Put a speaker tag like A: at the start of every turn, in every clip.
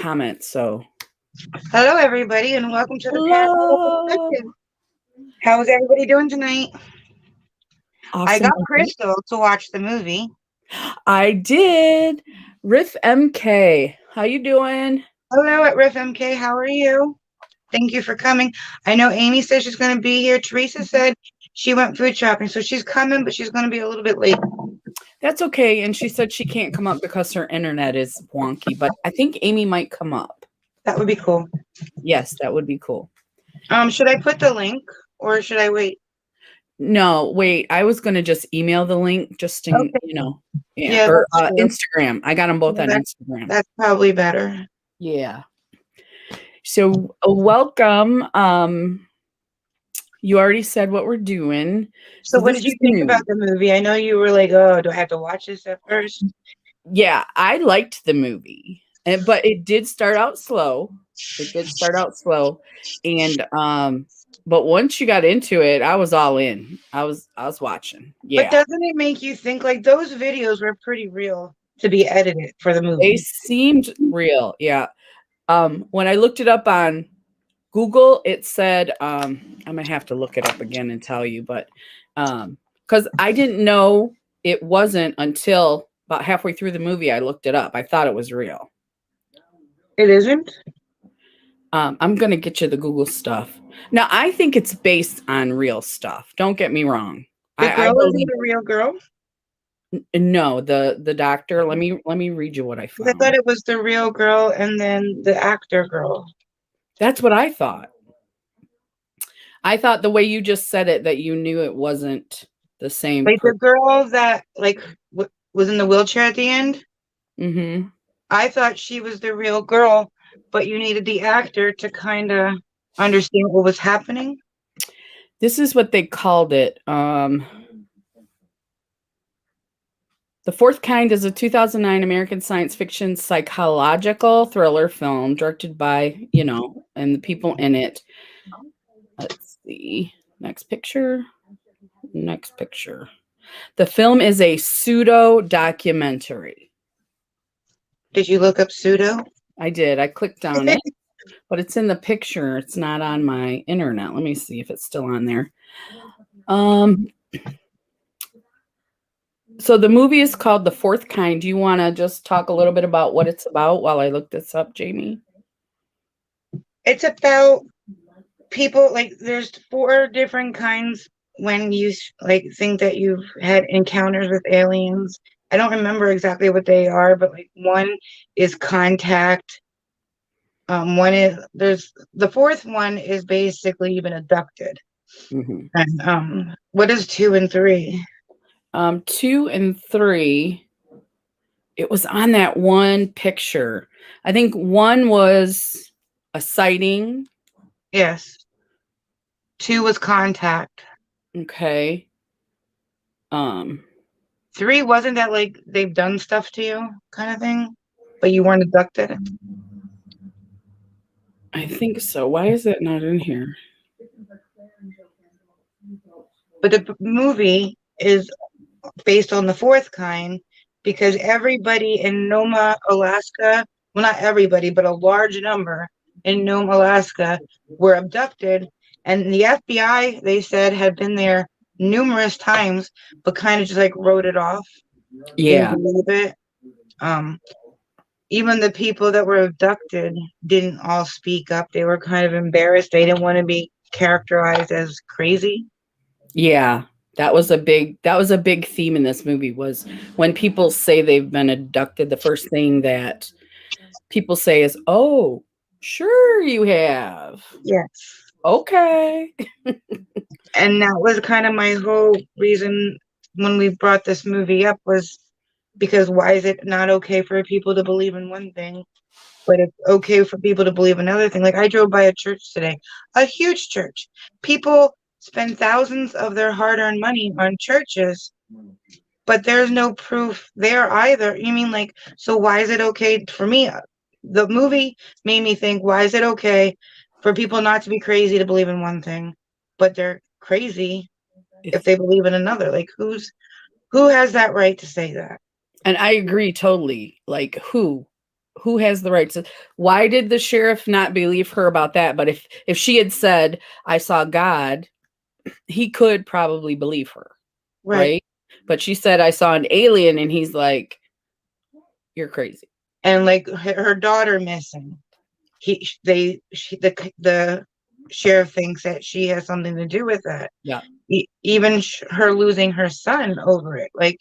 A: comments. So,
B: Hello, everybody, and welcome to the Paranormal
A: hello.
B: Perspective. How is everybody doing tonight? I
A: Awesome.
B: got Crystal to watch the movie.
A: I did. Riff MK. How you doing?
B: Hello at Riff MK. How are you? Thank you for coming. I know Amy said she's going to be here. Teresa said she went food shopping, so she's coming, but she's going to be a little bit late.
A: That's okay. And she said she can't come up because her internet is wonky, but I think Amy might come up.
B: That would be cool.
A: Yes, that would be cool.
B: Should I put the link or should I wait?
A: No, wait. I was going to just email the link just in,
B: Yeah,
A: or
B: that's true.
A: Instagram. I got them both on Instagram.
B: That's probably better.
A: Yeah. So welcome. You already said what we're doing.
B: So what did you think about the movie? I know you were like, oh, do I have to watch this at first?
A: Yeah, I liked the movie. But it did start out slow. And but once you got into it, I was all in. I was watching. Yeah.
B: But doesn't it make you think like those videos were pretty real to be edited for the movie?
A: They seemed real. Yeah. When I looked it up on Google, it said I'm gonna have to look it up again and tell you, but because I didn't know it wasn't until about halfway through the movie I looked it up. I thought it was real.
B: It isn't?
A: I'm gonna get you the Google stuff. Now I think it's based on real stuff. Don't get me wrong.
B: The girl isn't a real girl?
A: No, the doctor. Let me read you what I found.
B: I thought it was the real girl and then the actor girl.
A: That's what I thought. I thought the way you just said it that you knew it wasn't the same.
B: Like the girl that was in the wheelchair at the end.
A: Mm-hmm.
B: I thought she was the real girl, but you needed the actor to kind of understand what was happening.
A: This is what they called it. The Fourth Kind is a 2009 American science fiction psychological thriller film directed by, and the people in it. Let's see. Next picture. The film is a pseudo documentary.
B: Did you look up pseudo?
A: I did. I clicked on it, but it's in the picture. It's not on my internet. Let me see if it's still on there. So the movie is called The Fourth Kind. Do you want to just talk a little bit about what it's about while I look this up, Jamie?
B: It's about people, there's 4 different kinds when you think that you've had encounters with aliens. I don't remember exactly what they are, but one is contact. There's the 4th one is basically you've been abducted.
A: Mm-hmm.
B: And what is 2 and 3?
A: 2 and 3, it was on that one picture. I think 1 was a sighting.
B: Yes. 2 was contact.
A: Okay.
B: 3, wasn't that they've done stuff to you kind of thing, but you weren't abducted?
A: I think so. Why is it not in here?
B: But the movie is based on the 4th kind because everybody in Nome, Alaska, well, not everybody, but a large number in Nome, Alaska were abducted. And the FBI, they said, had been there numerous times, but kind of just wrote it off.
A: Yeah.
B: Didn't believe it. Even the people that were abducted didn't all speak up. They were kind of embarrassed. They didn't want to be characterized as crazy.
A: Yeah. That was a big theme in this movie was when people say they've been abducted, the first thing that people say is, "Oh, sure you have."
B: Yes.
A: Okay.
B: And that was kind of my whole reason when we brought this movie up was because why is it not okay for people to believe in one thing, but it's okay for people to believe another thing? I drove by a church today, a huge church. People spend thousands of their hard-earned money on churches, but there's no proof there either. You mean so why is it okay for me? The movie made me think, why is it okay for people not to be crazy to believe in one thing, but they're crazy if they believe in another? Who has that right to say that?
A: And I agree totally. Who? who has the right to, why did the sheriff not believe her about that? But if she had said, I saw God, he could probably believe her,
B: Right.
A: right? But she said, I saw an alien, and he's like, you're crazy.
B: And like her daughter missing. The sheriff thinks that she has something to do with that.
A: Yeah.
B: Even her losing her son over it. Like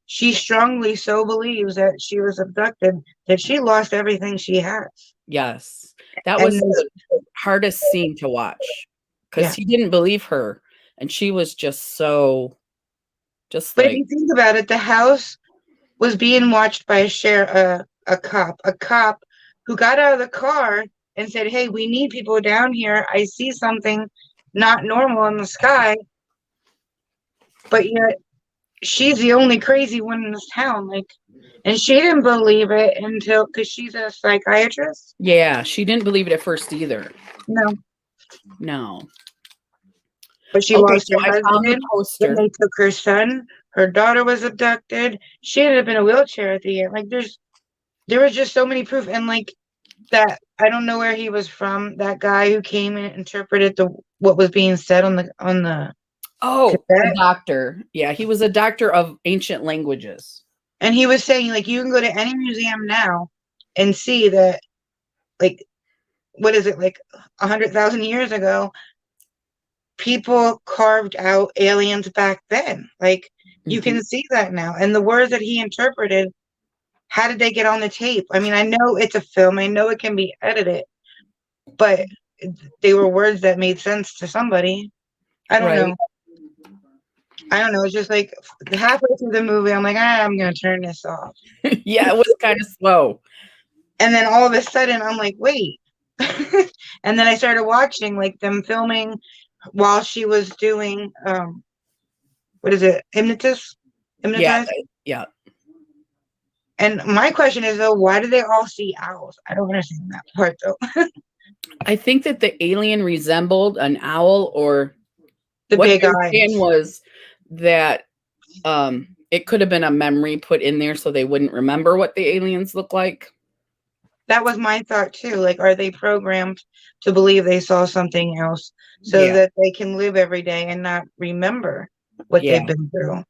B: she strongly so believes that she was abducted that she lost everything she has.
A: Yes. That
B: And
A: was the hardest scene to watch because
B: yeah.
A: he didn't believe her. And she was just so, just
B: But if
A: like,
B: you think about it, the house was being watched by a cop who got out of the car and said, "Hey, we need people down here. I see something not normal in the sky." But yet she's the only crazy one in this town. Like, and she didn't believe it until because she's a psychiatrist.
A: yeah, she didn't believe it at first either.
B: No,
A: No.
B: but she
A: Okay,
B: lost
A: so
B: her
A: I found the
B: husband. Then
A: poster.
B: they took her son. Her daughter was abducted. She ended up in a wheelchair at the end. Like, there was just so many proof, and like that. I don't know where he was from. That guy who came and interpreted the what was being said on the
A: Oh, the
B: cassette,
A: doctor. Yeah, he was a doctor of ancient languages.
B: and he was saying like you can go to any museum now and see that like what is it like 100,000 years ago people carved out aliens back then. Like you
A: Mhm.
B: can see that now, and the words that he interpreted. How did they get on the tape? I mean, I know it's a film. I know it can be edited, but they were words that made sense to somebody. I don't
A: Right.
B: know. I don't know. It's just like halfway through the movie, I'm like, I'm gonna turn this off.
A: Yeah, it was kind of slow.
B: And then all of a sudden, I'm like, wait. And then I started watching like them filming while she was doing what is it,
A: Yeah,
B: hypnotized.
A: yeah.
B: And my question is though, why do they all see owls? I don't understand that part though.
A: I think that the alien resembled an owl, or
B: The
A: what
B: big
A: they were saying
B: eyes.
A: was that it could have been a memory put in there so they wouldn't remember what the aliens look like.
B: That was my thought too. Like, are they programmed to believe they saw something else so
A: Yeah,
B: that they can live every day and not remember what
A: yeah,
B: they've been through?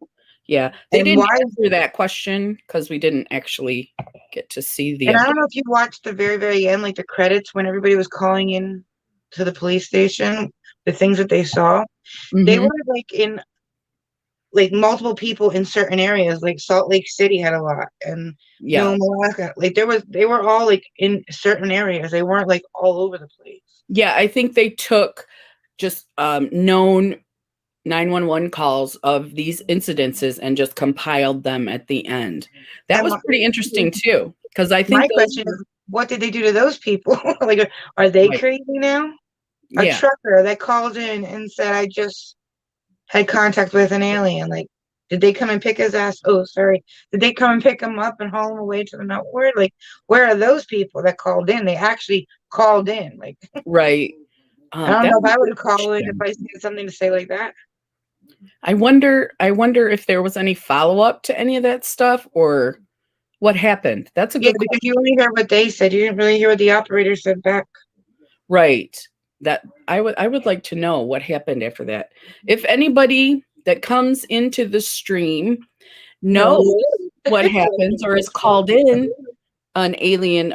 A: yeah. They
B: And
A: didn't
B: why?
A: answer that question because we didn't actually get to see the
B: And I
A: abduction.
B: don't know if you watched the very, very end, like the credits when everybody was calling in to the police station, the things that they saw. They
A: Hmm.
B: were like in like multiple people in certain areas, like Salt Lake City had a lot, and
A: Yeah,
B: Nome, Alaska. Like they were all like in certain areas. They weren't like all over the place.
A: yeah. I think they took just known 911 calls of these incidences and just compiled them at the end. That
B: And
A: was pretty interesting too, because I
B: my
A: think those
B: question
A: were
B: is, what did they do to those people? Like, are they
A: right.
B: crazy now? A
A: Yeah,
B: trucker that called in and said, I just had contact with an alien. Like, did they come and pick his ass? Oh, sorry. Did they come and pick him up and haul him away to the nowhere? Like, where are those people that called in? They actually called in. Like,
A: right.
B: I don't
A: That
B: know if
A: was
B: I
A: a
B: would
A: good
B: call in if
A: question.
B: I had something to say like that.
A: I wonder if there was any follow-up to any of that stuff or what happened. That's a
B: Yeah,
A: good
B: because you
A: question.
B: only heard what they said. You didn't really hear what the operator said back.
A: Right. That I would like to know what happened after that. If anybody that comes into the stream
B: No.
A: knows what happens or is called in an alien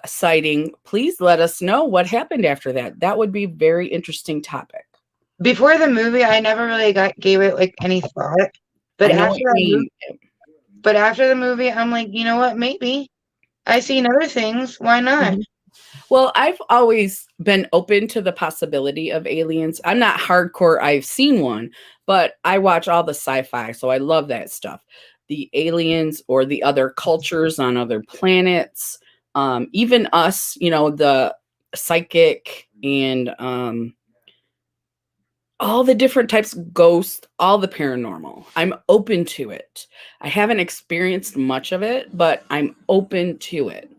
A: sighting, please let us know what happened after that. That would be a very interesting topic.
B: Before the movie, I never really gave it like any thought. But
A: I know
B: after
A: what you
B: that movie,
A: mean.
B: but after the movie, I'm like, you know what? Maybe I seen other things. Why not?
A: Mhm. Well, I've always been open to the possibility of aliens. I'm not hardcore, I've seen one, but I watch all the sci-fi, so I love that stuff. The aliens or the other cultures on other planets, even us, the psychic and all the different types of ghosts, all the paranormal. I'm open to it. I haven't experienced much of it, but I'm open to it.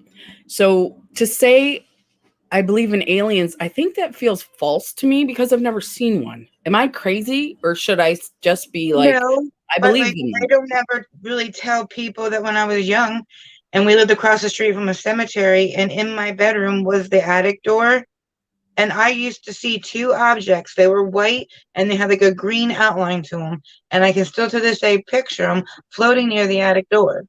A: So to say I believe in aliens, I think that feels false to me because I've never seen one. Am I crazy, or should I just be like,
B: No,
A: I
B: but
A: believe
B: like
A: in
B: I
A: them?
B: don't ever really tell people that when I was young, and we lived across the street from a cemetery, and in my bedroom was the attic door. And I used to see two objects. They were white and they had like a green outline to them. And I can still to this day picture them floating near the attic door.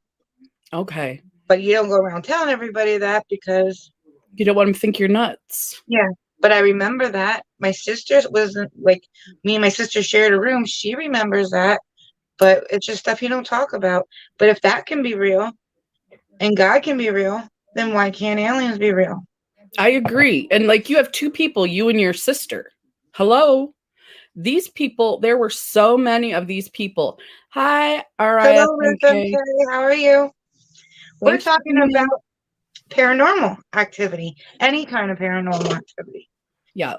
A: Okay.
B: But you don't go around telling everybody that because,
A: You don't want them to think you're nuts.
B: yeah. But I remember that. My sister wasn't like me and my sister shared a room. She remembers that. But it's just stuff you don't talk about. But if that can be real and God can be real, then why can't aliens be real?
A: I agree. And like you have two people, you and your sister. Hello. These people, there were so many of these people. Hi,
B: Hello, Rhythm
A: RISMK.
B: K. How are you? We're
A: Thanks for
B: talking
A: coming in.
B: about paranormal activity, any kind of paranormal activity.
A: Yeah.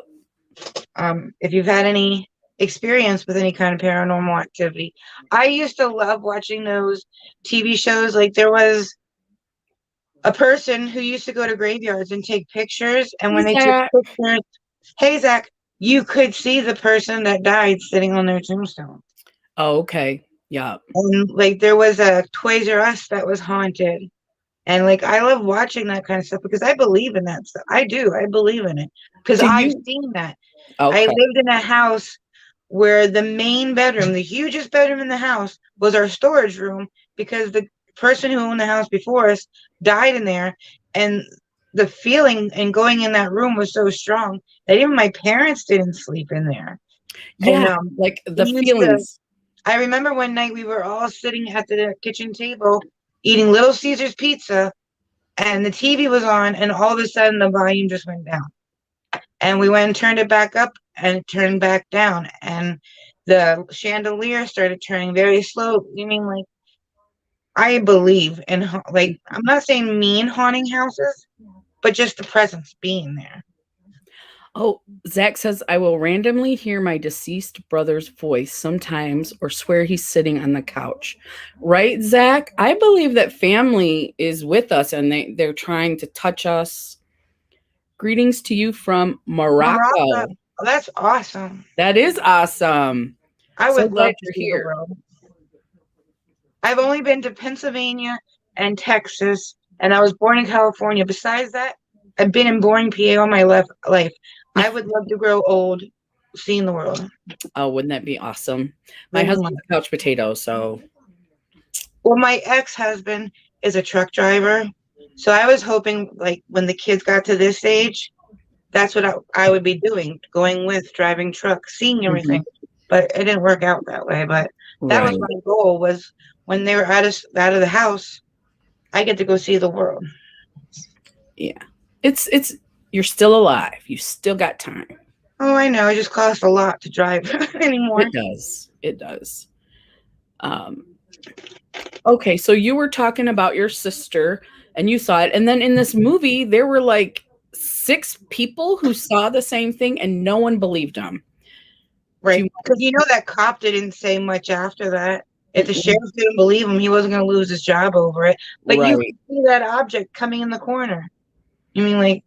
B: If you've had any experience with any kind of paranormal activity, I used to love watching those TV shows. Like there was a person who used to go to graveyards and take pictures, and when
A: Hey,
B: they took
A: Zach.
B: pictures, hey Zach, you could see the person that died sitting on their tombstone.
A: Oh, okay. Yeah.
B: And like there was a Toys R Us that was haunted. And like I love watching that kind of stuff because I believe in that stuff. I do. I believe in it because
A: Do
B: I've
A: you?
B: seen that. I
A: Okay.
B: lived in a house where the main bedroom, the hugest bedroom in the house, was our storage room because the person who owned the house before us died in there, and the feeling and going in that room was so strong that even my parents didn't sleep in there. And
A: Yeah. Like the
B: we used to
A: feelings.
B: I remember one night we were all sitting at the kitchen table eating Little Caesars pizza, and the TV was on, and all of a sudden the volume just went down. And we went and turned it back up, and it turned back down, and the chandelier started turning very slow. You mean like I believe in like I'm not saying mean haunting houses, but just the presence being there.
A: Oh, Zach says, I will randomly hear my deceased brother's voice sometimes or swear he's sitting on the couch. Right, Zach? I believe that family is with us and they're trying to touch us. Greetings to you from
B: Morocco,
A: Morocco.
B: oh, that's awesome.
A: That is awesome.
B: I
A: So
B: would love
A: glad
B: to
A: you're
B: see the
A: here.
B: world. I've only been to Pennsylvania and Texas, and I was born in California. Besides that, I've been in boring PA all my life. I would love to grow old seeing the world.
A: Oh, wouldn't that be awesome? My
B: Very much.
A: husband's a couch potato, so
B: Well, my ex-husband is a truck driver, so I was hoping, like, when the kids got to this age, that's what I would be doing, going with driving truck, seeing
A: mhm,
B: everything. But it didn't work out that way. But that was
A: right.
B: my goal was when they were out of the house, I get to go see the world.
A: Yeah. It's you're still alive. You still got time.
B: Oh, I know. It just costs a lot to drive anymore.
A: It does. It does. Um, okay, so you were talking about your sister and you saw it. And then in this movie, there were like six people who saw the same thing and no one believed them. Do
B: Right.
A: you
B: Because you know that cop didn't say much after that. If the
A: Mm-mm.
B: sheriff didn't believe him, he wasn't going to lose his job over it. But you
A: Right.
B: could see that object coming in the corner. You mean, like,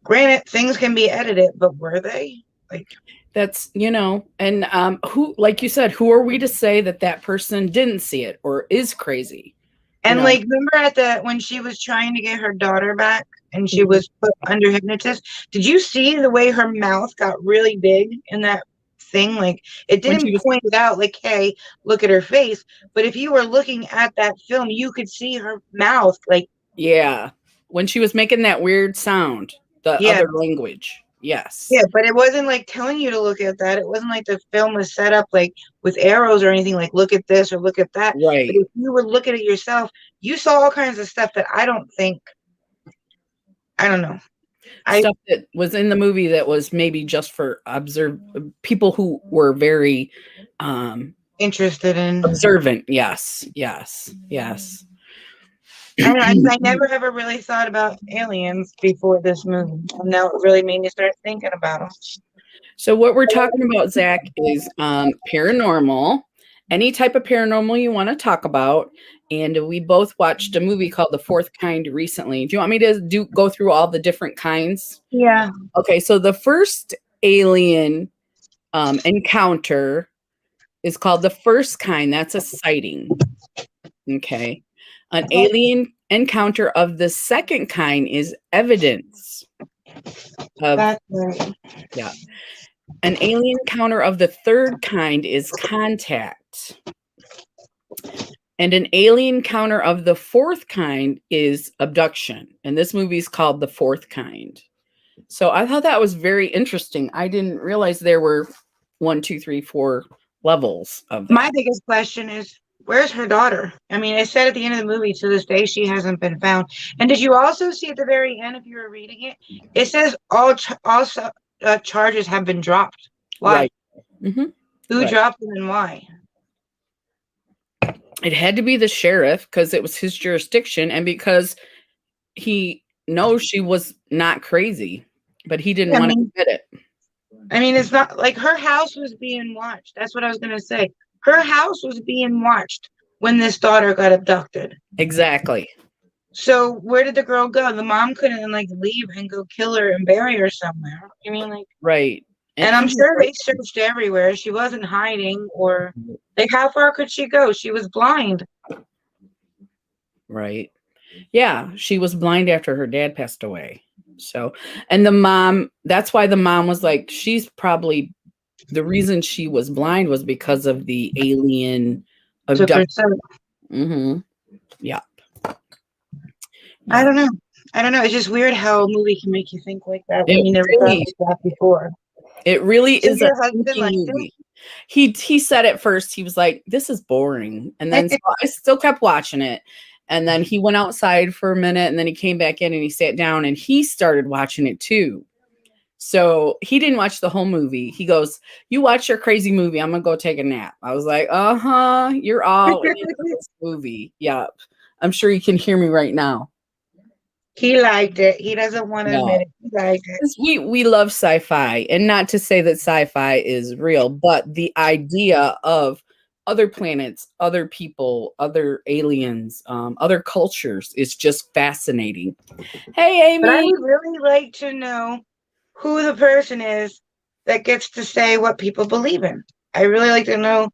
B: granted, things can be edited, but were they? Like,
A: That's, and who, like you said, who are we to say that that person didn't see it or is crazy? You
B: and
A: know,
B: like, remember when she was trying to get her daughter back and she
A: Mhm.
B: was put under hypnotist? Did you see the way her mouth got really big in that thing? Like, it
A: When she
B: didn't
A: was,
B: point it out, like, hey, look at her face. But if you were looking at that film, you could see her mouth, like,
A: yeah, when she was making that weird sound, the
B: yeah,
A: other language.
B: yeah.
A: Yes.
B: But it wasn't like telling you to look at that. It wasn't like the film was set up like with arrows or anything, like look at this or look at that. But
A: Right.
B: if you were looking at yourself, you saw all kinds of stuff that I don't know. I
A: Stuff that was in the movie that was maybe just for people who were very um
B: interested in.
A: observant. Yes, yes, yes.
B: I never ever really thought about aliens before this movie, and now it really made me start thinking about them.
A: So what we're talking about, Zach, is paranormal, any type of paranormal you want to talk about. And we both watched a movie called The Fourth Kind recently. Do you want me to go through all the different kinds?
B: Yeah,
A: Okay, so the first alien encounter is called the first kind. That's a sighting. Okay. An alien encounter of the second kind is evidence of,
B: That's right.
A: yeah. An alien encounter of the third kind is contact. And an alien encounter of the fourth kind is abduction. And this movie is called The Fourth Kind. So I thought that was very interesting. I didn't realize there were 1, 2, 3, 4 levels of
B: My
A: that.
B: biggest question is, where's her daughter? I mean, it said at the end of the movie, to this day, she hasn't been found. And did you also see at the very end, if you were reading it, it says all charges have been dropped. Why?
A: Right. Mm-hmm.
B: Who
A: Right.
B: dropped them and why?
A: It had to be the sheriff because it was his jurisdiction and because he knows she was not crazy, but he didn't
B: I
A: want to
B: mean,
A: admit it.
B: it's not like her house was being watched. That's what I was going to say. Her house was being watched when this daughter got abducted.
A: Exactly.
B: So where did the girl go? The mom couldn't like leave and go kill her and bury her somewhere. I mean, like,
A: Right.
B: and I'm
A: he was
B: sure
A: right.
B: they searched everywhere. She wasn't hiding, or like, how far could she go? She was blind.
A: Right. Yeah, she was blind after her dad passed away. So, and the mom, that's why the mom was like, she's probably the reason she was blind was because of the alien
B: Took her
A: abduction.
B: son.
A: Mm-hmm. Yeah.
B: I
A: Yeah.
B: don't know. I don't know. It's just weird how a movie can make you think like that when
A: It
B: you never thought
A: really,
B: like that before.
A: it really
B: So
A: is a
B: your husband
A: thinking
B: liked
A: movie. He said at first, he was like, this is boring. And then so
B: it?
A: I still kept watching it. And then he went outside for a minute and then he came back in and he sat down and he started watching it too. So he didn't watch the whole movie. He goes, you watch your crazy movie. I'm going to go take a nap. I was like, uh-huh. You're all into this movie. Yep. I'm sure you can hear me right now.
B: He liked it. He doesn't want to
A: No.
B: admit it. He liked it.
A: 'Cause we love sci-fi, and not to say that sci-fi is real, but the idea of other planets, other people, other aliens, other cultures is just fascinating. Hey,
B: But I
A: Amy.
B: would really like to know who the person is that gets to say what people believe in. I really like to know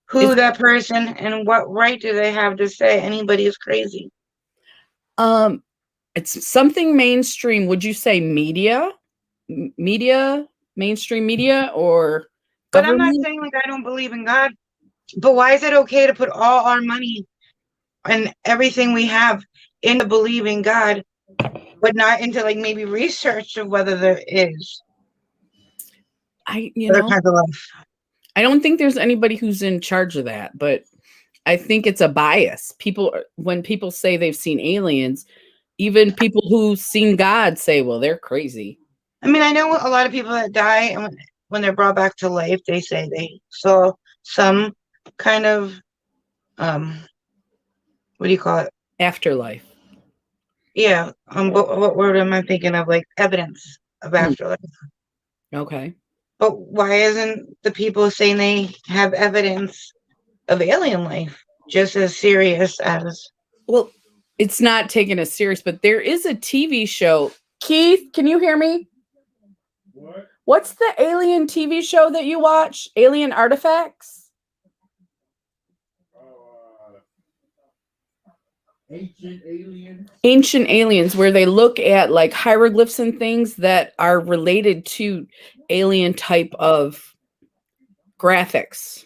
B: who
A: It's
B: that person and what right do they have to say anybody is crazy.
A: um it's something mainstream. Would you say media? Media, mainstream media or
B: But I'm not
A: government?
B: saying like I don't believe in God, but why is it okay to put all our money and everything we have into believing God, but not into like maybe research of whether there is
A: I
B: other kinds of life?
A: I don't think there's anybody who's in charge of that, but I think it's a bias. When people say they've seen aliens, even people who've seen God say, well, they're crazy.
B: I mean, I know a lot of people that die and when they're brought back to life, they say they saw some kind of what do you call it?
A: Afterlife.
B: Yeah. What word am I thinking of? Like evidence of
A: Mm,
B: afterlife.
A: okay.
B: But why isn't the people saying they have evidence of alien life just as serious as?
A: Well, it's not taken as serious, but there is a TV show. Keith, can you hear me?
C: What?
A: What's the alien TV show that you watch? Alien Artifacts?
C: Oh, ancient aliens.
A: Ancient Aliens, where they look at like hieroglyphs and things that are related to alien type of graphics,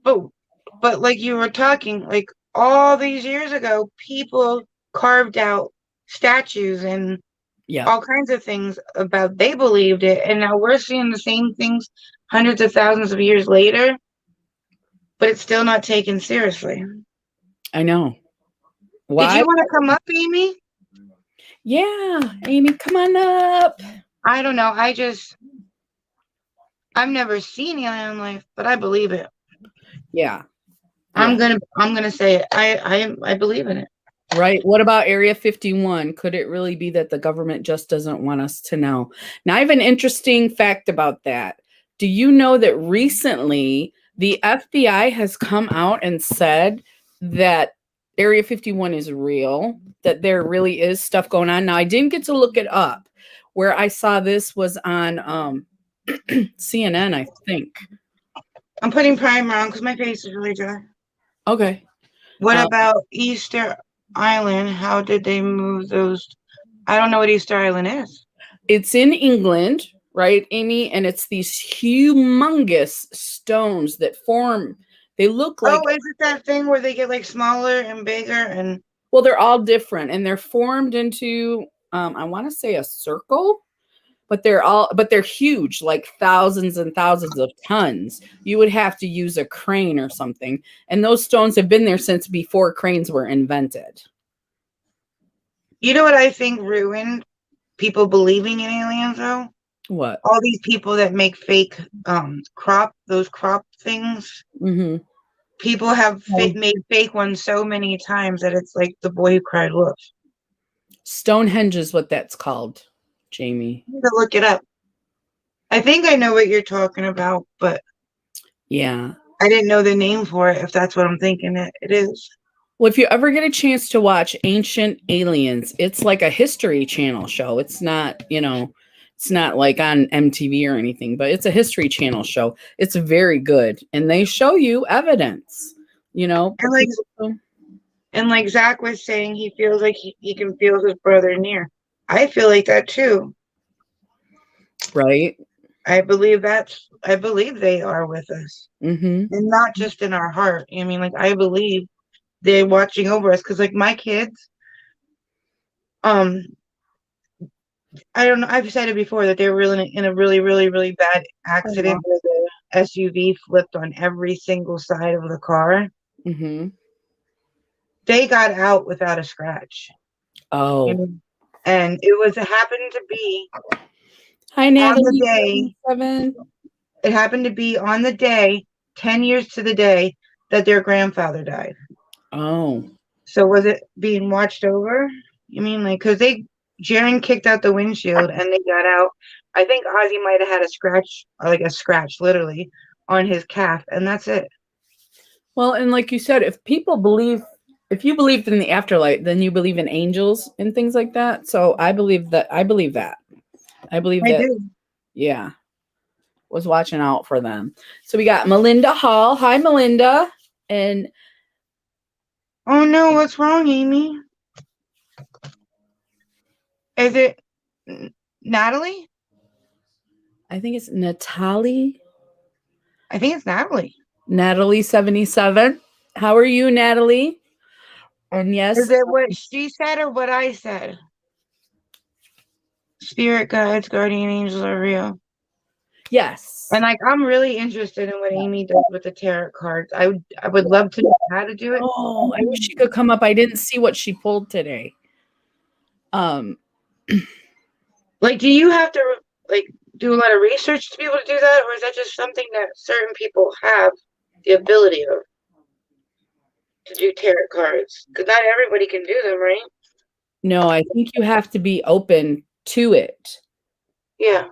B: But like you were talking, like all these years ago, people carved out statues and
A: Yeah,
B: all kinds of things about they believed it, and now we're seeing the same things hundreds of thousands of years later, but it's still not taken seriously.
A: I know.
B: Did
A: Why?
B: you want to come up, Amy?
A: Yeah, Amy, come on up.
B: I don't know. I've never seen alien life, but I believe it.
A: Yeah,
B: I'm
A: yeah.
B: gonna say it. I believe in it.
A: Right. What about Area 51? Could it really be that the government just doesn't want us to know? Now, I have an interesting fact about that. Do you know that recently the FBI has come out and said that Area 51 is real, that there really is stuff going on? Now, I didn't get to look it up. Where I saw this was on CNN, I think.
B: I'm putting primer on because my face is really dry.
A: Okay.
B: What
A: Um,
B: about Easter Island? How did they move those? I don't know what Easter Island is.
A: it's in England, right, Amy? And it's these humongous stones that form. They look like,
B: Oh, is it that thing where they get like smaller and bigger and
A: well, they're all different, and they're formed into, I want to say a circle, but they're huge, like thousands and thousands of tons. You would have to use a crane or something, and those stones have been there since before cranes were invented.
B: you know what I think ruined people believing in aliens though?
A: What?
B: All these people that make fake crop things.
A: Mm-hmm.
B: People have made fake ones so many times that it's like the boy who cried wolf.
A: Stonehenge is what that's called, Jamie.
B: I need to look it up. I think I know what you're talking about, but
A: Yeah.
B: I didn't know the name for it, if that's what I'm thinking it is.
A: Well, if you ever get a chance to watch Ancient Aliens, it's like a History Channel show. It's not, it's not like on MTV or anything, but it's a History Channel show. It's very good. And they show you evidence,
B: And like Zach was saying, he feels like he can feel his brother near. I feel like that too.
A: right?
B: I believe they are with us.
A: Mm-hmm.
B: And not just in our heart. I mean, like I believe they're watching over us because like my kids, um, I don't know, I've said it before that they were really in a really, really, really bad accident where the SUV flipped on every single side of the car.
A: Mm-hmm.
B: They got out without a scratch.
A: Oh.
B: And it happened to be
A: Hi,
B: on the
A: Natalie.
B: day.
A: 7.
B: It happened to be on the day, 10 years to the day that their grandfather died.
A: Oh.
B: So was it being watched over? You mean like, because Jaren kicked out the windshield and they got out. I think Ozzy might have had a scratch, like a scratch literally, on his calf, and that's it.
A: Well, and like you said, if you believed in the afterlife, then you believe in angels and things like that. So I believe that. I believe that.
B: I do.
A: Yeah, was watching out for them. So we got Melinda Hall. Hi, Melinda. And
B: Oh no, what's wrong, Amy? Is it Natalie?
A: I think it's Natalie.
B: I think it's Natalie.
A: Natalie 77. How are you, Natalie? And yes,
B: Is it what she said or what I said? Spirit guides, guardian angels are real.
A: yes.
B: And like I'm really interested in what Amy does with the tarot cards. I would love to know how to do it.
A: Oh, I wish she could come up. I didn't see what she pulled today.
B: Like, do you have to like do a lot of research to be able to do that, or is that just something that certain people have the ability of to do tarot cards? Because not everybody can do them, right?
A: No, I think you have to be open to it.
B: Yeah.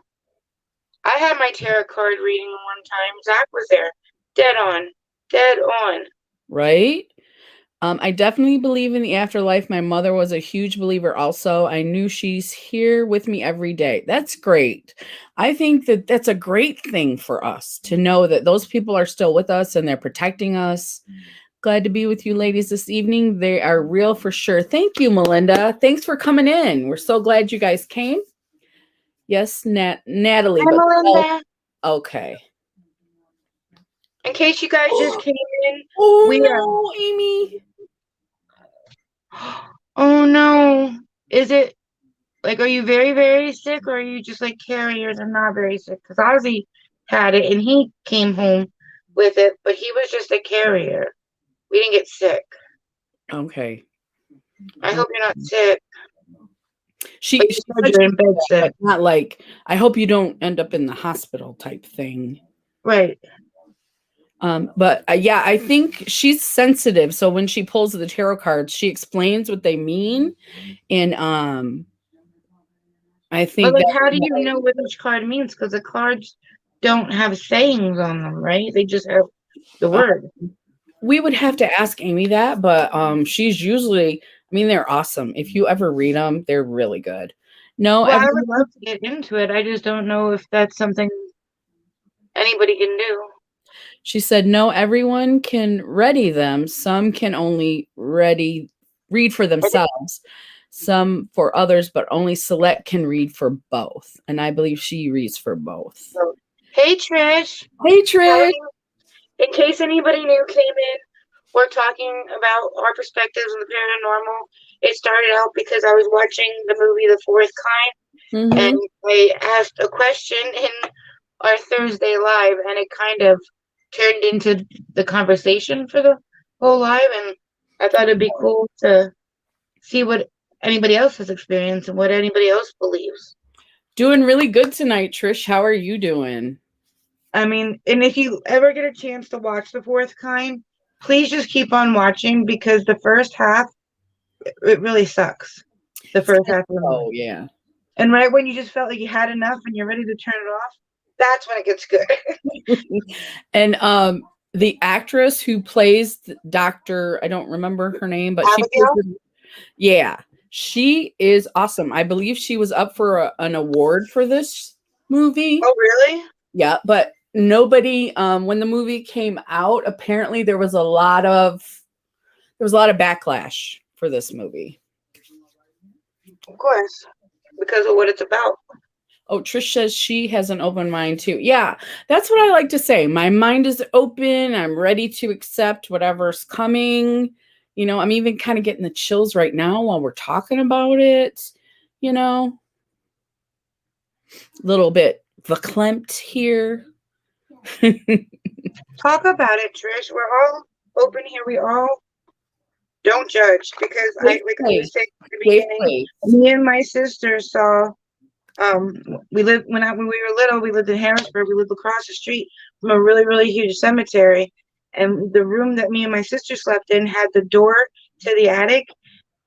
B: I had my tarot card reading one time. Zach was there. Dead on. Dead on.
A: Right? I definitely believe in the afterlife. My mother was a huge believer also. I knew she's here with me every day. That's great. I think that that's a great thing for us to know that those people are still with us and they're protecting us. Glad to be with you ladies this evening. They are real for sure. Thank you, Melinda. Thanks for coming in. We're so glad you guys came. Yes, Natalie.
B: Hi,
A: But
B: Melinda.
A: okay.
B: In case you guys just came in,
A: Oh
B: we
A: no, Amy.
B: Oh no. Is it like, are you very, very sick, or are you just like carriers and not very sick? Because Ozzy had it and he came home with it, but he was just a carrier. We didn't get sick.
A: Okay.
B: I hope you're not sick.
A: She
B: But you're in bed sick.
A: but not like, I hope you don't end up in the hospital type thing.
B: Right.
A: But yeah, I think she's sensitive. So when she pulls the tarot cards, she explains what they mean. And I think
B: But like, how do you know what each card means? Because the cards don't have sayings on them, right? They just have the word.
A: we would have to ask Amy that, but she's usually, I mean, they're awesome. If you ever read them, they're really good. No,
B: Well, I would love to get into it. I just don't know if that's something anybody can do.
A: She said, no, everyone can ready them. Some can only read for themselves, some for others, but only select can read for both. And I believe she reads for both.
B: Hey, Trish.
A: Hey, Trish.
B: In case anybody new came in, we're talking about our perspectives on the paranormal. It started out because I was watching the movie The Fourth Kind,
A: Mhm.
B: and I asked a question in our Thursday live, and it kind of turned into the conversation for the whole live, and I thought it'd be cool to see what anybody else has experienced and what anybody else believes.
A: Doing really good tonight, Trish. How are you doing?
B: I mean, and if you ever get a chance to watch The Fourth Kind, please just keep on watching because the first half, it really sucks. The first half of the movie.
A: Oh, yeah.
B: And right when you just felt like you had enough and you're ready to turn it off, that's when it gets good.
A: And the actress who plays Dr. I don't remember her name, but
B: Abigail?
A: yeah, she is awesome. I believe she was up for an award for this movie.
B: Oh, really?
A: Yeah, but nobody when the movie came out, apparently there was a lot of backlash for this movie.
B: Of course, because of what it's about.
A: Oh, Trish says she has an open mind too. Yeah, that's what I like to say. My mind is open. I'm ready to accept whatever's coming. You know, I'm even kind of getting the chills right now while we're talking about it. You know, a little bit verklempt here.
B: Talk about it, Trish. We're all open here. We all don't judge because like I was saying at the beginning, me and my sister saw we lived when we were little, we lived in Harrisburg, we lived across the street from a really, really huge cemetery. And the room that me and my sister slept in had the door to the attic.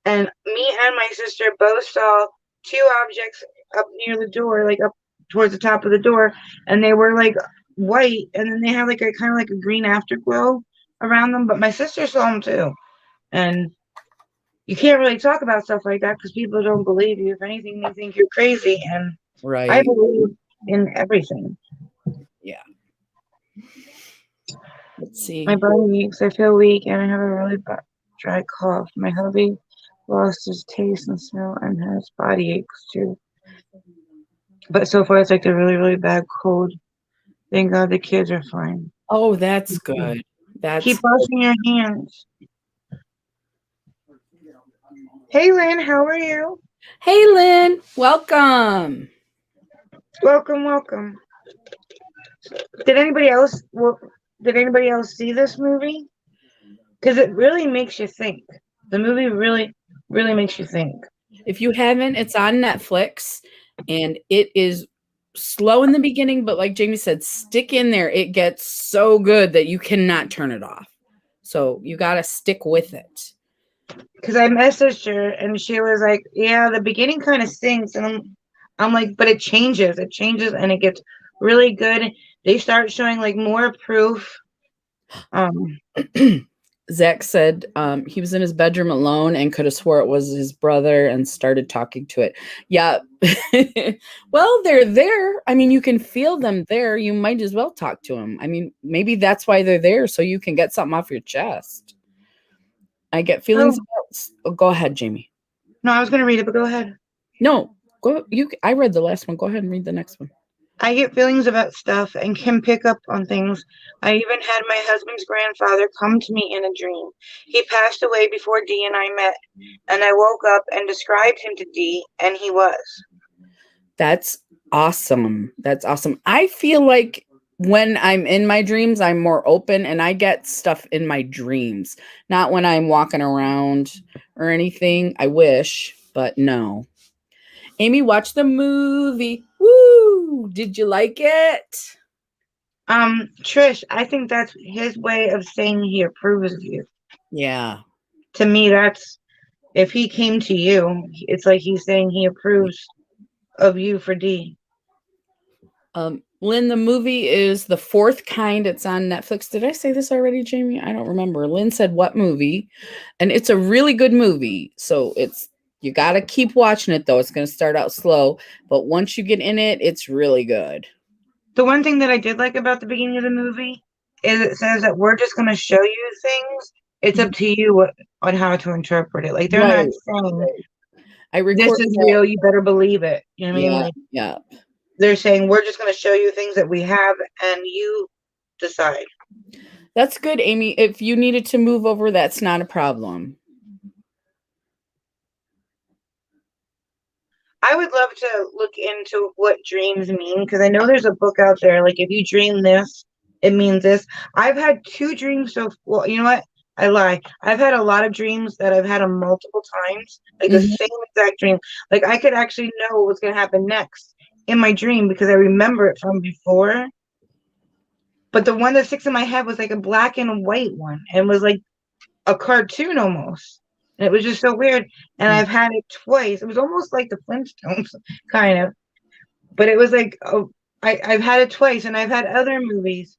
B: And me and my sister both saw two objects up near the door, like up towards the top of the door, and they were like white, and then they had like a kind of like a green afterglow around them. But my sister saw them too, and you can't really talk about stuff like that because people don't believe you. If anything, they think you're crazy, and
A: Right.
B: I believe in everything.
A: Yeah. Let's see.
B: My body aches. I feel weak, and I have a really dry cough. My hubby lost his taste and smell and has body aches too. But so far, it's like a really, really bad cold. Thank God the kids are fine.
A: Oh, that's good.
B: Keep washing your hands. Hey, Lynn, how are you?
A: Hey, Lynn, welcome.
B: Welcome, welcome. Did anybody else see this movie? Because it really makes you think. The movie really, really makes you think.
A: If you haven't, it's on Netflix, and it is slow in the beginning, but like Jamie said, stick in there. It gets so good that you cannot turn it off. So you got to stick with it.
B: Because I messaged her, and she was like, yeah, the beginning kind of stinks. And I'm like, but it changes. It changes, and it gets really good. They start showing like more proof.
A: Zach said he was in his bedroom alone and could have swore it was his brother and started talking to it. Yeah. Well, they're there. I mean, you can feel them there. You might as well talk to them. I mean, maybe that's why they're there, so you can get something off your chest. I get feelings. Go ahead, Jamie.
B: No, I was going to read it, but go ahead.
A: No, go. I read the last one. Go ahead and read the next one.
B: I get feelings about stuff and can pick up on things. I even had my husband's grandfather come to me in a dream. He passed away before Dee and I met, and I woke up and described him to Dee, and he was.
A: That's awesome. That's awesome. I feel like when I'm in my dreams, I'm more open, and I get stuff in my dreams, not when I'm walking around or anything. I wish, but no. Amy, watch the movie. Woo! Did you like it?
B: Trish, I think that's his way of saying he approves of you.
A: Yeah.
B: To me, that's if he came to you, it's like he's saying he approves of you for Dee.
A: Lynn, the movie is The Fourth Kind. It's on Netflix. Did I say this already, Jamie? I don't remember. Lynn said what movie? And it's a really good movie. So you got to keep watching it, though. It's going to start out slow. But once you get in it, it's really good.
B: The one thing that I did like about the beginning of the movie is it says that we're just going to show you things. It's up to you on how to interpret it. Like they're not
A: Right.
B: saying
A: I
B: this
A: recorded
B: is
A: that.
B: real, you better believe it. You know what I mean?
A: Yeah,
B: Like
A: yeah.
B: they're saying we're just going to show you things that we have and you decide.
A: That's good, Amy. If you needed to move over, that's not a problem.
B: I would love to look into what dreams mean because I know there's a book out there. Like, if you dream this, it means this. I've had 2 dreams well, you know what? I lie. I've had a lot of dreams that I've had them multiple times, like the same exact dream. Like, I could actually know what's going to happen next in my dream because I remember it from before. But the one that sticks in my head was like a black and white one and was like a cartoon almost. And it was just so weird. And I've had it twice. It was almost like the Flintstones, kind of. But it was like, I've had it twice. And I've had other movies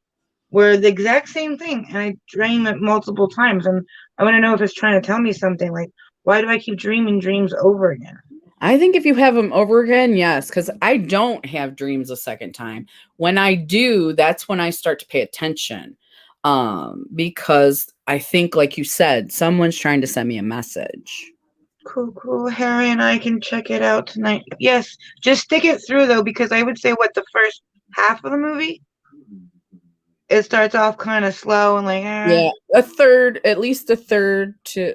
B: where the exact same thing. And I dream it multiple times. And I want to know if it's trying to tell me something. Like, why do I keep dreaming dreams over again?
A: I think if you have them over again, yes, because I don't have dreams a second time. When I do, that's when I start to pay attention. Because I think, like you said, someone's trying to send me a message.
B: Cool, cool. Harry and I can check it out tonight. Yes, just stick it through though, because I would say the first half of the movie, it starts off kind of slow and like,
A: Yeah, at least a third to,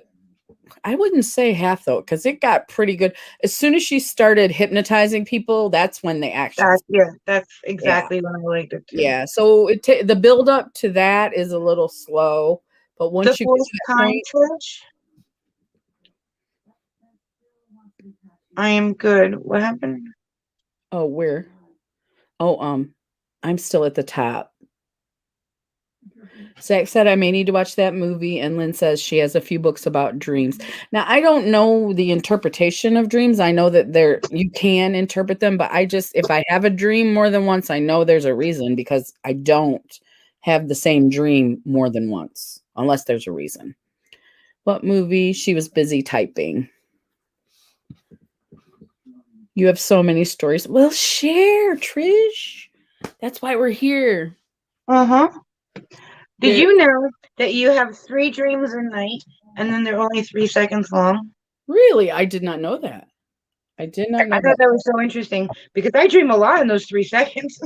A: I wouldn't say half though, because it got pretty good. As soon as she started hypnotizing people, that's when the action.
B: That's
A: Yeah.
B: exactly when I liked it too.
A: Yeah, so the build up to that is a little slow, but once
B: The
A: you get
B: fourth
A: to that
B: time,
A: point,
B: Trish, I am good. What happened?
A: oh, where? Oh, I'm still at the top. Zach said I may need to watch that movie, and Lynn says she has a few books about dreams. Now, I don't know the interpretation of dreams. I know that you can interpret them, but if I have a dream more than once, I know there's a reason because I don't have the same dream more than once, unless there's a reason. What movie? She was busy typing. You have so many stories. Well, share, Trish. That's why we're here.
B: Uh-huh. Did you know that you have 3 dreams a night and then they're only 3 seconds long?
A: Really? I did not know that. I did not know
B: I thought that was so interesting because I dream a lot in those 3 seconds.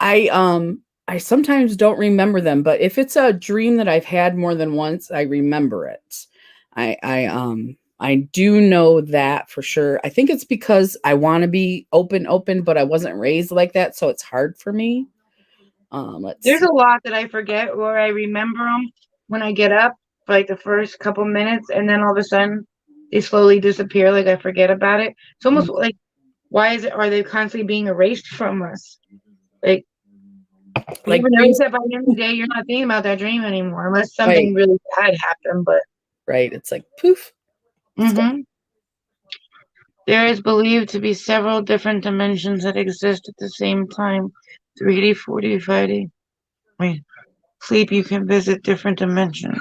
A: I sometimes don't remember them, but if it's a dream that I've had more than once, I remember it. I do know that for sure. I think it's because I want to be open, but I wasn't raised like that, so it's hard for me.
B: There's a lot that I forget or I remember them when I get up for like the first couple minutes and then all of a sudden they slowly disappear, like I forget about it. It's almost like, are they constantly being erased from us? Like you
A: like
B: ever notice
A: dreams,
B: that by the end of the day you're not thinking about that dream anymore unless something
A: right,
B: really bad happened, but
A: right. It's like poof.
B: There is believed to be several different dimensions that exist at the same time. 3D, 4D, 5D. Wait, sleep, you can visit different dimensions.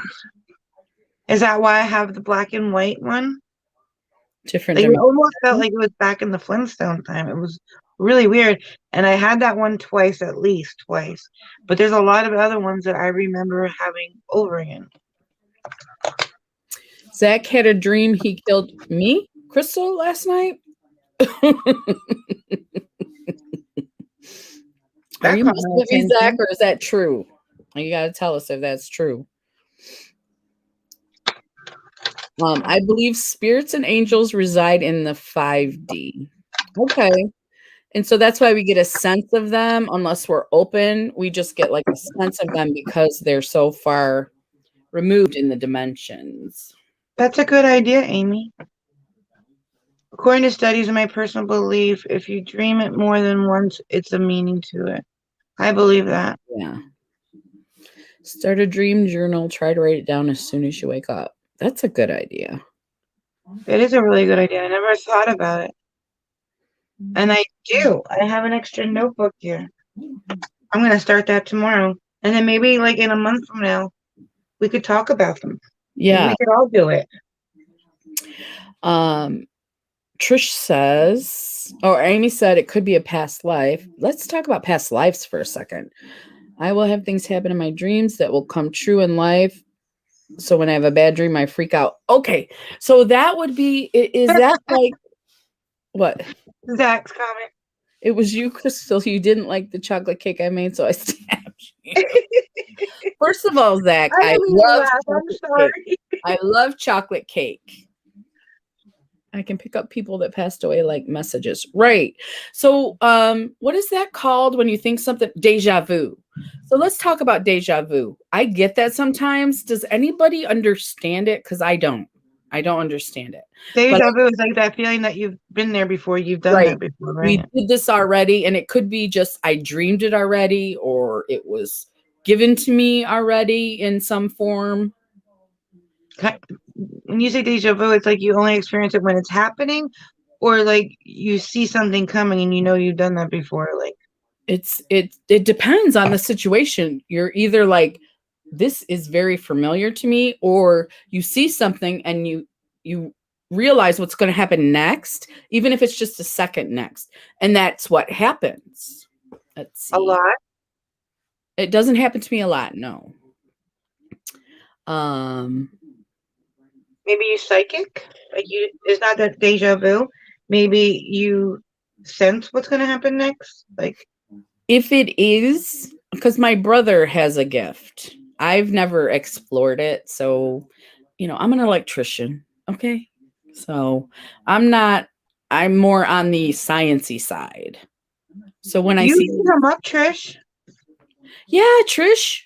B: Is that why I have the black and white one?
A: Different
B: Like it
A: dimensions.
B: almost felt like it was back in the Flintstone time. It was really weird. And I had that one twice, at least twice. But there's a lot of other ones that I remember having over again.
A: Zach had a dream he killed me, Crystal, last night. Are you messing with me, Zach, or is that true? You got to tell us if that's true. I believe spirits and angels reside in the 5D. Okay. And so that's why we get a sense of them. Unless we're open, we just get like a sense of them because they're so far removed in the dimensions.
B: That's a good idea, Amy. According to studies and my personal belief, if you dream it more than once, it's a meaning to it. I believe that.
A: Yeah. Start a dream journal. Try to write it down as soon as you wake up. That's a good idea.
B: It is a really good idea. I never thought about it. And I do. I have an extra notebook here. I'm going to start that tomorrow. And then maybe like in a month from now, we could talk about them.
A: Yeah.
B: We could all do it.
A: Trish says, or Amy said it could be a past life. Let's talk about past lives for a second. I will have things happen in my dreams that will come true in life. So when I have a bad dream, I freak out. Okay. So that would be, is that like what?
B: Zach's comment.
A: It was you, Crystal. You didn't like the chocolate cake I made, so I stabbed you. First of all, Zach,
B: I
A: I
B: didn't mean to
A: love
B: laugh. I'm
A: chocolate
B: sorry.
A: cake. I love chocolate cake. I can pick up people that passed away like messages. Right. So what is that called when you think something? Deja vu. So let's talk about deja vu. I get that sometimes. Does anybody understand it? Because I don't. I don't understand it. But
B: Deja vu is like that feeling that you've been there before, you've done
A: right.
B: that before,
A: We
B: right?
A: did this already, and it could be just I dreamed it already, or it was given to me already in some form.
B: When you say deja vu, it's like you only experience it when it's happening, or like you see something coming and you know you've done that before. Like
A: It depends on the situation. You're either like, this is very familiar to me, or you see something and you realize what's going to happen next, even if it's just a second next. And that's what happens. Let's
B: a
A: see.
B: lot.
A: It doesn't happen to me a lot, no.
B: Maybe you psychic. Like you, it's not that deja vu. Maybe you sense what's gonna happen next. Like
A: if it is, because my brother has a gift. I've never explored it, so I'm an electrician, okay? So, I'm more on the sciency side. So when I
B: you
A: see,
B: can come up, Trish.
A: yeah, Trish,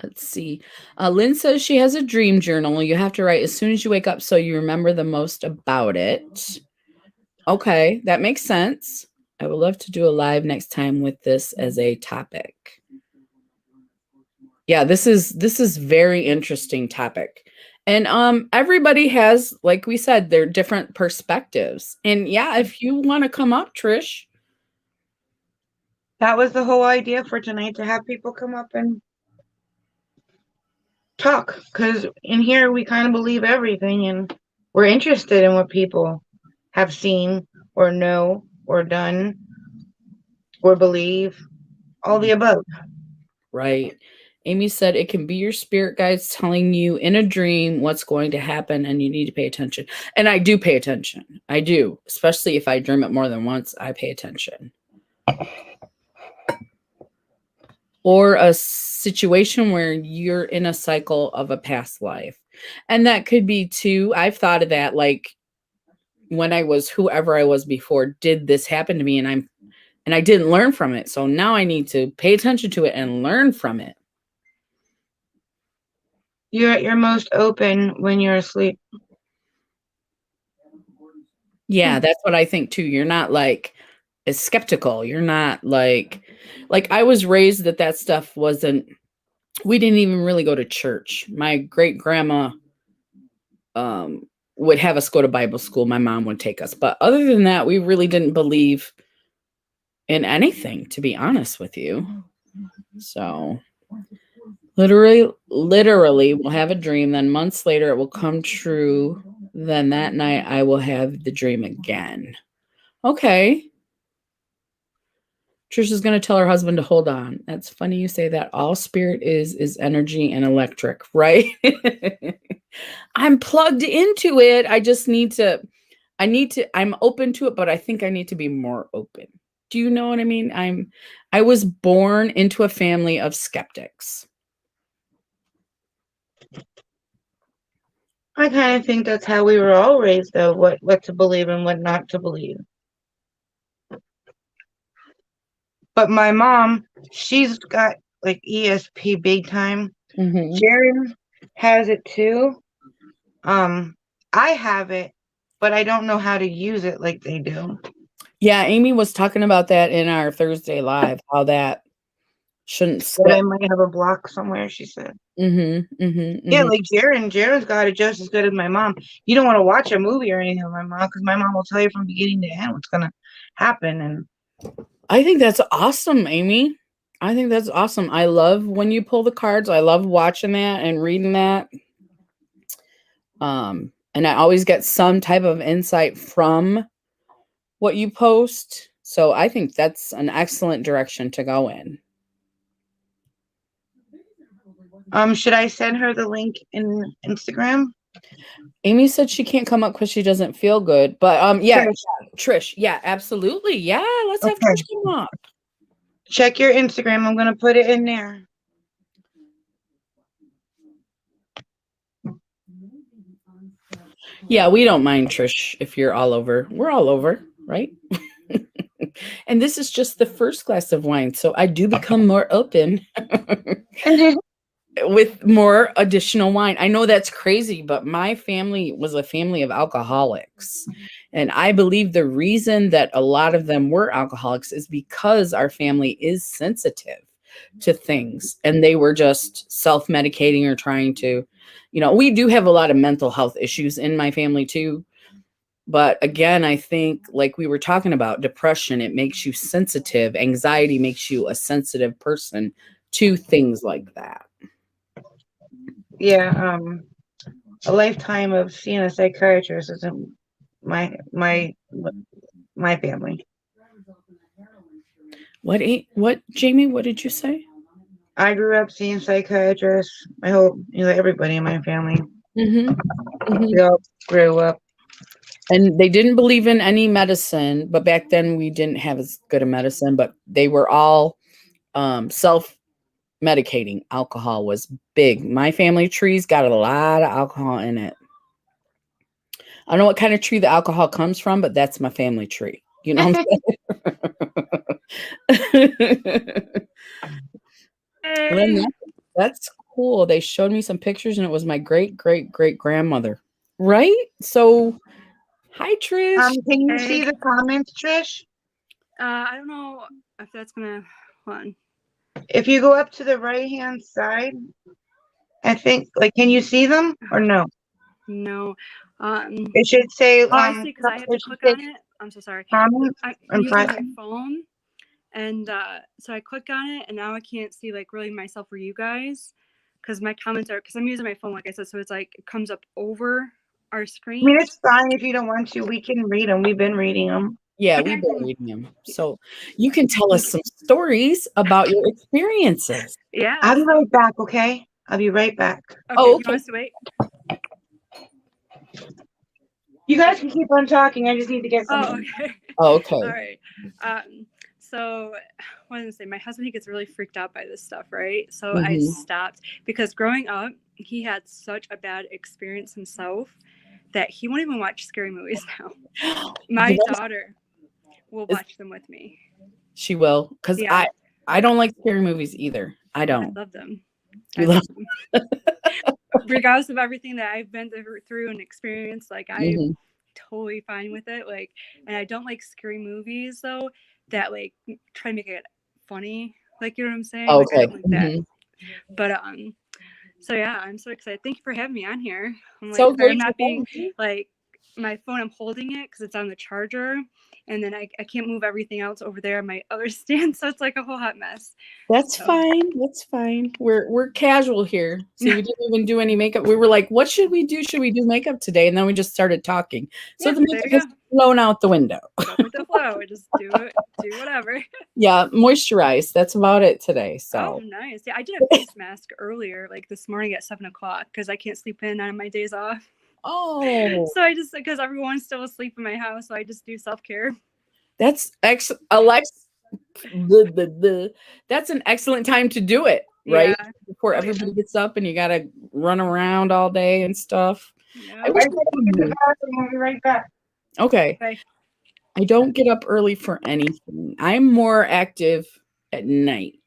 A: let's see. Lynn says she has a dream journal. You have to write as soon as you wake up so you remember the most about it. Okay, that makes sense. I would love to do a live next time with this as a topic. Yeah, this is very interesting topic. And everybody has, like we said, their different perspectives. And yeah, if you want to come up, Trish.
B: That was the whole idea for tonight, to have people come up and talk. Because in here we kind of believe everything, and we're interested in what people have seen or know or done or believe. All the above.
A: Right. Amy said it can be your spirit guides telling you in a dream what's going to happen and you need to pay attention. And I do pay attention. I do. Especially if I dream it more than once, I pay attention. Or a situation where you're in a cycle of a past life. And that could be too. I've thought of that, like when I was whoever I was before, did this happen to me and I didn't learn from it. So now I need to pay attention to it and learn from it.
B: You're at your most open when you're asleep.
A: Yeah, that's what I think too. You're not like as skeptical. You're not like I was raised that stuff wasn't, we didn't even really go to church. My great grandma would have us go to Bible school. My mom would take us. But other than that, we really didn't believe in anything, to be honest with you. So literally we'll have a dream, then months later it will come true, then that night I will have the dream again. Okay. Trisha's going to tell her husband to hold on. That's funny you say that. All spirit is energy and electric, right? I'm plugged into it. I just I'm open to it, but I think I need to be more open. Do you know what I mean? I was born into a family of skeptics.
B: I kind of think that's how we were all raised, though, what to believe and what not to believe. But my mom, she's got like ESP big time.
A: Mm-hmm.
B: Jaren has it too. I have it, but I don't know how to use it like they do.
A: Yeah, Amy was talking about that in our Thursday live, how that shouldn't
B: But I might have a block somewhere, she said. Yeah, like Jaren's got it just as good as my mom. You don't want to watch a movie or anything with my mom, because my mom will tell you from beginning to end what's gonna happen. And
A: I think that's awesome, Amy. I think that's awesome. I love when you pull the cards. I love watching that and reading that. And I always get some type of insight from what you post. So I think that's an excellent direction to go in.
B: Should I send her the link in Instagram?
A: Amy said she can't come up because she doesn't feel good. But yeah,
B: Trish.
A: Trish, yeah, absolutely. Yeah, let's have
B: Okay.
A: Trish come up.
B: Check your Instagram. I'm gonna put it in there.
A: Yeah, we don't mind Trish if you're all over. We're all over, right? And this is just the first glass of wine, so I do become more open with more additional wine. I know that's crazy, but my family was a family of alcoholics. And I believe the reason that a lot of them were alcoholics is because our family is sensitive to things and they were just self-medicating or trying to, we do have a lot of mental health issues in my family too. But again, I think like we were talking about depression, it makes you sensitive. Anxiety makes you a sensitive person to things like that.
B: Yeah, a lifetime of seeing a psychiatrist isn't my family.
A: What, Jamie, what did you say?
B: I grew up seeing psychiatrists. I hope everybody in my family. We all grew up.
A: And they didn't believe in any medicine, but back then we didn't have as good a medicine, but they were all self-medicating. Alcohol was big. My family tree's got a lot of alcohol in it. I don't know what kind of tree the alcohol comes from, but that's my family tree. You know what I'm saying? Lynn, that's cool. They showed me some pictures and it was my great, great, great grandmother. Right? So, hi, Trish.
B: Can you see the comments, Trish?
D: I don't know if that's gonna hold on.
B: If you go up to the right-hand side, I think, can you see them or no?
D: No.
B: It should say,
D: I see, because I have to click on it. I'm so sorry.
B: Comments
D: I'm
B: and
D: using my
B: press.
D: phone, and so I click on it, and now I can't see really myself or you guys, because my comments are, because I'm using my phone, like I said, so it's like it comes up over our screen.
B: I mean, it's fine if you don't want to. We can read them. We've been reading them.
A: Yeah, we've been reading them. So you can tell us some stories about your experiences.
D: Yeah.
B: I'll be right back, okay? I'll be right back.
D: Okay,
A: Oh,
D: you
A: okay.
D: want us to wait?
B: You guys can keep on talking. I just need to get
D: Oh,
B: something.
D: okay.
A: Oh, okay.
D: All right. So what did I say? My husband, he gets really freaked out by this stuff, right? So I stopped, because growing up, he had such a bad experience himself that he won't even watch scary movies now. My daughter will watch them with me.
A: She will, because I don't like scary movies either. I don't.
D: I love them.
A: You love
D: them. Regardless of everything that I've been through and experienced, I'm totally fine with it. And I don't like scary movies though that try to make it funny. You know what I'm saying?
A: Okay.
D: I don't like that. But so yeah, I'm so excited. Thank you for having me on here. I'm
A: so great.
D: I'm not being my phone, I'm holding it because it's on the charger, and then I can't move everything else over there on my other stand, so it's like a whole hot mess.
A: That's fine. That's fine. We're casual here. See, we didn't even do any makeup. We were like, what should we do? Should we do makeup today? And then we just started talking. So the makeup has blown out the window.
D: Go with the flow. Just do it. Do whatever.
A: Yeah, moisturize. That's about it today. So.
D: Oh, nice. Yeah, I did a face mask earlier, this morning at 7:00, because I can't sleep in on my days off.
A: Oh.
D: So I just, because everyone's still asleep in my house, so I just do self-care.
A: That's Alexa. That's an excellent time to do it, right?
D: Yeah.
A: Before everybody gets up and you got to run around all day and stuff.
D: Yeah.
B: I'll be right back.
A: Okay. I don't get up early for anything. I'm more active at night.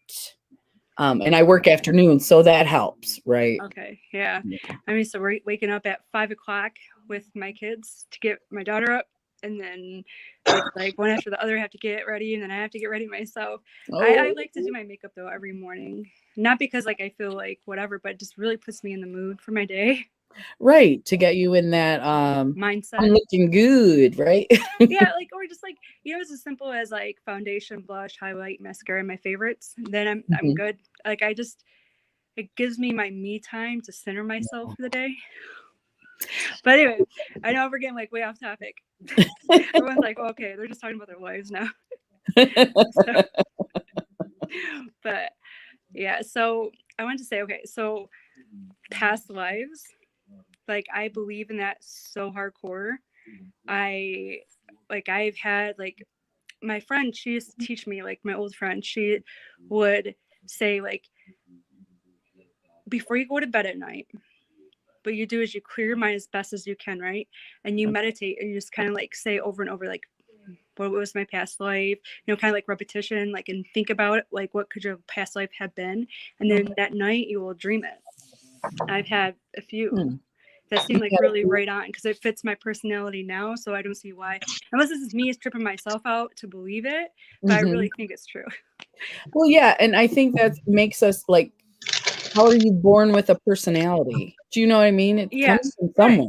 A: And I work afternoons, so that helps, right?
D: Okay, yeah. I mean, so we're waking up at 5:00 with my kids to get my daughter up, and then it's one after the other have to get ready, and then I have to get ready myself. Oh. I like to do my makeup though every morning, not because I feel whatever, but it just really puts me in the mood for my day.
A: Right, to get you in that
D: mindset.
A: I'm looking good, right?
D: Yeah, or just it's as simple as foundation, blush, highlight, mascara, my favorites. Then I'm good. It gives me my me time to center myself for the day. But anyway, I know we're getting way off topic. Everyone's okay, they're just talking about their lives now. But yeah, so I wanted to say, okay, so past lives, like I believe in that so hardcore. I've had like my friend, she used to teach me, like my old friend, she would say like before you go to bed at night, what you do is you clear your mind as best as you can, right? And you meditate and you just kind of like say over and over, like, what was my past life? Kind of like repetition, like, and think about it, like, what could your past life have been? And then that night you will dream it. I've had a few that seem like really right on because it fits my personality now. So I don't see why, unless this is me tripping myself out to believe it, but I really think it's true.
A: Well, yeah, and I think that makes us like, how are you born with a personality? Do you know what I mean? It comes from someone.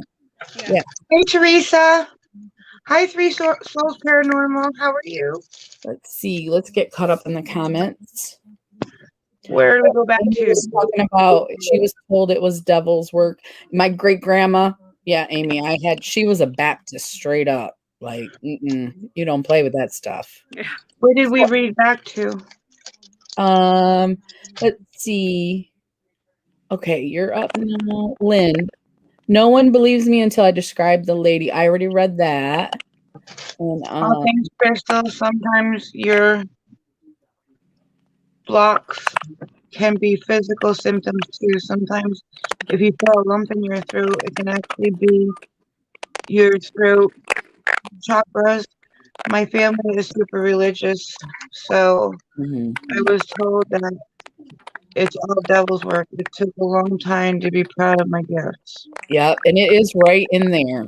D: Right.
A: Yeah.
B: Hey, Teresa. Hi, Three Souls Paranormal. How are you?
A: Let's see. Let's get caught up in the comments.
B: Where do we go back
A: She
B: to?
A: was talking about she was told it was devil's work. My great grandma, yeah, Amy, she was a Baptist straight up. Like, you don't play with that stuff.
D: Yeah.
B: Where did we read back to?
A: Let's see. Okay, you're up now, Lynn. No one believes me until I describe the lady. I already read that. And
B: All things Crystal. Sometimes your blocks can be physical symptoms too. Sometimes if you feel a lump in your throat, it can actually be your throat chakras. My family is super religious, so I was told that it's all devil's work. It took a long time to be proud of my gifts.
A: yeah, and it is right in there.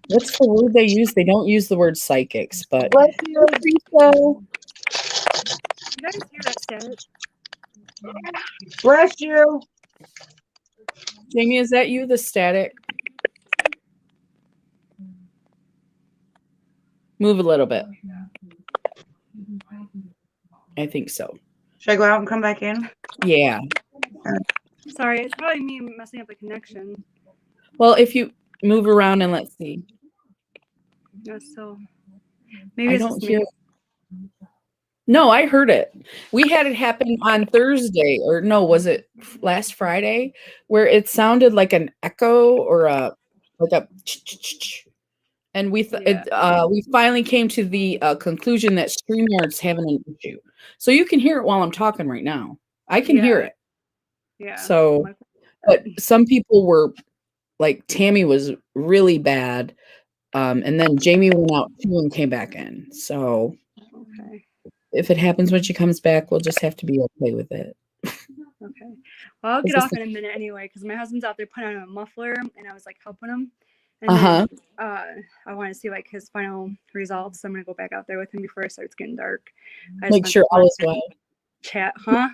A: What's the word they use? They don't use the word psychics, but
B: Bless you.
D: You guys hear that static?
B: Bless you.
A: Jamie, is that you, the static? Move a little bit. I think so.
B: Should I go out and come back in?
A: Yeah.
D: Sorry, it's probably me messing up the connection.
A: Well, if you move around and let's see.
D: Yeah, so maybe
A: I
D: it's
A: don't
D: just
A: hear.
D: me.
A: No, I heard it. We had it happen on Thursday, or no, was it last Friday, where it sounded like an echo or like a, and we finally came to the conclusion that StreamYard's having an issue. So you can hear it while I'm talking right now. I can hear it.
D: Yeah.
A: So, but some people were like, Tammy was really bad, and then Jamie went out too and came back in. So.
D: Okay.
A: If it happens when she comes back, we'll just have to be okay with it.
D: Okay. Well, I'll get off in a minute anyway because my husband's out there putting on a muffler and I was like helping him. And then I want to see like his final results. So I'm gonna go back out there with him before it starts getting dark.
A: Make sure all is well.
D: Chat, huh?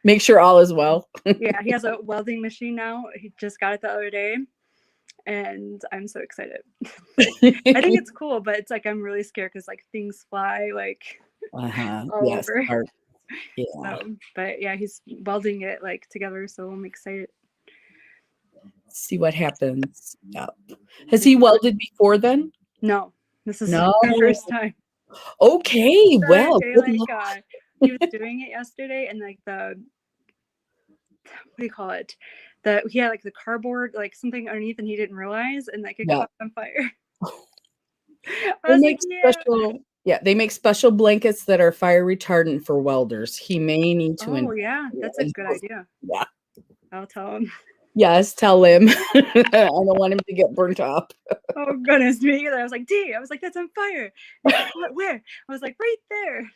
A: Make sure all is well.
D: Yeah, he has a welding machine now. He just got it the other day. And I'm so excited. I think it's cool, but it's like I'm really scared because like things fly like all over.
A: Yeah.
D: So, but yeah, he's welding it like together, so I'm excited.
A: See what happens. Yeah. Has he welded before then?
D: No, this is the first time.
A: Okay, well,
D: he was doing it yesterday, and like what do you call it? He had like the cardboard, like something underneath, and he didn't realize, and like it caught on fire.
A: They make special blankets that are fire retardant for welders. He may need to.
D: Oh yeah, that's a good idea.
A: Yeah,
D: I'll tell him.
A: Yes, tell him. I don't want him to get burnt up.
D: Oh goodness me! I was like, "D," I was like, "That's on fire." Where? I was like, "Right there."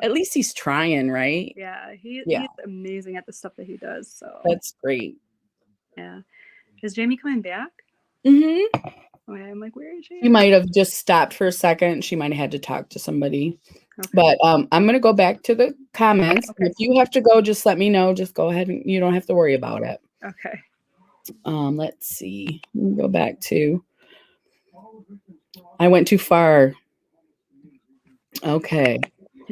A: At least he's trying, right?
D: Yeah, he's amazing at the stuff that he does. So
A: that's great.
D: Yeah, is Jamie coming back?
A: Mm-hmm.
D: Okay, I'm like, where is she?
A: She might have just stopped for a second. She might have had to talk to somebody. Okay. But I'm going to go back to the comments. Okay. If you have to go, just let me know. Just go ahead and you don't have to worry about it.
D: Okay.
A: Let's see. Let me go back to. I went too far. Okay.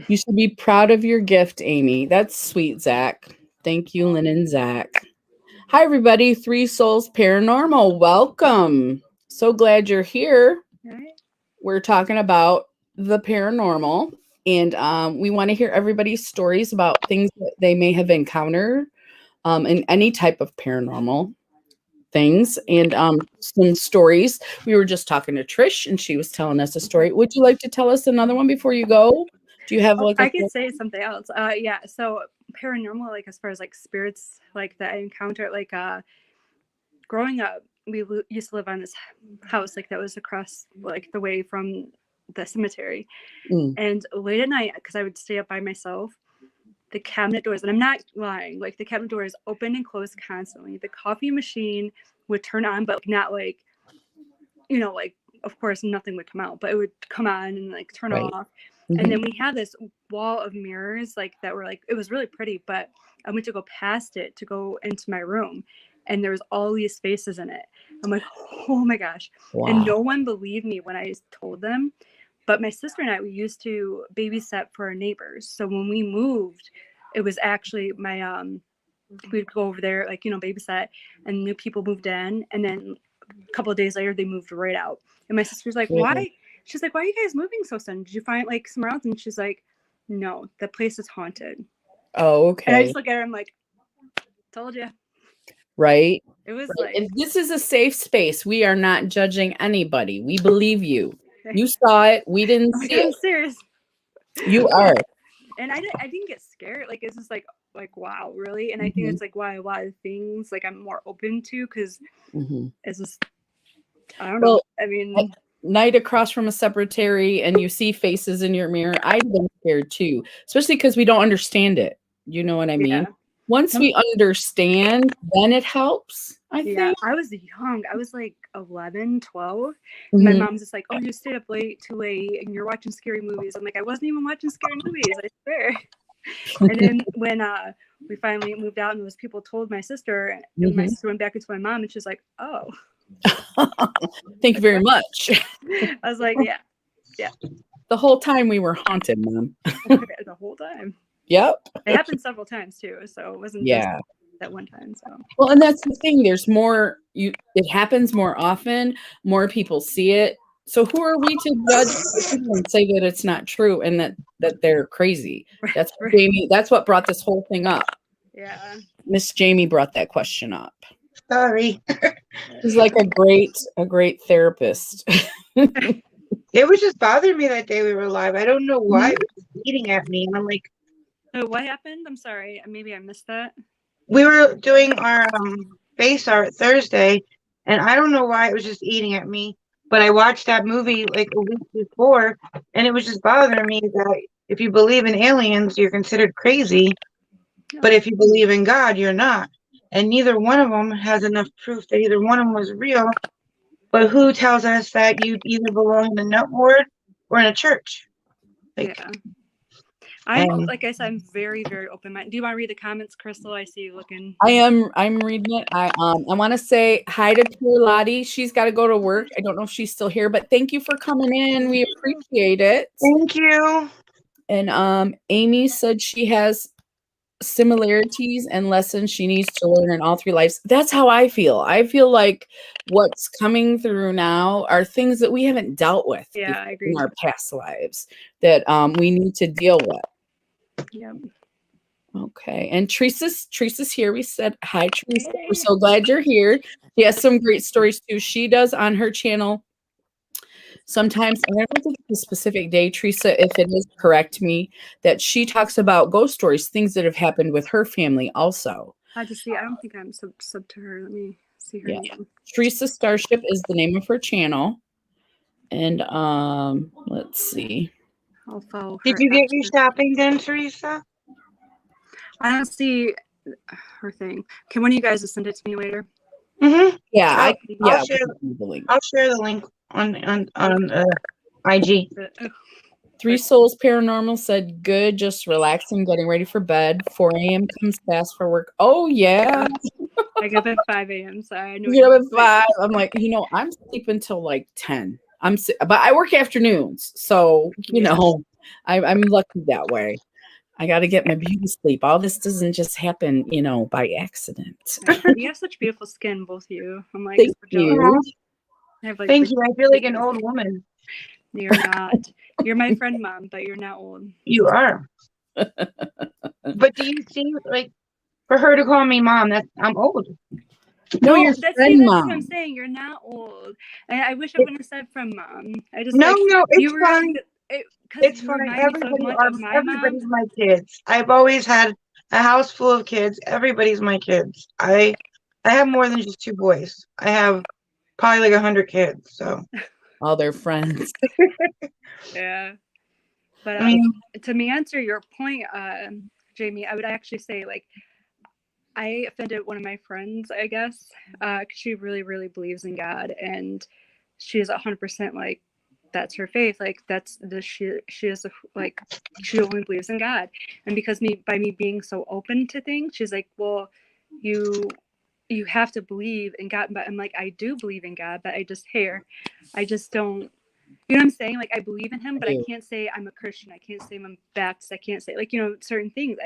A: You should be proud of your gift, Amy. That's sweet, Zach. Thank you, Lynn and Zach. Hi, everybody. Three Souls Paranormal. Welcome. So glad you're here.
D: Right.
A: We're talking about the paranormal, and we want to hear everybody's stories about things that they may have encountered in any type of paranormal things, and some stories. We were just talking to Trish, and she was telling us a story. Would you like to tell us another one before you go? Do you have
D: Oh,
A: like
D: I could say something else. Yeah. So paranormal, like as far as like spirits, like that I encountered, like growing up, we used to live on this house like that was across like the way from the cemetery, and late at night, because I would stay up by myself, the cabinet doors, and I'm not lying, like the cabinet doors open and close constantly. The coffee machine would turn on, but not like, like of course nothing would come out, but it would come on and like turn
A: Right.
D: off. And then we had this wall of mirrors like that were like, it was really pretty, but I went to go past it to go into my room, and there was all these faces in it. I'm like, oh my gosh.
A: Wow.
D: And no one believed me when I told them. But my sister and I, we used to babysit for our neighbors. So when we moved, it was actually my we'd go over there, like, babysit, and new people moved in, and then a couple of days later they moved right out. And my sister's like, why? She's like, why are you guys moving so soon? Did you find like somewhere else? And she's like, no, the place is haunted.
A: Oh, okay.
D: And I just look at her, I'm like, told you.
A: Right.
D: It was
A: Right.
D: like,
A: And this is a safe space. We are not judging anybody. We believe you. You saw it. We didn't
D: oh my
A: see
D: God, I'm
A: it.
D: serious.
A: You are.
D: And I didn't get scared. Like, it's just like wow, really? And I think it's like why a lot of things like I'm more open to, because it's just, I don't know. I mean,
A: night across from a cemetery and you see faces in your mirror, I've been scared too, especially because we don't understand it. You know what I mean?
D: yeah.
A: Once we understand, then it helps, I
D: Yeah,
A: think.
D: I was young. I was like 11, 12. My mom's just like, oh, you stayed up too late, and you're watching scary movies. I'm like, I wasn't even watching scary movies, I swear. And then when we finally moved out and those people told my sister, and my sister went back into my mom, and she's like, oh.
A: Thank you very much.
D: I was like, yeah.
A: The whole time we were haunted, Mom.
D: The whole time.
A: Yep.
D: It happened several times too, so it wasn't just that one time. So
A: well, and that's the thing. There's more. It happens more often. More people see it. So who are we to judge people and say that it's not true and that they're crazy? That's what Jamie. That's what brought this whole thing up.
D: Yeah.
A: Miss Jamie brought that question up.
B: Sorry.
A: She's like a great therapist.
B: It was just bothering me that day we were live. I don't know why it was eating at me. And I'm like,
D: oh, what happened? I'm sorry. Maybe I missed that.
B: We were doing our face art Thursday, and I don't know why it was just eating at me. But I watched that movie like a week before, and it was just bothering me that if you believe in aliens, you're considered crazy. But if you believe in God, you're not. And neither one of them has enough proof that either one of them was real. But who tells us that you either belong in the nut ward or in a church? Like,
D: like I said, I'm very, very open-minded. Do you want to read the comments, Crystal? I see you looking.
A: I'm reading it. I want to say hi to Pure Lottie. She's got to go to work. I don't know if she's still here, but thank you for coming in. We appreciate it.
B: Thank you.
A: And Amy said she has similarities and lessons she needs to learn in all three lives. That's how I feel. I feel like what's coming through now are things that we haven't dealt with
D: I agree.
A: in our past lives that we need to deal with.
D: Yep.
A: Okay. And Teresa's here. We said hi, Teresa. We're so glad you're here. She has some great stories too. She does on her channel. Sometimes, and I don't think it's a specific day, Teresa, if it is, correct me, that she talks about ghost stories, things that have happened with her family also.
D: I just see, I don't think I'm sub to her. Let me see her name.
A: Teresa Starship is the name of her channel. And let's see.
D: I'll follow her.
B: Did you get your shopping done, Teresa?
D: I don't see her thing. Can one of you guys just send it to me later?
A: Yeah,
B: I'll share the link on IG.
A: Three Souls Paranormal said, good, just relaxing, getting ready for bed. 4 a.m. comes fast for work. Oh, yeah.
D: I get up at 5 a.m. So I know.
A: You get up at 5. I'm like, I'm sleeping till like 10. But I work afternoons. So, I'm lucky that way. I got to get my beauty sleep. All this doesn't just happen, by accident.
D: You have such beautiful skin, both of you. I'm like,
A: thank you.
B: Thank you. I feel like an old woman.
D: You're not. You're my friend, Mom, but you're not old.
B: You are. But do you see, like, for her to call me mom, I'm old.
A: No, you're
D: that's
A: friend
D: what I'm
A: mom.
D: saying. You're not old. And I wish I wouldn't have said from Mom. I just
B: No,
D: like
B: no, it's
D: you were
B: fine.
D: because
B: It's
D: you
B: fine.
D: remind me so much of my mom.
B: Everybody's my kids. I've always had a house full of kids. Everybody's my kids. I have more than just 2 boys. I have probably like 100 kids. So
A: All their friends.
D: Yeah. But
B: I mean,
D: to me answer your point, Jamie, I would actually say like I offended one of my friends, I guess, because she really, really believes in God, and she is 100% like that's her faith. Like that's the she is like she only believes in God, and because by me being so open to things, she's like, well, you have to believe in God. But I'm like, I do believe in God, but I just don't. You know what I'm saying? Like I believe in him, but I can't say I'm a Christian. I can't say I'm Baptist. I can't say like certain things.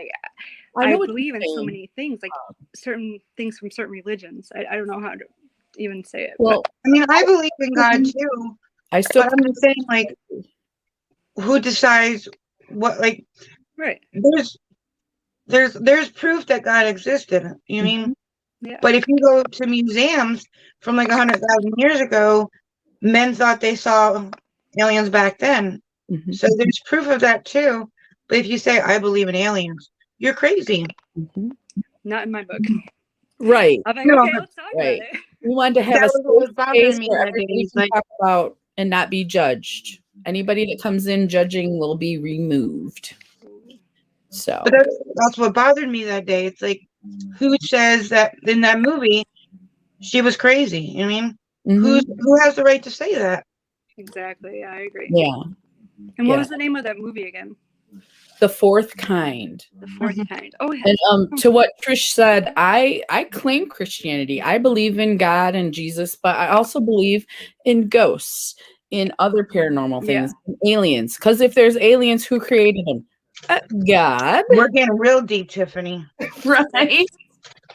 D: I believe in so many things, like certain things from certain religions. I don't know how to even say it.
A: Well,
B: I mean, I believe in God too. But I'm just saying, like, who decides what? Like,
D: right?
B: There's proof that God existed. You mean?
D: Yeah.
B: But if you go to museums from like 100,000 years ago, men thought they saw aliens back then.
A: Mhm.
B: So there's proof of that too. But if you say I believe in aliens, you're crazy.
D: Not in my book.
A: Right.
D: I'm like,
B: No,
D: okay, let's talk about it.
A: We wanted to have
B: That
A: a
B: was what was
A: safe
B: bothering
A: space
B: me
A: where
B: that day.
A: everybody
B: It's
A: can
B: like,
A: talk about and not be judged. Anybody that comes in judging will be removed. So,
B: but that's what bothered me that day. It's like, who says that in that movie she was crazy? You know what I mean? Who has the right to say that?
D: Exactly. Yeah, I agree.
A: yeah,
D: And what was the name of that movie again?
A: The Fourth Kind.
D: The Fourth Kind. Oh yeah.
A: And to what Trish said, I claim Christianity. I believe in God and Jesus, but I also believe in ghosts, in other paranormal things, in aliens. Because if there's aliens, who created them? God.
B: We're getting real deep, Tiffany.
A: Right?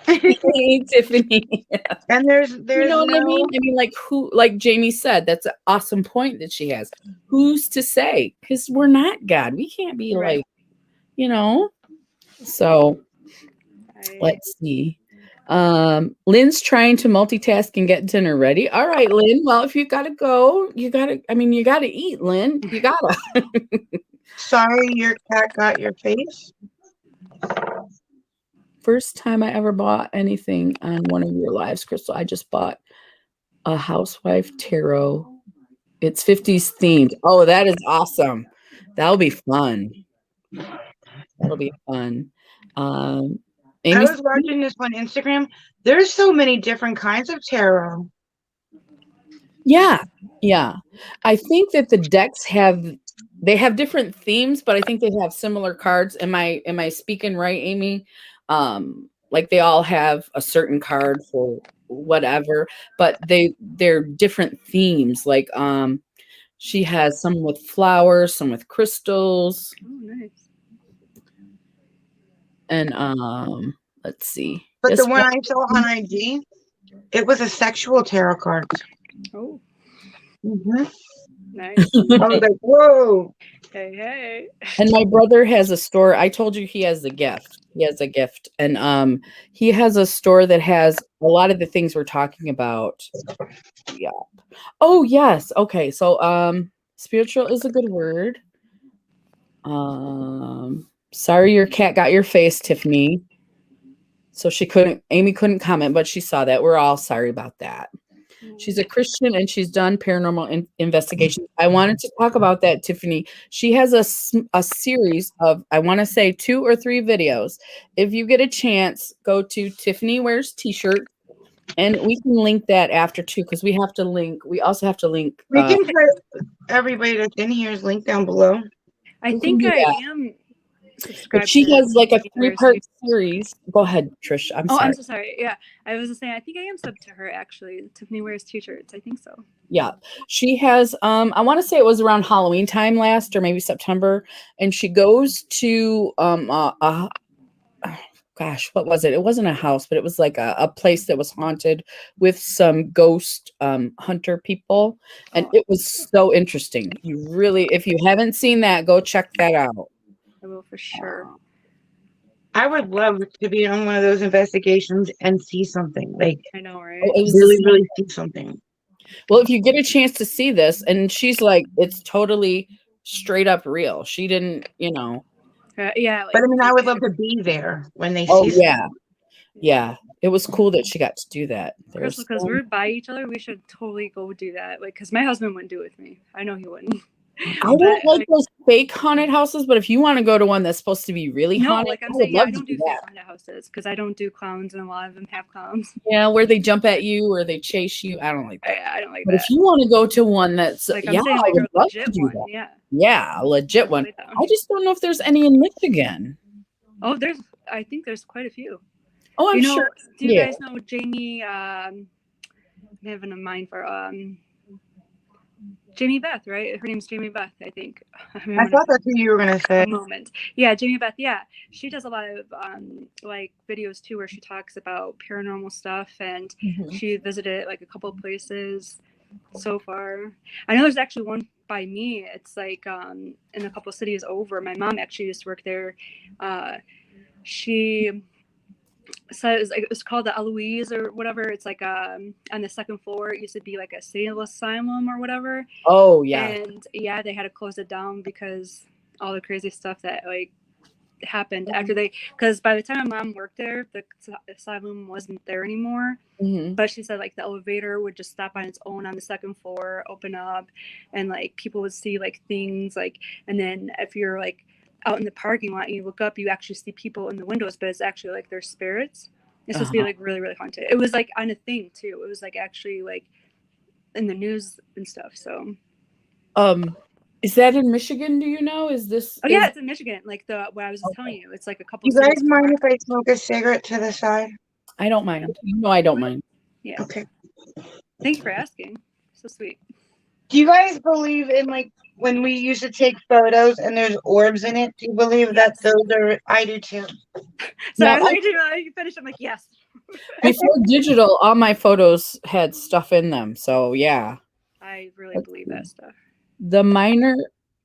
A: Hey, Tiffany.
B: And there's
A: You know what I mean? I mean, like who? Like Jamie said, that's an awesome point that she has. Who's to say? Because we're not God. We can't be like, So let's see. Lynn's trying to multitask and get dinner ready. All right, Lynn. Well, if you gotta go, you gotta eat, Lynn. You gotta.
B: Sorry, your cat got your face.
A: First time I ever bought anything on one of your lives, Crystal. I just bought a housewife tarot. It's 50s themed. Oh, that is awesome. That'll be fun. Amy,
B: I was watching this on Instagram. There's so many different kinds of tarot.
A: Yeah. I think that the decks have different themes, but I think they have similar cards. Am I speaking right, Amy? Like they all have a certain card for whatever, but they're different themes. Like she has some with flowers, some with crystals.
D: Oh, nice.
A: And let's see.
B: But the one I saw on IG, it was a sexual tarot card.
D: Oh.
B: Mm-hmm.
D: Nice.
B: I was like, whoa.
D: Hey.
A: And my brother has a store. I told you he has a gift. And he has a store that has a lot of the things we're talking about. Yeah. Oh, yes. Okay. So spiritual is a good word. Sorry your cat got your face, Tiffany. So Amy couldn't comment, but she saw that. We're all sorry about that. She's a Christian and she's done paranormal investigations. I wanted to talk about that, Tiffany. She has a series of, I want to say 2 or 3 videos. If you get a chance, go to Tiffany Wears T-shirt, and we can link that after too, because we also have to link.
B: We can put everybody that's in here's link down below.
D: I think I am subscribed.
A: But she has like a 3-part series. Go ahead, Trish. I'm sorry.
D: I'm so sorry. Yeah, I was just saying. I think I am subbed to her actually. Tiffany Wears T-shirts. I think so.
A: Yeah, she has. I want to say it was around Halloween time last, or maybe September, and she goes to gosh, what was it? It wasn't a house, but it was like a place that was haunted with some ghost hunter people. And it was so interesting. You really, if you haven't seen that, go check that out.
D: I will for sure.
B: I would love to be on one of those investigations and see something, like
D: I know, right?
A: Oh, it was
B: really, really see something.
A: well, if you get a chance to see this, and she's like, it's totally straight up real. She didn't,
D: Yeah,
B: But I mean, I
D: like,
B: would love to be there when they
A: oh
B: see
A: yeah, yeah. It was cool that she got to do that.
D: Crystal, because we're by each other, we should totally go do that. Like, because my husband wouldn't do it with me. I know he wouldn't.
A: I don't
D: But,
A: like those fake haunted houses, but if you want to go to one that's supposed to be really
D: no,
A: haunted,
D: like I'm
A: I would
D: saying, yeah,
A: love
D: I
A: to
D: don't
A: do
D: do fake
A: that.
D: haunted houses because I don't do clowns, and a lot of them have clowns.
A: Yeah, where they jump at you or they chase you. I don't like that.
D: I don't like
A: But
D: that.
A: if you want to go to one that's,
D: Like
A: yeah,
D: I'm saying,
A: I
D: like
A: would
D: a
A: love to
D: legit
A: do
D: one.
A: that.
D: Yeah.
A: Yeah, a legit one.
D: Like that.
A: I just don't know if there's any in Michigan.
D: Oh, I think there's quite a few.
A: Oh, I'm
D: You know,
A: sure.
D: do you
A: Yeah.
D: guys know Jamie? I'm having a mind for Jamie Beth, right? Her name's Jamie Beth, I think.
B: I thought that's what you were gonna say.
D: A moment. Yeah, Jamie Beth. Yeah, she does a lot of like videos too, where she talks about paranormal stuff, and
A: Mhm.
D: she visited like a couple of places so far. I know there's actually one by me. It's like in a couple of cities over. My mom actually used to work there. She says it was called the Eloise or whatever. It's like on the second floor. It used to be like a sane asylum or whatever.
A: Oh, yeah.
D: And yeah, they had to close it down because all the crazy stuff that like happened after because by the time my mom worked there, the asylum wasn't there anymore.
A: Mhm.
D: But she said like the elevator would just stop on its own on the second floor, open up, and like people would see like things like, and then if you're like out in the parking lot and you look up, you actually see people in the windows, but it's actually like their spirits. It's supposed to be like really, really haunted. It was like on a thing too. It was like actually like in the news and stuff. So
A: is that in Michigan? Do you know? Is this?
D: oh yeah, it's in Michigan. Like what I was just telling you. It's like a couple.
B: You guys
D: cities
B: mind
D: far.
B: if I smoke a cigarette to the side?
A: I don't mind. I don't mind.
D: Yeah.
B: Okay.
D: Thank you for asking. So sweet.
B: Do you guys believe in like when we used to take photos and there's orbs in it? Do you believe that
D: Yes.
B: those are? I do too.
D: So
A: No,
D: I was like, you finished. I'm like, yes.
A: Before digital, all my photos had stuff in them. So yeah,
D: I really believe that stuff.
A: the minor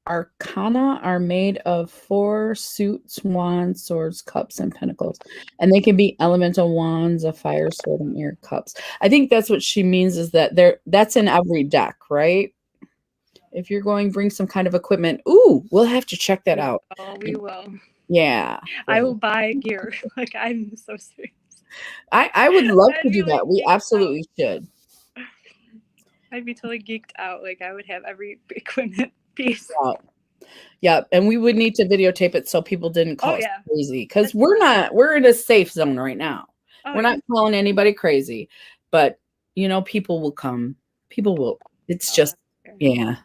A: arcana are made of 4 suits, wands, swords, cups, and pentacles, and they can be elemental wands, a fire sword, and air cups. I think that's what she means is that that's in every deck, right? If you're going, bring some kind of equipment. Ooh, we'll have to check that out.
D: Oh, we will.
A: Yeah,
D: I will buy gear. Like I'm so serious.
A: I would love
D: I'd
A: to
D: be,
A: do that.
D: like,
A: We
D: geeked out.
A: absolutely should.
D: I'd be totally geeked out. Like I would have every equipment piece.
A: Yeah, and we would need to videotape it so people didn't call us crazy because we're in a safe zone right now. We're not calling anybody crazy, but people will come. People will. It's just yeah.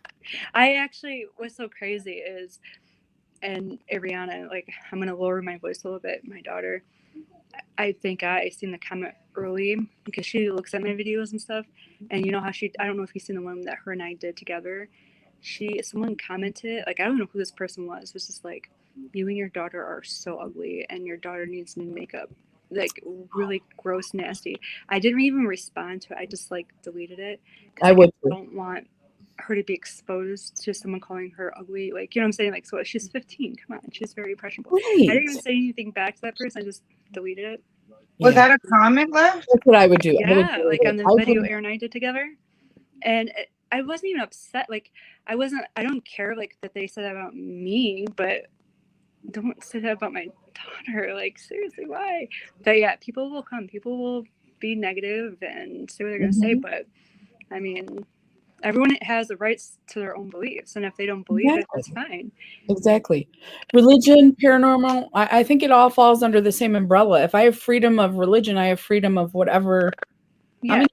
D: I actually what's so crazy is, and Ariana, like I'm gonna lower my voice a little bit. My daughter, I think I seen the comment early because she looks at my videos and stuff, and you know how I don't know if you've seen the one that her and I did together. Someone commented, like I don't know who this person was. It was just like, you and your daughter are so ugly, and your daughter needs new makeup, like really gross, nasty. I didn't even respond to it. I just like deleted it.
A: I would.
D: I don't want her to be exposed to someone calling her ugly. Like you know what I'm saying? Like so, she's 15. Come on, she's very impressionable.
A: Right.
D: I didn't even say anything back to that person. I just deleted it.
B: Was that a comment left?
A: That's what I would do.
D: Yeah, like on the video Aaron and I did together, and I wasn't even upset. Like I don't care like that they said that about me, but don't say that about my daughter. Like seriously, why? But yeah, people will come. People will be negative and say what they're gonna say. But I mean, everyone has the rights to their own beliefs, and if they don't believe it, that's fine.
A: Exactly. Religion, paranormal, I think it all falls under the same umbrella. If I have freedom of religion, I have freedom of whatever.
D: Yeah.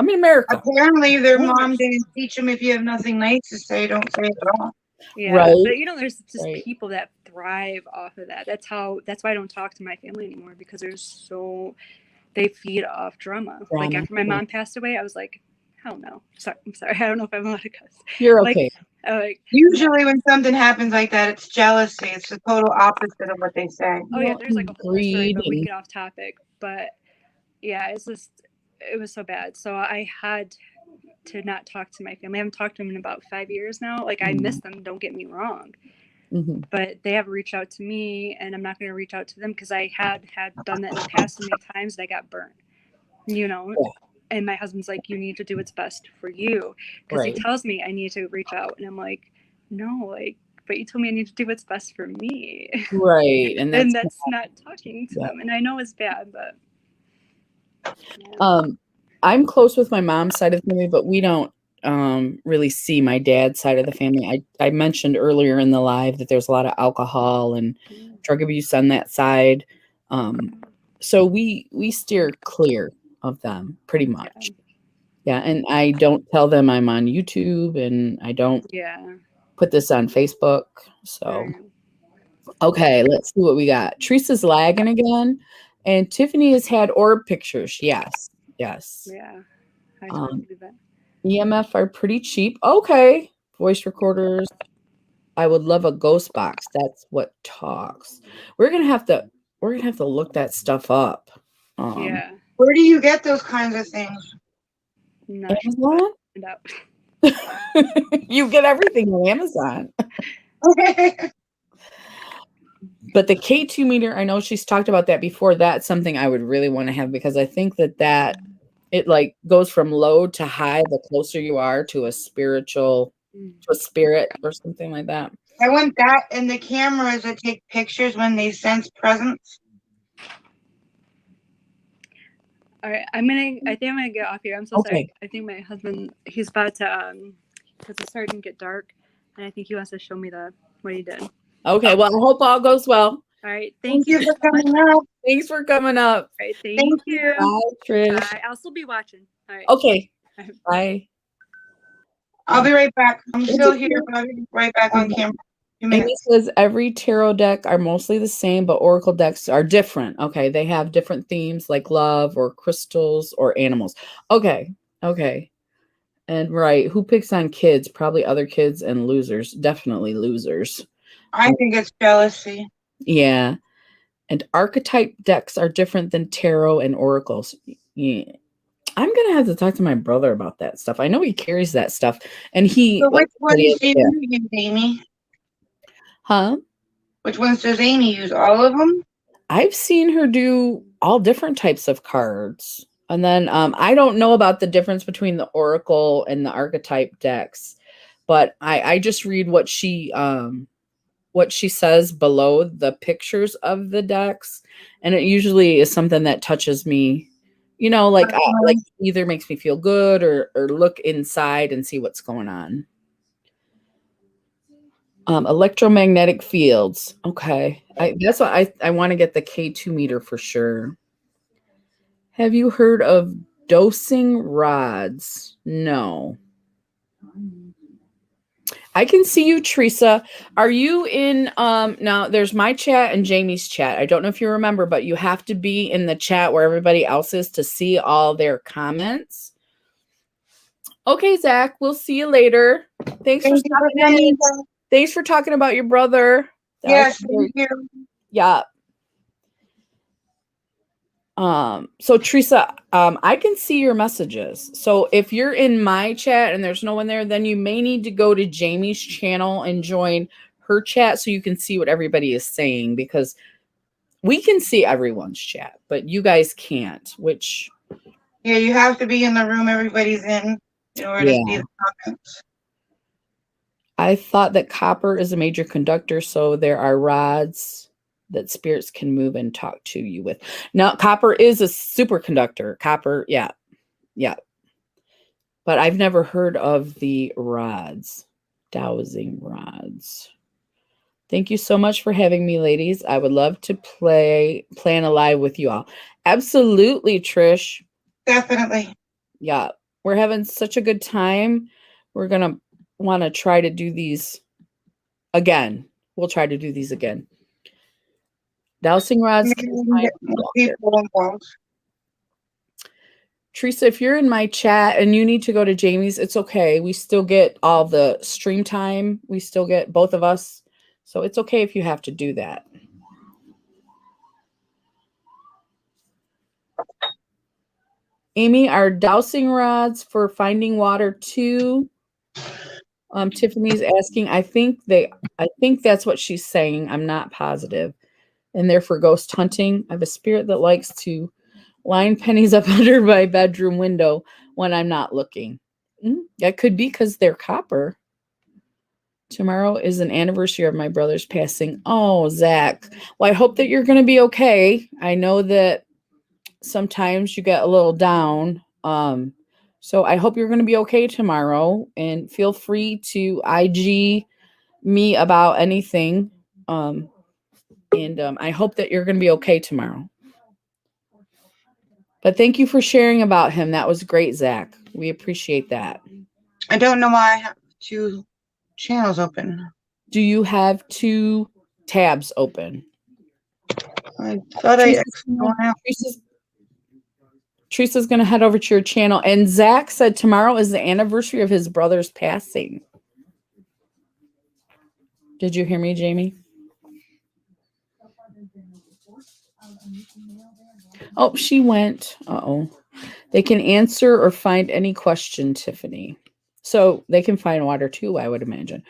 A: I'm in America.
B: Apparently, their mom didn't teach them if you have nothing nice to say, don't say it at all.
D: Yeah,
A: right.
D: But there's just people that thrive off of that. That's why I don't talk to my family anymore because they feed off drama. Like after my mom passed away, I was like, hell no. I'm sorry. I don't know if I'm allowed to cuss.
A: You're
D: Like,
A: okay.
D: like,
B: Usually when something happens like that, it's jealousy. It's the total opposite of what they say.
D: oh yeah, there's like a whole story,
A: Greed
D: but we
A: and-
D: get off topic. But yeah, it was so bad. So I had to not talk to my family. I haven't talked to them in about 5 years now. Like, I miss them, don't get me wrong.
A: Mhm.
D: But they haven't reached out to me, and I'm not going to reach out to them because I had done that in the past so many times that I got burnt, you know.
A: Yeah.
D: And my husband's like, you need to do what's best for you, because
A: Right.
D: he tells me I need to reach out, and I'm like, no, like, but you told me I need to do what's best for me.
A: Right. And
D: And
A: that's
D: that's not talking to
A: Yeah.
D: them, and I know it's bad, but
A: I'm close with my mom's side of the family, but we don't really see my dad's side of the family. I mentioned earlier in the live that there's a lot of alcohol and drug abuse on that side. So we steer clear of them pretty much. Yeah, and I don't tell them I'm on YouTube, and I don't
D: yeah.
A: put this on Facebook. So
D: Right.
A: okay, let's see what we got. Teresa's lagging again, and Tiffany has had orb pictures. Yes.
D: Yeah, I totally believe that.
A: EMF are pretty cheap. Okay. Voice recorders. I would love a ghost box. That's what talks. We're gonna have to look that stuff up.
D: Yeah,
B: Where do you get those kinds of things?
D: not sure
A: Amazon?
D: find out.
A: You get everything on Amazon. But the K2 meter, I know she's talked about that before. That's something I would really want to have, because I think that it like goes from low to high the closer you are to a spirit or something like that.
B: I want that and the cameras that take pictures when they sense presence.
D: All right, I think I'm gonna get off here. I'm so sorry.
A: Okay.
D: I think my husband, he's about to because it's starting to get dark, and I think he wants to show me what he did.
A: Okay. Well, I hope all goes well.
D: All right,
B: Thank
D: thank
B: you for coming up.
A: Thanks for coming up.
D: All right,
B: Thank
D: thank
B: you.
D: you.
A: Bye, Trish.
D: Bye. I'll still be watching. All right.
A: Okay. Bye.
B: I'll be right back. I'm still here, but I'll be right back on camera. 2
A: Amy
B: minutes.
A: says every tarot deck are mostly the same, but oracle decks are different. Okay. They have different themes like love or crystals or animals. Okay. And right. Who picks on kids? Probably other kids and losers. Definitely losers.
B: I think it's jealousy.
A: Yeah. And archetype decks are different than tarot and oracles. Yeah. I'm going to have to talk to my brother about that stuff. I know he carries that stuff. And he.
B: So which ones do
A: yeah.
B: you use, Amy?
A: Huh?
B: Which ones does Amy use? All of them?
A: I've seen her do all different types of cards. And then I don't know about the difference between the oracle and the archetype decks, but I just read what she says below the pictures of the decks, and it usually is something that touches me, like either makes me feel good or look inside and see what's going on. Electromagnetic fields. Okay. That's what I want to get the K2 meter for sure. Have you heard of dosing rods? No. I can see you, Teresa. Are you in now there's my chat and Jamie's chat. I don't know if you remember, but you have to be in the chat where everybody else is to see all their comments. Okay, Zach, we'll see you later. Thanks for stopping in. Thanks for talking about your brother.
B: Yes, thank you.
A: Yeah. So Teresa, I can see your messages. So if you're in my chat and there's no one there, then you may need to go to Jamie's channel and join her chat so you can see what everybody is saying, because we can see everyone's chat, but you guys can't, which.
B: Yeah, you have to be in the room everybody's in order to see the comments.
A: I thought that copper is a major conductor, so there are rods that spirits can move and talk to you with. Now, copper is a superconductor. Copper, yeah. But I've never heard of the rods, dowsing rods. Thank you so much for having me, ladies. I would love to plan a live with you all. Absolutely, Trish.
B: Definitely.
A: Yeah, we're having such a good time. We're going to want to try to do these again. We'll try to do these again. Dowsing rods.
B: Maybe we can get more people involved.
A: Teresa, if you're in my chat and you need to go to Jamie's, it's okay. We still get all the stream time. We still get both of us. So it's okay if you have to do that. Amy, are dowsing rods for finding water too? Tiffany's asking. I think that's what she's saying. I'm not positive. And they're for ghost hunting. I have a spirit that likes to line pennies up under my bedroom window when I'm not looking. That could be because they're copper. Tomorrow is an anniversary of my brother's passing. Oh, Zach. Well, I hope that you're going to be okay. I know that sometimes you get a little down. So I hope you're going to be okay tomorrow, and feel free to IG me about anything. And I hope that you're going to be okay tomorrow. But thank you for sharing about him. That was great, Zach. We appreciate that.
B: I don't know why I have 2 channels open.
A: Do you have 2 tabs open?
B: I thought I exited one out.
A: Teresa's going to head over to your channel. And Zach said tomorrow is the anniversary of his brother's passing. Did you hear me, Jamie? Oh, she went. Uh-oh. They can answer or find any question, Tiffany. So they can find water too, I would imagine.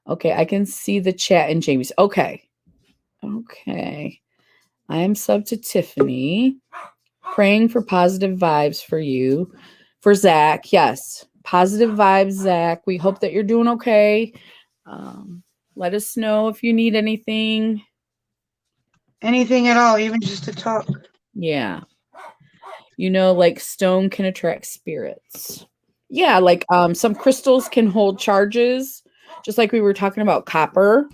A: Okay, I can see the chat in Jamie's. Okay. I am sub to Tiffany. Praying for positive vibes for you. For Zach, yes. Positive vibes, Zach. We hope that you're doing okay. Let us know if you need anything.
B: Anything at all, even just to talk.
A: Yeah. Like stone can attract spirits. Yeah, like some crystals can hold charges, just like we were talking about copper.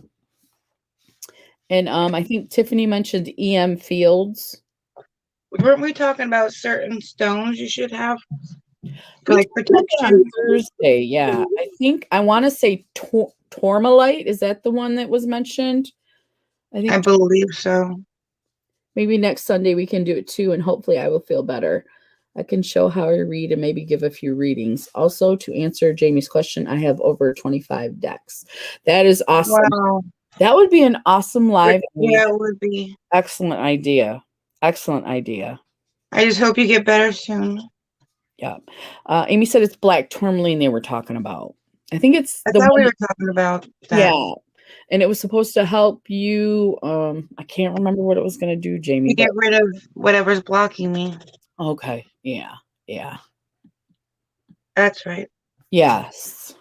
A: And I think Tiffany mentioned EM fields.
B: Weren't we talking about certain stones you should have for
A: We
B: like
A: talked about that
B: protection?
A: on Thursday, yeah. I want to say tourmaline. Is that the one that was mentioned?
B: I believe so.
A: Maybe next Sunday we can do it too, and hopefully I will feel better. I can show how I read and maybe give a few readings. Also, to answer Jamie's question, I have over 25 decks. That is awesome.
B: Wow.
A: That would be an awesome live.
B: Yeah, it would be.
A: Excellent idea. Excellent idea.
B: I just hope you get better soon.
A: Yeah. Amy said it's black tourmaline they were talking about. I think it's
B: I
A: the
B: thought
A: one.
B: we were talking about that.
A: Yeah. And it was supposed to help you. I can't remember what it was going to do, Jamie.
B: You get rid of whatever's blocking me.
A: Okay. Yeah. Yeah.
B: That's right.
A: Yes.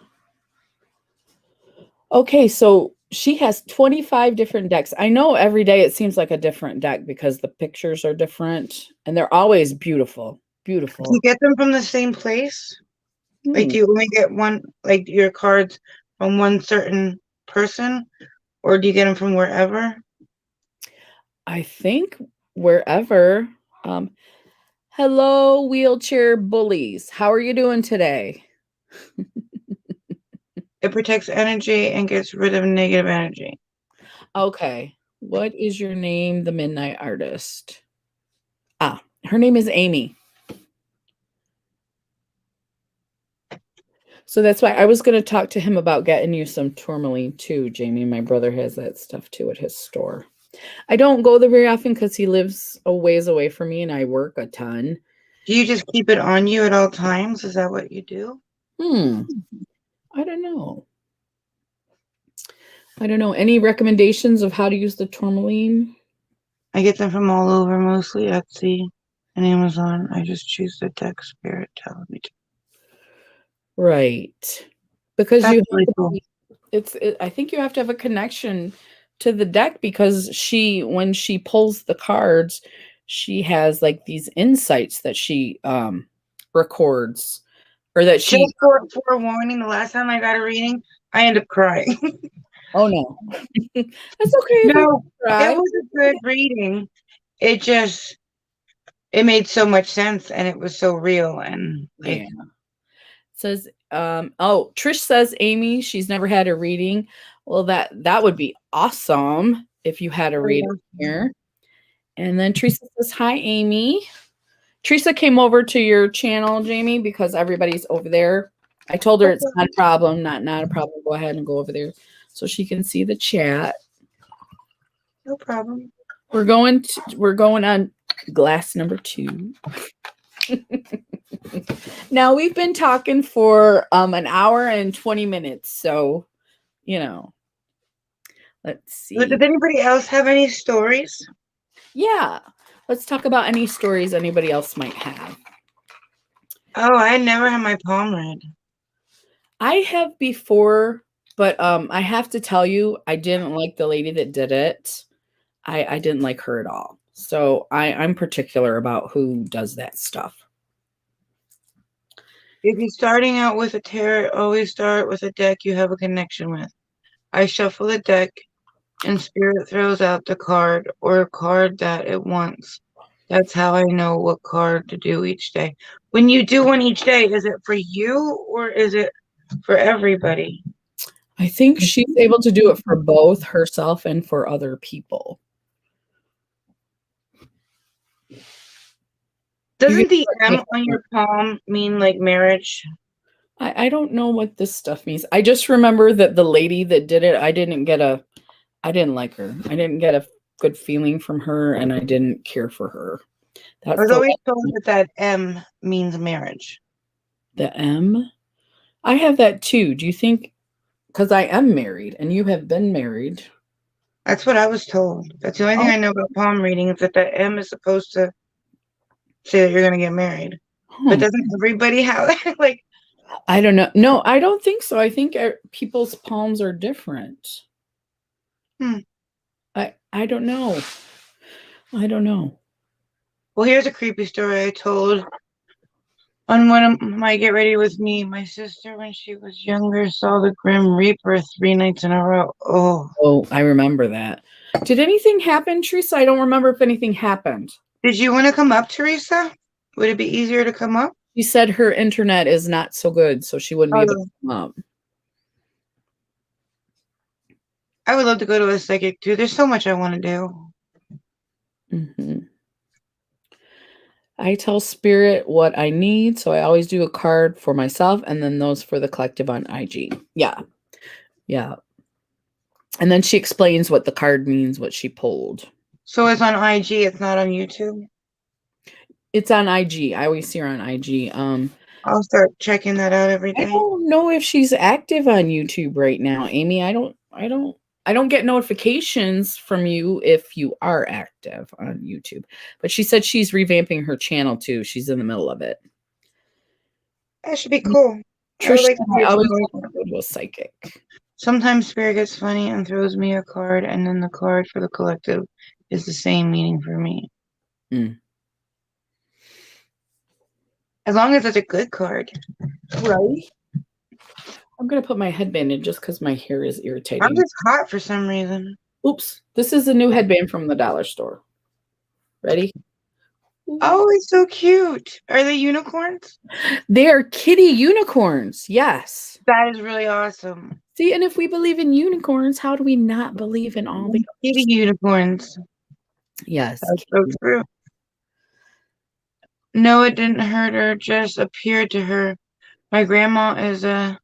A: Okay. So she has 25 different decks. I know every day it seems like a different deck because the pictures are different and they're always beautiful. Beautiful.
B: Do you get them from the same place? Like, do you only get one, like your cards from one certain person, or do you get them from wherever?
A: I think wherever. Hello, wheelchair bullies. How are you doing today?
B: It protects energy and gets rid of negative energy.
A: Okay. What is your name, the Midnight Artist? Her name is Amy. So that's why I was going to talk to him about getting you some tourmaline too, Jamie. My brother has that stuff too at his store. I don't go there very often because he lives a ways away from me and I work a ton.
B: Do you just keep it on you at all times? Is that what you do?
A: I don't know. Any recommendations of how to use the tourmaline?
B: I get them from all over, mostly Etsy and Amazon. I just choose the deck spirit tells me to.
A: Right. Because
B: That's really cool.
A: I think you have to have a connection to the deck because when she pulls the cards, she has like these insights that she records or that she.
B: Just for warning, the last time I got a reading, I ended up crying.
A: Oh no, that's okay.
B: No, it was a good reading. It made so much sense and it was so real and like.
A: Yeah. Says Trish says Amy, she's never had a reading. Well, that would be awesome if you had a reading here. And then Teresa says, hi, Amy. Teresa came over to your channel, Jamie, because everybody's over there. I told her it's not a problem, not a problem. Go ahead and go over there so she can see the chat.
B: No problem.
A: We're going on glass number 2. Now we've been talking for an hour and 20 minutes, so let's see.
B: Did anybody else have any stories?
A: Yeah, let's talk about any stories anybody else might have.
B: Oh, I never had my palm read.
A: I have before, but I have to tell you, I didn't like the lady that did it. I didn't like her at all. So I'm particular about who does that stuff.
B: If you're starting out with a tarot, always start with a deck you have a connection with. I shuffle the deck and spirit throws out the card or a card that it wants. That's how I know what card to do each day. When you do one each day, is it for you or is it for everybody?
A: I think she's able to do it for both herself and for other people.
B: Doesn't the M on your palm mean like marriage?
A: I don't know what this stuff means. I just remember that the lady that did it, I didn't like her. I didn't get a good feeling from her, and I didn't care for her.
B: I was always told that M means marriage.
A: The M? I have that too. Do you think, because I am married and you have been married?
B: That's what I was told. That's the only thing I know about palm reading is that the M is supposed to say that you're going to get married. But doesn't everybody have that? Like,
A: I don't know. No, I don't think so. I think people's palms are different. I don't know. I don't know.
B: Well, here's a creepy story I told on one of my Get Ready With Me. My sister, when she was younger, saw the Grim Reaper 3 nights in a row. Oh,
A: I remember that. Did anything happen, Teresa? I don't remember if anything happened.
B: Did you want to come up, Teresa? Would it be easier to come up?
A: She said her internet is not so good, so she wouldn't be able to come up.
B: I would love to go to a psychic too. There's so much I want to do.
A: Mm-hmm. I tell spirit what I need, so I always do a card for myself and then those for the collective on IG. Yeah. And then she explains what the card means, what she pulled.
B: So it's on IG, it's not on YouTube?
A: It's on IG. I always see her on IG.
B: I'll start checking that out every day.
A: I don't know if she's active on YouTube right now, Amy. I don't get notifications from you if you are active on YouTube. But she said she's revamping her channel too. She's in the middle of it.
B: That should be cool.
A: Trish, I always want to go to a psychic.
B: Sometimes spirit gets funny and throws me a card, and then the card for the collective is the same meaning for me. As long as it's a good card.
A: Right? I'm going to put my headband in just because my hair is irritating.
B: I'm just hot for some reason.
A: Oops. This is a new headband from the dollar store. Ready?
B: Oh, it's so cute. Are they unicorns?
A: They are kitty unicorns. Yes.
B: That is really awesome.
A: See, and if we believe in unicorns, how do we not believe in all the
B: kitty unicorns?
A: Yes.
B: That's so true. No, it didn't hurt her, just appeared to her. My grandma is a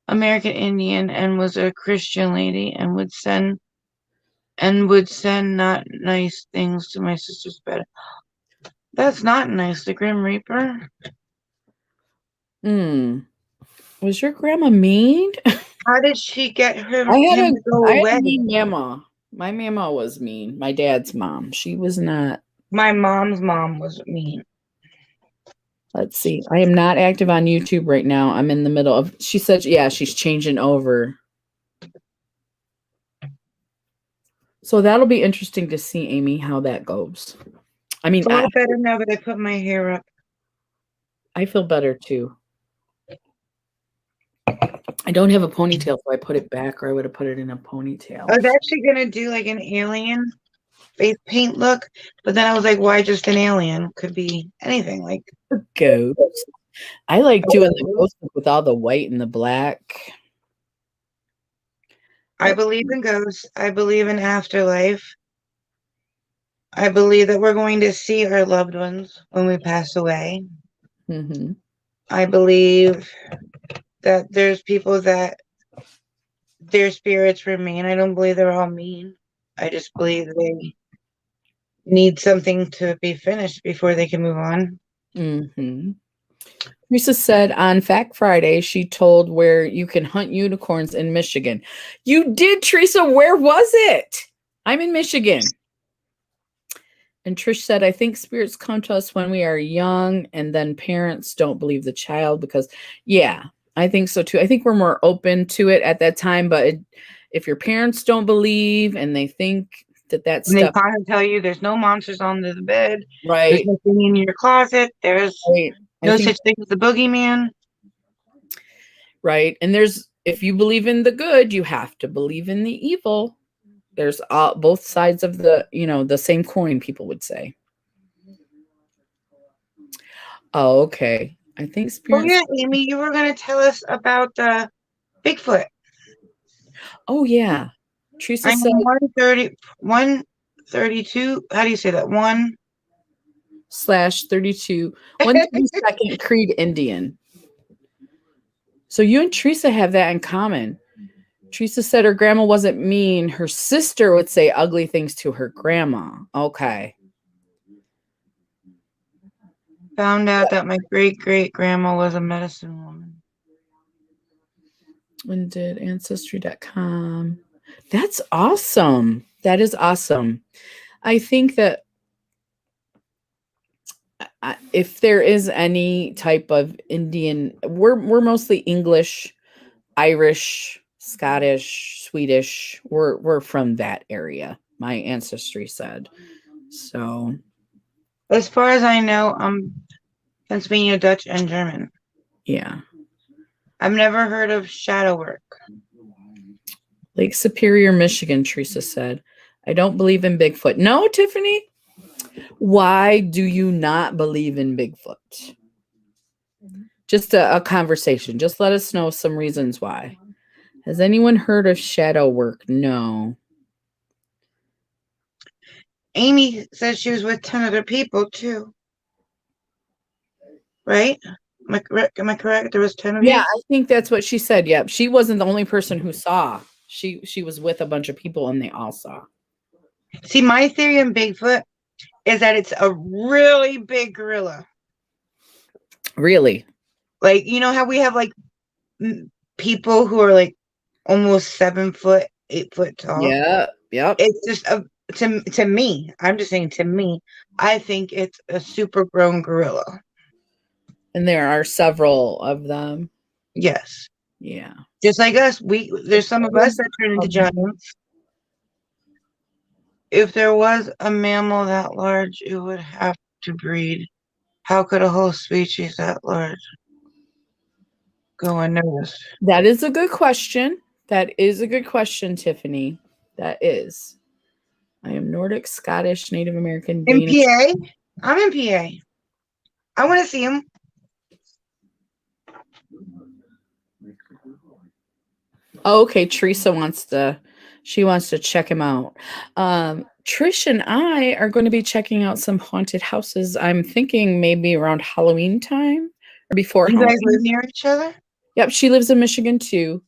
B: American Indian and was a Christian lady and would send not nice things to my sister's bed. That's not nice, the Grim Reaper.
A: Was your grandma mean?
B: How did she get him to go
A: I
B: away?
A: had a mean mama. My mama was mean. My dad's mom. She was not.
B: My mom's mom was mean.
A: Let's see. I am not active on YouTube right now. I'm in the middle of. She said, yeah, she's changing over. So that'll be interesting to see, Amy, how that goes. I mean,
B: it's a lot better now that I put my hair up.
A: I feel better too. I don't have a ponytail, so I put it back, or I would have put it in a ponytail.
B: I was actually gonna do like an alien face paint look, but then I was like, why just an alien? Could be anything, like
A: a ghost. I like doing the ghost look with all the white and the black.
B: I believe in ghosts. I believe in afterlife. I believe that we're going to see our loved ones when we pass away.
A: Mm-hmm.
B: I believe that there's people that their spirits remain. I don't believe they're all mean. I just believe they need something to be finished before they can move on.
A: Mm-hmm. Teresa said on Fact Friday, she told where you can hunt unicorns in Michigan. You did, Teresa. Where was it? I'm in Michigan. And Trish said, I think spirits come to us when we are young, and then parents don't believe the child because, yeah, I think so too. I think we're more open to it at that time. But if your parents don't believe and they think that
B: And they
A: stuff,
B: kind of tell you there's no monsters under the bed. There's
A: right,
B: nothing in your closet. There's
A: right,
B: no
A: I think,
B: such thing as the boogeyman.
A: right. And if you believe in the good, you have to believe in the evil. There's both sides of the same coin, people would say. Oh, okay. I think
B: Oh
A: spirits.
B: yeah, Amy, you were going to tell us about Bigfoot.
A: Oh, yeah. Teresa
B: I'm
A: said
B: 130, 132. How do you say that?
A: /32, 132nd Creed Indian. So you and Teresa have that in common. Teresa said her grandma wasn't mean. Her sister would say ugly things to her grandma. Okay.
B: Found out that my great grandma was a medicine woman.
A: When did Ancestry.com? That's awesome. That is awesome. I think that if there is any type of Indian, we're mostly English, Irish, Scottish, Swedish. We're from that area. My ancestry said. So
B: As far as I know, Pennsylvania, Dutch, and German.
A: yeah.
B: I've never heard of shadow work.
A: Lake Superior, Michigan, Teresa said. I don't believe in Bigfoot. No, Tiffany. Why do you not believe in Bigfoot? Just a conversation. Just let us know some reasons why. Has anyone heard of shadow work? No.
B: Amy said she was with 10 other people too. Right? Am I correct? There was 10 of
A: Yeah,
B: you?
A: I think that's what she said. Yep. She wasn't the only person who saw. She was with a bunch of people and they all saw.
B: See, my theory on Bigfoot is that it's a really big gorilla.
A: Really?
B: Like, you know how we have like people who are like almost 7 foot, 8 foot tall?
A: Yeah. Yep.
B: It's just to me, I'm just saying to me, I think it's a super grown gorilla.
A: And there are several of them.
B: Yes.
A: Yeah.
B: Just like us, there's some of us that turn into giants. If there was a mammal that large, it would have to breed. How could a whole species that large go unnoticed?
A: That is a good question. That is a good question, Tiffany. That is. I am Nordic, Scottish, Native American,
B: In
A: Danish.
B: PA? I'm in PA. I want to see him.
A: Oh, okay, Teresa wants to check him out. Trish and I are going to be checking out some haunted houses. I'm thinking maybe around Halloween time or before
B: You
A: Halloween.
B: guys live near each other?
A: Yep, she lives in Michigan too.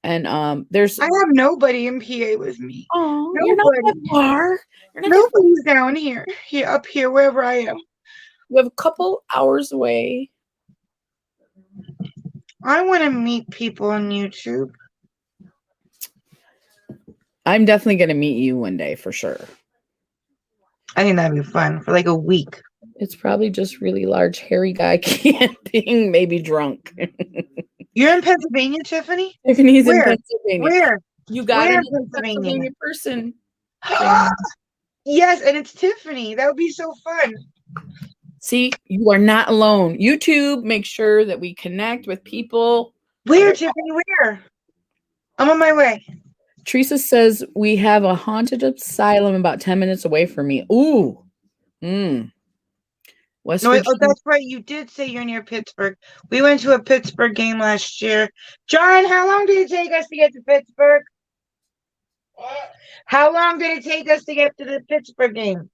A: And there's
B: I have nobody in PA with me.
A: you're not that
B: Nobody.
A: far. You're not that far.
B: Nobody's down here. Up here, wherever I am.
A: You have a couple hours away.
B: I want to meet people on YouTube.
A: I'm definitely going to meet you one day for sure.
B: I think that'd be fun for like a week.
A: It's probably just really large, hairy guy camping, maybe drunk.
B: You're in Pennsylvania, Tiffany?
A: Tiffany's in
B: Where?
A: Pennsylvania.
B: Where?
A: You got
B: Where
A: it,
B: in Pennsylvania?
A: person.
B: Yes, and it's Tiffany. That would be so fun.
A: See, you are not alone. YouTube, make sure that we connect with people.
B: Where, Tiffany? Where? I'm on my way.
A: Teresa says we have a haunted asylum about 10 minutes away from me. Ooh. West Virginia.
B: Oh, that's right. You did say you're near Pittsburgh. We went to a Pittsburgh game last year. John, how long did it take us to get to Pittsburgh? What? How long did it take us to get to the Pittsburgh game?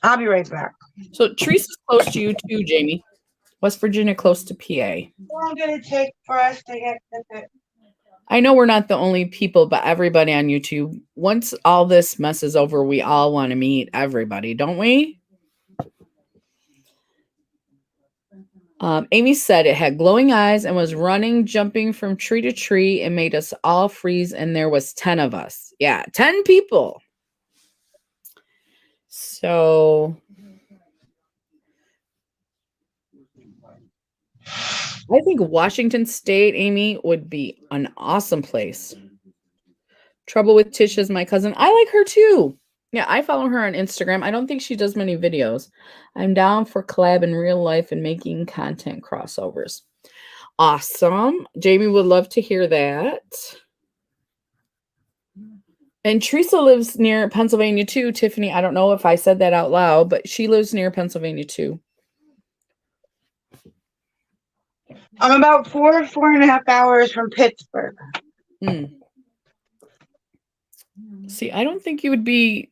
B: I'll be right back.
A: So Teresa's close to you too, Jamie. West Virginia close to PA.
B: How long did it take for us to get it?
A: I know we're not the only people, but everybody on YouTube. Once all this mess is over, we all want to meet everybody, don't we? Amy said it had glowing eyes and was running, jumping from tree to tree and made us all freeze. And there was 10 of us. Yeah, 10 people. So I think Washington State, Amy, would be an awesome place. Trouble with Tish is my cousin. I like her too. Yeah, I follow her on Instagram. I don't think she does many videos. I'm down for collab in real life and making content crossovers. Awesome. Jamie would love to hear that. And Teresa lives near Pennsylvania too, Tiffany. I don't know if I said that out loud, but she lives near Pennsylvania too.
B: I'm about 4.5 hours from Pittsburgh.
A: See, I don't think you would be.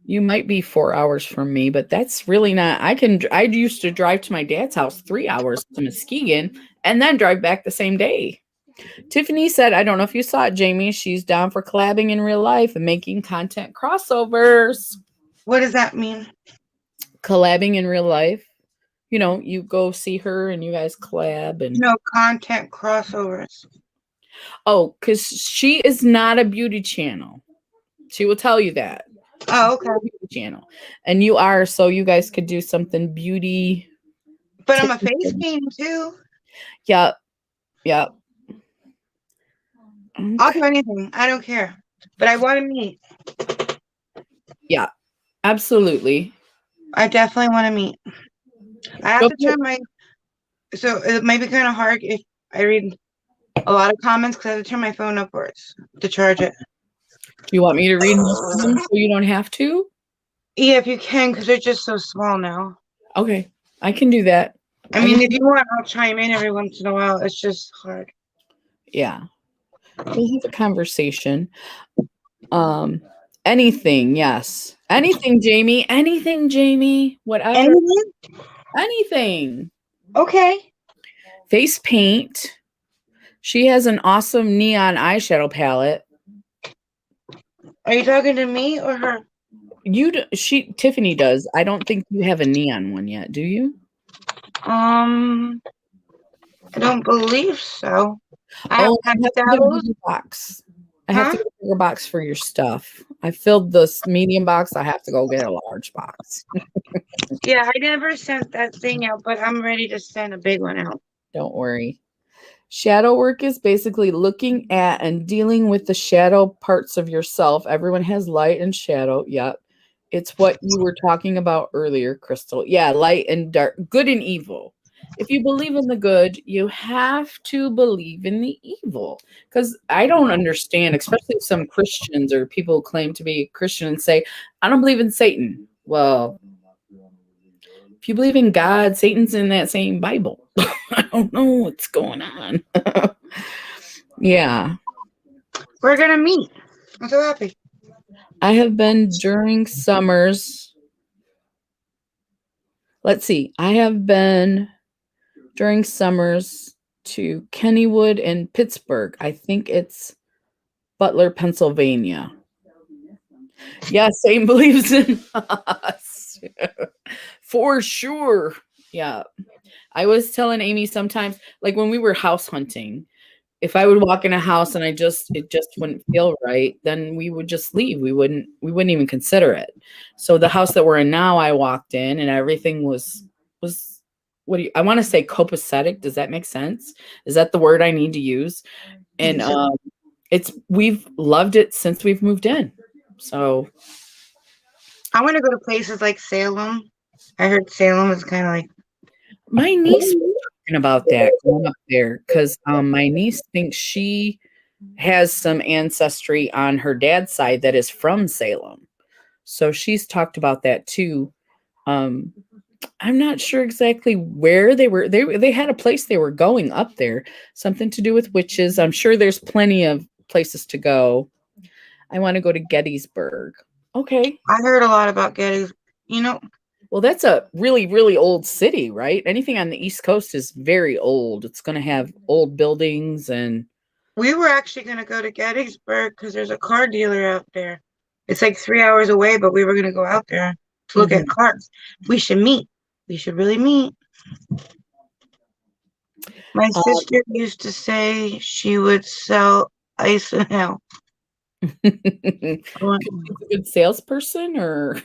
A: You might be 4 hours from me, but that's really not. I used to drive to my dad's house 3 hours to Muskegon and then drive back the same day. Tiffany said, I don't know if you saw it, Jamie. She's down for collabing in real life and making content crossovers.
B: What does that mean?
A: Collabing in real life. You know, you go see her and you guys collab and
B: No, content crossovers.
A: oh, because she is not a beauty channel. She will tell you that.
B: Oh, okay.
A: Channel, and you are, so you guys could do something beauty.
B: But I'm a face painting too.
A: Yep.
B: I'll do anything. I don't care. But I want to meet.
A: Yeah, absolutely.
B: I definitely want to meet. I have to turn my. So it might be kind of hard if I read a lot of comments because I have to turn my phone upwards to charge it.
A: Do you want me to read most of them so you don't have to?
B: Yeah, if you can, because they're just so small now.
A: Okay, I can do that.
B: I mean, if you want, I'll chime in every once in a while. It's just hard.
A: Yeah, we'll have a conversation. Anything, yes. Anything, Jamie. Anything, Jamie. Whatever. Anything.
B: Okay.
A: Face paint. She has an awesome neon eyeshadow palette.
B: Are you talking to me or her?
A: Tiffany does. I don't think you have a neon one yet, do you?
B: I don't believe so. I have
A: to get a bigger box. I have to get a bigger box for your stuff. I filled this medium box. I have to go get a large box.
B: Yeah, I never sent that thing out, but I'm ready to send a big one out.
A: Don't worry. Shadow work is basically looking at and dealing with the shadow parts of yourself. Everyone has light and shadow. Yep. It's what you were talking about earlier, Crystal. Yeah, light and dark, good and evil. If you believe in the good, you have to believe in the evil. Because I don't understand, especially some Christians or people who claim to be Christian and say, I don't believe in Satan. Well, if you believe in God, Satan's in that same Bible. I don't know what's going on. Yeah.
B: We're going to meet. I'm so happy.
A: I have been during summers. Let's see. I have been during summers to Kennywood and Pittsburgh. I think it's Butler, Pennsylvania. Yeah, Satan believes in us. For sure. Yeah. I was telling Amy sometimes, like when we were house hunting, if I would walk in a house and it just wouldn't feel right, then we would just leave. We wouldn't even consider it. So the house that we're in now, I walked in and everything was I want to say copacetic. Does that make sense? Is that the word I need to use? And we've loved it since we've moved in. So
B: I want to go to places like Salem. I heard Salem is kind of like.
A: My niece was talking about that going up there because my niece thinks she has some ancestry on her dad's side that is from Salem. So she's talked about that too. I'm not sure exactly where they were. They had a place they were going up there, something to do with witches. I'm sure there's plenty of places to go. I want to go to Gettysburg. Okay.
B: I heard a lot about
A: Well, that's a really, really old city, right? Anything on the East Coast is very old. It's going to have old buildings and.
B: We were actually going to go to Gettysburg because there's a car dealer out there. It's like 3 hours away, but we were going to go out there to look at cars. We should meet. We should really meet. My sister used to say she would sell ice in hell.
A: She's a good salesperson, or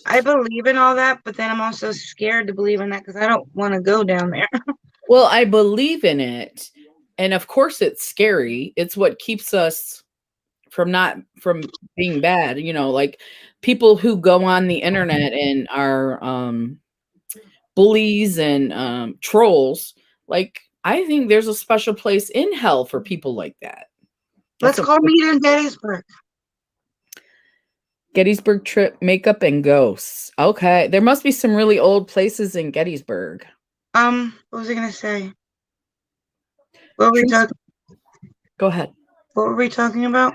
B: I believe in all that, but then I'm also scared to believe in that because I don't want to go down there.
A: well, I believe in it, and of course, it's scary. It's what keeps us from being bad. Like people who go on the internet and are bullies and trolls. Like, I think there's a special place in hell for people like that.
B: Let's call meet in Gettysburg.
A: Gettysburg trip, makeup and ghosts. Okay, there must be some really old places in Gettysburg.
B: What was I gonna say? What were we talking?
A: Go ahead.
B: What were we talking about?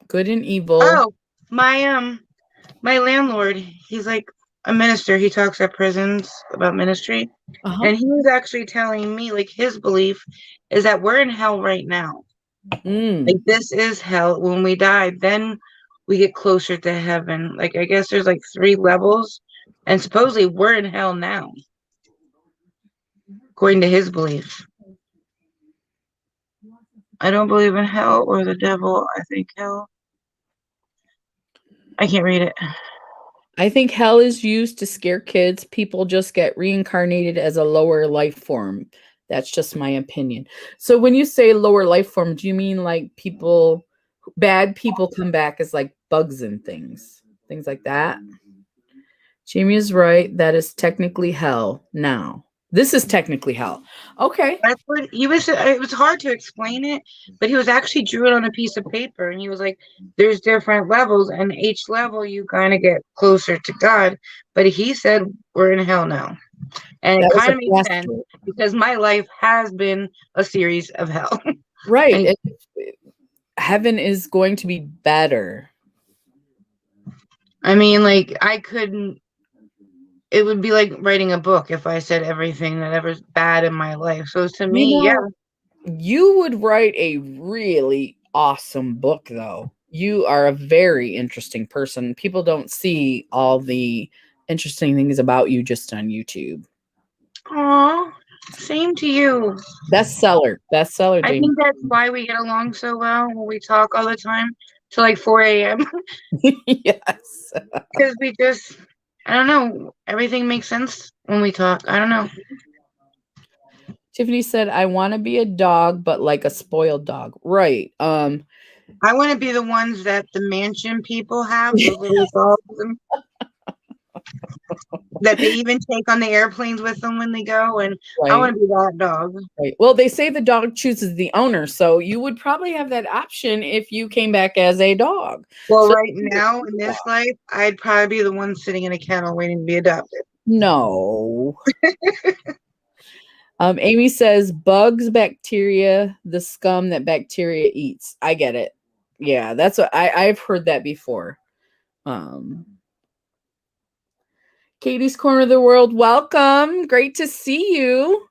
A: Good and evil.
B: Oh, my landlord, he's like a minister. He talks at prisons about ministry. And he was actually telling me, like, his belief is that we're in hell right now. Like, this is hell. When we die, then we get closer to heaven. Like, I guess there's like 3 levels, and supposedly we're in hell now, according to his belief. I don't believe in hell or the devil. I think hell. I can't read it.
A: I think hell is used to scare kids. People just get reincarnated as a lower life form. That's just my opinion. So when you say lower life form, do you mean like bad people come back as like bugs and things like that? Jamie is right. That is technically hell now. This is technically hell. Okay.
B: That's what he was. It was hard to explain it, but he was actually drew it on a piece of paper, and he was like, "There's different levels, and each level you kind of get closer to God." But he said we're in hell now, and it kind of makes sense because my life has been a series of hell.
A: Right. Heaven is going to be better.
B: I mean, like I couldn't. It would be like writing a book if I said everything that ever's bad in my life. So to me, yeah.
A: You would write a really awesome book, though. You are a very interesting person. People don't see all the interesting things about you just on YouTube.
B: Aw, same to you.
A: Bestseller,
B: I
A: Jamie.
B: think that's why we get along so well when we talk all the time till like 4 a.m.
A: Yes.
B: Because we just, I don't know, everything makes sense when we talk. I don't know.
A: Tiffany said, I want to be a dog, but like a spoiled dog. Right.
B: I want to be the ones that the mansion people have, those little dogs that they even take on the airplanes with them when they go. And I want to be that dog.
A: Right. Well, they say the dog chooses the owner, so you would probably have that option if you came back as a dog.
B: Well, right now in this life, I'd probably be the one sitting in a kennel waiting to be adopted.
A: No. Amy says, bugs, bacteria, the scum that bacteria eats. I get it. Yeah, that's what I've heard that before. Katie's Corner of the World, welcome. Great to see you.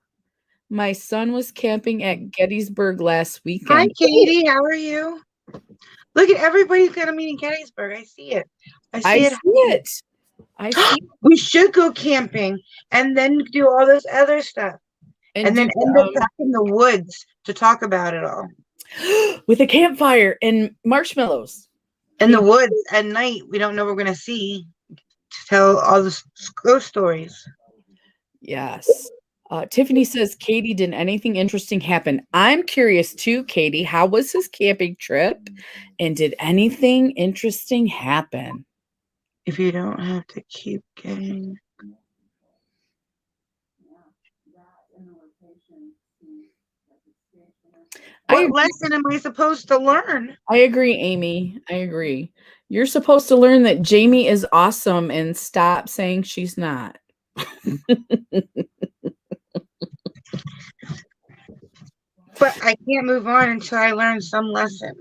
A: My son was camping at Gettysburg last weekend.
B: Hi, Katie. How are you? Look at everybody's got to meet in Gettysburg. I see it. I see it. We should go camping and then do all this other stuff. And then end up back in the woods to talk about it all.
A: With a campfire and marshmallows.
B: In the woods at night, we don't know what we're going to see. To tell all the ghost stories.
A: Yes. Tiffany says, Katie, did anything interesting happen? I'm curious too, Katie. How was his camping trip? And did anything interesting happen?
B: If you don't have to keep getting... What lesson am I supposed to learn?
A: I agree, Amy. I agree. You're supposed to learn that Jamie is awesome and stop saying she's not.
B: But I can't move on until I learn some lesson.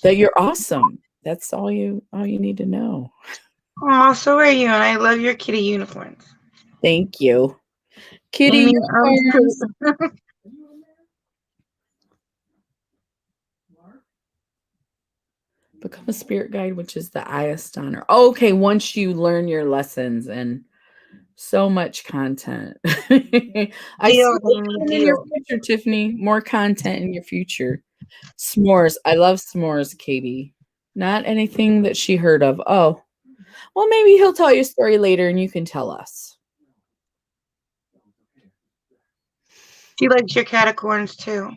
A: That you're awesome. That's all you need to know.
B: Oh, so are you, and I love your kitty unicorns.
A: Thank you. Kitty
B: Amy,
A: unicorns. Become a spirit guide, which is the highest honor. Okay, once you learn your lessons and so much content. I see
B: Deal,
A: it in your
B: deal.
A: future, Tiffany. More content in your future. S'mores. I love s'mores, Katie. Not anything that she heard of. Oh, well, maybe he'll tell you a story later and you can tell us.
B: She likes your catacorns too.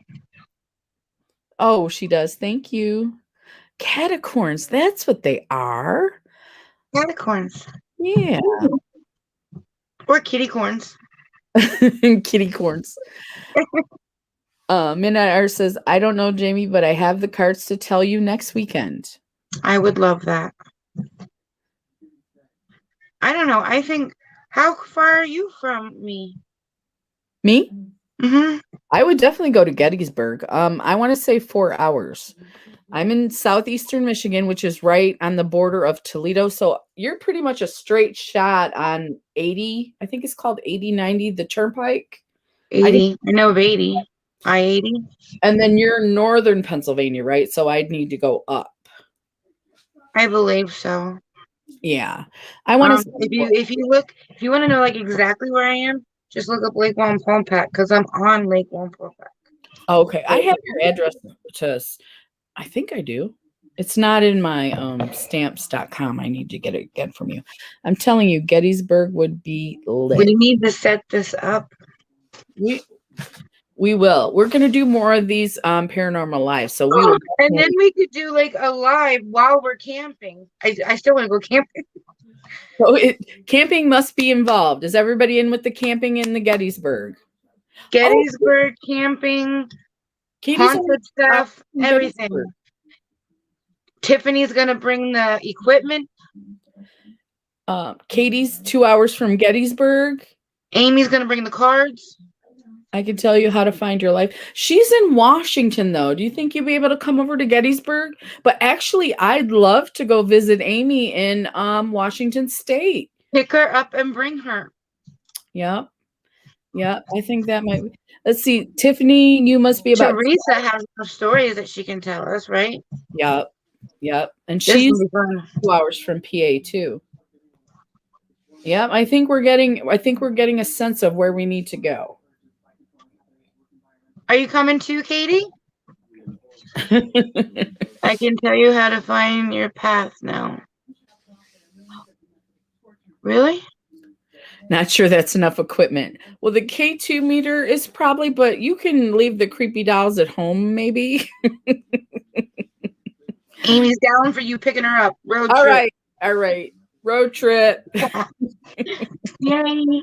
A: Oh, she does. Thank you. Catacorns. That's what they are.
B: Catacorns.
A: Yeah.
B: Or kitty corns.
A: Kitty corns. Midnight Art says, I don't know, Jamie, but I have the cards to tell you next weekend.
B: I would love that. I don't know. I think, how far are you from me?
A: Me?
B: Mm-hmm.
A: I would definitely go to Gettysburg. I want to say 4 hours. I'm in southeastern Michigan, which is right on the border of Toledo. So you're pretty much a straight shot on 80. I think it's called 8090, the turnpike.
B: 80. I know of 80. I-80.
A: And then you're northern Pennsylvania, right? So I'd need to go up.
B: I believe so.
A: Yeah. I want to
B: if you want to know like exactly where I am, just look up Lake Wampaupack because I'm on Lake Wampaupack.
A: Okay. I have your address I think I do. It's not in my stamps.com. I need to get it again from you. I'm telling you, Gettysburg would be lit.
B: We need to set this up.
A: We will. We're going to do more of these paranormal lives. So we will.
B: And then we could do like a live while we're camping. I still want to go camping.
A: So camping must be involved. Is everybody in with the camping in the Gettysburg?
B: Gettysburg camping, haunted stuff, everything.
A: Gettysburg.
B: Tiffany's gonna bring the equipment.
A: Katie's 2 hours from Gettysburg.
B: Amy's gonna bring the cards.
A: I can tell you how to find your life. She's in Washington, though. Do you think you'll be able to come over to Gettysburg? But actually, I'd love to go visit Amy in Washington State.
B: Pick her up and bring her.
A: Yep. Yep. I think that might be. Let's see. Tiffany, you must be about.
B: Teresa has enough stories that she can tell us, right?
A: Yep. Yep. And
B: This
A: she's
B: will be fun.
A: 2 hours from PA, too. Yep. I think we're getting a sense of where we need to go.
B: Are you coming too, Katie? I can tell you how to find your path now. Really?
A: Not sure that's enough equipment. Well, the K2 meter is probably, but you can leave the creepy dolls at home, maybe.
B: Amy's down for you picking her up. Road trip.
A: All right. Road trip.
B: Yay.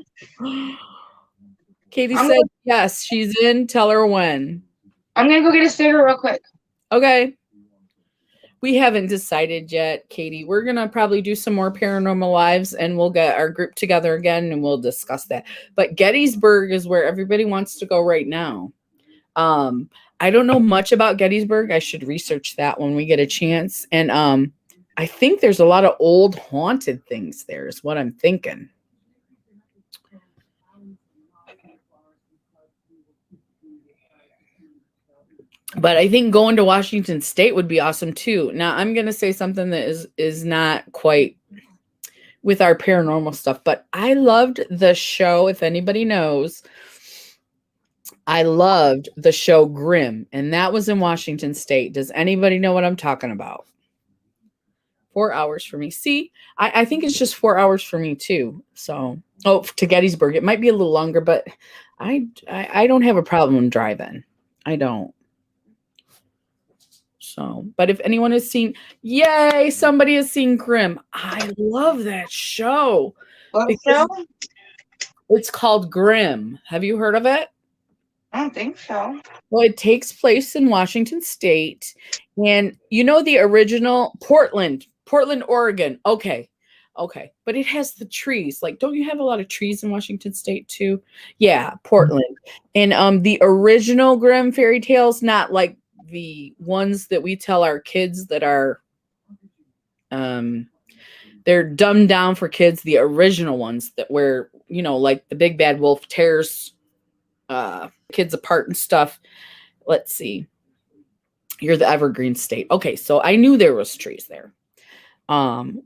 A: Katie said yes, she's in. Tell her when.
B: I'm going to go get a cigarette real quick.
A: Okay. We haven't decided yet, Katie. We're going to probably do some more paranormal lives and we'll get our group together again and we'll discuss that. But Gettysburg is where everybody wants to go right now. I don't know much about Gettysburg. I should research that when we get a chance. And I think there's a lot of old haunted things there is what I'm thinking. But I think going to Washington State would be awesome too. Now I'm going to say something that is not quite with our paranormal stuff, but I loved the show. If anybody knows, I loved the show Grimm, and that was in Washington State. Does anybody know what I'm talking about? 4 hours for me. See, I think it's just 4 hours for me too. So, to Gettysburg, it might be a little longer, but I don't have a problem driving. I don't. So, but if anyone has seen, yay, somebody has seen Grimm. I love that show.
B: What show?
A: It's called Grimm. Have you heard of it?
B: I don't think so.
A: Well, it takes place in Washington State. And you know the original Portland, Oregon. Okay. Okay, but it has the trees. Like, don't you have a lot of trees in Washington State too? Yeah, Portland. And the original Grimm fairy tales, not like the ones that we tell our kids that are they're dumbed down for kids, the original ones that where, you know, like the big bad wolf tears kids apart and stuff. Let's see. You're the Evergreen State. Okay, so I knew there was trees there.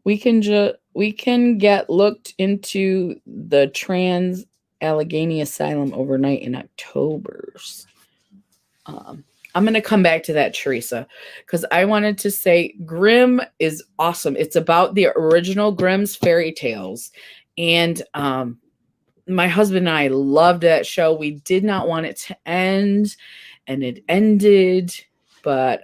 A: We can get looked into the Trans Allegheny Asylum overnight in October's. I'm going to come back to that, Teresa, because I wanted to say Grimm is awesome. It's about the original Grimm's fairy tales. And my husband and I loved that show. We did not want it to end, and it ended. But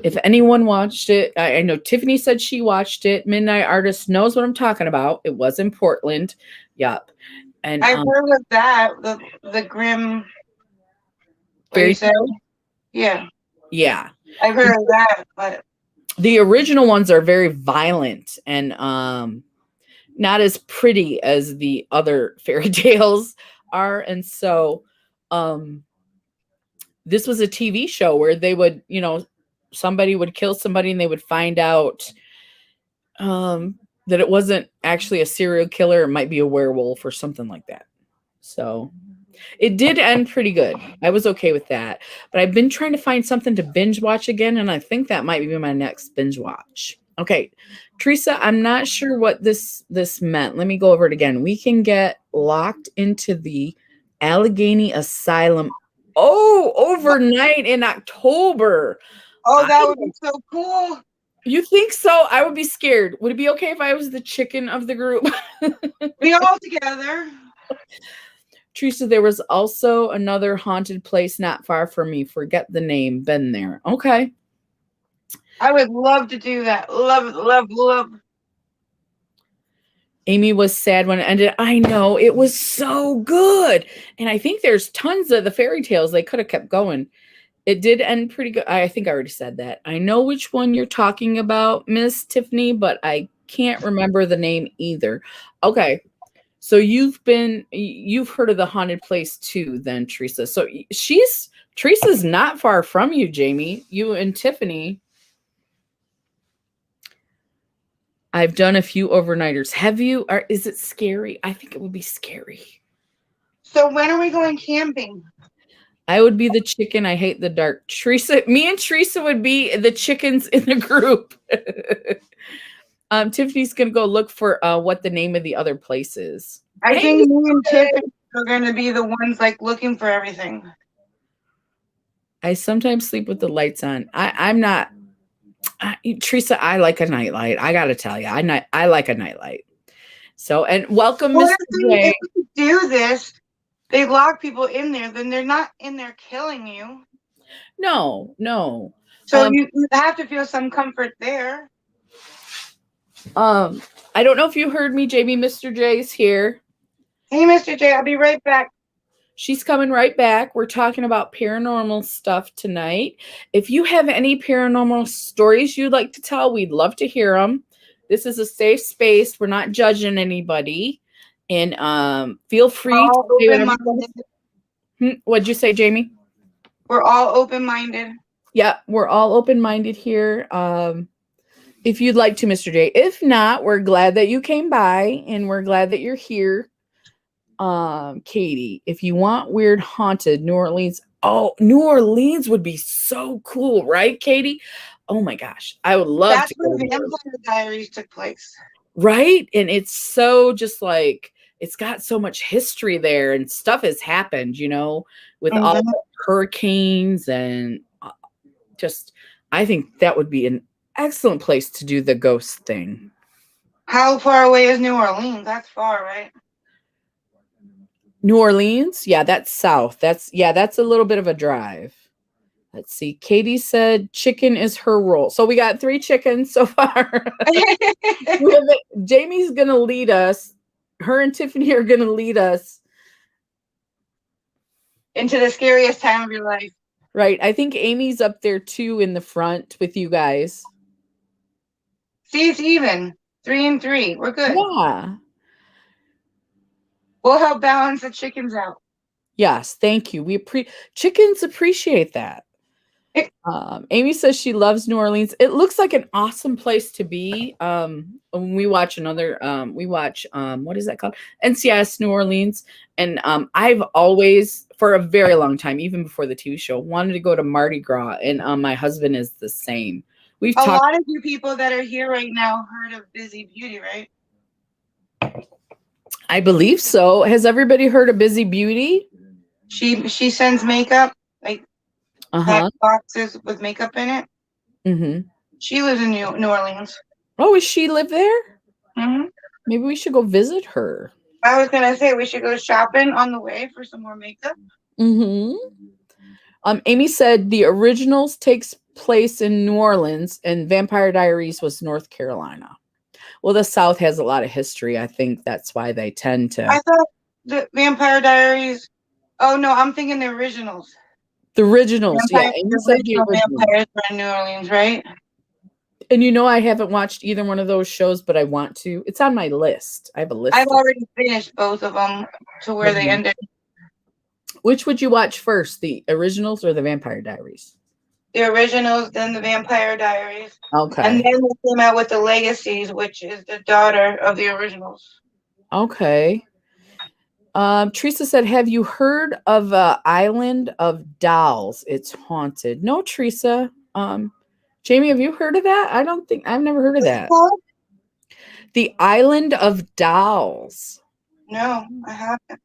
A: if anyone watched it, I know Tiffany said she watched it. Midnight Artist knows what I'm talking about. It was in Portland. Yup. And
B: I've heard of that. The Grimm
A: fairy
B: tale.
A: tale?
B: Yeah.
A: Yeah.
B: I've heard of that, but
A: the original ones are very violent and not as pretty as the other fairy tales are. And so this was a TV show where they would, you know, somebody would kill somebody and they would find out that it wasn't actually a serial killer. It might be a werewolf or something like that. So it did end pretty good. I was okay with that. But I've been trying to find something to binge watch again, and I think that might be my next binge watch. Okay, Teresa, I'm not sure what this meant. Let me go over it again. We can get locked into the Allegheny Asylum. Oh, overnight in October.
B: oh, that would be so cool.
A: You think so? I would be scared. Would it be okay if I was the chicken of the group?
B: We all together.
A: Teresa, there was also another haunted place not far from me. Forget the name. Been there. Okay.
B: I would love to do that. Love, love, love.
A: Amy was sad when it ended. I know. It was so good. And I think there's tons of the fairy tales. They could have kept going. It did end pretty good. I think I already said that. I know which one you're talking about, Miss Tiffany, but I can't remember the name either. Okay. So you've heard of the haunted place too, then, Teresa. So Teresa's not far from you, Jamie. You and Tiffany. I've done a few overnighters. Have you? Or is it scary? I think it would be scary.
B: So when are we going camping?
A: I would be the chicken. I hate the dark. Teresa, me and Teresa would be the chickens in the group. Tiffany's gonna go look for what the name of the other place is.
B: I think me and Tiffany are going to be the ones like looking for everything.
A: I sometimes sleep with the lights on. I'm not. Teresa, I like a nightlight. I gotta tell you, I like a nightlight. So, and welcome,
B: Well,
A: Mr.
B: if
A: J.
B: we do this, they lock people in there, then they're not in there killing you.
A: No.
B: So you have to feel some comfort there.
A: I don't know if you heard me, Jamie. Mr. J's here.
B: Hey, Mr. J, I'll be right back.
A: She's coming right back. We're talking about paranormal stuff tonight. If you have any paranormal stories you'd like to tell, we'd love to hear them. This is a safe space. We're not judging anybody. And feel free
B: All
A: to say whatever.
B: open-minded.
A: What'd you say, Jamie?
B: We're all open-minded.
A: Yeah, we're all open-minded here. If you'd like to, Mr. J. If not, we're glad that you came by and we're glad that you're here. Katie, if you want weird haunted New Orleans, New Orleans would be so cool, right, Katie? Oh my gosh, I would love
B: That's
A: to go
B: where
A: to
B: Vampire Diaries took place.
A: right? And it's so just like it's got so much history there and stuff has happened, you know, with all the hurricanes and just I think that would be an excellent place to do the ghost thing.
B: How far away is New Orleans? That's far, right?
A: New Orleans? Yeah, that's south. That's a little bit of a drive. Let's see. Katie said chicken is her role. So we got 3 chickens so far. Jamie's going to lead us. Her and Tiffany are going to lead us
B: into the scariest time of your life.
A: Right. I think Amy's up there too in the front with you guys.
B: See, it's even. 3 and 3. We're good.
A: Yeah.
B: We'll help balance the chickens out.
A: Yes, thank you. Chickens appreciate that. Amy says she loves New Orleans. It looks like an awesome place to be. When we watch what is that called? NCIS New Orleans. And I've always, for a very long time, even before the TV show, wanted to go to Mardi Gras. And my husband is the same. We've
B: A
A: talked.
B: lot of you people that are here right now heard of Busy Beauty, right?
A: I believe so. Has everybody heard of Busy Beauty?
B: She sends makeup, like packed boxes with makeup in it.
A: Mm-hmm.
B: She lives in New Orleans.
A: Oh, does she live there?
B: Mm-hmm.
A: Maybe we should go visit her.
B: I was gonna say we should go shopping on the way for some more makeup.
A: Mm-hmm. Amy said the originals takes place in New Orleans and Vampire Diaries was North Carolina. Well, the South has a lot of history. I think that's why they tend to.
B: I thought the Vampire Diaries. Oh no, I'm thinking the originals.
A: The originals, yeah.
B: Amy
A: said the originals.
B: Vampires were in New Orleans, right?
A: And I haven't watched either one of those shows, but I want to. It's on my list. I have a list.
B: I've already finished both of them to where they ended.
A: Which would you watch first, the originals or the Vampire Diaries?
B: The originals, then the Vampire Diaries.
A: Okay.
B: And then they came out with the Legacies, which is the daughter of the originals.
A: Okay. Teresa said, have you heard of Island of Dolls? It's haunted. No, Teresa. Jamie, have you heard of that? I've never heard of that. The Island of Dolls.
B: No, I haven't.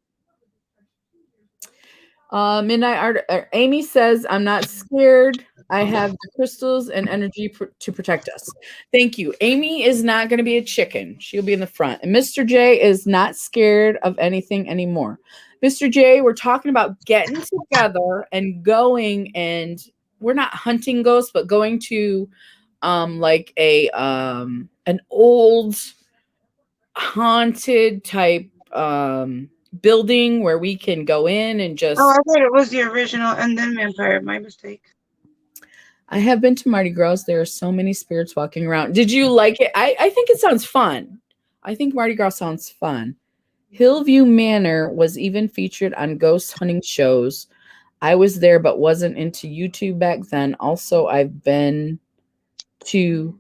A: Midnight Art. Amy says, I'm not scared. I have the crystals and energy to protect us. Thank you. Amy is not going to be a chicken. She'll be in the front. And Mr. J is not scared of anything anymore. Mr. J, we're talking about getting together and going, and we're not hunting ghosts, but going to like an old haunted type building where we can go in and just.
B: Oh, I thought it was the original and then Vampire. My mistake.
A: I have been to Mardi Gras. There are so many spirits walking around. Did you like it? I think it sounds fun. I think Mardi Gras sounds fun. Hillview Manor was even featured on ghost hunting shows. I was there, but wasn't into YouTube back then. Also, I've been to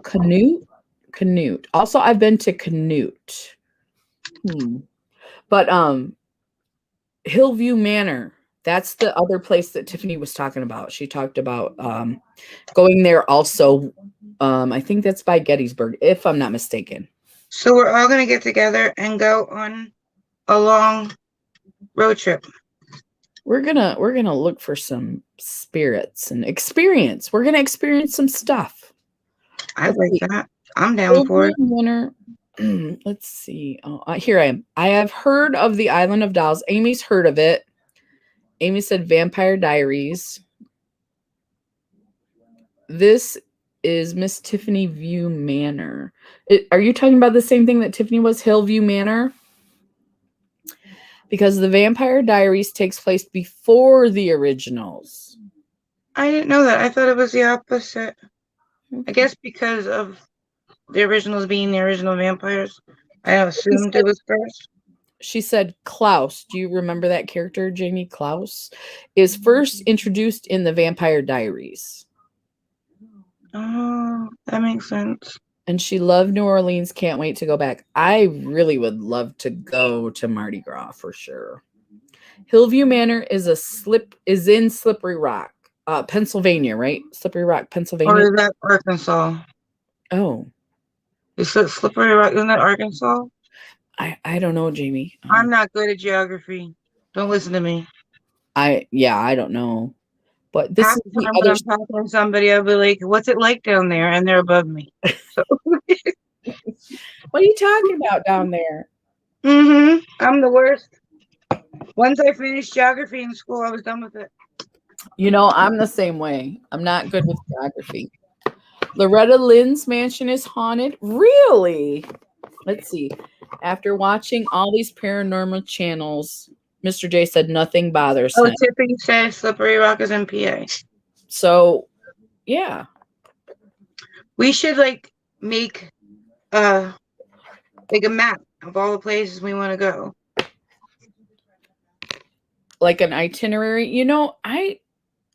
A: Canute. Also, I've been to Canute. But Hillview Manor. That's the other place that Tiffany was talking about. She talked about going there also. I think that's by Gettysburg, if I'm not mistaken.
B: So we're all going to get together and go on a long road trip.
A: We're gonna look for some spirits and experience. We're gonna experience some stuff.
B: I like that. I'm down for it.
A: Winter. Let's see. Oh, here I am. I have heard of the Island of Dolls. Amy's heard of it. Amy said Vampire Diaries. This is Miss Tiffany View Manor. Are you talking about the same thing that Tiffany was, Hillview Manor? Because the Vampire Diaries takes place before the originals.
B: I didn't know that. I thought it was the opposite. I guess because of the originals being the original vampires, I assumed it was first.
A: She said Klaus. Do you remember that character, Jamie? Klaus is first introduced in the Vampire Diaries.
B: Oh, that makes sense.
A: And she loved New Orleans. Can't wait to go back. I really would love to go to Mardi Gras for sure. Hillview Manor is in Slippery Rock, Pennsylvania, right? Slippery Rock, Pennsylvania.
B: Or is that Arkansas?
A: Oh,
B: Is it Slippery Rock? Isn't that Arkansas?
A: I don't know, Jamie.
B: I'm not good at geography. Don't listen to me.
A: I don't know. But this
B: Half
A: is
B: the
A: the
B: time
A: other.
B: when I'm talking to somebody, I'll be like, "What's it like down there?" And they're above me. So.
A: What are you talking about down there?
B: I'm the worst. Once I finished geography in school, I was done with it.
A: I'm the same way. I'm not good with geography. Loretta Lynn's mansion is haunted. Really? Let's see. After watching all these paranormal channels, Mr. J said nothing bothers him.
B: Tiffany says Slippery Rock is in PA.
A: So, yeah.
B: We should make like a map of all the places we want to go.
A: Like an itinerary.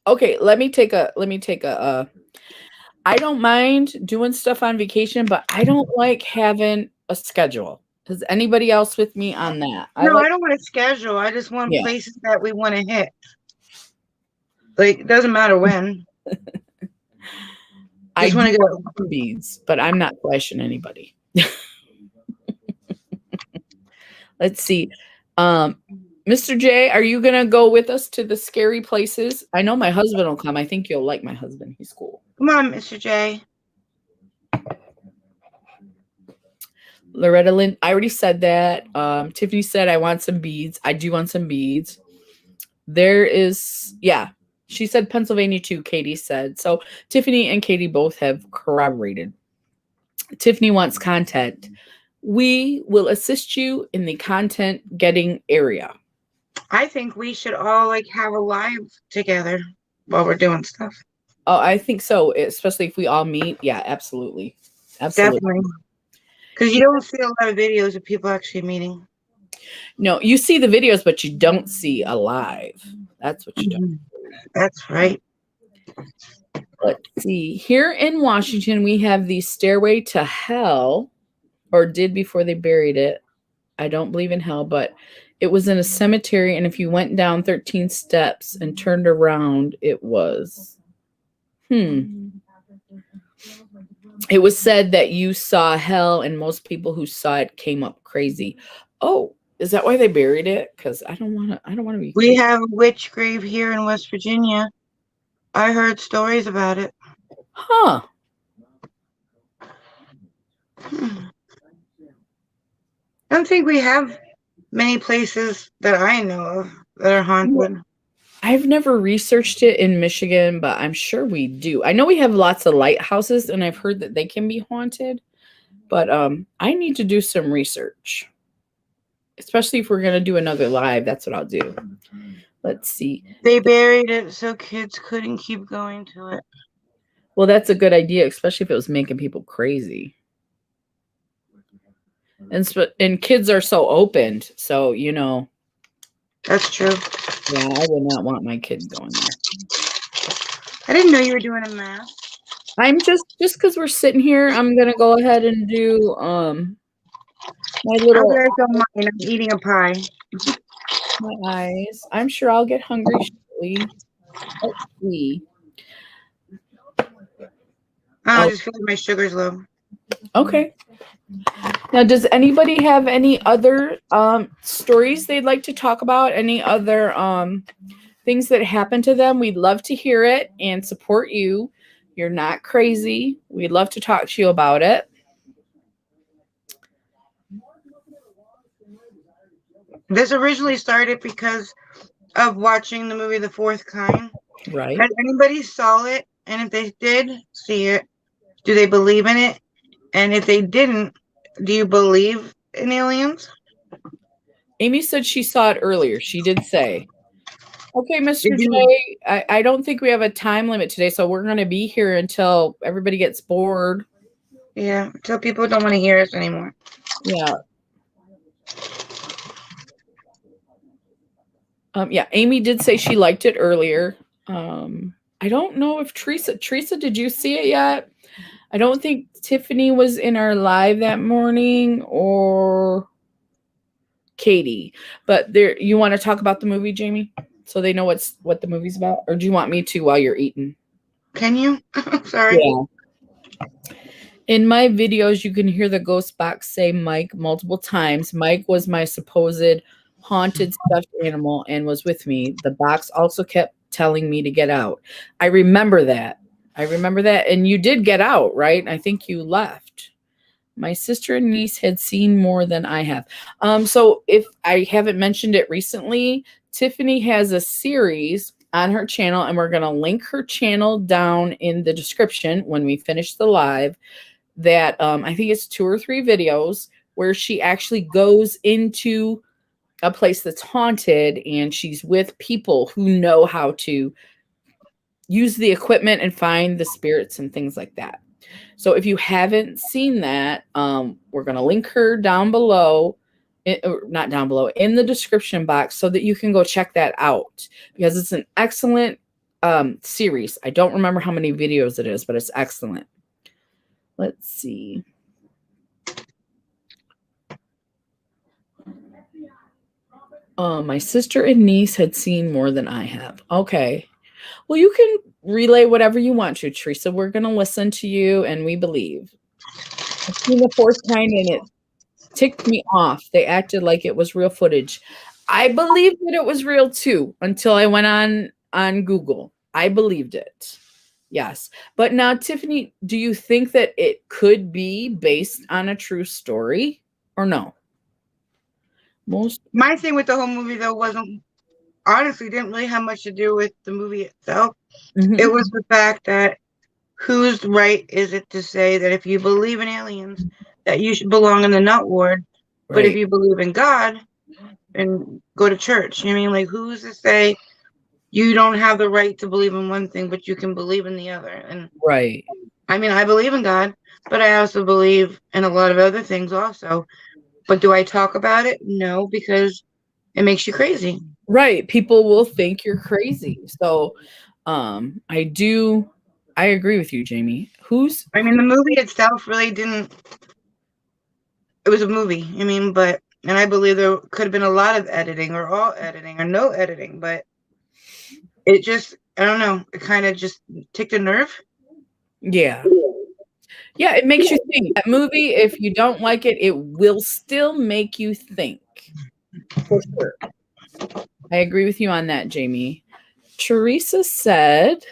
A: Okay, let me take a I don't mind doing stuff on vacation, but I don't like having a schedule. Is anybody else with me on that?
B: No, I don't want to schedule. I just want
A: Yeah.
B: places that we want to hit. Like, it doesn't matter when.
A: I
B: Just want
A: do
B: to go.
A: want some beads, but I'm not flashing anybody. Let's see. Mr. J, are you gonna go with us to the scary places? I know my husband will come. I think you'll like my husband. He's cool.
B: Come on, Mr. J.
A: Loretta Lynn, I already said that. Tiffany said I want some beads. I do want some beads. There is, yeah. She said Pennsylvania too, Katie said. So Tiffany and Katie both have corroborated. Tiffany wants content. We will assist you in the content getting area.
B: I think we should all like have a live together while we're doing stuff.
A: Oh, I think so, especially if we all meet. Yeah, absolutely. Absolutely.
B: Definitely. Because you don't see a lot of videos of people actually meeting.
A: No, you see the videos, but you don't see a live. That's what you don't.
B: That's right.
A: Let's see. Here in Washington, we have the Stairway to Hell, or did before they buried it. I don't believe in hell, but it was in a cemetery. And if you went down 13 steps and turned around, it was. It was said that you saw hell, and most people who saw it came up crazy. Oh, is that why they buried it? Because I don't want to be.
B: We have a witch grave here in West Virginia. I heard stories about it.
A: Huh.
B: I don't think we have many places that I know of that are haunted.
A: I've never researched it in Michigan, but I'm sure we do. I know we have lots of lighthouses, and I've heard that they can be haunted. But I need to do some research, especially if we're going to do another live. That's what I'll do. Let's see.
B: They buried it so kids couldn't keep going to it.
A: Well, that's a good idea, especially if it was making people crazy. And kids are so opened, so
B: That's true.
A: yeah, I would not want my kid going there.
B: I didn't know you were doing a math.
A: I'm just because we're sitting here, I'm gonna go ahead and do my
B: I'll
A: little
B: get some mine. I'm eating a pie.
A: my eyes. I'm sure I'll get hungry shortly. Let's see.
B: I just feel like my sugar's low.
A: Okay. Now, does anybody have any other stories they'd like to talk about? Any other things that happened to them? We'd love to hear it and support you. You're not crazy. We'd love to talk to you about it.
B: This originally started because of watching the movie The Fourth Kind.
A: Right.
B: Has anybody saw it? And if they did see it, do they believe in it? And if they didn't, do you believe in aliens?
A: Amy said she saw it earlier. She did say. Okay, Mr.
B: Did
A: J,
B: you-
A: I don't think we have a time limit today, so we're going to be here until everybody gets bored.
B: Yeah, until people don't want to hear us anymore.
A: Yeah. Yeah, Amy did say she liked it earlier. I don't know if Teresa, did you see it yet? I don't think Tiffany was in our live that morning, or Katie. But there, you want to talk about the movie, Jamie? So they know what the movie's about? Or do you want me to while you're eating?
B: Can you? Sorry.
A: Yeah. In my videos, you can hear the ghost box say Mike multiple times. Mike was my supposed haunted stuffed animal and was with me. The box also kept telling me to get out. I remember that. And you did get out, right? I think you left. My sister and niece had seen more than I have. So if I haven't mentioned it recently, Tiffany has a series on her channel, and we're going to link her channel down in the description when we finish the live, that I think it's 2 or 3 videos where she actually goes into a place that's haunted, and she's with people who know how to use the equipment and find the spirits and things like that. So if you haven't seen that, we're going to link her down below, or not down below, in the description box so that you can go check that out because it's an excellent series. I don't remember how many videos it is, but it's excellent. Let's see. My sister and niece had seen more than I have. Okay. Well, you can relay whatever you want to, Teresa. We're going to listen to you and we believe. I've seen the fourth kind and it ticked me off. They acted like it was real footage. I believed that it was real too until I went on Google. I believed it. Yes. But now, Tiffany, do you think that it could be based on a true story or no?
B: My thing with the whole movie though wasn't honestly didn't really have much to do with the movie itself.
A: Mhm.
B: It was the fact that whose right is it to say that if you believe in aliens that you should belong in the nut ward, but if
A: Right.
B: you believe in God and go to church, I mean, like who's to say you don't have the right to believe in one thing, but you can believe in the other? And
A: Right.
B: I mean, I believe in God, but I also believe in a lot of other things also. But do I talk about it? No, because it makes you crazy.
A: Right. People will think you're crazy. So I agree with you, Jamie.
B: I mean, the movie itself really didn't. It was a movie. I mean, and I believe there could have been a lot of editing or all editing or no editing, but it just, I don't know, it kind of just ticked a nerve.
A: Yeah. Yeah, it makes you think. That movie, if you don't like it, it will still make you think. For sure. I agree with you on that, Jamie. Teresa said,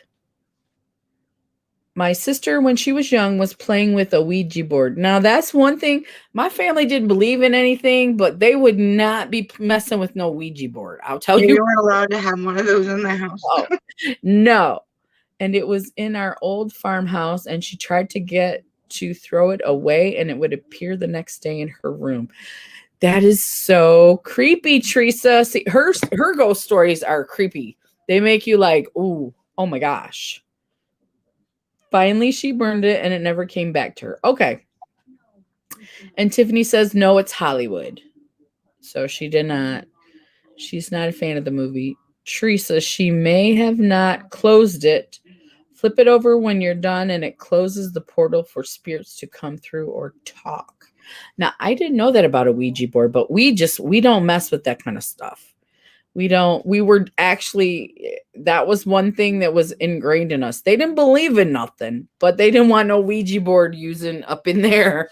A: my sister, when she was young, was playing with a Ouija board. Now, that's one thing. My family didn't believe in anything, but they would not be messing with no Ouija board. I'll tell
B: Yeah,
A: you.
B: you weren't allowed to have one of those in the house.
A: Oh, no. And it was in our old farmhouse, and she tried to get to throw it away, and it would appear the next day in her room. That is so creepy, Teresa. See, her ghost stories are creepy. They make you like, ooh, oh my gosh. Finally, she burned it, and it never came back to her. Okay. And Tiffany says, no, it's Hollywood. So she did not. She's not a fan of the movie. Teresa, she may have not closed it. Flip it over when you're done and it closes the portal for spirits to come through or talk. Now, I didn't know that about a Ouija board, but we don't mess with that kind of stuff. That was one thing that was ingrained in us. They didn't believe in nothing, but they didn't want no Ouija board using up in there.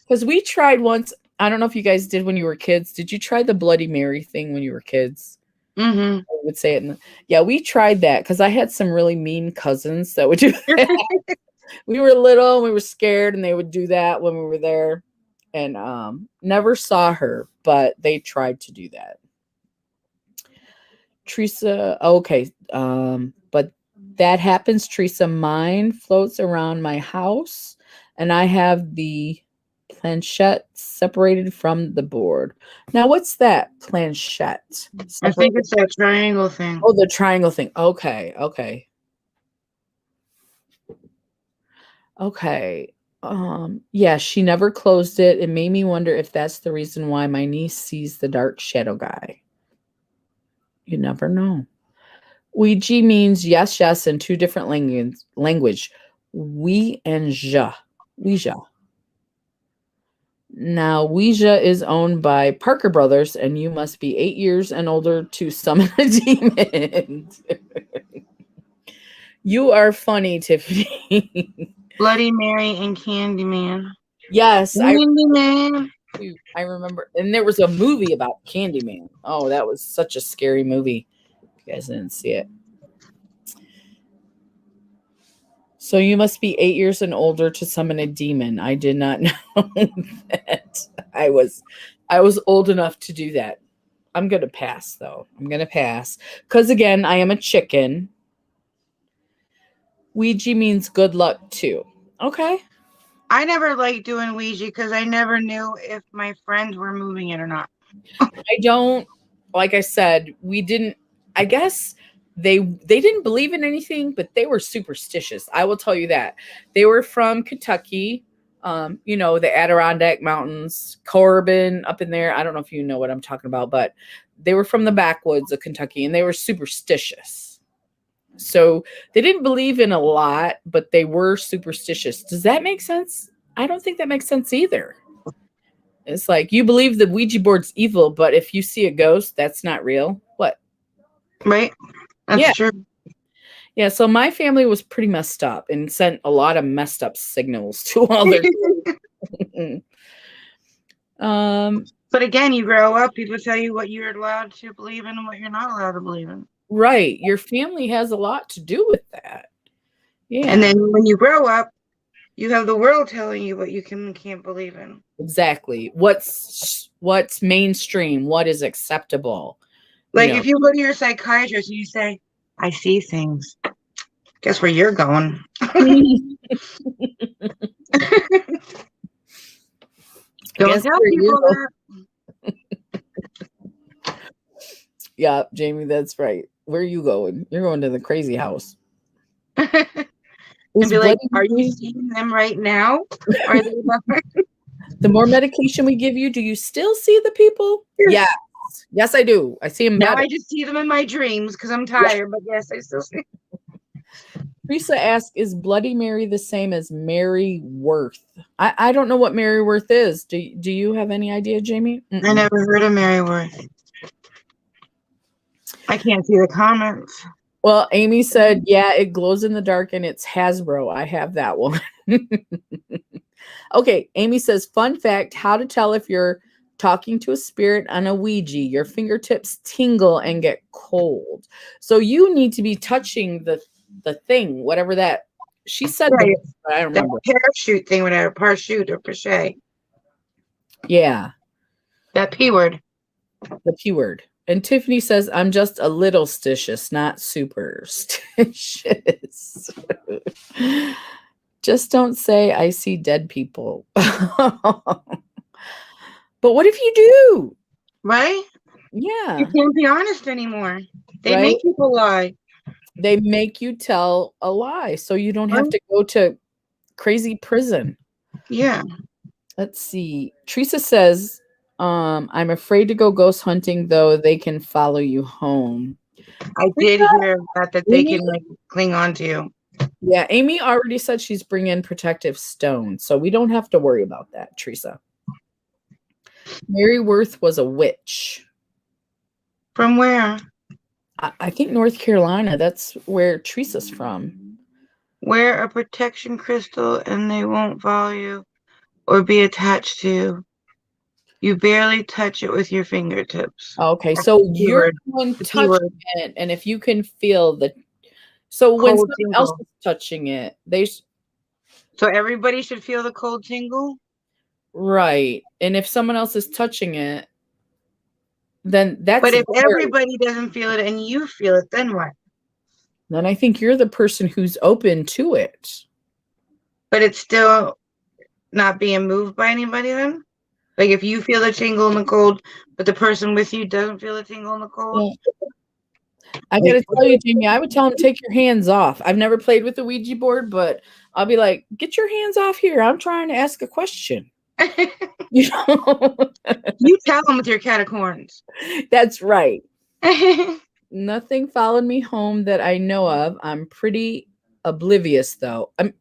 A: Because we tried once. I don't know if you guys did when you were kids. Did you try the Bloody Mary thing when you were kids?
B: Mm-hmm.
A: I would say it. Yeah, we tried that because I had some really mean cousins that would do that. We were little and we were scared, and they would do that when we were there. And never saw her, but they tried to do that. Teresa, okay. But that happens, Teresa. Mine floats around my house, and I have the planchette separated from the board. Now, what's that planchette?
B: I think it's that triangle thing.
A: Oh, the triangle thing. Okay. Yeah, she never closed it. It made me wonder if that's the reason why my niece sees the dark shadow guy. You never know. Ouija means yes, yes in two different language. We and ja. Ouija. Now, Ouija is owned by Parker Brothers, and you must be 8 years and older to summon a demon. You are funny, Tiffany.
B: Bloody Mary and Candyman.
A: Yes,
B: Candyman.
A: I remember. And there was a movie about Candyman. Oh, that was such a scary movie. You guys didn't see it. So you must be 8 years and older to summon a demon. I did not know that. I was old enough to do that. I'm going to pass, though. I'm going to pass. Because, again, I am a chicken. Ouija means good luck, too. Okay.
B: I never liked doing Ouija because I never knew if my friends were moving it or not.
A: I don't, like I said, we didn't, I guess they didn't believe in anything, but they were superstitious. I will tell you that. They were from Kentucky, the Adirondack Mountains, Corbin up in there. I don't know if you know what I'm talking about, but they were from the backwoods of Kentucky, and they were superstitious. So they didn't believe in a lot, but they were superstitious. Does that make sense? I don't think that makes sense either. It's like you believe the Ouija board's evil, but if you see a ghost, that's not real. What?
B: Right? That's
A: Yeah.
B: true.
A: Yeah, so my family was pretty messed up and sent a lot of messed up signals to all their
B: But again, you grow up, people tell you what you're allowed to believe in and what you're not allowed to believe in.
A: right. Your family has a lot to do with that. Yeah.
B: And then when you grow up, you have the world telling you what you can and can't believe in.
A: Exactly. What's mainstream, what is acceptable.
B: Like if you go to your psychiatrist and you say, I see things. Guess where you're going? Don't tell people that.
A: Yeah, Jamie, that's right. Where are you going? You're going to the crazy house.
B: And be like, are you seeing them right now? Are they
A: the more medication we give you, do you still see the people? Yes. Yes, I do. I see them
B: now
A: better.
B: I just see them in my dreams because I'm tired, but yes, I still see.
A: Teresa asks, is Bloody Mary the same as Mary Worth? I don't know what Mary Worth is. Do you have any idea, Jamie?
B: I never heard of Mary Worth. I can't see the comments.
A: Well, Amy said, yeah, it glows in the dark and it's Hasbro. I have that one. Okay, Amy says, fun fact, how to tell if you're talking to a spirit on a Ouija. Your fingertips tingle and get cold. So you need to be touching the thing, whatever that she said.
B: Right.
A: But I don't remember.
B: That parachute thing, whatever, parachute or pache.
A: Yeah.
B: That P word.
A: The P word. And Tiffany says, I'm just a little stitious, not superstitious. Just don't say I see dead people. But what if you do?
B: Right?
A: Yeah.
B: You can't be honest anymore. They
A: Right?
B: make people lie.
A: They make you tell a lie so you don't have to go to crazy prison.
B: Yeah.
A: Let's see. Teresa says, I'm afraid to go ghost hunting, though they can follow you home.
B: I did hear that they can like cling on to you.
A: Yeah, Amy already said she's bringing protective stones, so we don't have to worry about that, Teresa. Mary Worth was a witch.
B: From where?
A: I think North Carolina. That's where Teresa's from.
B: Wear a protection crystal and they won't follow you or be attached to you. You barely touch it with your fingertips.
A: Okay, so you're going touching it, and if you can feel the... So when someone else is touching it,
B: So everybody should feel the cold tingle?
A: Right. And if someone else is touching it, then that's...
B: But if everybody doesn't feel it and you feel it, then what?
A: Then I think you're the person who's open to it.
B: But it's still not being moved by anybody then? Like if you feel the tingle and the cold, but the person with you doesn't feel the tingle and the cold?
A: Yeah. I gotta tell you, Jamie, I would tell them, take your hands off. I've never played with the Ouija board, but I'll be like, get your hands off here. I'm trying to ask a question. You know?
B: You tell them with your cat of horns.
A: That's right. Nothing followed me home that I know of. I'm pretty oblivious, though. I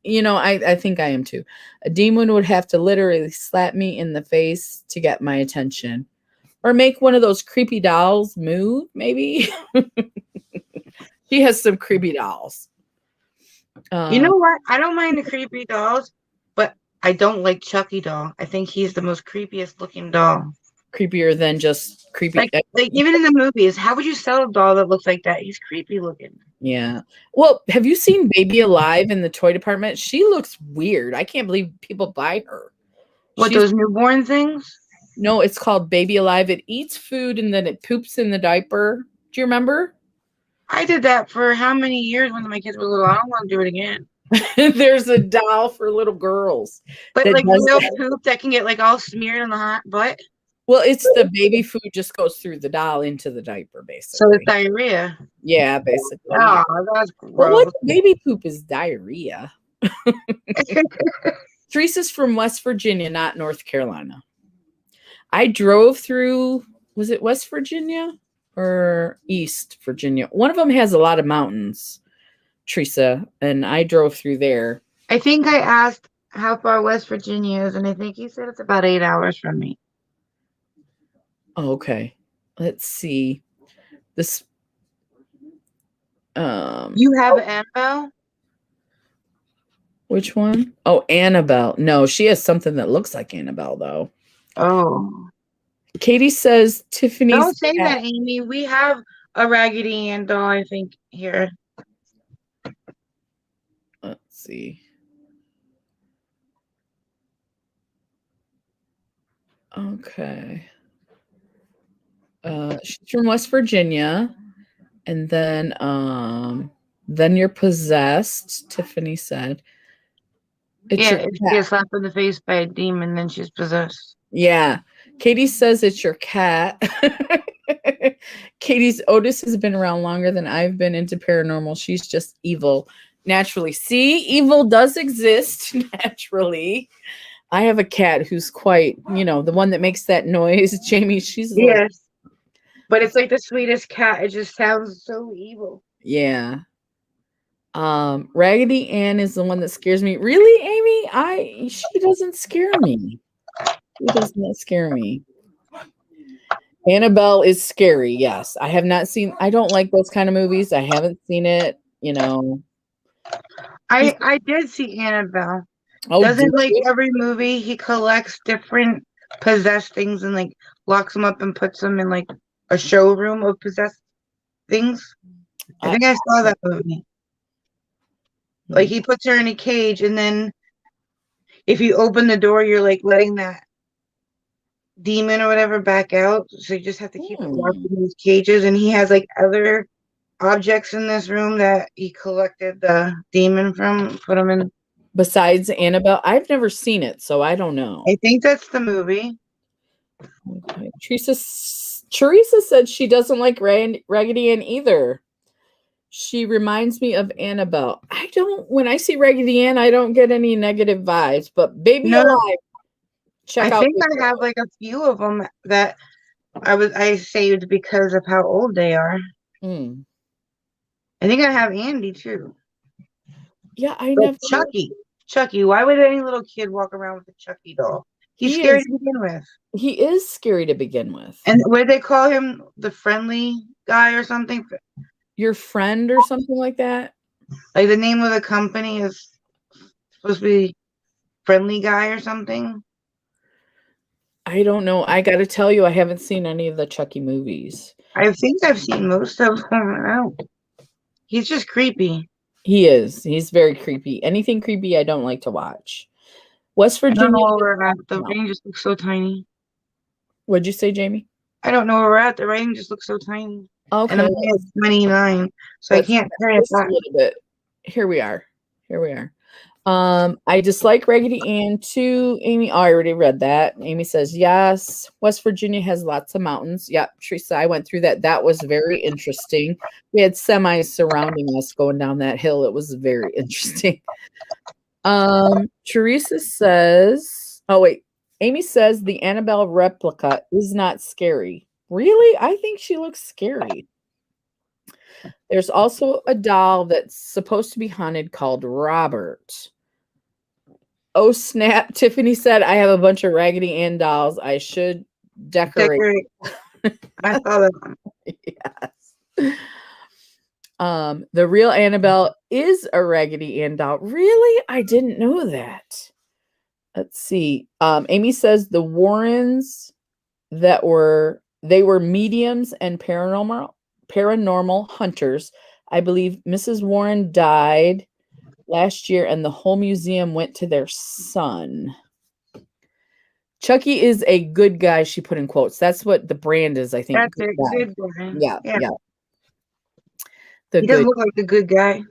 A: think I am too. A demon would have to literally slap me in the face to get my attention. Or make one of those creepy dolls move, maybe. She has some creepy dolls.
B: You know what? I don't mind the creepy dolls, but I don't like Chucky doll. I think he's the most creepiest looking doll.
A: Creepier than just creepy.
B: Like even in the movies, how would you sell a doll that looks like that? He's creepy looking.
A: Yeah. Well, have you seen Baby Alive in the toy department? She looks weird. I can't believe people buy her.
B: What, those newborn things?
A: No, it's called Baby Alive. It eats food and then it poops in the diaper. Do you remember?
B: I did that for how many years when my kids were little? I don't want to do it again.
A: There's a doll for little girls.
B: But like real poop that can get like all smeared on the hot butt.
A: Well, it's the baby food just goes through the doll into the diaper,
B: So
A: basically.
B: it's diarrhea.
A: Yeah, basically.
B: Oh, that's
A: But what
B: gross.
A: baby poop is diarrhea? Teresa's from West Virginia, not North Carolina. I drove through, was it West Virginia or East Virginia? One of them has a lot of mountains, Teresa, and I drove through there.
B: I think I asked how far West Virginia is, and I think he said it's about 8 hours from me.
A: Oh, okay. Let's see. This
B: You have Annabelle?
A: which one? Oh, Annabelle. No, she has something that looks like Annabelle though.
B: Oh.
A: Katie says Tiffany's
B: Don't say
A: cat.
B: that, Amy. We have a Raggedy Ann doll, I think, here.
A: Let's see. Okay. She's from West Virginia. And then you're possessed, Tiffany said. It's
B: Yeah,
A: your
B: if she
A: cat.
B: gets slapped in the face by a demon, then she's possessed.
A: Yeah. Katie says it's your cat. Katie's Otis has been around longer than I've been into paranormal. She's just evil naturally. See, evil does exist naturally. I have a cat who's quite, the one that makes that noise. Jamie, she's a little,
B: Yes. But it's like the sweetest cat. It just sounds so evil.
A: yeah. Raggedy Ann is the one that scares me. Really, Amy? She doesn't scare me. She does not scare me. Annabelle is scary, yes. I don't like those kind of movies. I haven't seen it,
B: I did see Annabelle.
A: Oh,
B: Doesn't
A: did you?
B: every movie he collects different possessed things and like locks them up and puts them in like a showroom of possessed things? I think I saw that movie. Like he puts her in a cage, and then if you open the door, you're like letting that demon or whatever back out. So you just have to keep it locked in these cages. And he has like other objects in this room that he collected the demon from, put them in.
A: Besides Annabelle, I've never seen it, so I don't know.
B: I think that's the movie.
A: Okay. Teresa said she doesn't like Raggedy Ann either. She reminds me of Annabelle. When I see Raggedy Ann, I don't get any negative vibes, but Baby
B: No,
A: Alive, check
B: I
A: out.
B: think I have like a few of them that I saved because of how old they are.
A: Mm.
B: I think I have Andy too.
A: Yeah, I
B: But
A: never.
B: Chucky. Why would any little kid walk around with a Chucky doll? He's scary to begin with.
A: He is scary to begin with.
B: And what did they call him? The friendly guy or something?
A: Your friend or something like that?
B: Like the name of the company is supposed to be Friendly Guy or something?
A: I don't know. I got to tell you, I haven't seen any of the Chucky movies.
B: I think I've seen most of them. He's just creepy.
A: He is. He's very creepy. Anything creepy, I don't like to watch. West
B: I don't
A: Virginia.
B: know where we're at. The writing just looks so tiny.
A: What'd you say, Jamie?
B: I don't know where we're at. The writing just looks so tiny.
A: Okay.
B: And I'm at 29, so I can't turn it back.
A: A little bit. Here we are. I dislike Raggedy Ann too. Amy, I already read that. Amy says yes. West Virginia has lots of mountains. Yep, Teresa, I went through that. That was very interesting. We had semis surrounding us going down that hill. It was very interesting. Teresa says, oh wait, Amy says the Annabelle replica is not scary. Really? I think she looks scary. There's also a doll that's supposed to be haunted called Robert. Oh, snap. Tiffany said, I have a bunch of Raggedy Ann dolls. I should decorate.
B: I saw that one.
A: Yes. The real Annabelle is a Raggedy Ann doll. Really? I didn't know that. Let's see. Amy says the Warrens they were mediums and paranormal hunters. I believe Mrs. Warren died last year and the whole museum went to their son. Chucky is a good guy, she put in quotes. That's what the brand is, I think.
B: That's it. Good guy.
A: Yeah.
B: He doesn't look like a good guy.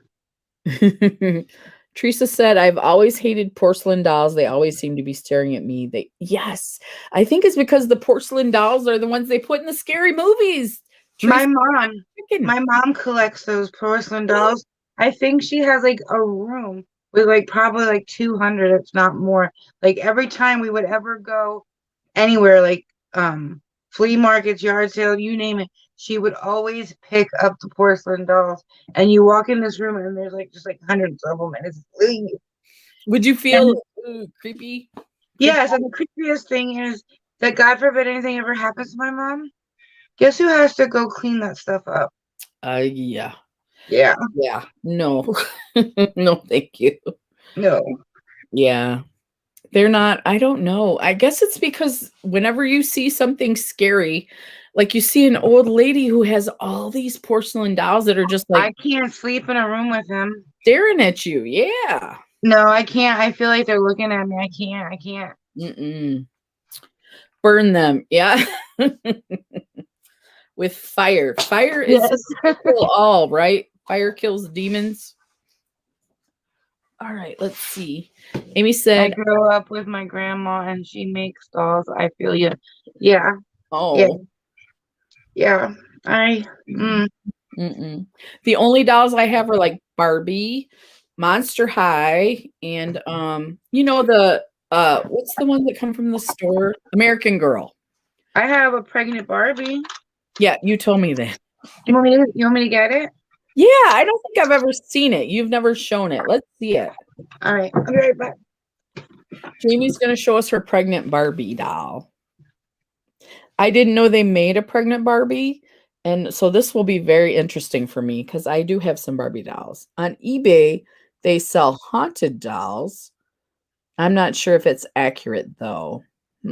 A: Teresa said, I've always hated porcelain dolls. They always seem to be staring at me. Yes, I think it's because the porcelain dolls are the ones they put in the scary movies.
B: My
A: Teresa,
B: mom,
A: freaking-
B: my mom collects those porcelain dolls. I think she has like a room with like probably like 200, if not more. Like every time we would ever go anywhere, like flea markets, yard sale, you name it, she would always pick up the porcelain dolls. And you walk in this room and there's like just like hundreds of them, and it's
A: Would you feel creepy?
B: yes. And the creepiest thing is that God forbid anything ever happens to my mom. Guess who has to go clean that stuff up?
A: Yeah.
B: Yeah.
A: Yeah. No. No, thank you.
B: No.
A: Yeah. They're not, I don't know. I guess it's because whenever you see something scary, like you see an old lady who has all these porcelain dolls that are just
B: I
A: like
B: can't sleep in a room with him.
A: staring at you. Yeah.
B: No, I can't. I feel like they're looking at me. I can't. I can't.
A: Mm-mm. Burn them. Yeah. With fire. Fire is
B: Yes.
A: all right. Fire kills demons. All right, let's see. Amy
B: I
A: said,
B: grew up with my grandma and she makes dolls. I feel you. Yeah.
A: oh,
B: Yeah. I
A: mm-mm. The only dolls I have are like Barbie, Monster High, and the what's the one that come from the store? American Girl.
B: I have a pregnant Barbie.
A: Yeah, you told me that.
B: You want me to get it?
A: Yeah, I don't think I've ever seen it. You've never shown it. Let's see it.
B: All right. I'll be right back.
A: Jamie's going to show us her pregnant Barbie doll. I didn't know they made a pregnant Barbie. And so this will be very interesting for me because I do have some Barbie dolls. On eBay, they sell haunted dolls. I'm not sure if it's accurate, though. I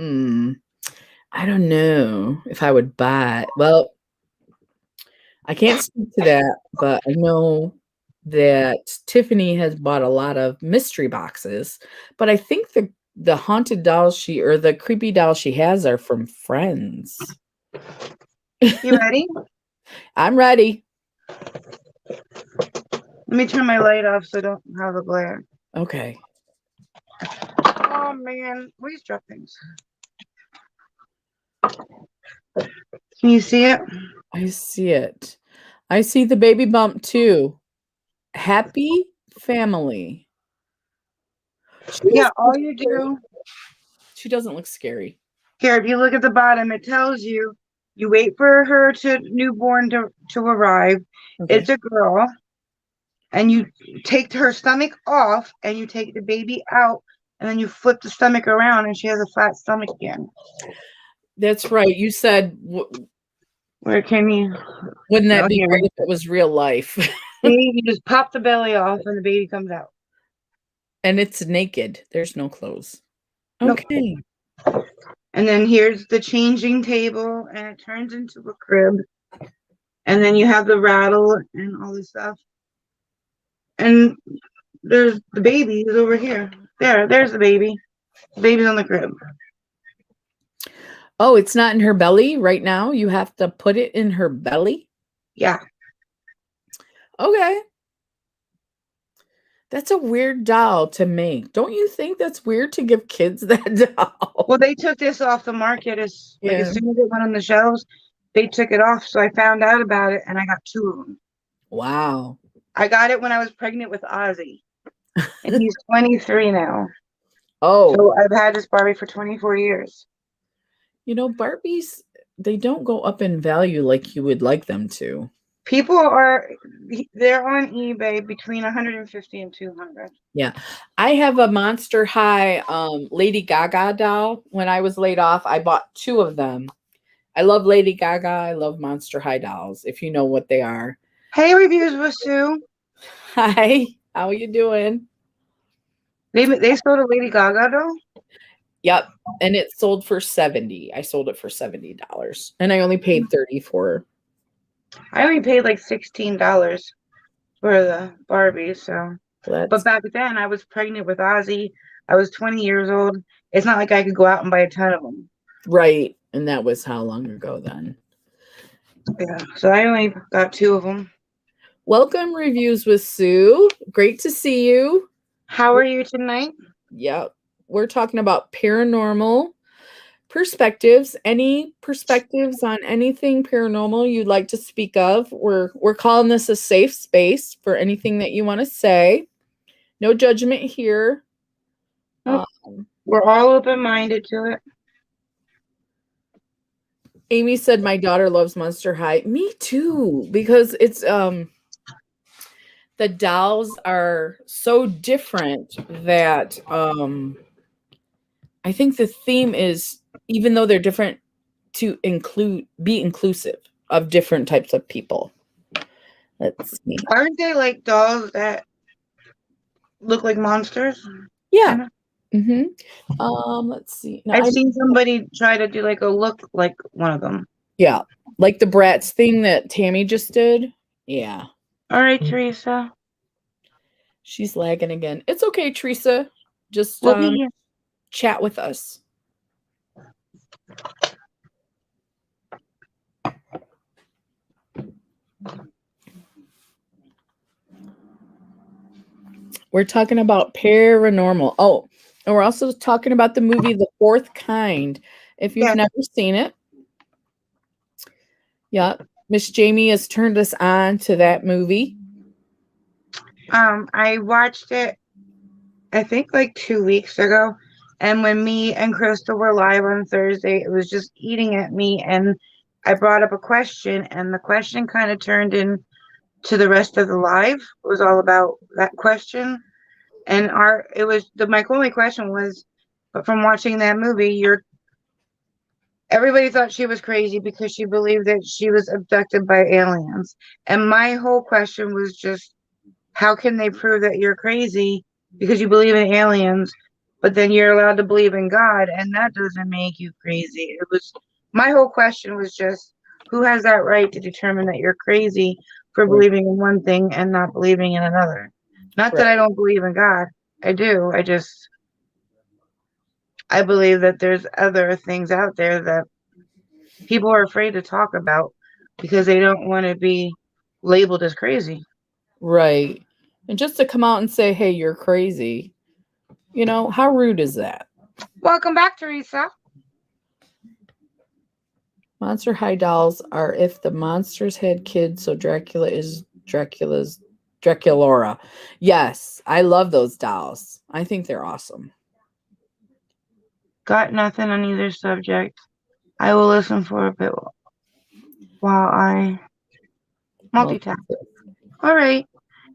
A: don't know if I would buy it. Well, I can't speak to that, but I know that Tiffany has bought a lot of mystery boxes, but I think the haunted dolls or the creepy dolls she has are from friends.
B: You ready?
A: I'm ready.
B: Let me turn my light off so I don't have a glare.
A: Okay.
B: Oh man, please drop things. Can you see it?
A: I see it. I see the baby bump too. Happy family.
B: Yeah, all you do
A: She doesn't look scary.
B: here, if you look at the bottom, it tells you you wait for her newborn to arrive.
A: Okay.
B: It's a girl, and you take her stomach off and you take the baby out, and then you flip the stomach around and she has a flat stomach again.
A: That's right. You said
B: Where can you
A: wouldn't that
B: Oh,
A: be
B: here.
A: great if it was real life?
B: See, you just pop the belly off and the baby comes out.
A: And it's naked. There's no clothes.
B: Nope.
A: Okay.
B: And then here's the changing table, and it turns into a crib. And then you have the rattle and all this stuff. And there's the baby is over here. There's the baby. The baby's on the crib.
A: Oh, it's not in her belly right now. You have to put it in her belly.
B: Yeah.
A: Okay. That's a weird doll to make. Don't you think that's weird to give kids that doll?
B: Well, they took this off the market as soon as it went on the shelves. They took it off, so I found out about it, and I got 2 of them.
A: Wow.
B: I got it when I was pregnant with Ozzy, and he's 23 now.
A: Oh.
B: So I've had this Barbie for 24 years.
A: Barbies, they don't go up in value like you would like them to.
B: They're on eBay between 150 and 200.
A: Yeah. I have a Monster High Lady Gaga doll. When I was laid off, I bought 2 of them. I love Lady Gaga. I love Monster High dolls, if you know what they are.
B: Hey, Reviews with Sue.
A: Hi. How you doing?
B: They sold a Lady Gaga doll?
A: Yep. And it sold for $70. I sold it for $70. And I only paid $30 for her.
B: I only paid like $16 for the Barbie, so. But back then, I was pregnant with Ozzy. I was 20 years old. It's not like I could go out and buy a ton of them.
A: Right. And that was how long ago then?
B: Yeah. So I only got 2 of them.
A: Welcome, Reviews with Sue. Great to see you.
B: How are you tonight?
A: Yep. We're talking about paranormal perspectives. Any perspectives on anything paranormal you'd like to speak of? We're calling this a safe space for anything that you want to say. No judgment here.
B: Nope. We're all open-minded to it.
A: Amy said my daughter loves Monster High. Me too, because it's the dolls are so different that I think the theme is, even though they're different, to be inclusive of different types of people. Let's see.
B: Aren't they like dolls that look like monsters?
A: Yeah.
B: Kinda?
A: Let's see. No,
B: I've seen somebody try to do like a look like one of them.
A: yeah, like the Bratz thing that Tammy just did. Yeah.
B: All right, Teresa.
A: She's lagging again. It's okay, Teresa. Just
B: We'll be here.
A: chat with us. We're talking about paranormal. Oh, and we're also talking about the movie The Fourth Kind. If you've never seen it. Yeah. Miss Jamie has turned us on to that movie.
B: I watched it, I think like 2 weeks ago. And when me and Crystal were live on Thursday, it was just eating at me. And I brought up a question, and the question kind of turned into the rest of the live. It was all about that question. And my only question was, but from watching that movie, everybody thought she was crazy because she believed that she was abducted by aliens. And my whole question was just, how can they prove that you're crazy because you believe in aliens, but then you're allowed to believe in God, and that doesn't make you crazy? My whole question was just, who has that right to determine that you're crazy for believing in one thing and not believing in another? Not that I don't believe in God. I do. I believe that there's other things out there that people are afraid to talk about because they don't want to be labeled as crazy.
A: Right. And just to come out and say, hey, you're crazy. How rude is that?
B: Welcome back, Teresa.
A: Monster High dolls are if the monsters had kids, so Dracula is Draculora. Yes, I love those dolls. I think they're awesome.
B: Got nothing on either subject. I will listen for a bit while I multitask. All right.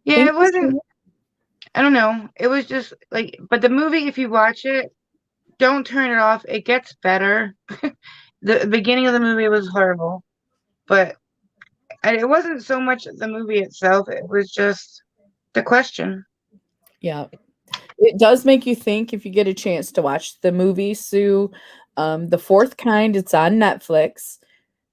B: Yeah, it wasn't, I don't know. It was just like, but the movie, if you watch it, don't turn it off. It gets better. The beginning of the movie was horrible, but it wasn't so much the movie itself. It was just the question.
A: Yeah. It does make you think if you get a chance to watch the movie, Sue. The Fourth Kind, it's on Netflix.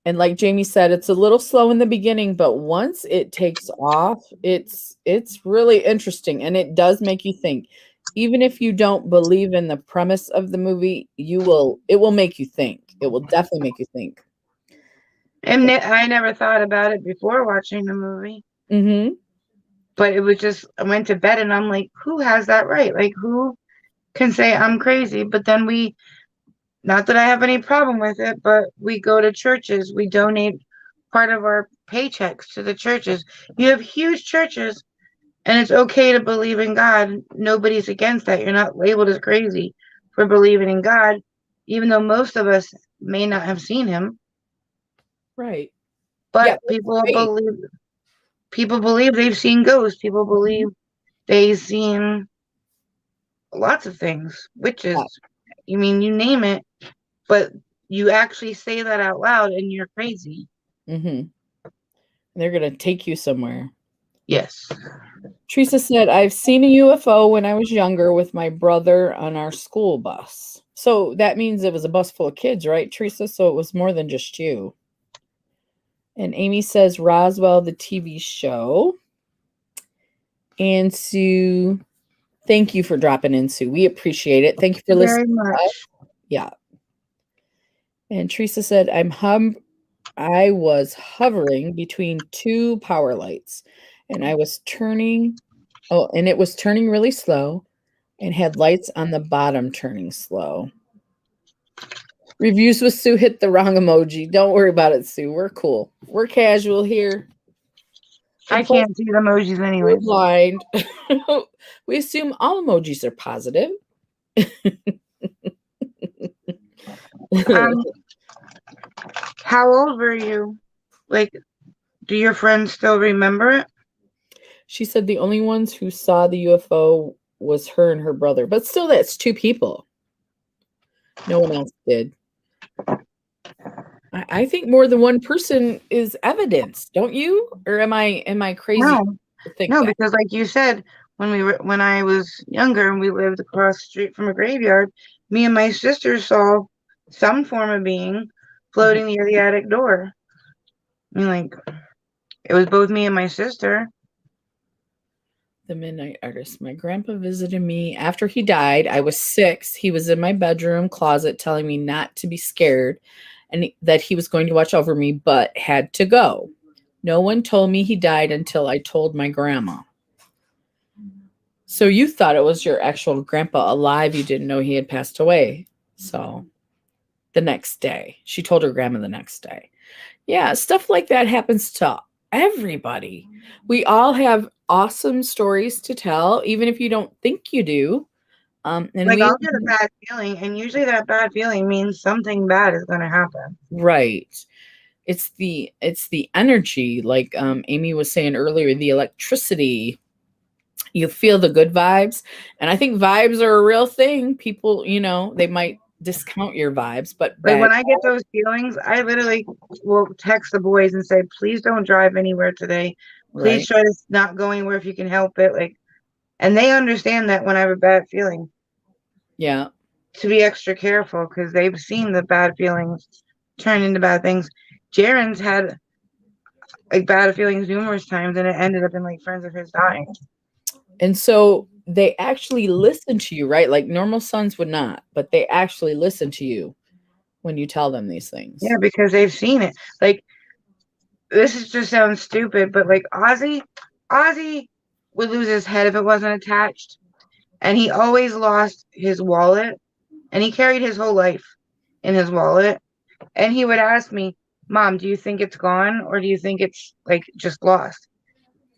A: And like Jamie said, it's a little slow in the beginning, but once it takes off, it's really interesting, and it does make you think. Even if you don't believe in the premise of the movie, it will make you think. It will definitely make you think.
B: And I never thought about it before watching the movie.
A: Mm-hmm.
B: But it was just, I went to bed and I'm like, who has that right? Like, who can say I'm crazy? But then not that I have any problem with it, but we go to churches. We donate part of our paychecks to the churches. You have huge churches, and it's okay to believe in God. Nobody's against that. You're not labeled as crazy for believing in God, even though most of us may not have seen him.
A: Right.
B: But
A: Yeah,
B: people believe they've seen ghosts. People believe they've seen lots of things, witches. You mean, you name it, but you actually say that out loud and you're crazy.
A: Mm-hmm. They're going to take you somewhere.
B: Yes.
A: Teresa said, I've seen a UFO when I was younger with my brother on our school bus. So that means it was a bus full of kids, right, Teresa? So it was more than just you. And Amy says, Roswell, the TV show. And Sue, thank you for dropping in, Sue. We appreciate it. Thank you for listening.
B: Very much.
A: Yeah. And Teresa said, I was hovering between two power lights, and it was turning really slow. and had lights on the bottom turning slow. Reviews with Sue hit the wrong emoji. Don't worry about it, Sue. We're cool. We're casual here.
B: I can't see the emojis
A: We're
B: anyways.
A: blind. We assume all emojis are positive.
B: How old were you? Like, do your friends still remember it?
A: She said the only ones who saw the UFO was her and her brother. But still, that's 2 people. No one else did. I think more than one person is evidence, don't you? Or am I crazy
B: No,
A: to think
B: no,
A: that?
B: because like you said, when I was younger and we lived across the street from a graveyard, me and my sister saw some form of being floating near the attic door. I mean, like, it was both me and my sister.
A: The Midnight Artist. My grandpa visited me after he died. I was 6. He was in my bedroom closet telling me not to be scared and that he was going to watch over me, but had to go. No one told me he died until I told my grandma. So you thought it was your actual grandpa alive. You didn't know he had passed away. So the next day, she told her grandma the next day. Yeah, stuff like that happens to everybody. We all have awesome stories to tell, even if you don't think you do. And
B: Like, I'll get a bad feeling, and usually that bad feeling means something bad is going to happen.
A: right. It's the energy, like Amy was saying earlier, the electricity. You feel the good vibes, and I think vibes are a real thing. People, they might discount your vibes, but
B: Like,
A: bad,
B: when I get those feelings, I literally will text the boys and say, please don't drive anywhere today. Please
A: right?
B: try to not go anywhere if you can help it. Like, and they understand that when I have a bad feeling,
A: Yeah.
B: to be extra careful because they've seen the bad feelings turn into bad things. Jaren's had like bad feelings numerous times, and it ended up in like friends of his dying.
A: And so they actually listen to you, right? Like normal sons would not, but they actually listen to you when you tell them these things.
B: Yeah, because they've seen it. Like, this is just sounds stupid, but like Ozzy would lose his head if it wasn't attached, and he always lost his wallet, and he carried his whole life in his wallet, and he would ask me, "Mom, do you think it's gone, or do you think it's like just lost?"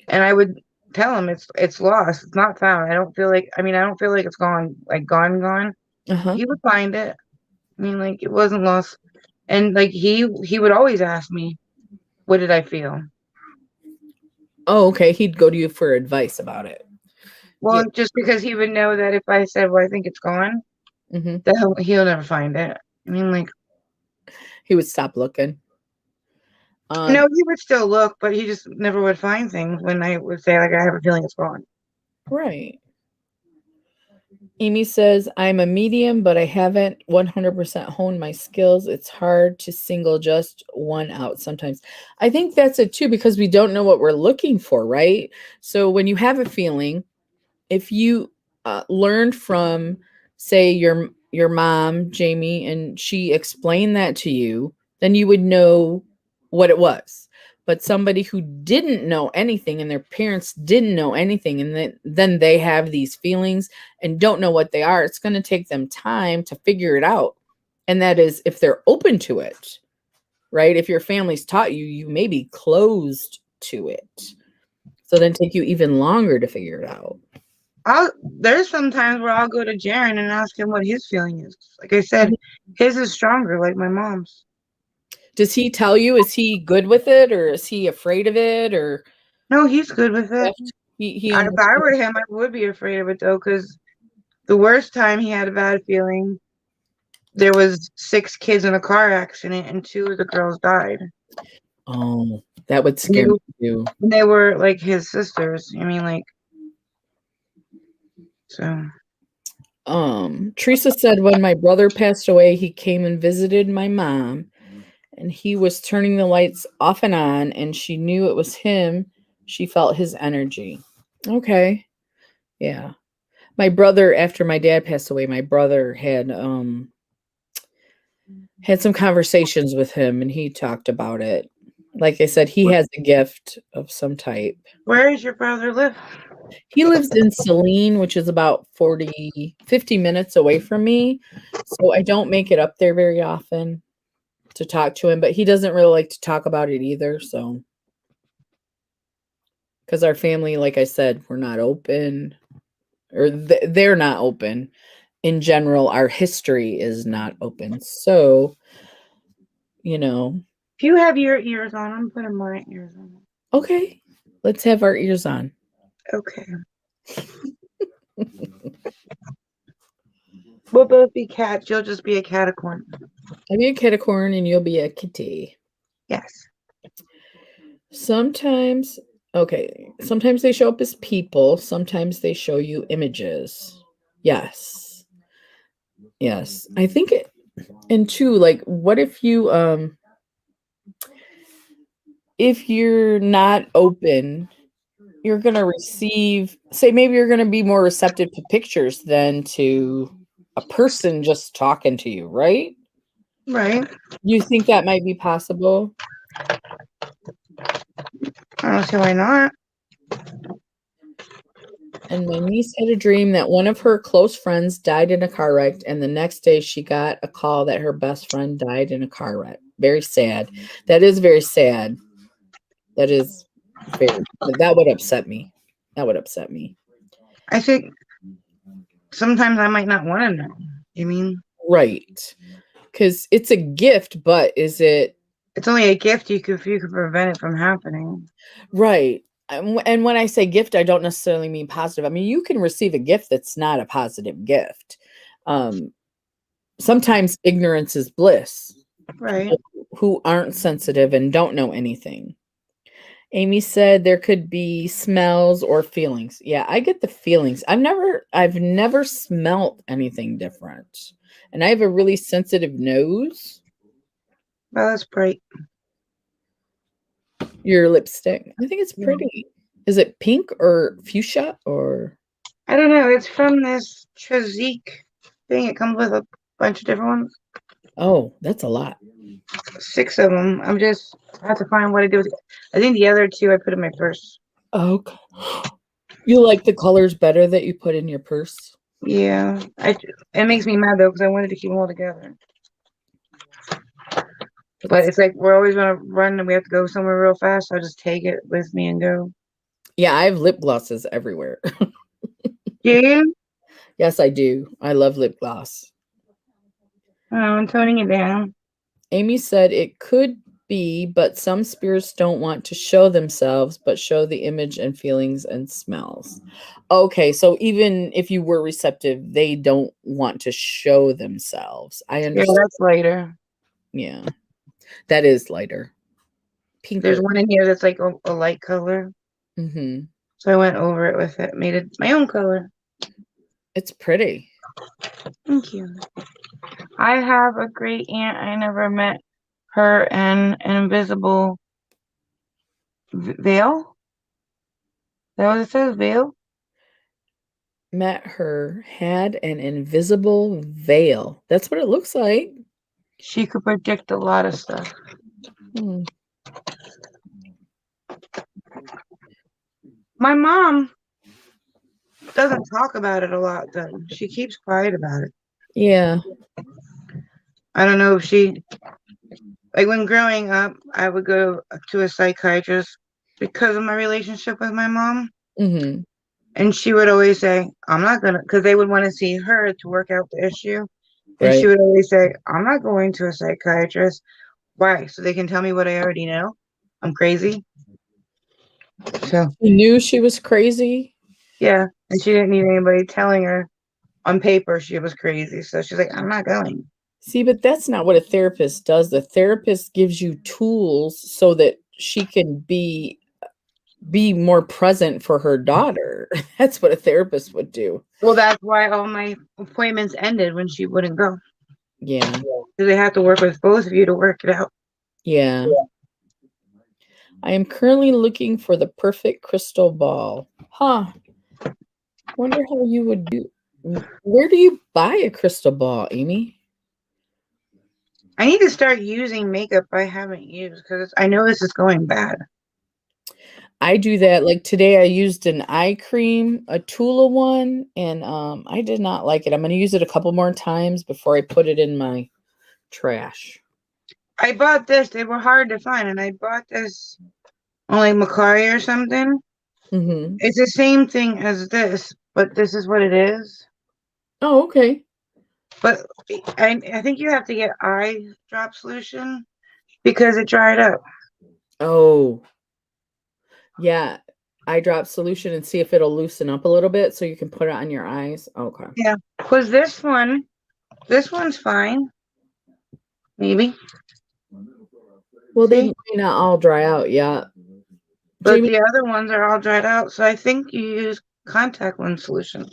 B: And I would tell him it's lost, it's not found. I don't feel like it's gone, like gone.
A: Uh-huh.
B: He would find it. I mean, like, it wasn't lost, and like he would always ask me, what did I feel?
A: Oh, okay. He'd go to you for advice about it.
B: Well,
A: Yeah.
B: just because he would know that if I said, well, I think it's gone,
A: Mm-hmm.
B: that he'll never find it. I mean, like,
A: He would stop looking.
B: no, he would still look, but he just never would find things when I would say, like, I have a feeling it's gone.
A: Right. Amy says, I'm a medium, but I haven't 100% honed my skills. It's hard to single just one out sometimes. I think that's it too, because we don't know what we're looking for, right? So when you have a feeling, if you learned from, say, your mom, Jamie, and she explained that to you, then you would know what it was. But somebody who didn't know anything and their parents didn't know anything, and then they have these feelings and don't know what they are, it's going to take them time to figure it out. And that is if they're open to it, right? If your family's taught you, you may be closed to it. So then take you even longer to figure it out.
B: There's some times where I'll go to Jaren and ask him what his feeling is. Like I said, his is stronger, like my mom's.
A: Does he tell you? Is he good with it, or is he afraid of it, or
B: No, he's good with it.
A: he
B: If I were him, I would be afraid of it though, because the worst time he had a bad feeling, there was 6 kids in a car accident and 2 of the girls died.
A: Oh, that would scare me too.
B: And they were like his sisters. I mean, like, so.
A: Teresa said when my brother passed away, he came and visited my mom, and he was turning the lights off and on, and she knew it was him. She felt his energy. Okay. Yeah. My brother, after my dad passed away, my brother had some conversations with him, and he talked about it. Like I said, he has a gift of some type.
B: Where does your brother live?
A: He lives in Saline, which is about 50 minutes away from me. So I don't make it up there very often to talk to him, but he doesn't really like to talk about it either. So, because our family, like I said, we're not open, or they're not open. In general, our history is not open. So,
B: If you have your ears on, I'm putting my ears on.
A: okay, let's have our ears on.
B: Okay. We'll both be cats. You'll just be a catacorn.
A: I'll be a catacorn and you'll be a kitty.
B: Yes.
A: Sometimes they show up as people. Sometimes they show you images. Yes. I think and two, like, what if if you're not open, you're going to receive, maybe you're going to be more receptive to pictures than to a person just talking to you, right?
B: Right.
A: You think that might be possible?
B: I don't see why not.
A: And my niece had a dream that one of her close friends died in a car wreck, and the next day she got a call that her best friend died in a car wreck. Very sad. That is very sad. That is that would upset me. That would upset me.
B: I think sometimes I might not want to know. You mean?
A: Right. Because it's a gift, but is it?
B: It's only a gift if you could prevent it from happening.
A: Right. And when I say gift, I don't necessarily mean positive. I mean, you can receive a gift that's not a positive gift. Sometimes ignorance is bliss.
B: Right.
A: People who aren't sensitive and don't know anything. Amy said there could be smells or feelings. Yeah, I get the feelings. I've never smelt anything different. And I have a really sensitive nose.
B: Well, that's bright.
A: Your lipstick. I think it's pretty. Is it pink or fuchsia or?
B: I don't know. It's from this Chazik thing. It comes with a bunch of different ones.
A: Oh, that's a lot.
B: 6 of them. I have to find what I do with it. I think the other 2 I put in my purse.
A: Okay. You like the colors better that you put in your purse?
B: Yeah. It makes me mad though because I wanted to keep them all together. But it's like we're always gonna run and we have to go somewhere real fast. So I just take it with me and go.
A: Yeah, I have lip glosses everywhere.
B: Yeah.
A: Yes, I do. I love lip gloss.
B: Oh, I'm toning it down.
A: Amy said it could be, but some spirits don't want to show themselves, but show the image and feelings and smells. Okay, so even if you were receptive, they don't want to show themselves. I understand.
B: Yeah, that's later.
A: Yeah, that is lighter. Pinker.
B: There's one in here that's like a light color.
A: Mm-hmm.
B: So I went over it with it, made it my own color.
A: It's pretty.
B: Thank you. I have a great aunt. I never met her and an invisible veil. Is that what it says? Veil?
A: Met her, had an invisible veil. That's what it looks like.
B: She could predict a lot of stuff.
A: Hmm.
B: My mom doesn't talk about it a lot, though. She keeps quiet about it.
A: Yeah.
B: I don't know if she, like when growing up, I would go to a psychiatrist because of my relationship with my mom.
A: Mm-hmm.
B: And she would always say, I'm not going to, because they would want to see her to work out the issue. And
A: Right.
B: she would always say, I'm not going to a psychiatrist. Why? So they can tell me what I already know? I'm crazy. So,
A: You knew she was crazy?
B: yeah. And she didn't need anybody telling her on paper she was crazy. So she's like, I'm not going.
A: See, but that's not what a therapist does. The therapist gives you tools so that she can be more present for her daughter. That's what a therapist would do.
B: Well, that's why all my appointments ended when she wouldn't go.
A: Yeah.
B: Because they have to work with both of you to work it out.
A: Yeah. I am currently looking for the perfect crystal ball. Huh. Wonder how you would do. Where do you buy a crystal ball, Amy?
B: I need to start using makeup I haven't used because I know this is going bad.
A: I do that. Like today I used an eye cream, a Tula one, and I did not like it. I'm going to use it a couple more times before I put it in my trash.
B: I bought this. They were hard to find, and I bought this on like Macari or something.
A: Mm-hmm.
B: It's the same thing as this, but this is what it is.
A: Oh, okay.
B: But I think you have to get eye drop solution because it dried up.
A: Oh, yeah. Eye drop solution and see if it'll loosen up a little bit so you can put it on your eyes. Okay.
B: Yeah, because this one's fine. Maybe.
A: Well, they
B: See?
A: may not all dry out yet.
B: But
A: Jamie,
B: the other ones are all dried out, so I think you use contact lens solution.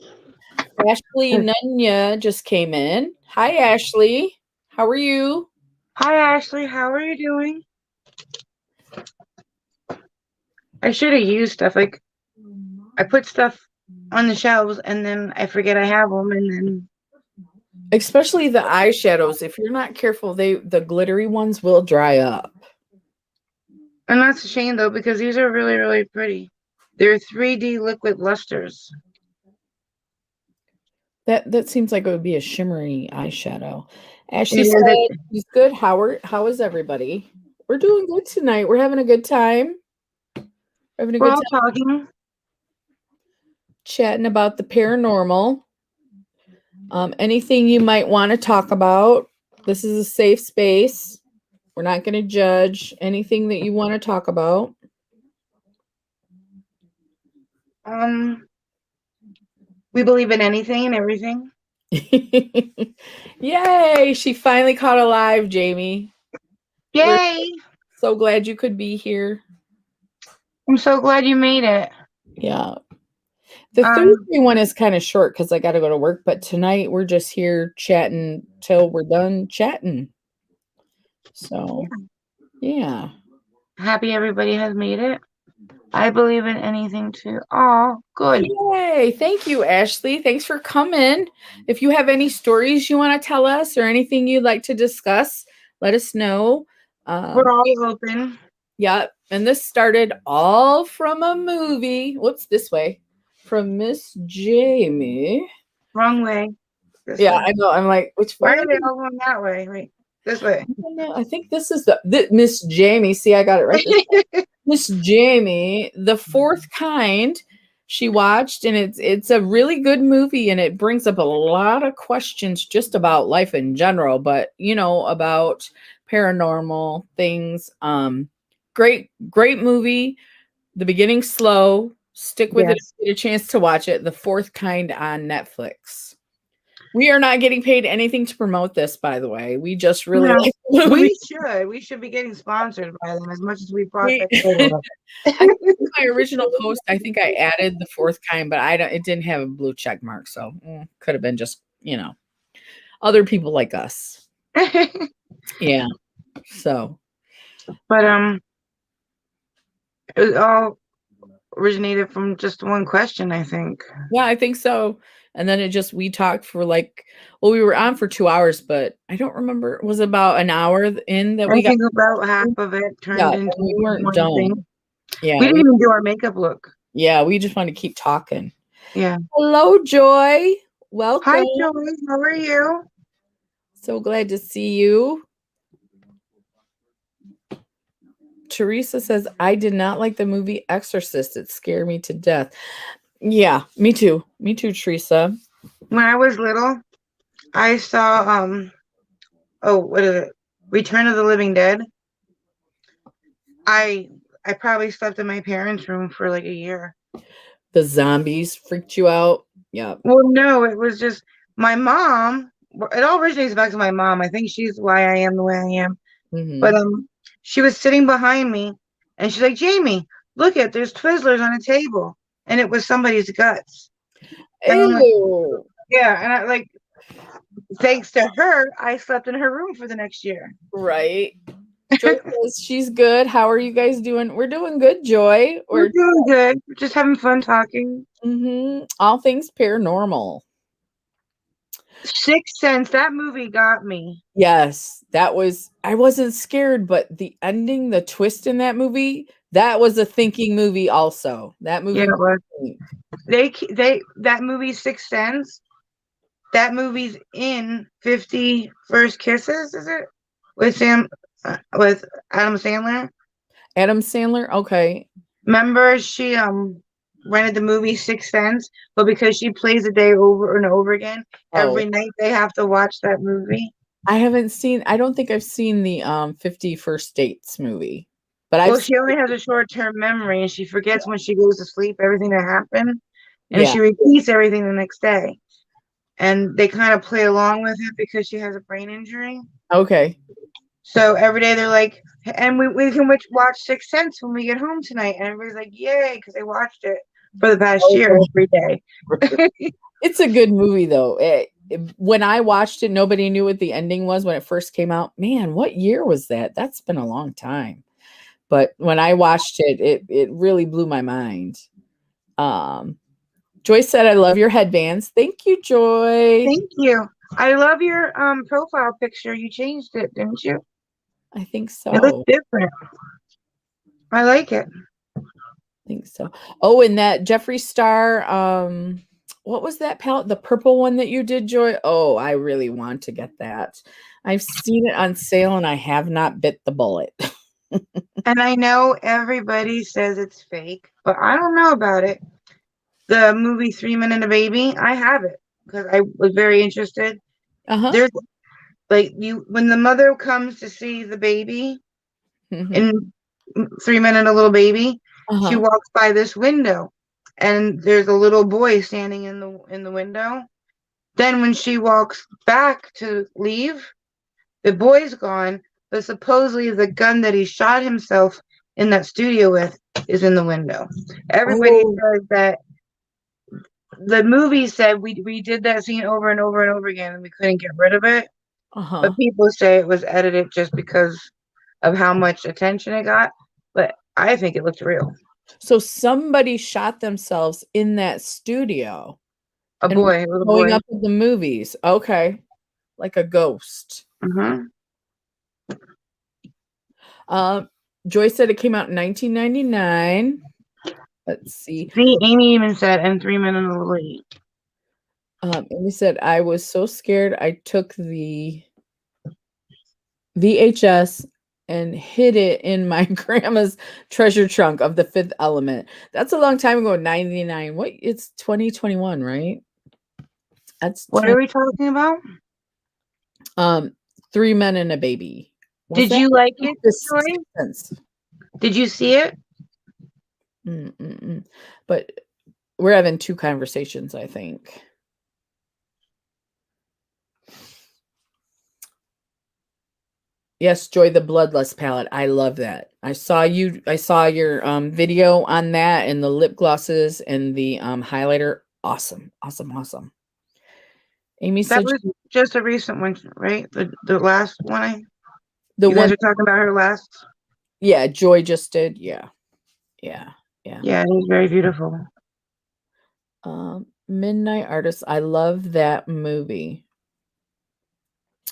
A: Ashley Nunya just came in. Hi, Ashley. How are you?
B: Hi, Ashley. How are you doing? I should have used stuff. Like, I put stuff on the shelves, and then I forget I have them, and then...
A: Especially the eyeshadows. If you're not careful, the glittery ones will dry up.
B: And that's a shame, though, because these are really, really pretty. They're 3D liquid lusters.
A: That seems like it would be a shimmery eyeshadow. Ashley
B: Yeah,
A: said he's good. How is everybody? We're doing good tonight. We're having a good time. We're having a
B: we're
A: good
B: all
A: time
B: talking.
A: chatting about the paranormal. Anything you might want to talk about. This is a safe space. We're not going to judge anything that you want to talk about.
B: We believe in anything and everything.
A: Yay! She finally caught alive, Jamie.
B: Yay!
A: So glad you could be here.
B: I'm so glad you made it.
A: Yeah. The Thursday one is kind of short because I got to go to work, but tonight we're just here chatting till we're done chatting. So, yeah.
B: Happy everybody has made it. I believe in anything too. Oh, good.
A: Yay. Thank you, Ashley. Thanks for coming. If you have any stories you want to tell us or anything you'd like to discuss, let us know.
B: We're all open.
A: Yep. And this started all from a movie. Whoops, this way. From Miss Jamie.
B: Wrong way. This
A: Yeah,
B: way.
A: I know. I'm like, which
B: Why
A: way?
B: are they all going that way? Wait, this way.
A: I think this is the Miss Jamie. See, I got it right. Miss Jamie, The Fourth Kind. She watched, and it's a really good movie, and it brings up a lot of questions just about life in general, but about paranormal things. Great movie. The beginning slow. Stick with it
B: Yes.
A: if you get a chance to watch it. The Fourth Kind on Netflix. We are not getting paid anything to promote this, by the way. We just really
B: No.
A: like the movie.
B: We should be getting sponsored by them as much as we brought
A: We-
B: that show up.
A: I think in my original post, I think I added The Fourth Kind, but it didn't have a blue check mark, so could have been just other people like us. Yeah. So.
B: But it was all originated from just one question, I think.
A: Yeah, I think so. And then we talked for we were on for 2 hours, but I don't remember. It was about an hour in that
B: I
A: we got.
B: think about half of it turned into
A: We weren't
B: one
A: done.
B: thing.
A: Yeah.
B: We didn't even do our makeup look.
A: Yeah, we just wanted to keep talking.
B: Yeah.
A: Hello, Joy. Welcome.
B: Hi, Joey. How are you?
A: So glad to see you. Teresa says, I did not like the movie Exorcist. It scared me to death. Yeah, me too. Me too, Teresa.
B: When I was little, I saw what is it? Return of the Living Dead. I probably slept in my parents' room for like a year.
A: The zombies freaked you out? Yeah.
B: Well, no, it was just my mom. It all originates back to my mom. I think she's why I am the way I am.
A: Mm-hmm.
B: But she was sitting behind me, and she's like, "Jamie, look there's Twizzlers on a table," and it was somebody's guts.
A: Ew.
B: Yeah, and I thanks to her, I slept in her room for the next year.
A: Right. Joy says she's good. How are you guys doing? We're doing good, Joy.
B: We're doing good. We're just having fun talking.
A: All things paranormal.
B: Sixth Sense, that movie got me.
A: Yes, I wasn't scared, but the ending, the twist in that movie, That was a thinking movie also. That movie.
B: Yeah, it was.
A: think.
B: That movie Sixth Sense. That movie's in 50 First Kisses, is it? With with Adam Sandler.
A: Adam Sandler. Okay.
B: Remember she rented the movie Sixth Sense, but because she plays the day over and over again,
A: Oh,
B: every night they have to watch that movie.
A: I haven't seen. I don't think I've seen the 50 First Dates movie, but I've
B: Well, she only has a short-term memory and she forgets when she goes to sleep everything that happened. And
A: yeah.
B: she repeats everything the next day. And they kind of play along with it because she has a brain injury.
A: Okay.
B: So every day they're like, and we can watch Sixth Sense when we get home tonight. And everybody's like, yay, because they watched it for the past year every day.
A: It's a good movie though. When I watched it, nobody knew what the ending was when it first came out. Man, what year was that? That's been a long time. But when I watched it, it really blew my mind. Joy said, "I love your headbands." Thank you, Joy.
B: Thank you. I love your profile picture. You changed it, didn't you?
A: I think
B: It looks
A: so.
B: different. I like it.
A: I think so. Oh, and that Jeffree Star, what was that palette? The purple one that you did, Joy? Oh, I really want to get that. I've seen it on sale and I have not bit the bullet.
B: And I know everybody says it's fake, but I don't know about it. The movie 3 Men and a Baby, I have it because I was very interested.
A: Uh-huh.
B: There's like when the mother comes to see the baby in 3 Men and a Little Baby, she
A: Uh-huh.
B: walks by this window and there's a little boy standing in the window. Then when she walks back to leave, the boy's gone, but supposedly the gun that he shot himself in that studio with is in the window. Everybody
A: Oh.
B: says that the movie said we did that scene over and over and over again and we couldn't get rid of it.
A: Uh-huh.
B: But people say it was edited just because of how much attention it got. But I think it looked real.
A: So somebody shot themselves in that studio.
B: A
A: and
B: boy, a little
A: going
B: boy.
A: up in the movies. Okay. Like a ghost. Joy said it came out in 1999. Let's see.
B: See, Amy even said, and 3 Men and a Little Lady.
A: Amy said, I was so scared I took the VHS and hid it in my grandma's treasure trunk of The Fifth Element. That's a long time ago, 99. What? It's 2021, right? That's
B: What are we talking about?
A: 3 Men and a Baby.
B: Did you like it, Joy?
A: Sense.
B: Did you see it?
A: But we're having two conversations, I think. Yes, Joy, the Bloodlust palette. I love that. I saw your video on that and the lip glosses and the highlighter. Awesome. Amy
B: That
A: said
B: was just a recent one, right? The last one.
A: the
B: You guys
A: one.
B: are talking about her last.
A: Yeah, Joy just did. Yeah,
B: Yeah, it was very beautiful.
A: Midnight Artist. I love that movie.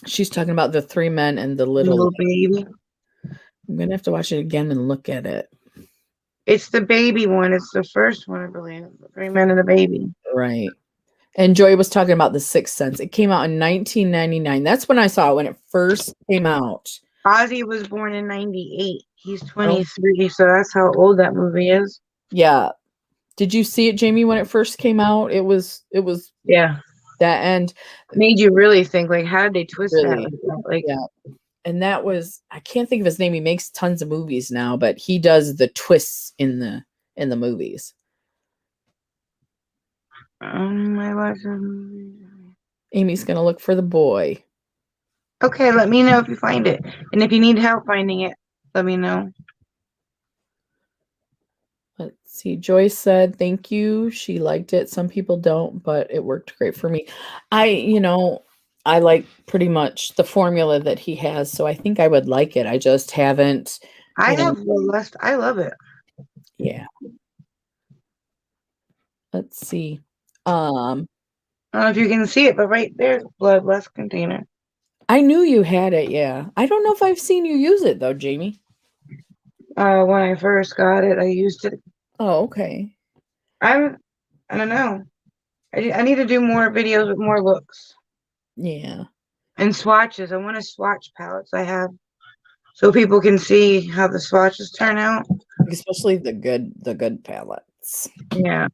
A: She's talking about the 3 men and the little
B: baby.
A: I'm gonna have to watch it again and look at it.
B: It's the baby one. It's the first one, I believe. 3 Men and a Baby.
A: Right. And Joy was talking about The Sixth Sense. It came out in 1999. That's when I saw it, when it first came out.
B: Ozzy was born in 98. He's 23, so that's how old that movie is.
A: Yeah. Did you see it, Jamie, when it first came out? It was
B: Yeah.
A: that end.
B: Made you really think, like, how did they twist
A: Really?
B: that? Like,
A: yeah. And that was, I can't think of his name. He makes tons of movies now, but he does the twists in the movies.
B: I watched
A: Amy's gonna look for the boy.
B: Okay, let me know if you find it. And if you need help finding it, let me know.
A: Let's see. Joyce said, thank you. She liked it. Some people don't, but it worked great for me. I like pretty much the formula that he has, so I think I would like it. I just haven't.
B: I have the list. I love it.
A: Yeah. Let's see.
B: I don't know if you can see it, but right there's a Bloodlust container.
A: I knew you had it, yeah. I don't know if I've seen you use it though, Jamie.
B: When I first got it, I used it.
A: Oh, okay.
B: I don't know. I need to do more videos with more looks
A: Yeah.
B: and swatches. I want to swatch palettes I have so people can see how the swatches turn out.
A: Especially the good palettes.
B: Yeah.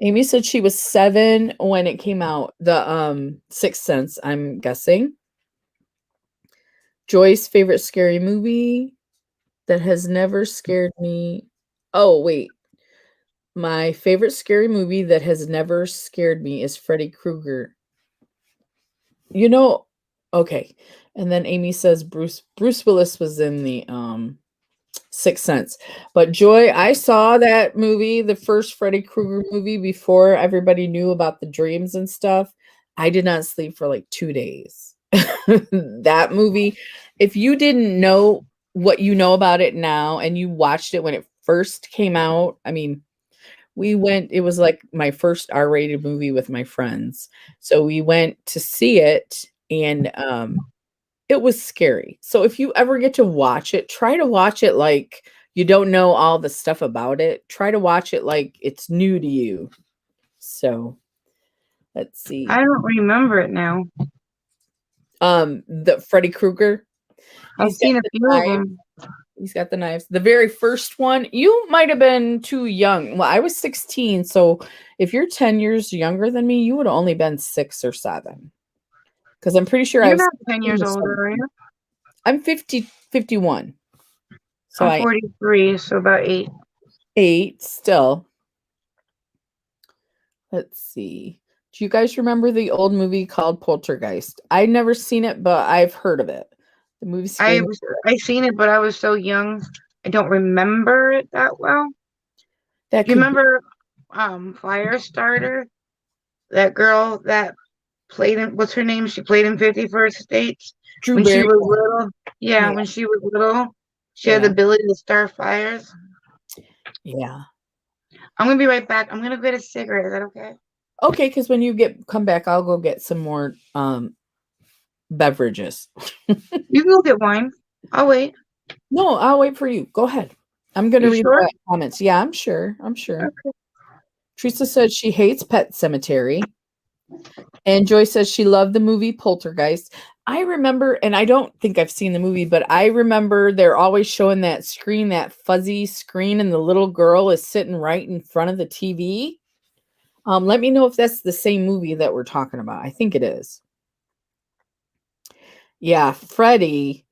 A: Amy said she was 7 when it came out. The Sixth Sense, I'm guessing. Joy's favorite scary movie that has never scared me. Oh, wait. My favorite scary movie that has never scared me is Freddy Krueger. You know, okay. And then Amy says Bruce Willis was in the Sixth Sense. But Joy, I saw that movie, the first Freddy Krueger movie, before everybody knew about the dreams and stuff. I did not sleep for like 2 days. That movie, if you didn't know what you know about it now and you watched it when it first came out, I mean, it was like my first R-rated movie with my friends. So we went to see it, and it was scary. So if you ever get to watch it, try to watch it like you don't know all the stuff about it. Try to watch it like it's new to you. So let's see.
B: I don't remember it now.
A: The Freddy Krueger.
B: I've seen a few of them.
A: He's got the knives. The very first one, you might have been too young. Well, I was 16, so if you're 10 years younger than me, you would have only been 6 or 7. Because I'm pretty sure I
B: You're
A: was
B: not 10 years
A: 16 or
B: older, are you?
A: I'm 51. So
B: I'm 43, so about 8.
A: 8 still. Let's see. Do you guys remember the old movie called Poltergeist? I've never seen it, but I've heard of it. The movie
B: I seen it, but I was so young, I don't remember it that well.
A: that
B: Do you
A: could
B: remember Firestarter? That girl that played in, what's her name? She played in 50 First States
A: Drew
B: when she
A: Barrymore.
B: was little. Yeah,
A: Yeah.
B: when she was little, she had the
A: Yeah.
B: ability to start fires.
A: Yeah.
B: I'm gonna be right back. I'm gonna get a cigarette. Is that okay?
A: Okay, because when you come back, I'll go get some more beverages.
B: You can go get wine. I'll wait.
A: No, I'll wait for you. Go ahead. I'm gonna
B: You
A: read
B: sure?
A: the comments. Yeah, I'm sure.
B: Okay.
A: Teresa said she hates Pet Cemetery. And Joy says she loved the movie Poltergeist. I remember, and I don't think I've seen the movie, but I remember they're always showing that screen, that fuzzy screen, and the little girl is sitting right in front of the TV. Let me know if that's the same movie that we're talking about. I think it is. Yeah, Freddy.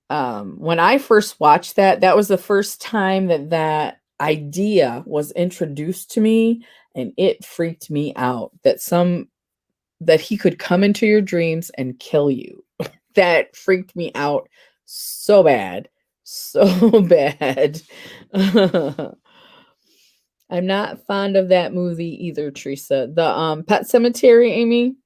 A: When I first watched that, that was the first time that idea was introduced to me, and it freaked me out that he could come into your dreams and kill you. That freaked me out so bad. So bad. I'm not fond of that movie either, Teresa. The Pet Cemetery, Amy.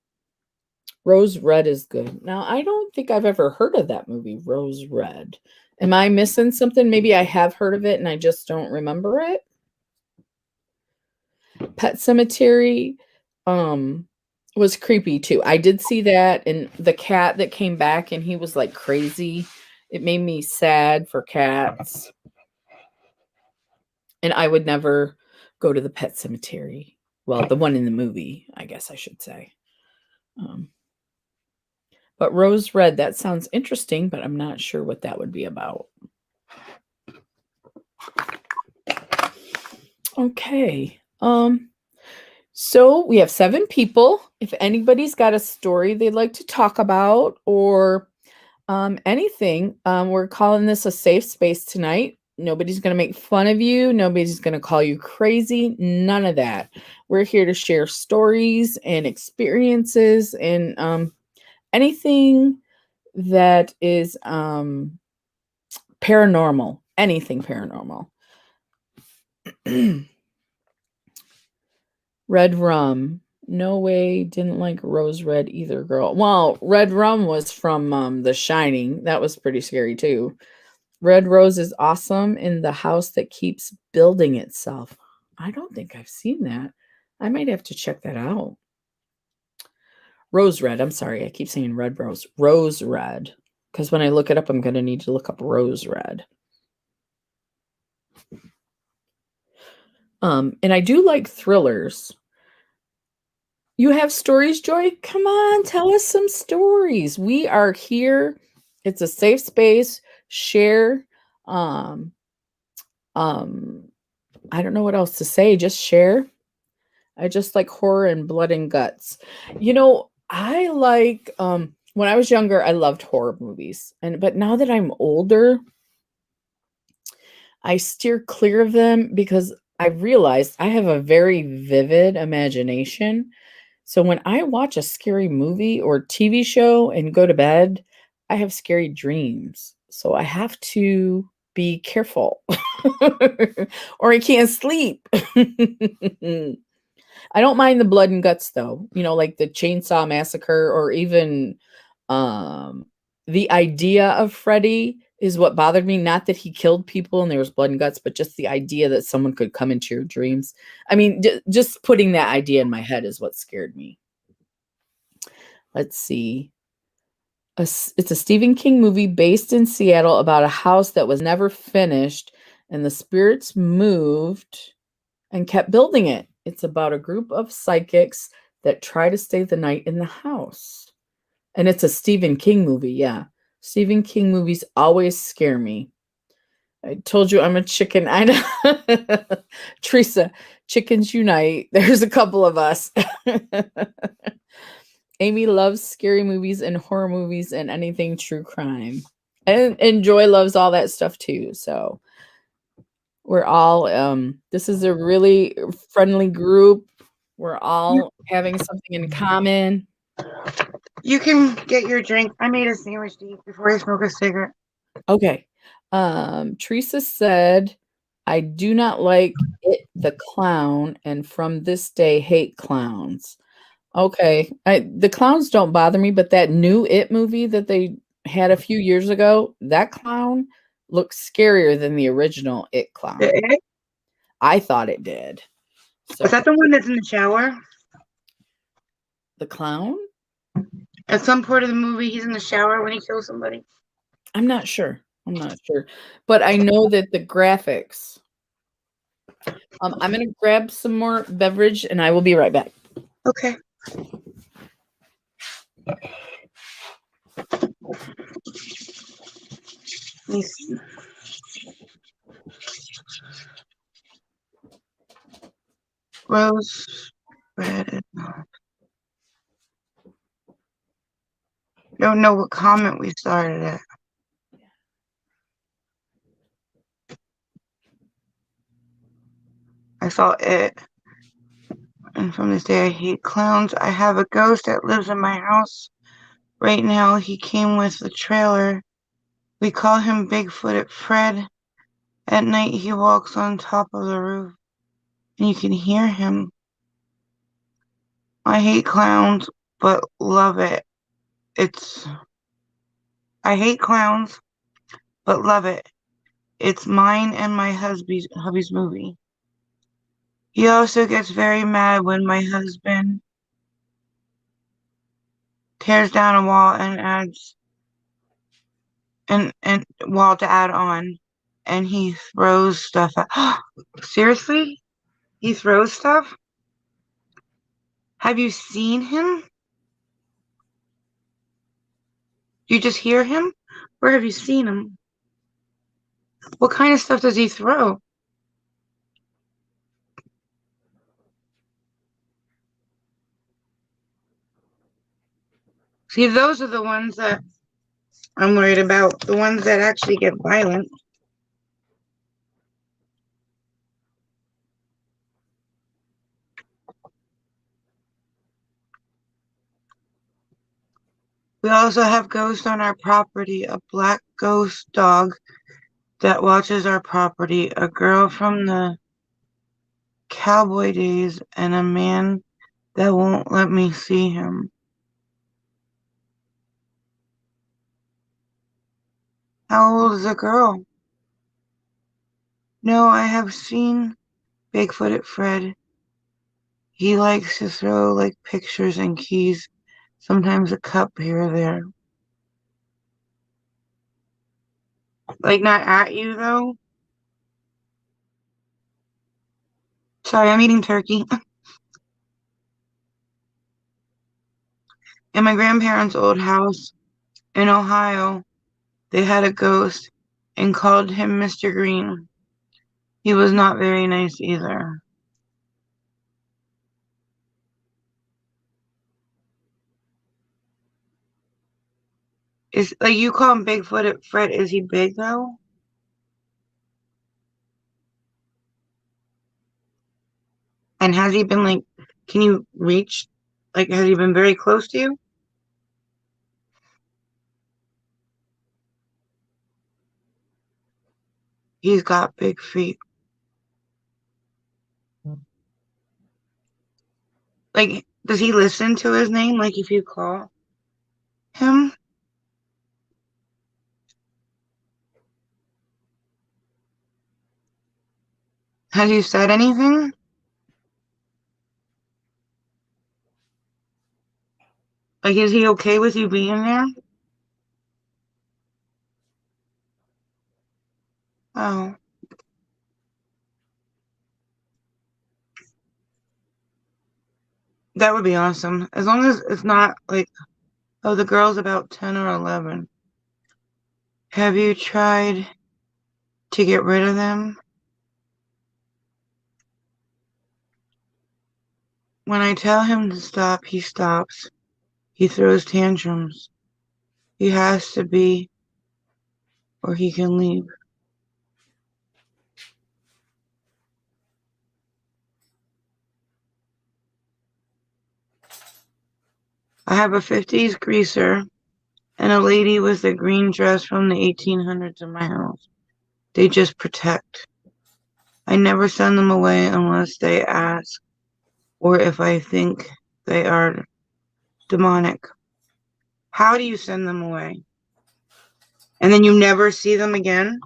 A: Rose Red is good. Now, I don't think I've ever heard of that movie, Rose Red. Am I missing something? Maybe I have heard of it and I just don't remember it. Pet Cemetery was creepy too. I did see that, and the cat that came back and he was like crazy. It made me sad for cats. And I would never go to the Pet Cemetery. Well, the one in the movie, I guess I should say. But Rose Red, that sounds interesting, but I'm not sure what that would be about. Okay. So we have 7 people. If anybody's got a story they'd like to talk about or anything, we're calling this a safe space tonight. Nobody's going to make fun of you. Nobody's going to call you crazy. None of that. We're here to share stories and experiences and anything that is paranormal. Anything paranormal. Red rum. No way. Didn't like Rose Red either, girl. Well, Red rum was from The Shining. That was pretty scary too. Red Rose is awesome in the house that keeps building itself. I don't think I've seen that. I might have to check that out. Rose Red. I'm sorry. I keep saying Red Rose. Rose Red. Because when I look it up, I'm going to need to look up Rose Red. And I do like thrillers. You have stories, Joy? Come on, tell us some stories. We are here. It's a safe space. Share. Um, I don't know what else to say. Just share. I just like horror and blood and guts. I like when I was younger, I loved horror movies. But now that I'm older, I steer clear of them because I realized I have a very vivid imagination. So when I watch a scary movie or TV show and go to bed, I have scary dreams. So I have to be careful or I can't sleep. I don't mind the blood and guts though, like the Chainsaw Massacre or even um the idea of Freddy is what bothered me. Not that he killed people and there was blood and guts, but just the idea that someone could come into your dreams. I mean, just putting that idea in my head is what scared me. Let's see. It's a Stephen King movie based in Seattle about a house that was never finished, and the spirits moved and kept building it. It's about a group of psychics that try to stay the night in the house. And it's a Stephen King movie, yeah. Stephen King movies always scare me. I told you I'm a chicken. I know. Teresa, chickens unite. There's a couple of us. Amy loves scary movies and horror movies and anything true crime. And Joy loves all that stuff too. So we're all this is a really friendly group. We're all having something in common.
B: You can get your drink. I made a sandwich to eat before I smoke a cigarette.
A: Okay. Teresa said, I do not like it the clown, and from this day hate clowns. Okay. The clowns don't bother me, but that new It movie that they had a few years ago, that clown looks scarier than the original It clown.
B: It?
A: I thought it did. So
B: Is that the one that's in the shower?
A: the clown?
B: At some part of the movie, he's in the shower when he kills somebody.
A: I'm not sure. But I know that the graphics. I'm going to grab some more beverage and I will be right back.
B: Okay. Let me see. Rose red. Don't know what comment we started at. I saw It. And from this day I hate clowns. I have a ghost that lives in my house right now. He came with the trailer. We call him Bigfooted Fred. At night he walks on top of the roof and you can hear him. I hate clowns, but love it. I hate clowns, but love it. It's mine and my hubby's movie. He also gets very mad when my husband tears down a wall and adds and wall to add on, and he throws stuff at. Seriously? He throws stuff? Have you seen him? Do you just hear him? Or have you seen him? What kind of stuff does he throw? See, those are the ones that I'm worried about. The ones that actually get violent. We also have ghosts on our property, a black ghost dog that watches our property, a girl from the cowboy days, and a man that won't let me see him. How old is the girl? No, I have seen Bigfooted Fred. He likes to throw like pictures and keys, sometimes a cup here or there. Like not at you though. Sorry, I'm eating turkey. In my grandparents' old house in Ohio, they had a ghost and called him Mr. Green. He was not very nice either. Is like you call him Bigfoot at Fred, is he big though? And has he been like, can you reach, like, has he been very close to you? He's got big feet. Like, does he listen to his name? Like, if you call him? Has he said anything? Like, is he okay with you being there? Oh, that would be awesome. As long as it's not like, oh, the girl's about 10 or 11. Have you tried to get rid of them? When I tell him to stop, he stops. He throws tantrums. He has to be, or he can leave. I have a 50s greaser and a lady with a green dress from the 1800s in my house. They just protect. I never send them away unless they ask or if I think they are demonic. How do you send them away? And then you never see them again?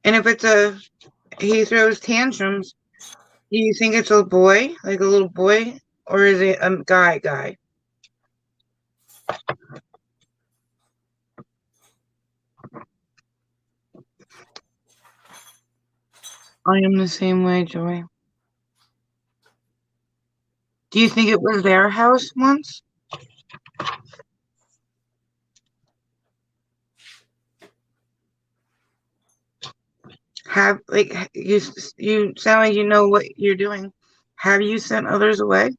B: And if he throws tantrums, do you think it's a boy, like a little boy, or is it a guy? I am the same way, Joy. Do you think it was their house once? Have like you sound like you know what you're doing. Have you sent others away?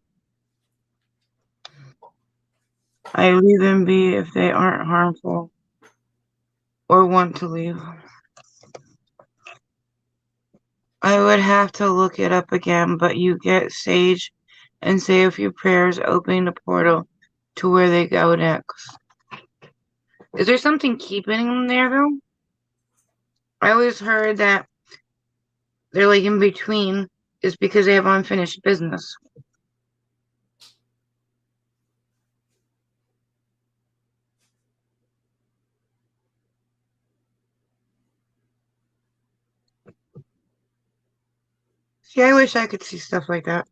B: I leave them be if they aren't harmful or want to leave. I would have to look it up again, but you get sage and say a few prayers, opening the portal to where they go next. Is there something keeping them there though? I always heard that they're like in between is because they have unfinished business. See, I wish I could see stuff like that.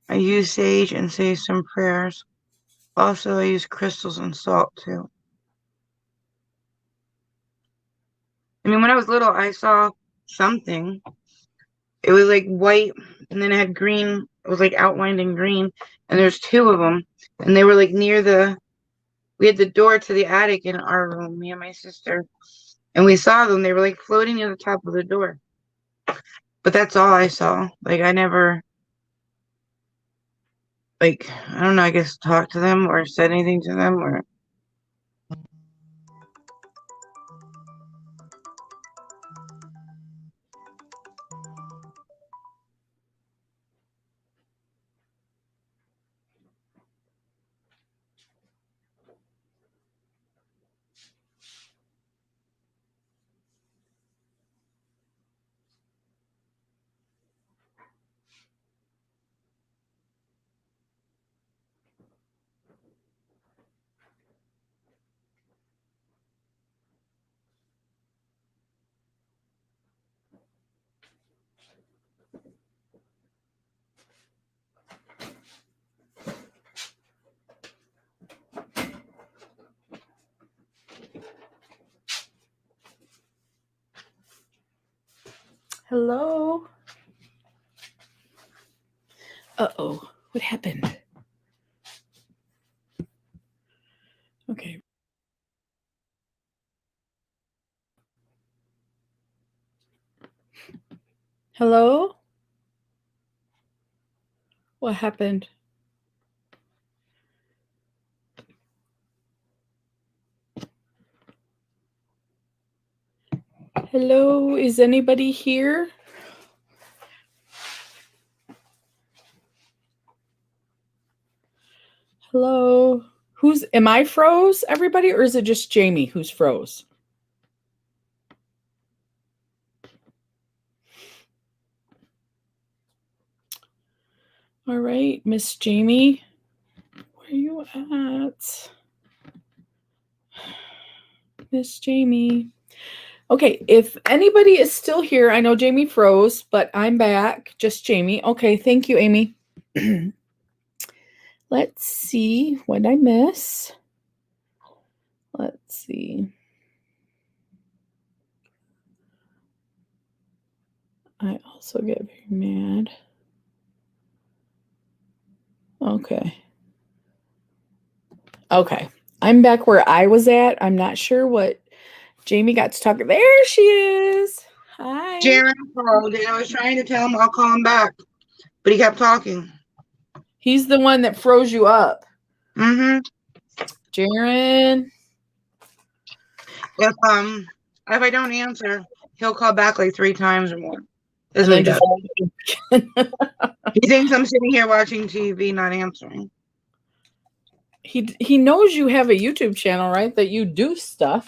B: I use sage and say some prayers. Also, I use crystals and salt too. I mean, when I was little, I saw something. It was like white, and then it had green. It was like outlined in green, and there's two of them, and they were like near the. We had the door to the attic in our room, me and my sister, and we saw them. They were like floating near the top of the door. But that's all I saw. Like I never, like I don't know. I guess talked to them or said anything to them or.
A: Hello? Uh-oh. What happened? Okay. Hello? What happened? Hello? Is anybody here? Hello? Am I froze, everybody, or is it just Jamie who's froze? All right, Miss Jamie, where are you at? Miss Jamie. Okay, if anybody is still here, I know Jamie froze, but I'm back. Just Jamie. Okay, thank you, Amy. Let's see what I miss. Let's see. I also get very mad. Okay. Okay. I'm back where I was at. I'm not sure what Jamie got to talk. There she is. Hi.
B: Jaron called, and I was trying to tell him I'll call him back, but he kept talking.
A: He's the one that froze you up.
B: Mm-hmm.
A: Jaron.
B: If I don't answer, he'll call back like 3 times or more. That's
A: And
B: what he
A: then
B: does. He thinks I'm sitting here watching TV, not answering.
A: he knows you have a YouTube channel, right? That you do stuff.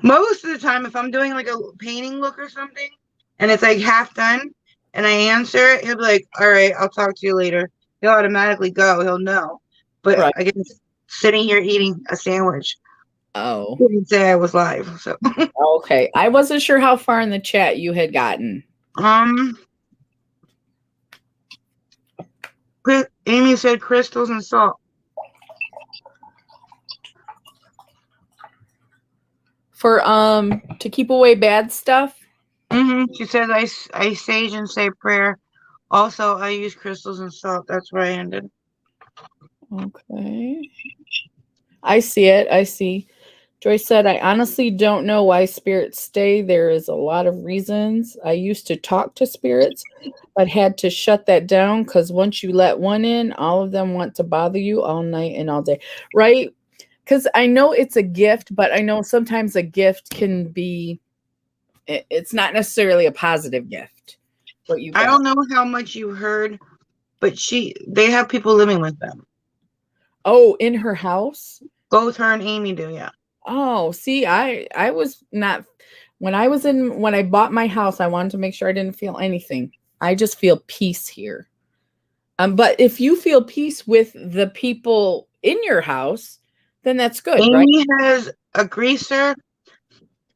B: Most of the time, if I'm doing like a painting look or something, and it's like half done, and I answer it, he'll be like, "All right, I'll talk to you later." He'll automatically go. He'll know. But
A: Right.
B: I guess sitting here eating a sandwich,
A: Oh.
B: he didn't say I was live. So
A: Okay. I wasn't sure how far in the chat you had gotten.
B: Amy said crystals and salt.
A: For to keep away bad stuff.
B: She says I sage and say prayer. Also, I use crystals and salt. That's where I ended.
A: Okay. I see it. I see. Joyce said, I honestly don't know why spirits stay. There is a lot of reasons. I used to talk to spirits, but had to shut that down because once you let one in, all of them want to bother you all night and all day. Right? Because I know it's a gift, but I know sometimes a gift can be, it's not necessarily a positive gift. What you
B: I
A: get.
B: don't know how much you heard, but they have people living with them.
A: Oh, in her house?
B: Both her and Amy do, yeah.
A: Oh, see, I was not when I bought my house, I wanted to make sure I didn't feel anything. I just feel peace here. But if you feel peace with the people in your house, then that's good, right?
B: Amy has a greaser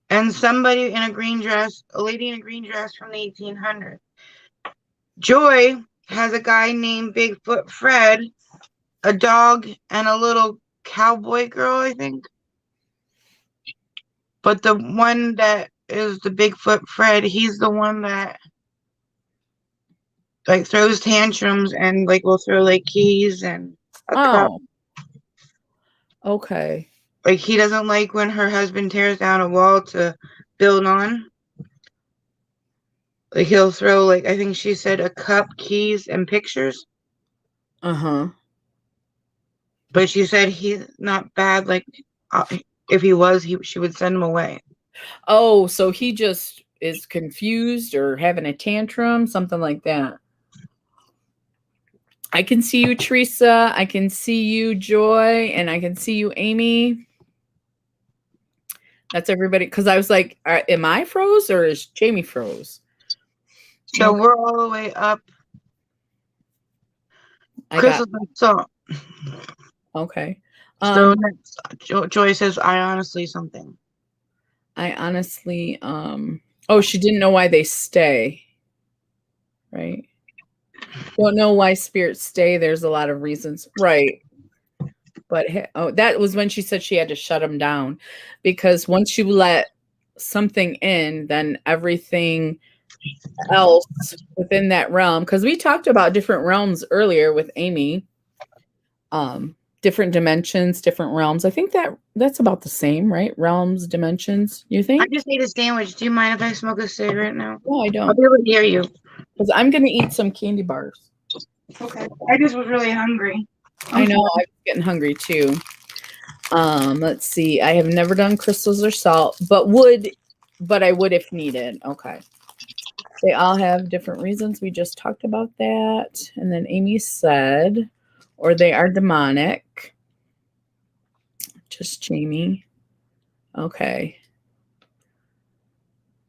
B: and somebody in a green dress, a lady in a green dress from the 1800s. Joy has a guy named Bigfoot Fred, a dog, and a little cowboy girl, I think. But the one that is the Bigfoot Fred, he's the one that like throws tantrums and like will throw like keys and a cup.
A: Oh. Okay.
B: Like he doesn't like when her husband tears down a wall to build on. Like he'll throw like I think she said a cup, keys, and pictures.
A: Uh-huh.
B: But she said he's not bad. Like if he was, she would send him away.
A: Oh, so he just is confused or having a tantrum, something like that. I can see you, Teresa. I can see you, Joy, and I can see you, Amy. That's everybody. Because I was like, am I froze or is Jamie froze?
B: So we're all the way up.
A: Okay.
B: So next, Joy says, I honestly something.
A: Oh, she didn't know why they stay. Right. Don't know why spirits stay. There's a lot of reasons. Right. But that was when she said she had to shut them down because once you let something in, then everything else within that realm, because we talked about different realms earlier with Amy. Different dimensions, different realms. I think that's about the same, right? Realms, dimensions. You
B: I
A: think?
B: just ate a sandwich. Do you mind if I smoke a cigarette now?
A: No, I
B: I'll
A: don't,
B: be able to hear you.
A: because I'm gonna eat some candy bars.
B: Okay. I just was really hungry.
A: I know I'm getting hungry too. Let's see. I have never done crystals or salt, but I would if needed. Okay. They all have different reasons. We just talked about that. And then Amy said, or they are demonic. Just Jamie. Okay.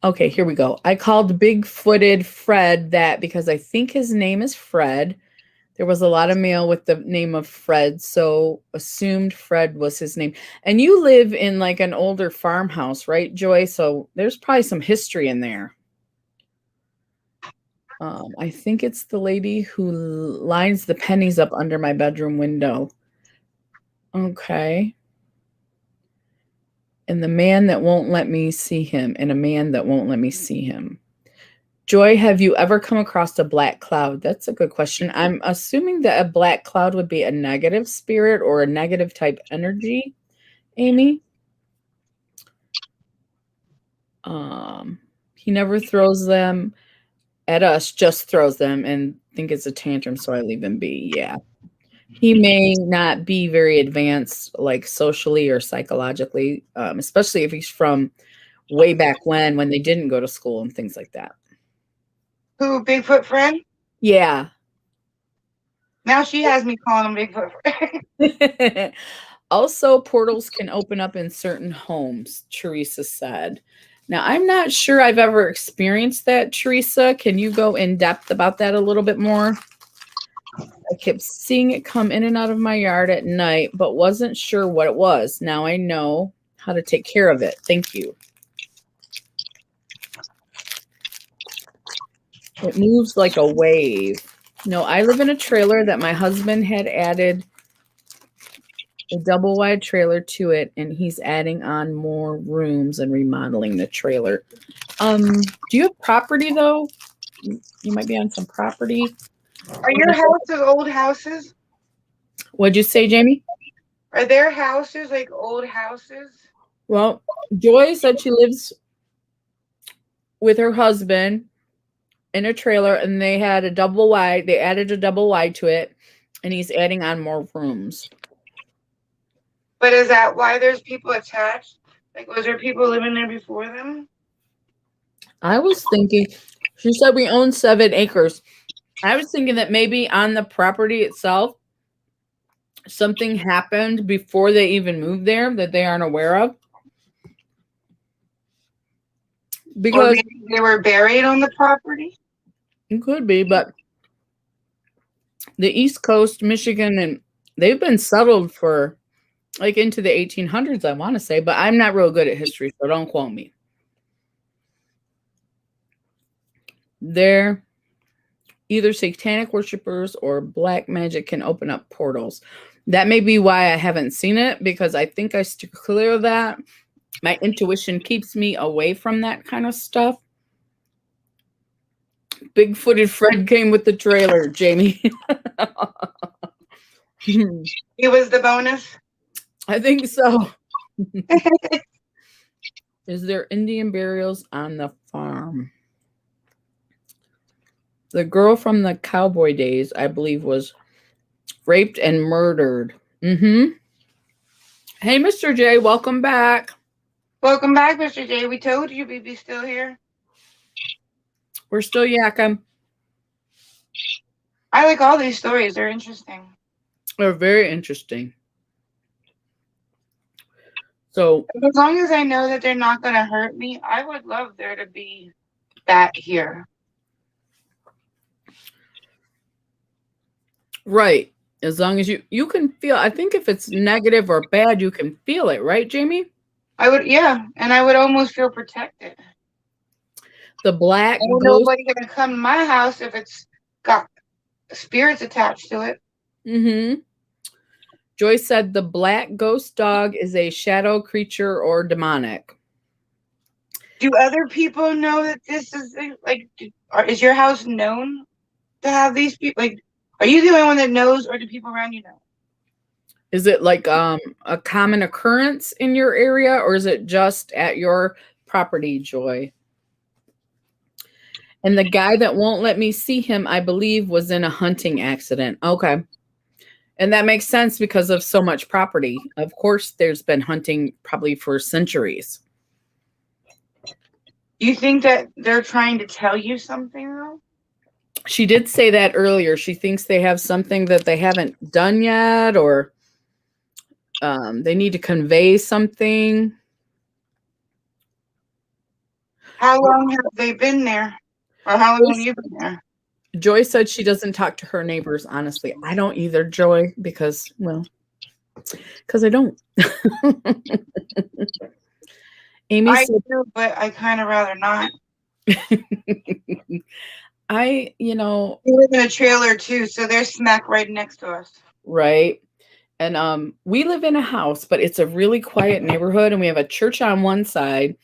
A: Okay, here we go. I called big-footed Fred that because I think his name is Fred. There was a lot of mail with the name of Fred, so assumed Fred was his name. And you live in like an older farmhouse, right, Joy? So there's probably some history in there. I think it's the lady who lines the pennies up under my bedroom window. Okay. And the man that won't let me see him, and a man that won't let me see him. Joy, have you ever come across a black cloud? That's a good question. I'm assuming that a black cloud would be a negative spirit or a negative type energy, Amy. He never throws them at us, just throws them and think it's a tantrum, so I leave him be. Yeah. He may not be very advanced, like socially or psychologically, especially if he's from way back when they didn't go to school and things like that.
B: Who, Bigfoot Fred?
A: Yeah.
B: Now she has me calling him Bigfoot Fred.
A: Also, portals can open up in certain homes, Teresa said. Now, I'm not sure I've ever experienced that, Teresa. Can you go in depth about that a little bit more? I kept seeing it come in and out of my yard at night, but wasn't sure what it was. Now I know how to take care of it. Thank you. It moves like a wave. No, I live in a trailer that my husband had added a double wide trailer to it, and he's adding on more rooms and remodeling the trailer. Do you have property though? You might be on some property.
B: Are your houses old houses?
A: What'd you say, Jamie?
B: Are their houses like old houses?
A: Well, Joy said she lives with her husband in a trailer, and they had a double wide. They added a double wide to it, and he's adding on more rooms.
B: But is that why there's people attached? Like, was there people living there before them?
A: I was thinking, she said we own 7 acres. I was thinking that maybe on the property itself, something happened before they even moved there that they aren't aware of.
B: Or
A: Because
B: maybe they were buried on the property?
A: it could be, but the East Coast, Michigan, and they've been settled for like into the 1800s, I want to say, but I'm not real good at history, so don't quote me. They're either satanic worshipers or black magic can open up portals. That may be why I haven't seen it, because I think I steer clear of that. My intuition keeps me away from that kind of stuff. Big-footed Fred came with the trailer, Jamie.
B: He was the bonus?
A: I think so. Is there Indian burials on the farm? The girl from the cowboy days, I believe, was raped and murdered. Mm-hmm. Hey, Mr. J, welcome back.
B: Welcome back, Mr. J. We told you we'd be still here.
A: We're still yakking.
B: I like all these stories. They're interesting.
A: They're very interesting. So,
B: As long as I know that they're not going to hurt me, I would love there to be that here.
A: right. As long as you can feel, I think if it's negative or bad, you can feel it, right, Jamie?
B: I would, yeah, and I would almost feel protected.
A: The black
B: Ain't
A: ghost.
B: nobody gonna come to my house if it's got spirits attached to it.
A: Mm-hmm. Joyce said the black ghost dog is a shadow creature or demonic.
B: Do other people know that this is like? Is your house known to have these people? Like, are you the only one that knows, or do people around you know?
A: Is it like a common occurrence in your area, or is it just at your property, Joy? And the guy that won't let me see him, I believe, was in a hunting accident. Okay. And that makes sense because of so much property. Of course, there's been hunting probably for centuries.
B: Do you think that they're trying to tell you something though?
A: She did say that earlier. She thinks they have something that they haven't done yet, or they need to convey something.
B: How long have they been there? Or how long have you been there?
A: Joy said she doesn't talk to her neighbors, honestly. I don't either, Joy, because I don't. Amy
B: I
A: said,
B: do, but I kind of rather not.
A: we
B: live in a trailer too, so they're smack right next to us.
A: right. And we live in a house, but it's a really quiet neighborhood, and we have a church on one side.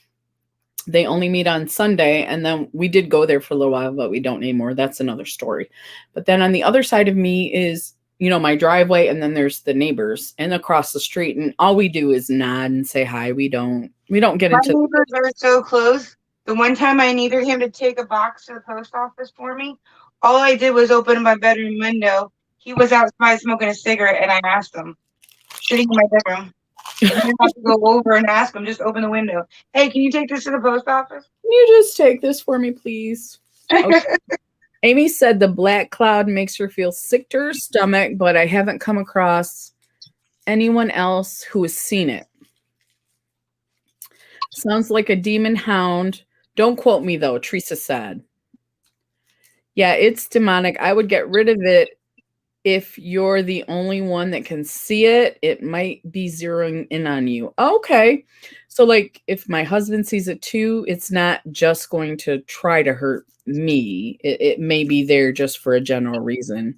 A: They only meet on Sunday, and then we did go there for a little while, but we don't anymore. That's another story. But then on the other side of me is, my driveway, and then there's the neighbors and across the street, and all we do is nod and say hi. We don't get
B: My
A: into.
B: neighbors are so close. The one time I needed him to take a box to the post office for me, all I did was open my bedroom window. He was outside smoking a cigarette, and I asked him, sitting in my bedroom. I didn't have to go over and ask him, just open the window. Hey, can you take this to the post office?
A: Can you just take this for me, please? Okay. Amy said the black cloud makes her feel sick to her stomach, but I haven't come across anyone else who has seen it. Sounds like a demon hound. Don't quote me, though, Teresa said. Yeah, it's demonic. I would get rid of it. If you're the only one that can see it, it might be zeroing in on you. Okay. So like if my husband sees it too, it's not just going to try to hurt me. It may be there just for a general reason.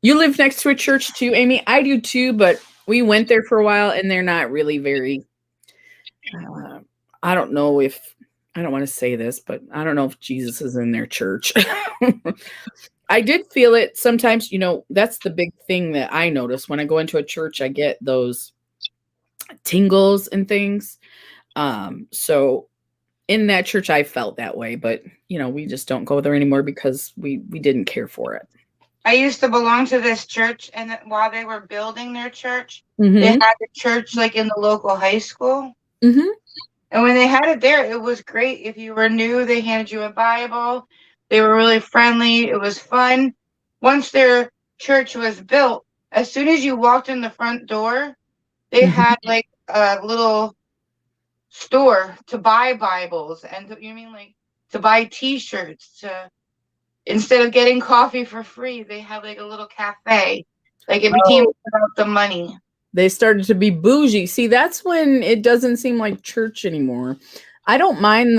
A: You live next to a church too, Amy? I do too, but we went there for a while and they're not really very, I don't know if, I don't want to say this, but I don't know if Jesus is in their church. I did feel it sometimes, that's the big thing that I notice when I go into a church, I get those tingles and things. So in that church, I felt that way, but we just don't go there anymore because we didn't care for it.
B: I used to belong to this church, and while they were building their church,
A: Mm-hmm.
B: they had the church like in the local high school.
A: Mm-hmm.
B: And when they had it there, it was great. If you were new, they handed you a Bible. They were really friendly. It was fun. Once their church was built, as soon as you walked in the front door, they
A: Mm-hmm.
B: had like a little store to buy Bibles and to buy T-shirts. Instead of getting coffee for free, they had like a little cafe. Like it became about the money.
A: They started to be bougie. See, that's when it doesn't seem like church anymore. I don't mind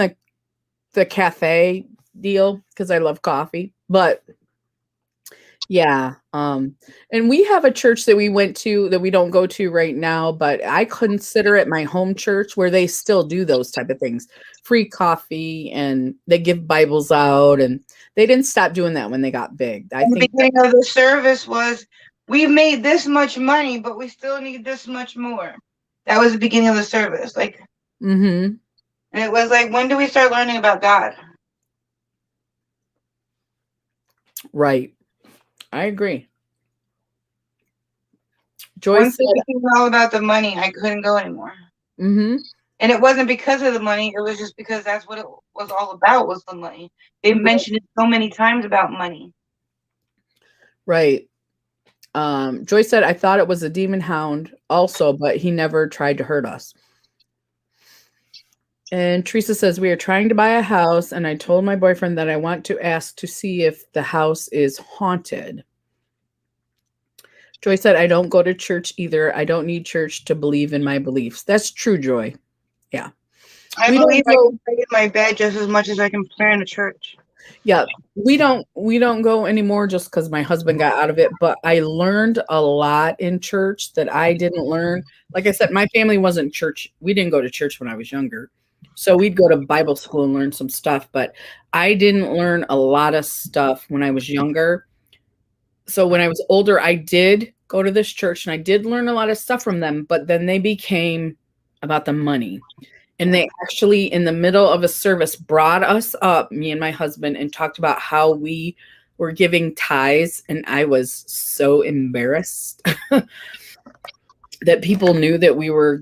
A: the cafe deal because I love coffee, but yeah. And we have a church that we went to that we don't go to right now, but I consider it my home church where they still do those type of things. Free coffee, and they give Bibles out, and they didn't stop doing that when they got big. I think
B: the beginning of the service was, we made this much money, but we still need this much more. That was the beginning of the service.
A: Mm-hmm.
B: And it was like, when do we start learning about God?
A: Right. I agree. Joyce
B: Once it became all about the money, I couldn't go anymore.
A: Mm-hmm.
B: And it wasn't because of the money. It was just because that's what it was all about, was the money. They mentioned it so many times about money.
A: Right. Joyce said, I thought it was a demon hound also, but he never tried to hurt us. And Teresa says, we are trying to buy a house, and I told my boyfriend that I want to ask to see if the house is haunted. Joy said, I don't go to church either. I don't need church to believe in my beliefs. That's true, Joy. Yeah.
B: I believe I can pray in my bed just as much as I can pray in a church.
A: Yeah, we don't go anymore just because my husband got out of it, but I learned a lot in church that I didn't learn. Like I said, my family wasn't church. We didn't go to church when I was younger. So we'd go to Bible school and learn some stuff, but I didn't learn a lot of stuff when I was younger. So when I was older, I did go to this church and I did learn a lot of stuff from them, but then they became about the money. And they actually, in the middle of a service, brought us up, me and my husband, and talked about how we were giving tithes. And I was so embarrassed that people knew that we were,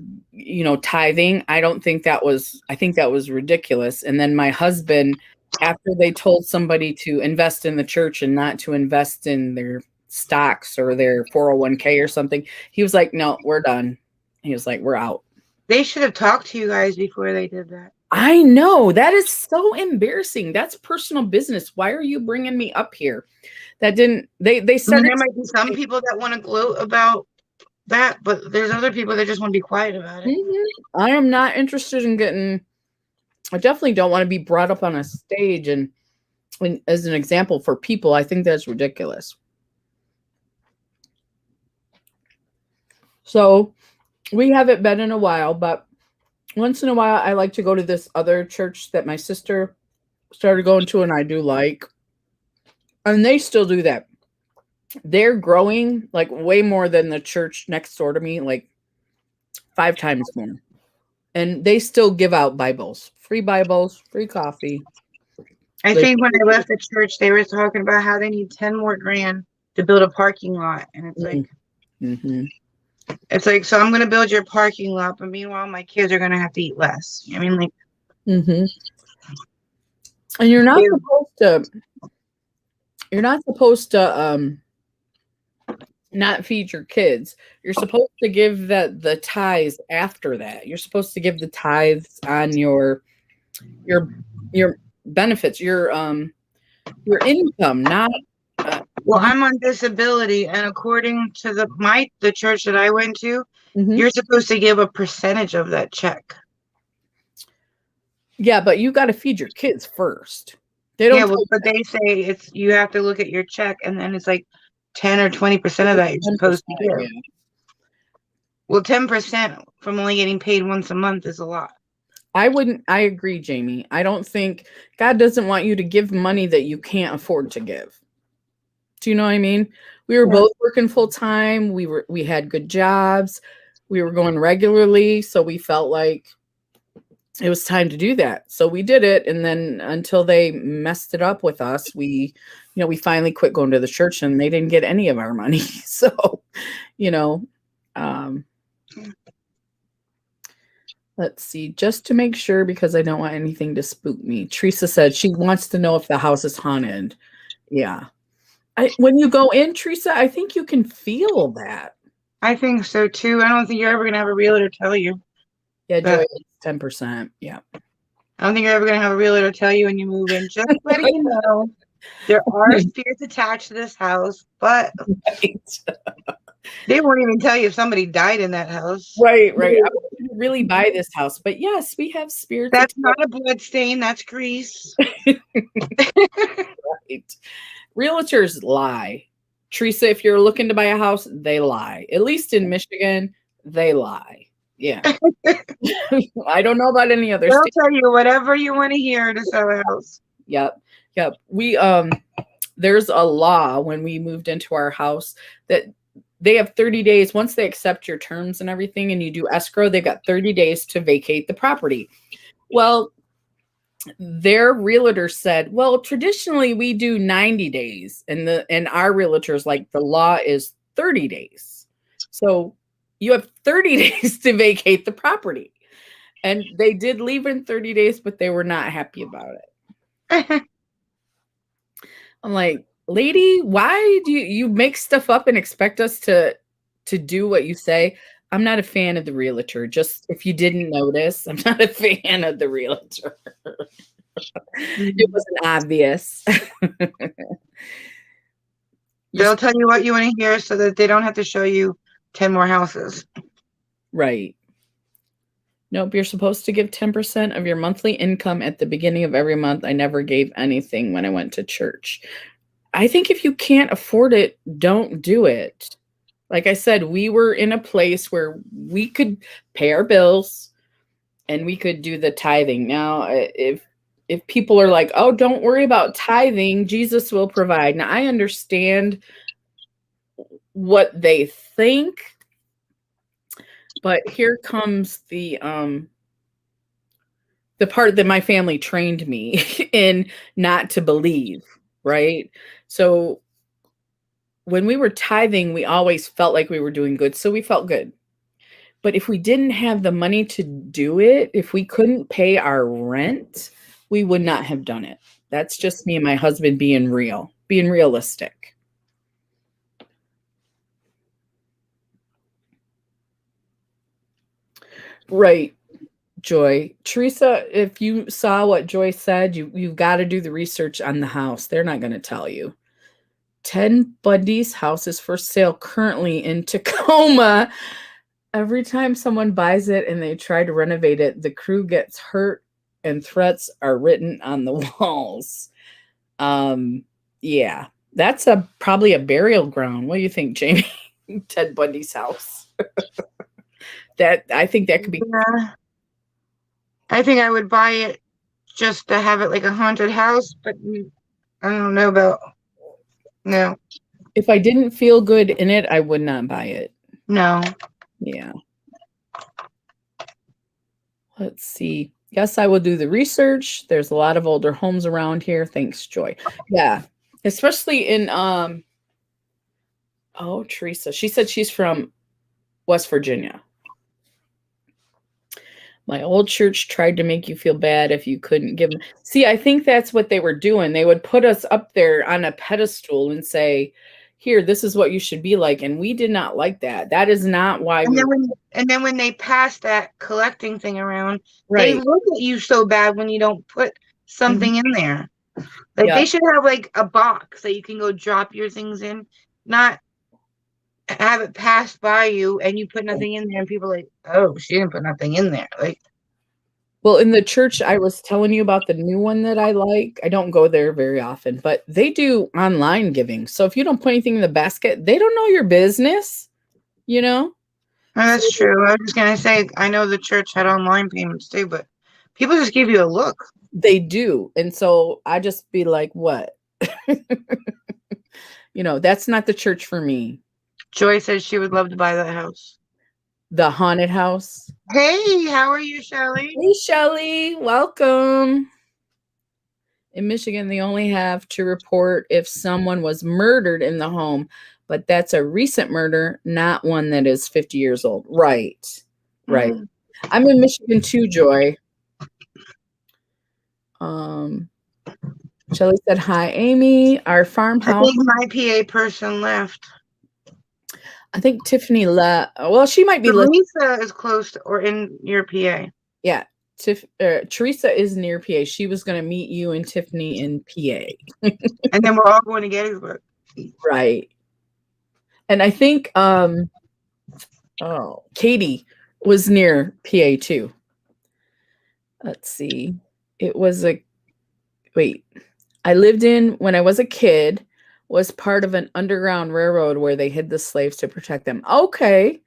A: tithing. I think that was ridiculous. And then my husband, after they told somebody to invest in the church and not to invest in their stocks or their 401k or something, he was like, no, we're done. He was like, we're out.
B: They should have talked to you guys before they did that.
A: I know, that is so embarrassing. That's personal business. Why are you bringing me up here? They said
B: there might be some people that want to gloat about that, but there's other people that just want to be quiet about it.
A: Mm-hmm. I am not interested in I definitely don't want to be brought up on a stage and as an example for people. I think that's ridiculous. So we haven't been in a while, but once in a while, I like to go to this other church that my sister started going to, and I do like. And they still do that. They're growing like way more than the church next door to me, like 5 times more. And they still give out Bibles, free coffee.
B: I think when I left the church, they were talking about how they need 10 more grand to build a parking lot. And it's like, it's like, so I'm going to build your parking lot, but meanwhile, my kids are going to have to eat less. I mean, like,
A: and you're not supposed to not feed your kids. You're supposed to give the tithes after that. You're supposed to give the tithes on your benefits, your income, not.
B: Well, I'm on disability, and according to the church that I went to, you're supposed to give a percentage of that check.
A: Yeah, but you got to feed your kids first. They don't.
B: Yeah, but they say you have to look at your check, and then it's like 10 or 20% of that you're supposed to give. Yeah. Well, 10% from only getting paid once a month is a lot.
A: I agree, Jamie. I don't think God doesn't want you to give money that you can't afford to give. Do you know what I mean? We were both working full time. We had good jobs. We were going regularly. So we felt like it was time to do that. So we did it. And then until they messed it up with us, we finally quit going to the church and they didn't get any of our money. So, let's see, just to make sure, because I don't want anything to spook me. Teresa said she wants to know if the house is haunted. Yeah. When you go in, Teresa, I think you can feel that.
B: I think so too. I don't think you're ever going to have a realtor tell you.
A: Yeah, Joy, it's 10%. Yeah.
B: I don't think you're ever going to have a realtor tell you when you move in. Just letting you know, there are spirits attached to this house, but they won't even tell you if somebody died in that house.
A: Right. I wouldn't really buy this house, but yes, we have spirits.
B: That's not a blood stain. That's grease.
A: Right. Realtors lie. Teresa, if you're looking to buy a house, they lie. At least in Michigan, they lie. Yeah. I don't know about any other
B: They'll
A: state.
B: tell you whatever you want to hear to sell a house.
A: Yep. We there's a law when we moved into our house that they have 30 days. Once they accept your terms and everything and you do escrow, they've got 30 days to vacate the property. Well, their realtor said, well, traditionally we do 90 days and our realtors, like, the law is 30 days. So you have 30 days to vacate the property. And they did leave in 30 days, but they were not happy about it. I'm like, lady, why do you make stuff up and expect us to do what you say? I'm not a fan of the realtor. Just if you didn't notice, I'm not a fan of the realtor. It wasn't obvious.
B: They'll tell you what you want to hear so that they don't have to show you 10 more houses.
A: Right. Nope, you're supposed to give 10% of your monthly income at the beginning of every month. I never gave anything when I went to church. I think if you can't afford it, don't do it. Like I said, we were in a place where we could pay our bills. and we could do the tithing. Now, if people are like, "Oh, don't worry about tithing, Jesus will provide." Now, I understand what they think, but here comes the part that my family trained me in not to believe, right? So when we were tithing, we always felt like we were doing good, so we felt good. But if we didn't have the money to do it, if we couldn't pay our rent, we would not have done it. That's just me and my husband being real, being realistic. Right, Joy. Teresa, if you saw what Joy said, you've got to do the research on the house. They're not going to tell you. Ted Bundy's house is for sale currently in Tacoma. Every time someone buys it and they try to renovate it, the crew gets hurt and threats are written on the walls. Yeah, that's probably a burial ground. What do you think, Jamie? Ted Bundy's house. I think that could be.
B: Yeah. I think I would buy it just to have it like a haunted house, but I don't know about. No,
A: If I didn't feel good in it, I would not buy it.
B: no.
A: Yeah. Let's see. Yes, I will do the research. There's a lot of older homes around here. Thanks, Joy. Yeah. Especially in Teresa. She said she's from West Virginia. My old church tried to make you feel bad if you couldn't give them. See, I think that's what they were doing. They would put us up there on a pedestal and say, here, this is what you should be like. And we did not like that. That is not why
B: And
A: we
B: then when they pass that collecting thing around,
A: right.
B: they look at you so bad when you don't put something in there. Like
A: Yeah.
B: they should have like a box that you can go drop your things in, not have it passed by you and you put nothing in there and people are like, oh, she didn't put nothing in there. Like,
A: Well, in the church I was telling you about, the new one that I like, I don't go there very often, but they do online giving. So if you don't put anything in the basket, they don't know your business, you know?
B: oh, that's true. I was just gonna say, I know the church had online payments too, but people just give you a look.
A: They do. And so I just be like, what? That's not the church for me.
B: Joy says she would love to buy that house.
A: The haunted house.
B: Hey, how are you, Shelly?
A: Hey, Shelly, welcome. In Michigan, they only have to report if someone was murdered in the home, but that's a recent murder, not one that is 50 years old. Right. I'm in Michigan too, Joy. Shelly said, hi, Amy. Our farmhouse.
B: I think my PA person left.
A: I think Tiffany left. Well, she might be
B: Teresa is close to, or in your PA.
A: Yeah. Teresa is near PA. She was going to meet you and Tiffany in PA.
B: And then we're all going to Gettysburg.
A: Right. And I think Katie was near PA too. Let's see. I lived in, when I was a kid, was part of an underground railroad where they hid the slaves to protect them. Okay.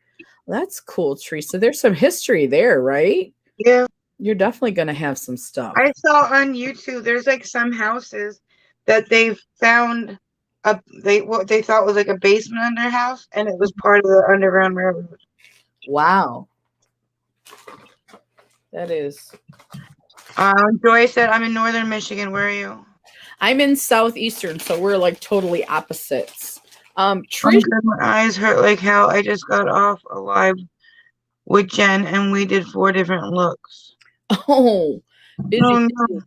A: That's cool, Teresa. There's some history there, right?
B: Yeah.
A: You're definitely going to have some stuff.
B: I saw on YouTube, there's like some houses that they've found what they thought was like a basement under house, and it was part of the Underground Railroad.
A: Wow. That is.
B: Joy said, I'm in northern Michigan. Where are you?
A: I'm in southeastern, so we're like totally opposites.
B: Trish, my eyes hurt like hell. I just got off a live with Jen, and we did 4 different looks.
A: Oh, busy.
B: Oh, no.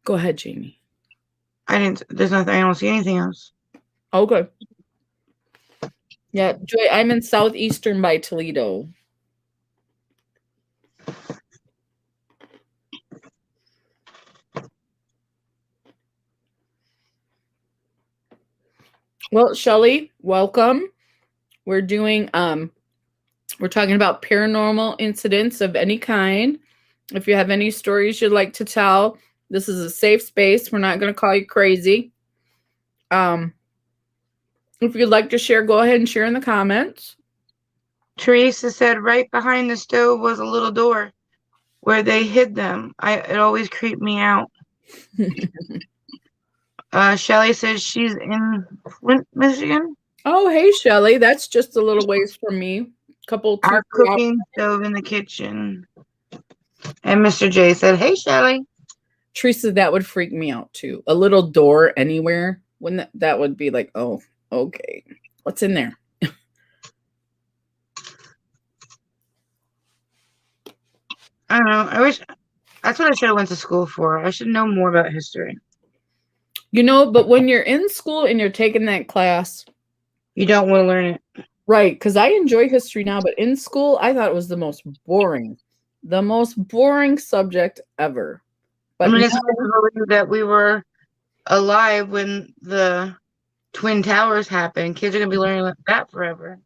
A: Go ahead, Jamie.
B: There's nothing. I don't see anything else.
A: Okay. Yeah, Joy, I'm in southeastern by Toledo. Well, Shelly, welcome. We're doing we're talking about paranormal incidents of any kind. If you have any stories you'd like to tell, this is a safe space. We're not going to call you crazy. If you'd like to share, go ahead and share in the comments.
B: Teresa said right behind the stove was a little door where they hid them. It always creeped me out. Shelly says she's in Flint, Michigan.
A: Oh, hey, Shelly. That's just a little ways from me. Couple, two,
B: Our
A: 3 hours.
B: cooking stove in the kitchen. And Mr. J said, "Hey, Shelly."
A: Teresa, that would freak me out too. A little door anywhere. Wouldn't that would be like, oh, okay. What's in there?
B: I don't know. I wish that's what I should have went to school for. I should know more about history.
A: You know, but when you're in school and you're taking that class,
B: You don't want to learn it.
A: right? Because I enjoy history now, but in school, I thought it was the most boring subject ever. But
B: I mean,
A: now,
B: it's hard to believe that we were alive when the Twin Towers happened. Kids are gonna be learning that forever.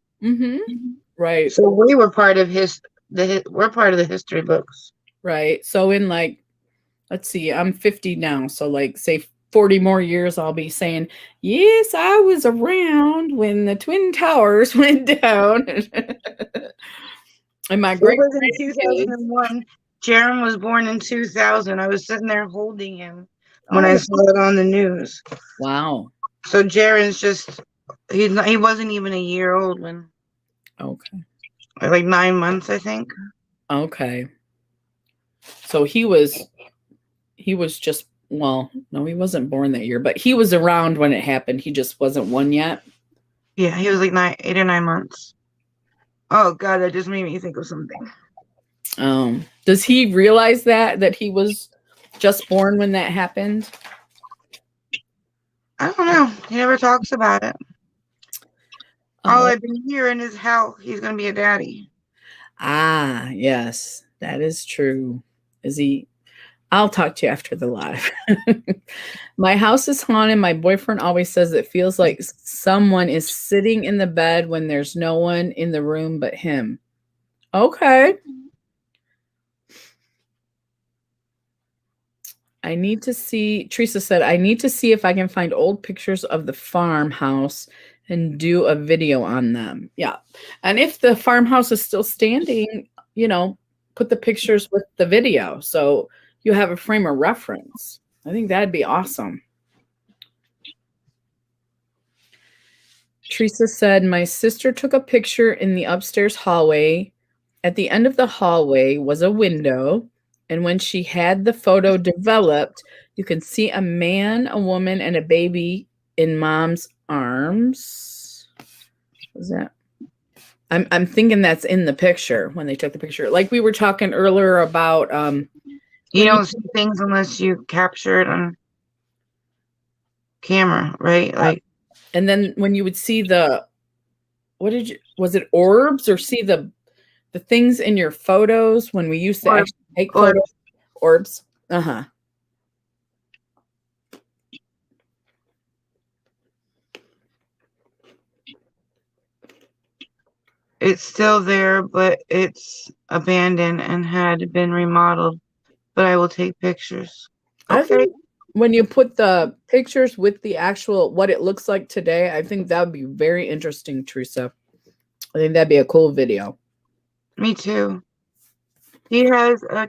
A: right,
B: So we were part of we're part of the history books.
A: right. So in like, let's see, I'm 50 now. So like, say 40 more years, I'll be saying, yes, I was around when the Twin Towers went down. And my
B: It
A: great
B: was in 2001. Jerem was born in 2000. I was sitting there holding him when I saw it on the news.
A: wow.
B: So Jaren's he wasn't even a year old when
A: Okay.
B: like 9 months, I think.
A: Okay. So he was just, well, no, he wasn't born that year, but he was around when it happened. He just wasn't one yet.
B: Yeah, he was like 8 or 9 months. Oh God, that just made me think of something.
A: Does he realize that he was just born when that happened?
B: I don't know. He never talks about it. All I've been hearing is how he's gonna be a daddy.
A: Ah, yes, that is true. Is he? I'll talk to you after the live. My house is haunted. My boyfriend always says it feels like someone is sitting in the bed when there's no one in the room but him. Okay. I need to see, Teresa said, I need to see if I can find old pictures of the farmhouse and do a video on them. Yeah. And if the farmhouse is still standing, put the pictures with the video. So you have a frame of reference. I think that'd be awesome. Teresa said, my sister took a picture in the upstairs hallway. At the end of the hallway was a window. And when she had the photo developed, you can see a man, a woman, and a baby in mom's arms. What was that? I'm thinking that's in the picture when they took the picture. Like we were talking earlier about
B: you don't see things unless you capture it on camera, right? Like,
A: and then when you would see was it orbs or see the things in your photos when we used to actually take photos? Orbs. Uh-huh.
B: it's still there, but it's abandoned and had been remodeled. But I will take pictures.
A: I think when you put the pictures with the actual what it looks like today, I think that would be very interesting, Teresa. I think that'd be a cool video.
B: Me too. He has a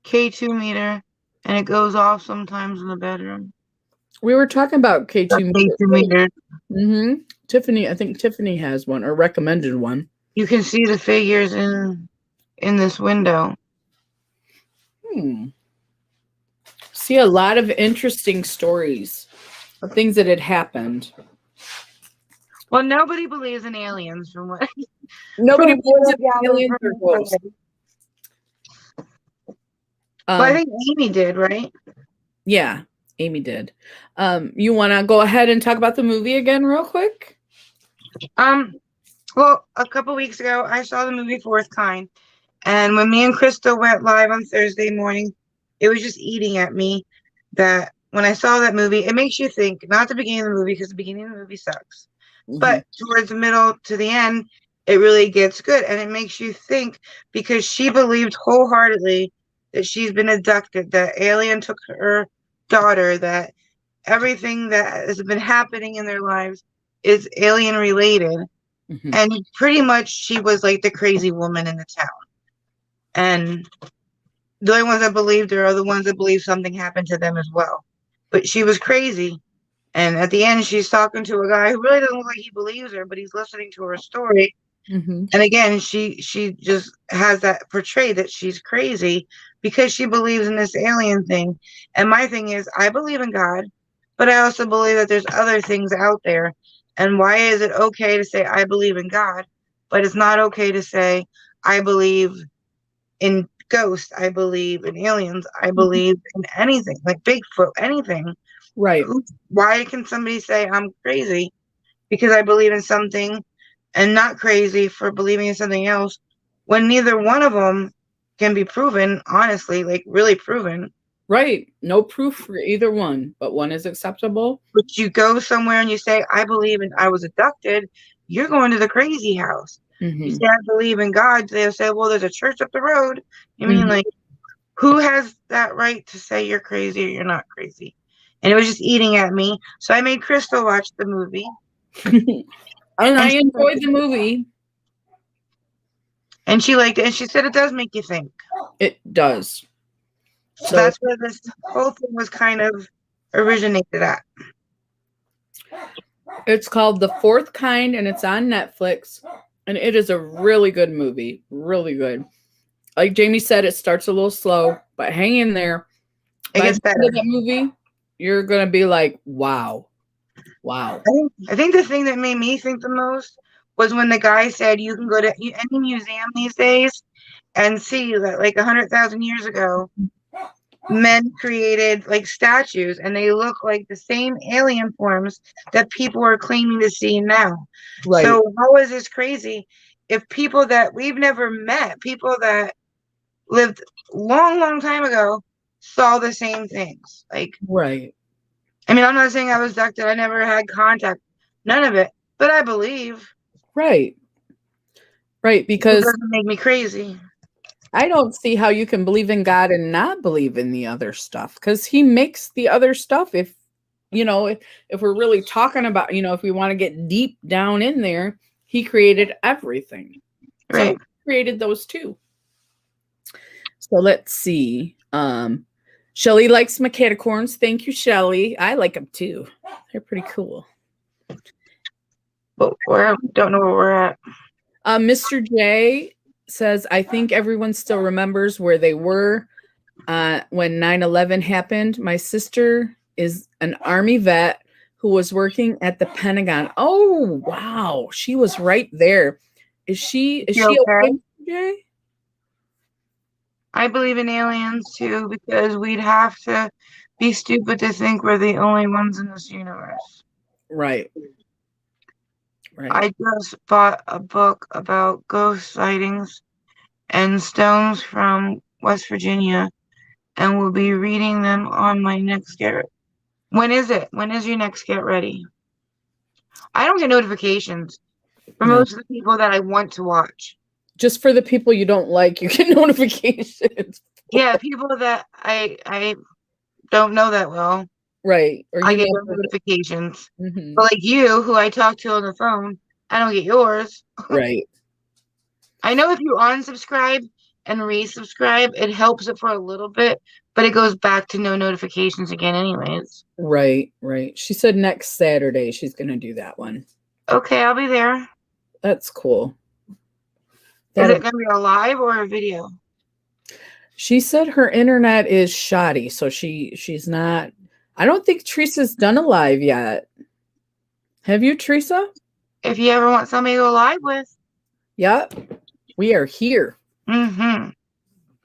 B: K2 meter and it goes off sometimes in the bedroom.
A: We were talking about K2
B: meter.
A: Mm-hmm. Tiffany, I think Tiffany has one or recommended one.
B: You can see the figures in this window.
A: See a lot of interesting stories of things that had happened.
B: Well, nobody believes in aliens from what
A: nobody believes in aliens or ghosts.
B: Well, I think Amy did, right?
A: Yeah, Amy did. You want to go ahead and talk about the movie again real quick?
B: Well, a couple weeks ago, I saw the movie Fourth Kind. And when me and Crystal went live on Thursday morning, it was just eating at me that when I saw that movie, it makes you think, not the beginning of the movie, because the beginning of the movie sucks. Mm-hmm. But towards the middle to the end, it really gets good. And it makes you think because she believed wholeheartedly that she's been abducted, that alien took her daughter, that everything that has been happening in their lives is alien related.
A: Mhm.
B: And pretty much she was like the crazy woman in the town. And the only ones that believed her are the ones that believe something happened to them as well. But she was crazy. And at the end, she's talking to a guy who really doesn't look like he believes her, but he's listening to her story.
A: Mhm.
B: And again, she just has that portrayed that she's crazy because she believes in this alien thing. And my thing is, I believe in God, but I also believe that there's other things out there. And why is it okay to say I believe in God, but it's not okay to say I believe in ghosts, I believe in aliens, I believe in anything like Bigfoot, anything.
A: Right.
B: Why can somebody say I'm crazy because I believe in something and not crazy for believing in something else when neither one of them can be proven, honestly, like really proven?
A: Right. No proof for either one, but one is acceptable.
B: But you go somewhere and you say, I believe in, I was abducted, you're going to the crazy house. You
A: Mhm.
B: say, I believe in God, they'll say, well, there's a church up the road. I mean,
A: Mhm.
B: like, who has that right to say you're crazy or you're not crazy? And it was just eating at me. So I made Crystal watch the movie.
A: And I
B: And she liked
A: enjoyed
B: it.
A: the movie.
B: And she liked it. And she said it does make you think.
A: It does.
B: So
A: So
B: that's where this whole thing was kind of originated at.
A: it's called The Fourth Kind and it's on Netflix. And it is a really good movie. Really good. Like Jamie said, it starts a little slow, but hang in there.
B: It
A: By
B: gets
A: the end of
B: better.
A: that movie, you're gonna be like, wow. Wow.
B: I think the thing that made me think the most was when the guy said you can go to any museum these days and see that like 100,000 years ago, men created like statues and they look like the same alien forms that people are claiming to see now.
A: Right.
B: So how is this crazy if people that we've never met, people that lived long, long time ago, saw the same things? Like,
A: Right.
B: I mean, I'm not saying I was abducted. I never had contact. None of it. But I believe.
A: Right. Right.
B: It
A: Because
B: doesn't make me crazy.
A: I don't see how you can believe in God and not believe in the other stuff because he makes the other stuff. If, if we're really talking about, if we want to get deep down in there, he created everything. So
B: Right.
A: he created those too. So let's see. Shelly likes mechanicorns. Thank you, Shelly. I like them too. They're pretty cool.
B: But we don't know where we're at.
A: Mr. J says, I think everyone still remembers where they were when 9/11 happened. My sister is an Army vet who was working at the Pentagon. Oh, wow. She was right there. Is she
B: You
A: okay,
B: okay?
A: Mr. J?
B: I believe in aliens too because we'd have to be stupid to think we're the only ones in this universe.
A: Right. Right.
B: I just bought a book about ghost sightings and stones from West Virginia and will be reading them on my next get. When is it? When is your next get ready? I don't get notifications for
A: No.
B: most of the people that I want to watch.
A: Just for the people you don't like, you get notifications.
B: Yeah, people that I don't know that well,
A: Right. Or
B: I
A: you
B: get their
A: never.
B: notifications.
A: Mhm.
B: But like you, who I talk to on the phone, I don't get yours.
A: Right.
B: I know if you unsubscribe and resubscribe, it helps it for a little bit, but it goes back to no notifications again anyways.
A: Right. Right. She said next Saturday she's going to do that one.
B: Okay, I'll be there.
A: That's cool.
B: Is it going to be a live or a video?
A: She said her internet is shoddy, so she's not. I don't think Teresa's done a live yet. Have you, Teresa?
B: If you ever want somebody to go live with.
A: Yep. We are here.
B: Mm-hmm.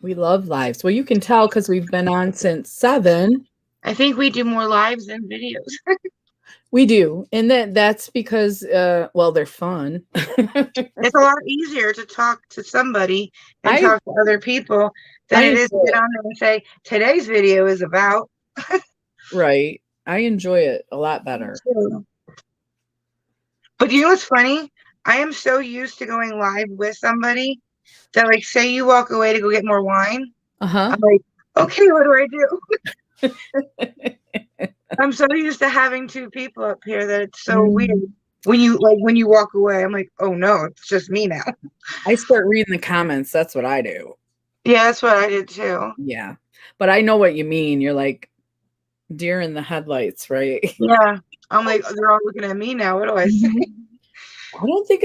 A: We love lives. Well, you can tell because we've been on since 7.
B: I think we do more lives than videos.
A: We do. And that's because they're fun.
B: It's a lot easier to talk to somebody and
A: I
B: talk to other people than
A: I
B: it is to
A: enjoy
B: get
A: it.
B: on there and say, today's video is about.
A: Right. I enjoy it a lot better.
B: But you know what's funny? I am so used to going live with somebody that, like, say you walk away to go get more wine.
A: Uh-huh.
B: I'm like, okay, what do I do? I'm so used to having 2 people up here that it's so weird. when you walk away, I'm like, oh no, it's just me now.
A: I start reading the comments. That's what I do.
B: Yeah, that's what I did too.
A: Yeah. But I know what you mean. You're like deer in the headlights, right?
B: Yeah. I'm like, they're all looking at me now. What do I say?
A: I don't think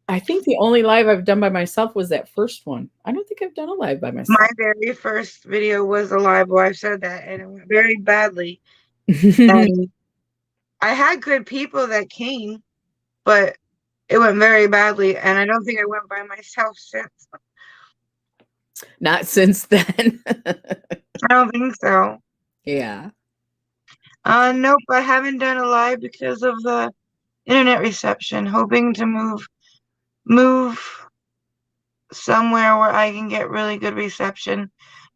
A: I think the only live I've done by myself was that first one. I don't think I've done a live by myself.
B: My very first video was a live where I said that, and it went very badly. And I had good people that came, but it went very badly, and I don't think I went by myself since.
A: Not since then.
B: I don't think so.
A: Yeah.
B: Nope, I haven't done a live because of the internet reception. Hoping to move somewhere where I can get really good reception,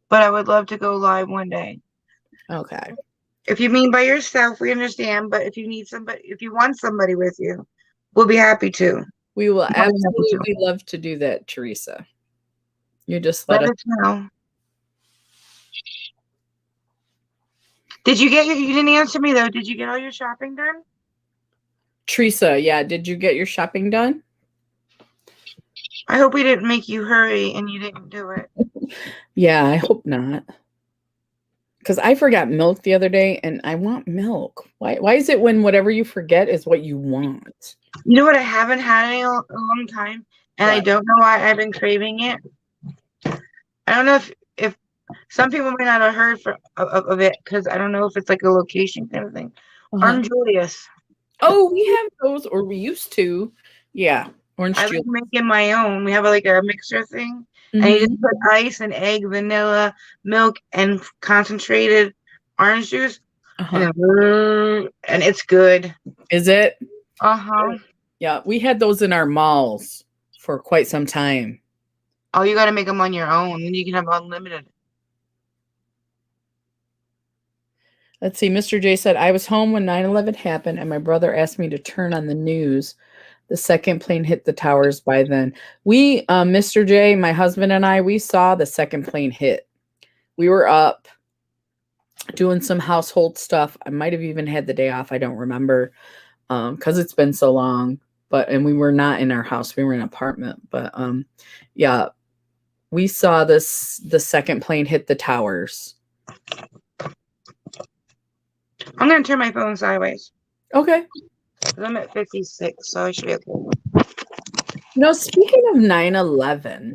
B: but I would love to go live one day.
A: Okay.
B: If you mean by yourself, we understand, but if you need somebody, if you want somebody with you, we'll be happy to.
A: We will
B: More than happy to.
A: absolutely love to do that, Teresa. You just let
B: Let
A: us.
B: us know. You didn't answer me though. Did you get all your shopping done?
A: Teresa, yeah, did you get your shopping done?
B: I hope we didn't make you hurry and you didn't do it.
A: Yeah, I hope not. Because I forgot milk the other day and I want milk. Why is it when whatever you forget is what you want?
B: You know what I haven't had in a long time, and I
A: What?
B: don't know why I've been craving it. I don't know if some people may not have heard of it because I don't know if it's like a location kind of thing. Orange Julius.
A: Oh, we have those, or we used to. Yeah, orange
B: I
A: juice.
B: like making my own. We have like a mixer thing, and you just put ice and egg, vanilla, milk, and concentrated orange juice, and it's good.
A: Is it?
B: Uh-huh.
A: Yeah, we had those in our malls for quite some time.
B: Oh, you got to make them on your own, and you can have unlimited.
A: Let's see. Mr. J said, I was home when 9/11 happened, and my brother asked me to turn on the news. The second plane hit the towers by then. We, Mr. J, my husband and I, we saw the second plane hit. We were up doing some household stuff. I might have even had the day off. I don't remember because it's been so long. And we were not in our house. We were in an apartment. But yeah, we saw the second plane hit the towers.
B: I'm going to turn my phone sideways.
A: Okay.
B: I'm at 56, so I should be okay.
A: No, speaking of 9/11,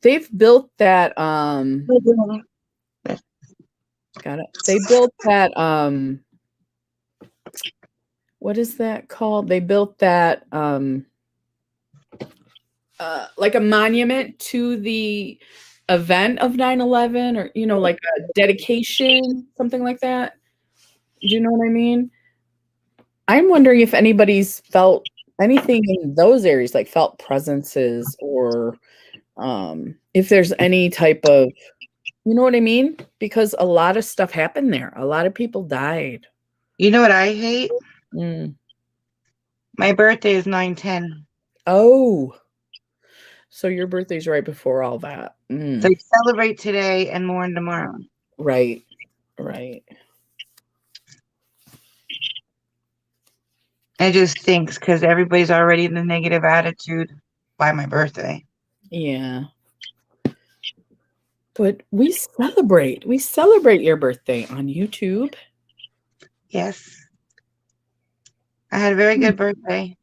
A: they've built that got it. They built that what is that called? They built that like a monument to the event of 9/11, or like a dedication, something like that. Do you know what I mean? I'm wondering if anybody's felt anything in those areas, like felt presences, or if there's any type of, you know what I mean? Because a lot of stuff happened there. A lot of people died.
B: You know what I hate?
A: Mm.
B: My birthday is 9/10.
A: Oh, so your birthday's right before all that. Mm.
B: So you celebrate today and mourn tomorrow.
A: Right.
B: It just stinks because everybody's already in the negative attitude by my birthday.
A: Yeah. But we celebrate your birthday on YouTube.
B: Yes. I had a very good birthday.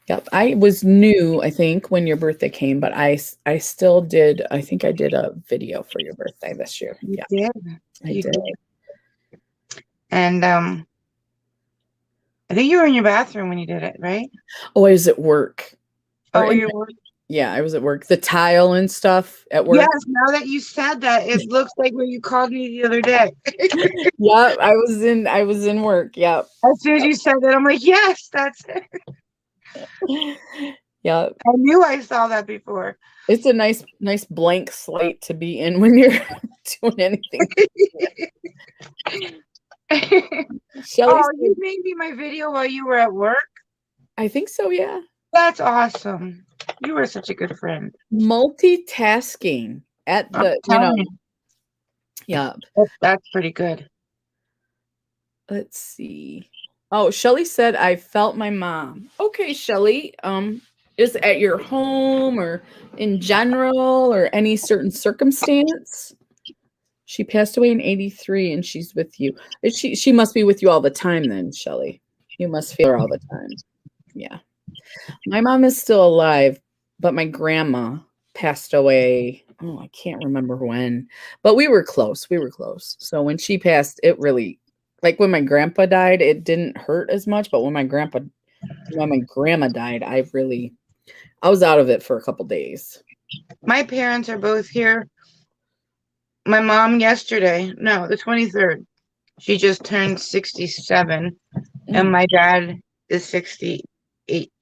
A: Yep. I was new, I think, when your birthday came, but I still did. I think I did a video for your birthday this year.
B: You
A: Yeah.
B: did.
A: I did.
B: And I think you were in your bathroom when you did it, right?
A: Oh, I was at work.
B: Oh, you were.
A: Yeah, I was at work. The tile and stuff at work.
B: Yes, now that you said that, it looks like when you called me the other day.
A: Yeah, I was in work. Yeah.
B: As soon as you said that, I'm like, yes, that's it.
A: Yeah.
B: I knew I saw that before.
A: It's a nice blank slate to be in when you're doing anything. Shelly,
B: Oh, you made me my video while you were at work?
A: I think so, yeah.
B: That's awesome. You were such a good friend.
A: Multitasking at the,
B: I'm telling you.
A: yeah.
B: That's pretty good.
A: Let's see. Oh, Shelly said I felt my mom. Okay, Shelly. Is it at your home or in general or any certain circumstance? She passed away in 83 and she's with you. She must be with you all the time then, Shelly. You must feel her all the time. Yeah. My mom is still alive, but my grandma passed away. Oh, I can't remember when, but we were close. We were close. So when she passed, it really, like when my grandpa died, it didn't hurt as much. But when my grandma died, I was out of it for a couple days.
B: My parents are both here. My mom yesterday, no, the 23rd, she just turned 67, and my dad is 68,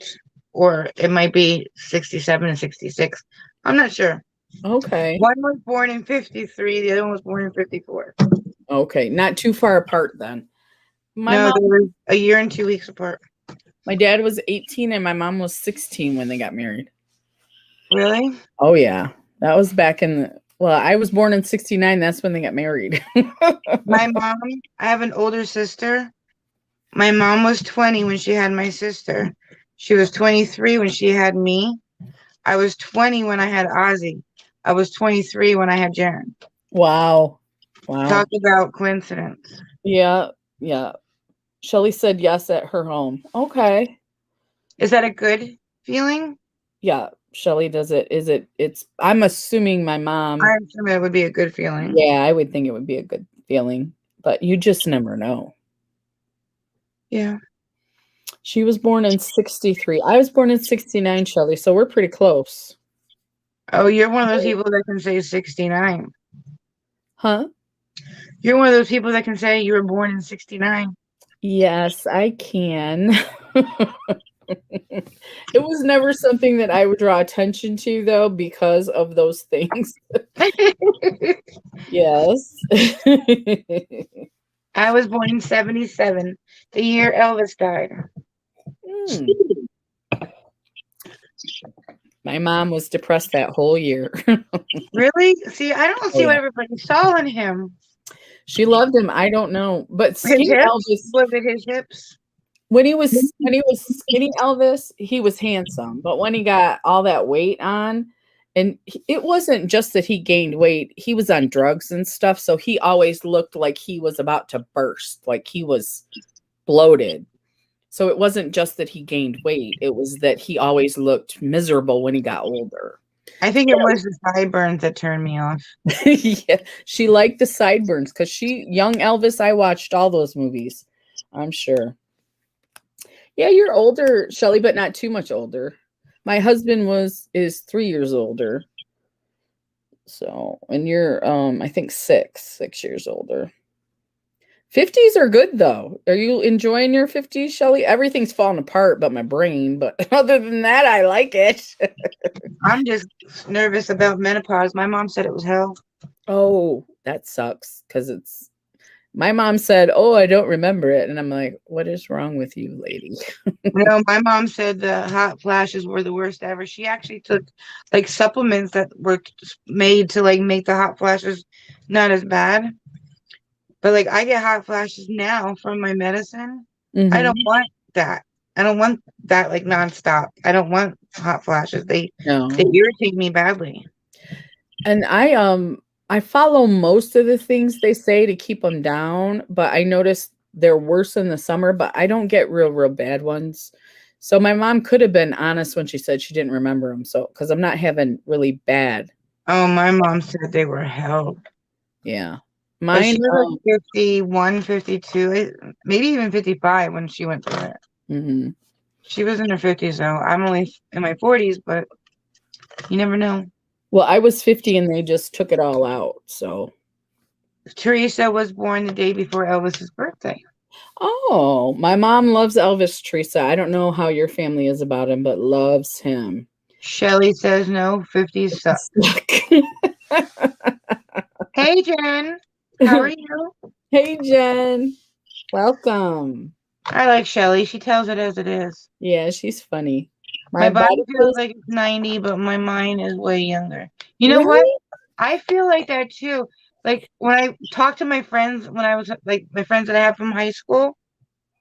B: or it might be 67 and 66. I'm not sure.
A: Okay.
B: One was born in 53, the other one was born in 54.
A: Okay. Not too far apart then.
B: No, they were a year and 2 weeks apart.
A: My dad was 18 and my mom was 16 when they got married.
B: Really?
A: Oh, yeah. That was back well, I was born in 69. That's when they got married.
B: My mom, I have an older sister. My mom was 20 when she had my sister. She was 23 when she had me. I was 20 when I had Ozzy. I was 23 when I had Jaren.
A: Wow.
B: Talk about coincidence.
A: Yeah. Yeah. Shelly said yes at her home. Okay.
B: Is that a good feeling?
A: Yeah. Shelly does it. I'm assuming my mom.
B: I assume it would be a good feeling.
A: Yeah, I would think it would be a good feeling, but you just never know.
B: Yeah.
A: She was born in 63. I was born in 69, Shelly, so we're pretty close.
B: Oh, you're one of those people that can say 69.
A: Huh?
B: You're one of those people that can say you were born in 69.
A: Yes, I can. It was never something that I would draw attention to, though, because of those things. Yes.
B: I was born in 77, the year Elvis died.
A: My mom was depressed that whole year.
B: Really? See, I don't see what everybody saw in him.
A: She loved him. I don't know, but skinny Elvis.
B: Was it his hips?
A: When he was skinny Elvis, he was handsome. But when he got all that weight on, and it wasn't just that he gained weight, he was on drugs and stuff. So he always looked like he was about to burst, like he was bloated. So it wasn't just that he gained weight. It was that he always looked miserable when he got older.
B: I think it was the sideburns that turned me off.
A: Yeah, she liked the sideburns because young Elvis, I watched all those movies, I'm sure. Yeah, you're older, Shelly, but not too much older. My husband is 3 years older. So, and you're I think 6 years older. 50s are good though. Are you enjoying your 50s, Shelly? Everything's falling apart but my brain, but other than that, I like it.
B: I'm just nervous about menopause. My mom said it was hell.
A: Oh, that sucks because my mom said, "Oh, I don't remember it." And I'm like, "What is wrong with you, lady?"
B: No, my mom said the hot flashes were the worst ever. She actually took like supplements that were made to like make the hot flashes not as bad. But like I get hot flashes now from my medicine. I don't want that. I don't want that like nonstop. I don't want hot flashes. They irritate me badly.
A: And I follow most of the things they say to keep them down, but I noticed they're worse in the summer, but I don't get real bad ones. So my mom could have been honest when she said she didn't remember them. So, because I'm not having really bad.
B: Oh, my mom said they were hell.
A: Yeah.
B: But she was like 51, 52, maybe even 55 when she went through it.
A: Mm-hmm.
B: She was in her 50s, though. I'm only in my 40s, but you never know.
A: Well, I was 50 and they just took it all out. So
B: Teresa was born the day before Elvis's birthday.
A: Oh, my mom loves Elvis, Teresa. I don't know how your family is about him, but loves him.
B: Shelly says no, 50s suck. Hey, Jen. How are you?
A: Hey, Jen. Welcome.
B: I like Shelly. She tells it as it is.
A: Yeah, she's funny.
B: My body feels like it's 90, but my mind is way younger. You know what? I feel like that too. Like when I talk to my friends, when I was like my friends that I have from high school,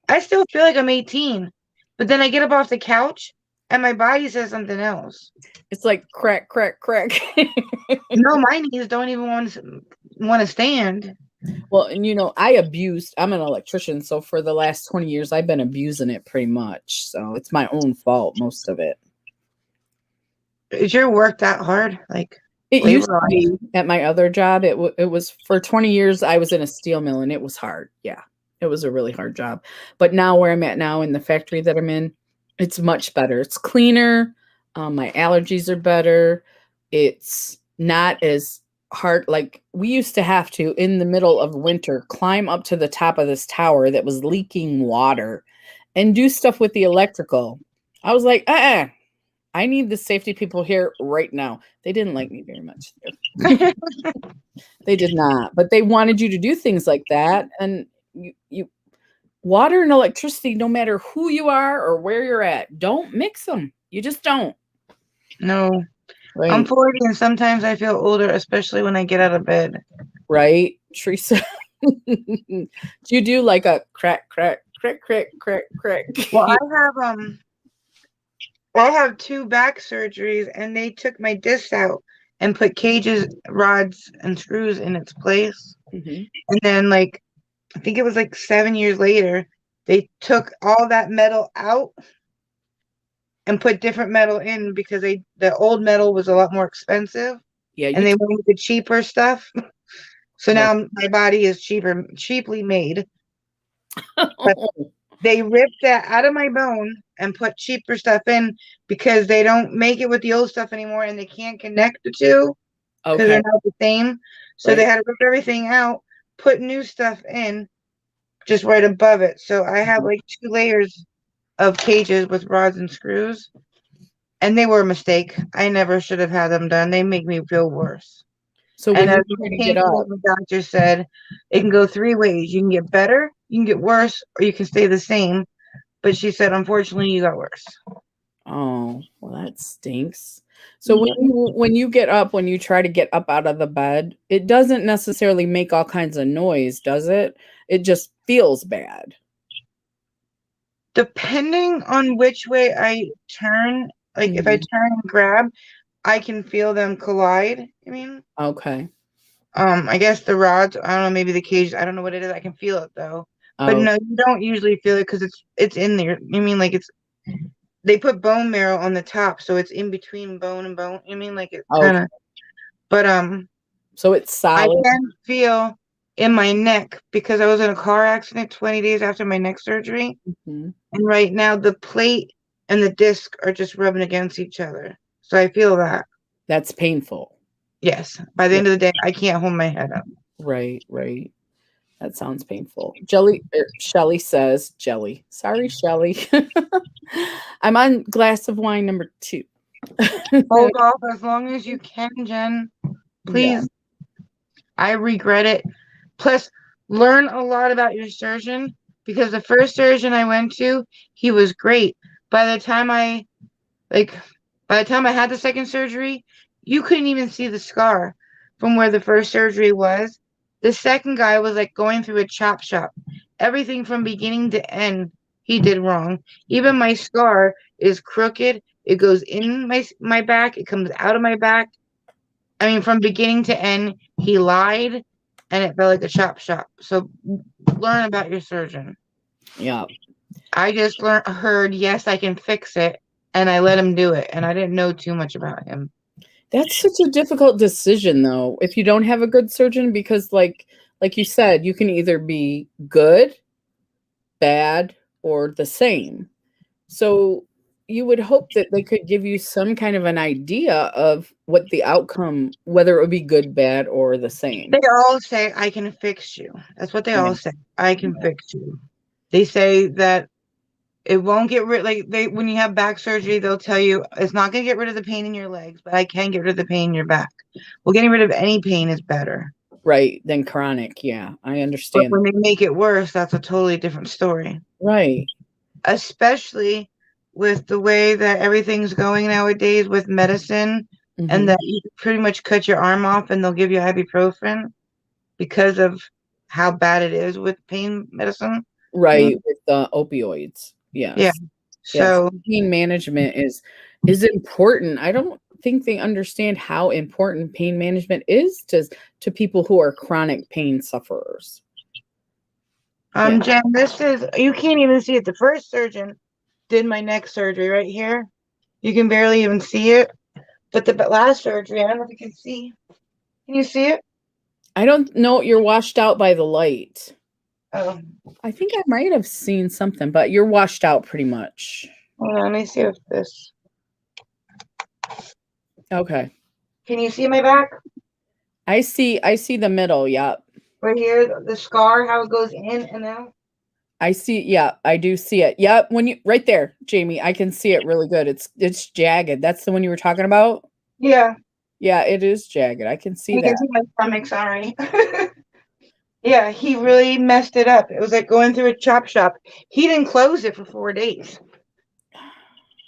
B: I still feel like I'm 18. But then I get up off the couch and my body says something else.
A: It's like crack, crack, crack.
B: No, my knees don't even want to stand.
A: Well, and I'm an electrician, so for the last 20 years I've been abusing it pretty much. So it's my own fault, most of it.
B: Is your work that hard? Like
A: It used to
B: labor
A: be at my other job. It was for 20 years I was in a steel mill and it was hard. Yeah. It was a really hard job. But now where I'm at now in the factory that I'm in, it's much better. It's cleaner. My allergies are better. It's not as hard. Like we used to have to, in the middle of winter, climb up to the top of this tower that was leaking water and do stuff with the electrical. I was like, I need the safety people here right now. They didn't like me very much. They did not, but they wanted you to do things like that. And you water and electricity, no matter who you are or where you're at, don't mix them. You just don't.
B: No.
A: Right.
B: I'm 40 and sometimes I feel older, especially when I get out of bed.
A: Right, Teresa? Do you do like a crack, crack, crack, crack, crack, crack?
B: Well, I have 2 back surgeries and they took my discs out and put cages, rods, and screws in its place.
A: Mhm.
B: And then like I think it was like 7 years later, they took all that metal out and put different metal in because the old metal was a lot more expensive.
A: Yeah,
B: And they went with the cheaper stuff. So now my body is cheaply made. But they ripped that out of my bone and put cheaper stuff in because they don't make it with the old stuff anymore and they can't connect the two because they're not the same. So they had to rip everything out, put new stuff in just right above it. So I have like 2 layers of cages with rods and screws. And they were a mistake. I never should have had them done. They make me feel worse.
A: So
B: And
A: when
B: as
A: you try to get up,
B: the doctor said, it can go 3 ways. You can get better, you can get worse, or you can stay the same. But she said, unfortunately, you got worse.
A: oh, well, that stinks. So when you get up, when you try to get up out of the bed, it doesn't necessarily make all kinds of noise, does it? It just feels bad.
B: Depending on which way I turn, like if I turn and grab, I can feel them collide. I mean,
A: Okay.
B: I guess the rods, I don't know, maybe the cage, I don't know what it is. I can feel it though. But
A: Oh,
B: no, you don't usually feel it because it's in there. I mean, like they put bone marrow on the top, so it's in between bone and bone. I mean, like it kind of. But
A: so it's
B: I
A: solid.
B: can feel in my neck because I was in a car accident 20 days after my neck surgery,
A: Mhm.
B: and right now the plate and the disc are just rubbing against each other. So I feel that.
A: That's painful.
B: Yes. By the end of the day, I can't hold my head up.
A: Right, right. That sounds painful. Shelly says, Jelly. Sorry, Shelly. I'm on glass of wine number 2.
B: Hold off as long as you can, Jen. Please. I regret it. Plus, learn a lot about your surgeon because the first surgeon I went to, he was great. By the time I had the second surgery, you couldn't even see the scar from where the first surgery was. The second guy was like going through a chop shop. Everything from beginning to end, he did wrong. Even my scar is crooked. It goes in my back. It comes out of my back. I mean, from beginning to end, he lied, and it felt like a chop shop. So learn about your surgeon.
A: Yeah.
B: I just heard, yes, I can fix it, and I let him do it, and I didn't know too much about him.
A: That's such a difficult decision, though, if you don't have a good surgeon, because like you said, you can either be good, bad, or the same. So you would hope that they could give you some kind of an idea of what the outcome, whether it would be good, bad, or the same.
B: They all say, I can fix you. That's what they all say. I can fix you. They say that it won't get rid, when you have back surgery, they'll tell you it's not going to get rid of the pain in your legs, but I can get rid of the pain in your back. Well, getting rid of any pain is better.
A: Right, than chronic. Yeah, I
B: But
A: understand.
B: when they make it worse, that's a totally different story.
A: Right.
B: Especially with the way that everything's going nowadays with medicine, and that you pretty much cut your arm off and they'll give you ibuprofen. because of how bad it is with pain medicine.
A: Right, with the opioids. Yes.
B: Yeah.
A: Yes.
B: So
A: Pain management is important. I don't think they understand how important pain management is to people who are chronic pain sufferers. Yeah.
B: Jen, this is, you can't even see it. The first surgeon did my neck surgery right here. You can barely even see it. But the last surgery, I don't know if you can see. Can you see it?
A: I don't know, you're washed out by the light.
B: Oh,
A: I think I might have seen something, but you're washed out pretty much.
B: hold on, let me see if this.
A: Okay.
B: Can you see my back?
A: I see the middle, yep.
B: Right here, the scar, how it goes in and out.
A: I see, yeah, I do see it. Yep, when you right there, Jamie, I can see it really good. It's jagged. That's the one you were talking about?
B: Yeah.
A: Yeah, it is jagged. I can see
B: You
A: that.
B: can see my stomach, sorry. Yeah, he really messed it up. It was like going through a chop shop. He didn't close it for 4 days.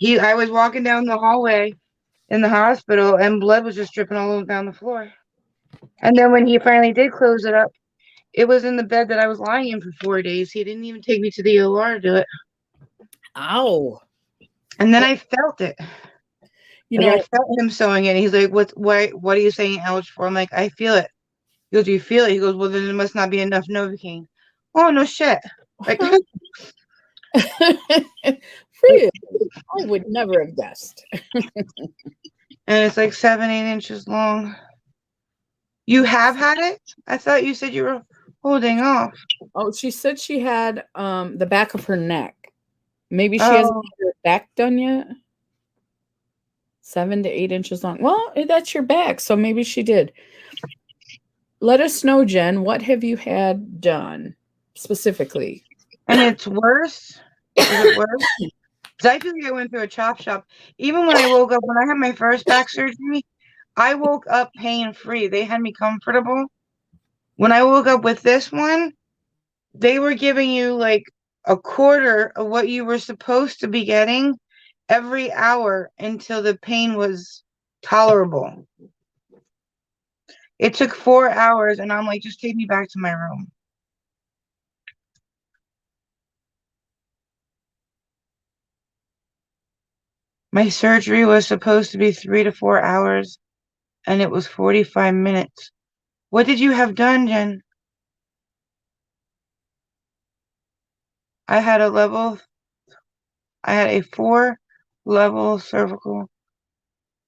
B: I was walking down the hallway in the hospital and blood was just dripping all down the floor. And then when he finally did close it up, it was in the bed that I was lying in for 4 days. He didn't even take me to the OR to do it.
A: Ow.
B: And then I felt it.
A: You
B: Like I
A: know,
B: felt him sewing it. He's like, what are you saying ouch for? I'm like, I feel it. He goes, do you feel it? He goes, well, then it must not be enough Novocaine. Oh, no shit. Like,
A: really, I would never have guessed.
B: and it's like 7, 8 inches long. You have had it? I thought you said you were holding off.
A: Oh, she said she had the back of her neck. Maybe she hasn't
B: Oh,
A: had her back done yet. 7 to 8 inches long. Well, that's your back, so maybe she did. Let us know, Jen. What have you had done specifically?
B: and it's worse? Is it worse? Because I feel like I went through a chop shop. Even when I woke up, when I had my first back surgery, I woke up pain-free. They had me comfortable. When I woke up with this one, they were giving you like a quarter of what you were supposed to be getting every hour until the pain was tolerable. It took 4 hours, and I'm like, just take me back to my room. My surgery was supposed to be 3 to 4 hours, and it was 45 minutes. What did you have done, Jen? I had a 4-level cervical,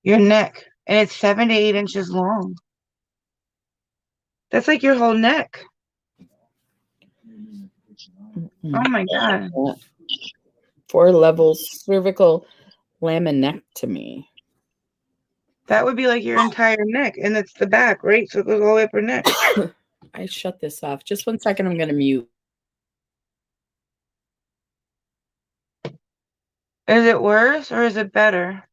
B: your neck, and it's 7 to 8 inches long. That's like your whole neck. Oh my God.
A: 4 levels cervical laminectomy.
B: That would be like your entire neck, and it's the back, right? So it goes all the way up her neck.
A: I shut this off. Just 1 second. I'm going to mute.
B: Is it worse or is it better?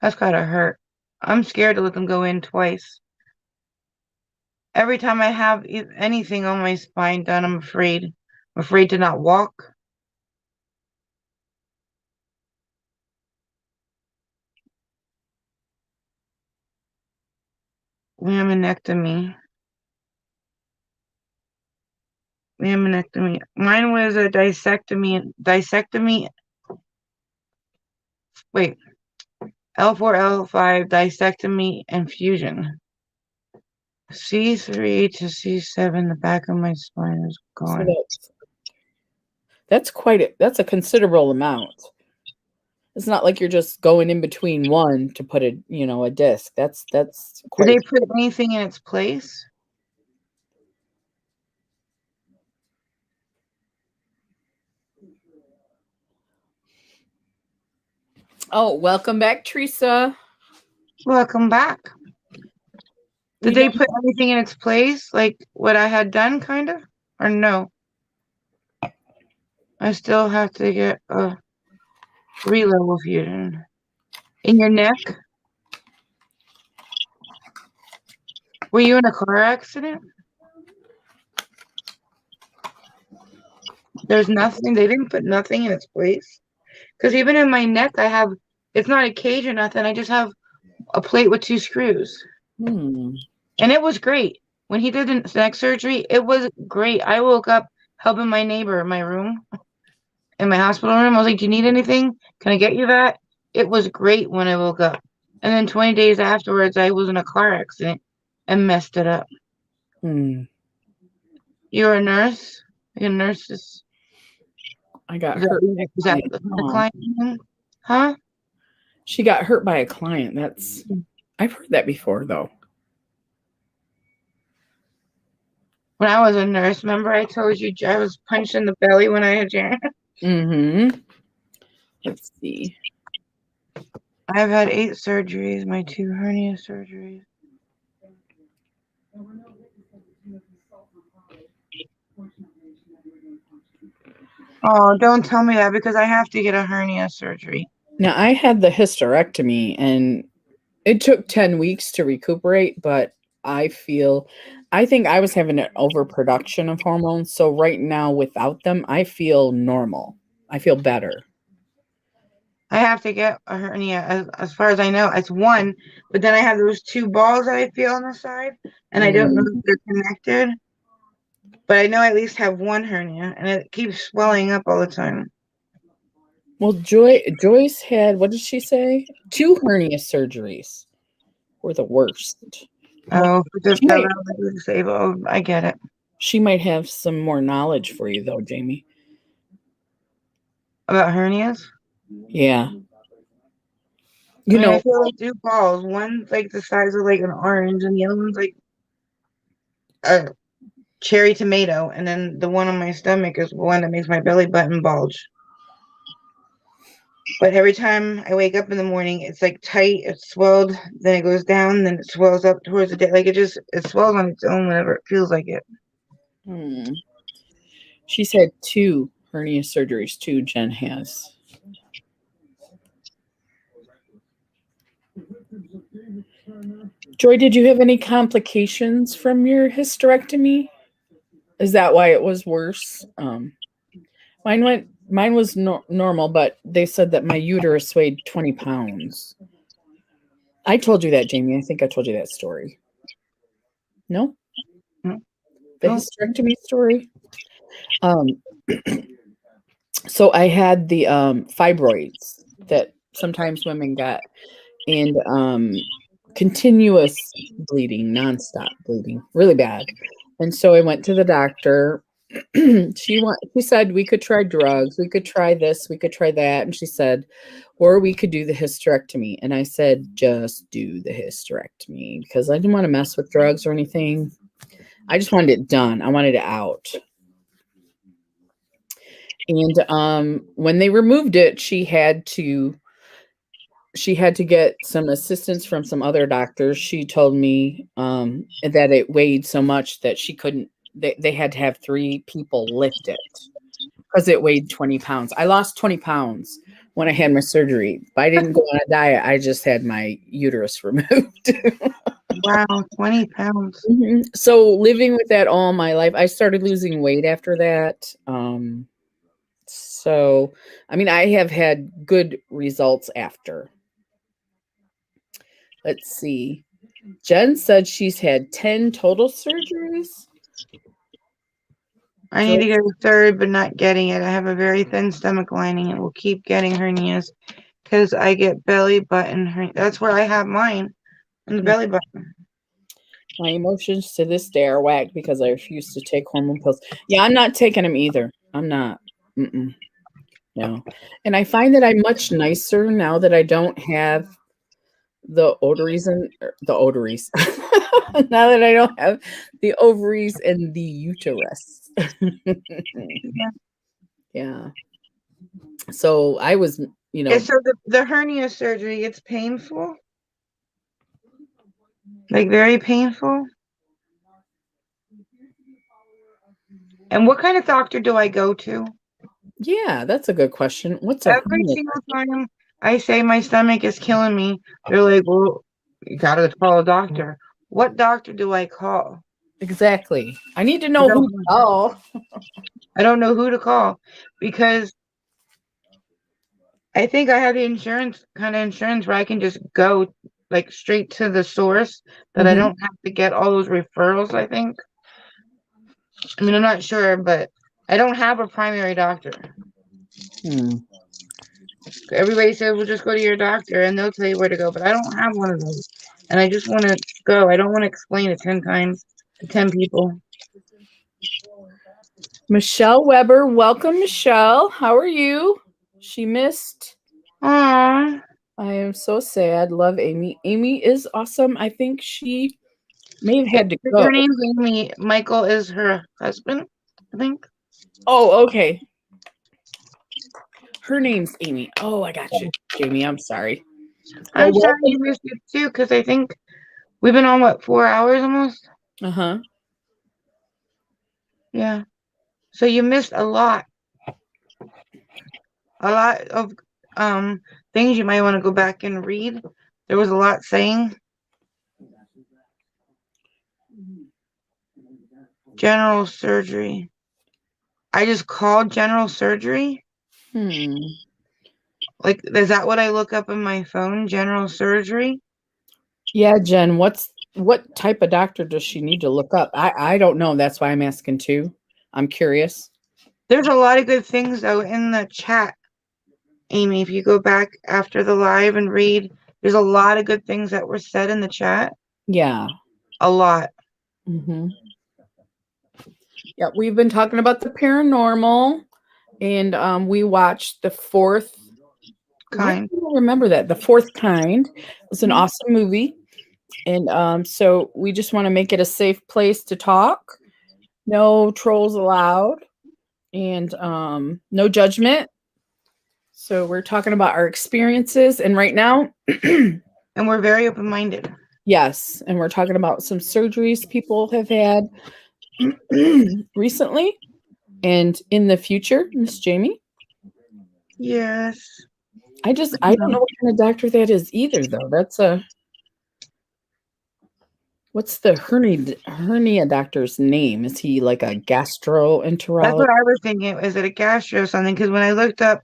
B: That's gotta hurt. I'm scared to let them go in twice. Every time I have anything on my spine done, I'm afraid. I'm afraid to not walk. Laminectomy. Laminectomy. Mine was a disectomy. Wait. L4, L5 disectomy and fusion. C3 to C7, the back of my spine is
A: So
B: gone.
A: that's a considerable amount. It's not like you're just going in between one to put a disc. That's
B: Did
A: quite.
B: they put anything in its place?
A: Oh, welcome back, Teresa.
B: Welcome back. Did they put anything in its place, like what I had done, kind of? Or no? I still have to get a 3-level fusion. In your neck? Were you in a car accident? There's nothing. They didn't put nothing in its place. Because even in my neck, it's not a cage or nothing. I just have a plate with 2 screws.
A: Hmm.
B: And it was great. When he did the neck surgery, it was great. I woke up helping my neighbor in my room, in my hospital room. I was like, "Do you need anything? Can I get you that?" It was great when I woke up. And then 20 days afterwards, I was in a car accident and messed it up.
A: Hmm.
B: You're a nurse? Like a nurse is
A: I got
B: is that,
A: hurt by a
B: is that
A: client.
B: the
A: Oh,
B: client name? Huh?
A: she got hurt by a client. I've heard that before though.
B: When I was a nurse, remember I told you I was punched in the belly when I had Jan?
A: Mm-hmm. Let's see.
B: I've had 8 surgeries, my 2 hernia surgeries. Oh, don't tell me that because I have to get a hernia surgery.
A: Now I had the hysterectomy and it took 10 weeks to recuperate, but I think I was having an overproduction of hormones. So right now without them, I feel normal. I feel better.
B: I have to get a hernia. As far as I know, it's one, but then I have those 2 balls that I feel on the side, and I don't know if they're connected. But I know I at least have one hernia, and it keeps swelling up all the time.
A: Well, Joyce had, what did she say? 2 hernia surgeries were the worst.
B: Oh, just
A: She
B: fell
A: might,
B: out of the disabled. I get it.
A: she might have some more knowledge for you though, Jamie.
B: About hernias?
A: Yeah.
B: I
A: You
B: mean, I
A: know,
B: feel like 2 balls. One's like the size of like an orange, and the other one's like a cherry tomato. And then the one on my stomach is the one that makes my belly button bulge. But every time I wake up in the morning, it's like tight, it's swelled, then it goes down, then it swells up towards the day. Like it swells on its own whenever it feels like it.
A: she's had 2 hernia surgeries too, Jen has. Joy, did you have any complications from your hysterectomy? Is that why it was worse? Mine was normal, but they said that my uterus weighed 20 pounds. I told you that, Jamie. I think I told you that story. No?
B: Hmm?
A: The
B: No.
A: hysterectomy story? So I had the fibroids that sometimes women got, and continuous bleeding, nonstop bleeding, really bad. And so I went to the doctor. She said we could try drugs, we could try this, we could try that, and she said, or we could do the hysterectomy. And I said, just do the hysterectomy because I didn't want to mess with drugs or anything. I just wanted it done. I wanted it out. And when they removed it, she had to get some assistance from some other doctors. She told me that it weighed so much that she couldn't, they had to have 3 people lift it because it weighed 20 pounds. I lost 20 pounds when I had my surgery. But I didn't go on a diet. I just had my uterus removed.
B: Wow, 20 pounds.
A: So living with that all my life, I started losing weight after that. So, I mean, I have had good results after. Let's see. Jen said she's had 10 total surgeries.
B: I need to get a third, but not getting it. I have a very thin stomach lining and will keep getting hernias because I get belly button hernia. That's where I have mine, in the belly button.
A: My emotions to this day are whacked because I refuse to take hormone pills. Yeah, I'm not taking them either. I'm not. No. And I find that I'm much nicer now that I don't have the ovaries now that I don't have the ovaries and the uterus. Yeah. So I was,
B: Okay, so the hernia surgery, it's painful? Like very painful? And what kind of doctor do I go to?
A: yeah, that's a good question. What's a
B: Every
A: hernia?
B: single time I say my stomach is killing me, they're like, well, you gotta call a doctor. What doctor do I call?
A: Exactly. I need to know who to call.
B: I don't know who to call because I think I have the insurance where I can just go like straight to the source, that I don't have to get all those referrals, I think. I mean, I'm not sure, but I don't have a primary doctor.
A: Hmm.
B: Everybody says, well, just go to your doctor and they'll tell you where to go, but I don't have one of those. And I just want to go. I don't want to explain it 10 times to 10 people.
A: Michelle Weber, welcome, Michelle. How are you? She missed.
B: Aww.
A: I am so sad. Love Amy. Amy is awesome. I think she may have had to go.
B: Her name's Amy. Michael is her husband, I think.
A: Oh, okay. Her name's Amy. Oh, I got you, Jamie. I'm sorry.
B: I'm
A: Well,
B: sorry you missed it too, because I think we've been on, what, 4 hours almost?
A: Uh-huh.
B: Yeah. So you missed a lot. A lot of things you might want to go back and read. There was a lot saying. General surgery. I just called general surgery. Like, is that what I look up in my phone? General surgery?
A: Yeah, Jen, what type of doctor does she need to look up? I don't know. That's why I'm asking too. I'm curious.
B: There's a lot of good things though in the chat, Amy. If you go back after the live and read, there's a lot of good things that were said in the chat.
A: Yeah.
B: A lot.
A: Mm-hmm. Yeah, we've been talking about the paranormal, and we watched The Fourth
B: Kind.
A: I don't remember that. The Fourth Kind. It's an awesome movie. And so we just want to make it a safe place to talk. No trolls allowed, and no judgment. So we're talking about our experiences, and right now,
B: And we're very open-minded.
A: yes, and we're talking about some surgeries people have had recently and in the future, Miss Jamie.
B: Yes.
A: I don't know what kind of doctor that is either, though. That's what's the hernia doctor's name? Is he like a gastroenterologist?
B: That's what I was thinking. Is it a gastro or something? Because when I looked up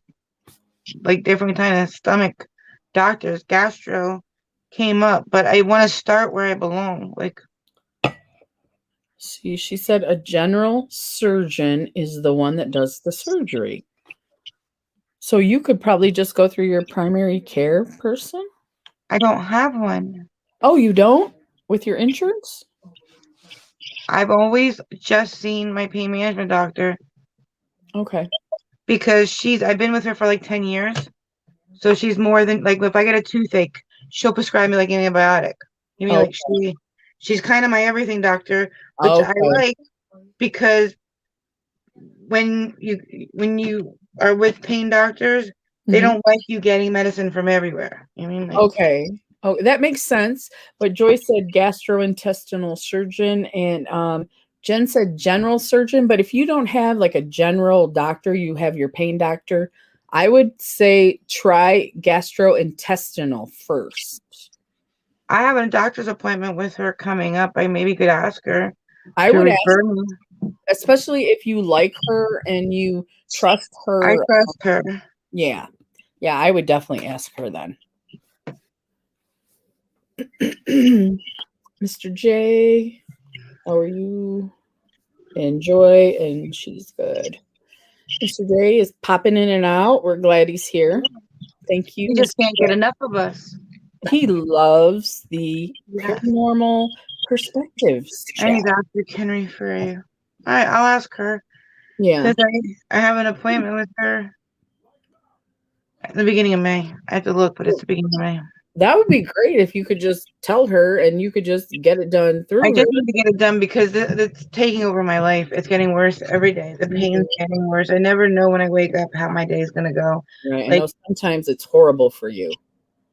B: like different kind of stomach doctors, gastro came up, but I want to start where I belong. Like,
A: See, she said a general surgeon is the one that does the surgery. So you could probably just go through your primary care person.
B: I don't have one.
A: Oh, you don't? With your insurance?
B: I've always just seen my pain management doctor
A: Okay.
B: because I've been with her for like 10 years. So she's more than, like, if I get a toothache, she'll prescribe me like an antibiotic. You mean, like, she's kind of my everything doctor, which I like, because when you are with pain doctors, they don't like you getting medicine from everywhere. You mean, like,
A: okay. Oh, that makes sense. But Joyce said gastrointestinal surgeon, and Jen said general surgeon. But if you don't have like a general doctor, you have your pain doctor, I would say try gastrointestinal first.
B: I have a doctor's appointment with her coming up. I maybe could ask her.
A: I would ask,
B: refer me.
A: especially if you like her and you trust her.
B: I trust her.
A: Yeah. Yeah, I would definitely ask her then. Mr. J, how are you? Enjoy, and she's good. Mr. J is popping in and out. We're glad he's here. Thank you.
B: You just can't get enough of us.
A: He loves the paranormal perspectives.
B: I need Dr. Henry for you. I'll ask her.
A: Yeah.
B: Because I have an appointment with her at the beginning of May. I have to look, but it's the beginning of May.
A: That would be great if you could just tell her and you could just get it done through.
B: I just need to get it done because it's taking over my life. It's getting worse every day. The pain's getting worse. I never know when I wake up how my day is going to go.
A: Right.
B: Like,
A: I know sometimes it's horrible for you.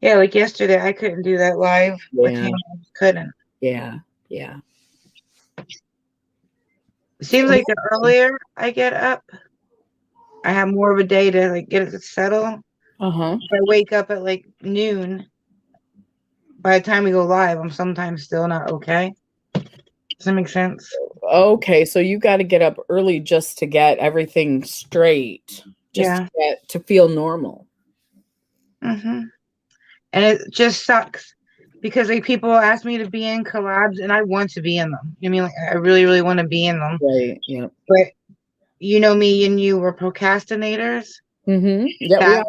B: Yeah, like yesterday, I couldn't do that live with him. I couldn't.
A: Yeah. Yeah.
B: It seems like the earlier I get up, I have more of a day to like get it to settle.
A: Uh-huh.
B: If I wake up at like noon, by the time we go live, I'm sometimes still not okay. Does that make sense?
A: Okay, so you got to get up early just to get everything straight. Just to feel normal.
B: And it just sucks because like people ask me to be in collabs and I want to be in them. I mean, like I really, really want to be in them.
A: Right. Yeah.
B: But you know, me and you were procrastinators.
A: Yeah, we are.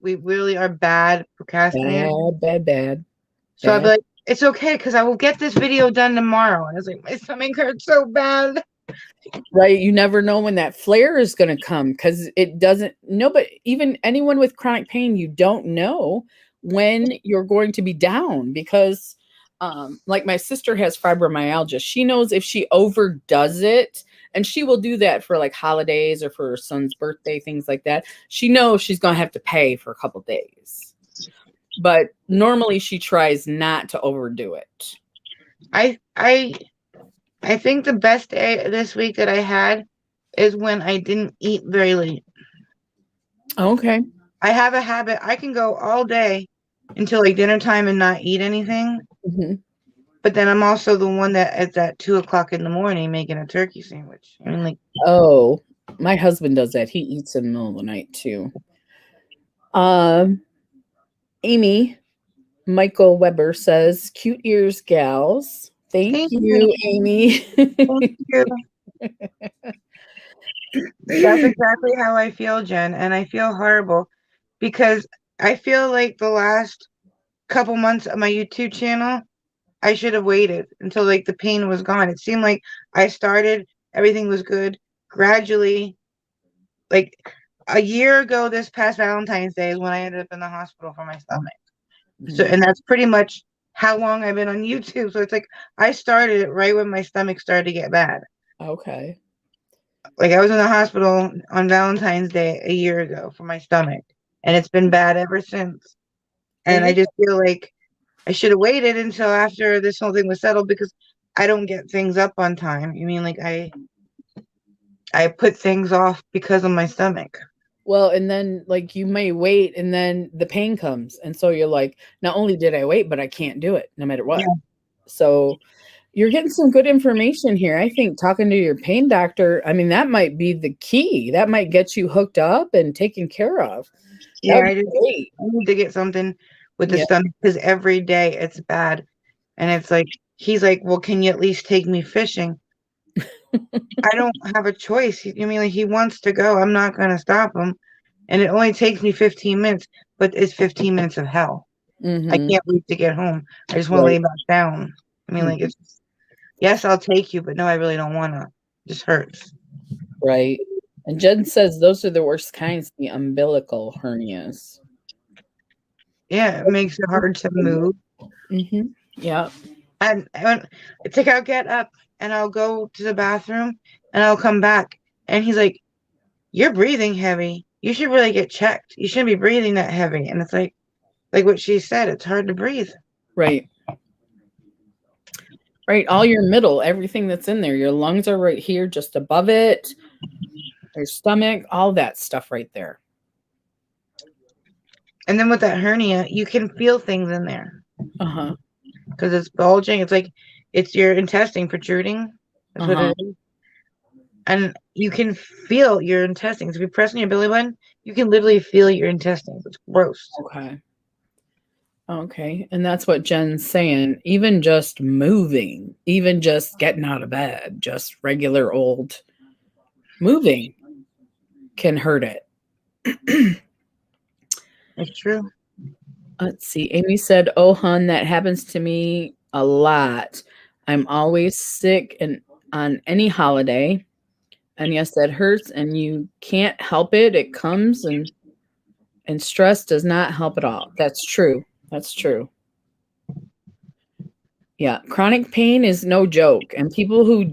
B: We really are bad procrastinators.
A: Bad.
B: So I'd be like, it's okay because I will get this video done tomorrow. And I was like, my stomach hurts so bad.
A: Right. You never know when that flare is going to come because it doesn't. No, but even anyone with chronic pain, you don't know when you're going to be down because, like my sister has fibromyalgia. She knows if she overdoes it, and she will do that for like holidays or for her son's birthday, things like that. She knows she's going to have to pay for a couple days, but normally she tries not to overdo it.
B: I think the best day this week that I had is when I didn't eat very late.
A: Okay.
B: I have a habit. I can go all day until like dinner time and not eat anything.
A: Mhm.
B: But then I'm also the one that is at 2:00 in the morning making a turkey sandwich. I mean, like,
A: Oh, my husband does that. He eats in the middle of the night too. Amy Michael Weber says, "Cute ears, gals." Thank you, Amy.
B: Thank you. That's exactly how I feel, Jen. And I feel horrible because I feel like the last couple months of my YouTube channel, I should have waited until like the pain was gone. It seemed like I started, everything was good. Gradually, like a year ago, this past Valentine's Day is when I ended up in the hospital for my stomach. So, and that's pretty much how long I've been on YouTube. So it's like I started it right when my stomach started to get bad.
A: Okay.
B: Like I was in the hospital on Valentine's Day a year ago for my stomach, and it's been bad ever since. And I just feel like I should have waited until after this whole thing was settled because I don't get things up on time. You mean like I put things off because of my stomach.
A: Well, and then like you may wait and then the pain comes. And so you're like, not only did I wait, but I can't do it no matter what.
B: Yeah.
A: So you're getting some good information here. I think talking to your pain doctor, I mean, that might be the key. That might get you hooked up and taken care of.
B: Yeah,
A: I
B: need to get something with the stomach because every day it's bad. And it's like, he's like, well, can you at least take me fishing? I don't have a choice. I mean, like, he wants to go. I'm not going to stop him. And it only takes me 15 minutes, but it's 15 minutes of hell. I can't wait to get home. I just want to lay back down. I mean, like, it's, yes, I'll take you, but no, I really don't want to. It just hurts.
A: Right. And Jen says those are the worst kinds, the umbilical hernias.
B: Yeah, it makes it hard to move.
A: Yeah.
B: And it's like I'll get up and I'll go to the bathroom and I'll come back. And he's like, you're breathing heavy. You should really get checked. You shouldn't be breathing that heavy. And it's like what she said, it's hard to breathe.
A: Right. Right. All your middle, everything that's in there. Your lungs are right here, just above it. Your stomach, all that stuff right there.
B: And then with that hernia, you can feel things in there.
A: Uh-huh.
B: Because it's bulging. It's like it's your intestine protruding. That's what it is. And you can feel your intestines. If you press on your belly button, you can literally feel your intestines. It's gross.
A: Okay. And that's what Jen's saying. Even just moving, even just getting out of bed, just regular old moving can hurt it.
B: It's true.
A: Let's see. Amy said, "Oh, hun, that happens to me a lot. I'm always sick and on any holiday. And yes, that hurts and you can't help it. It comes and stress does not help at all." That's true. That's true. Yeah. Chronic pain is no joke. And people who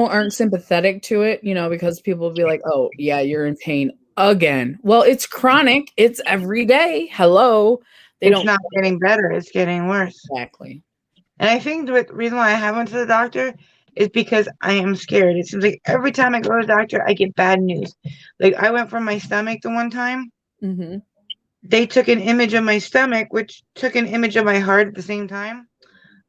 A: aren't sympathetic to it, because people will be like, "Oh, yeah, you're in pain again." Well, it's chronic. It's every day. Hello.
B: It's not getting better. It's getting worse.
A: Exactly.
B: And I think the reason why I haven't to the doctor is because I am scared. It seems like every time I go to the doctor, I get bad news. Like I went for my stomach the one time. They took an image of my stomach, which took an image of my heart at the same time.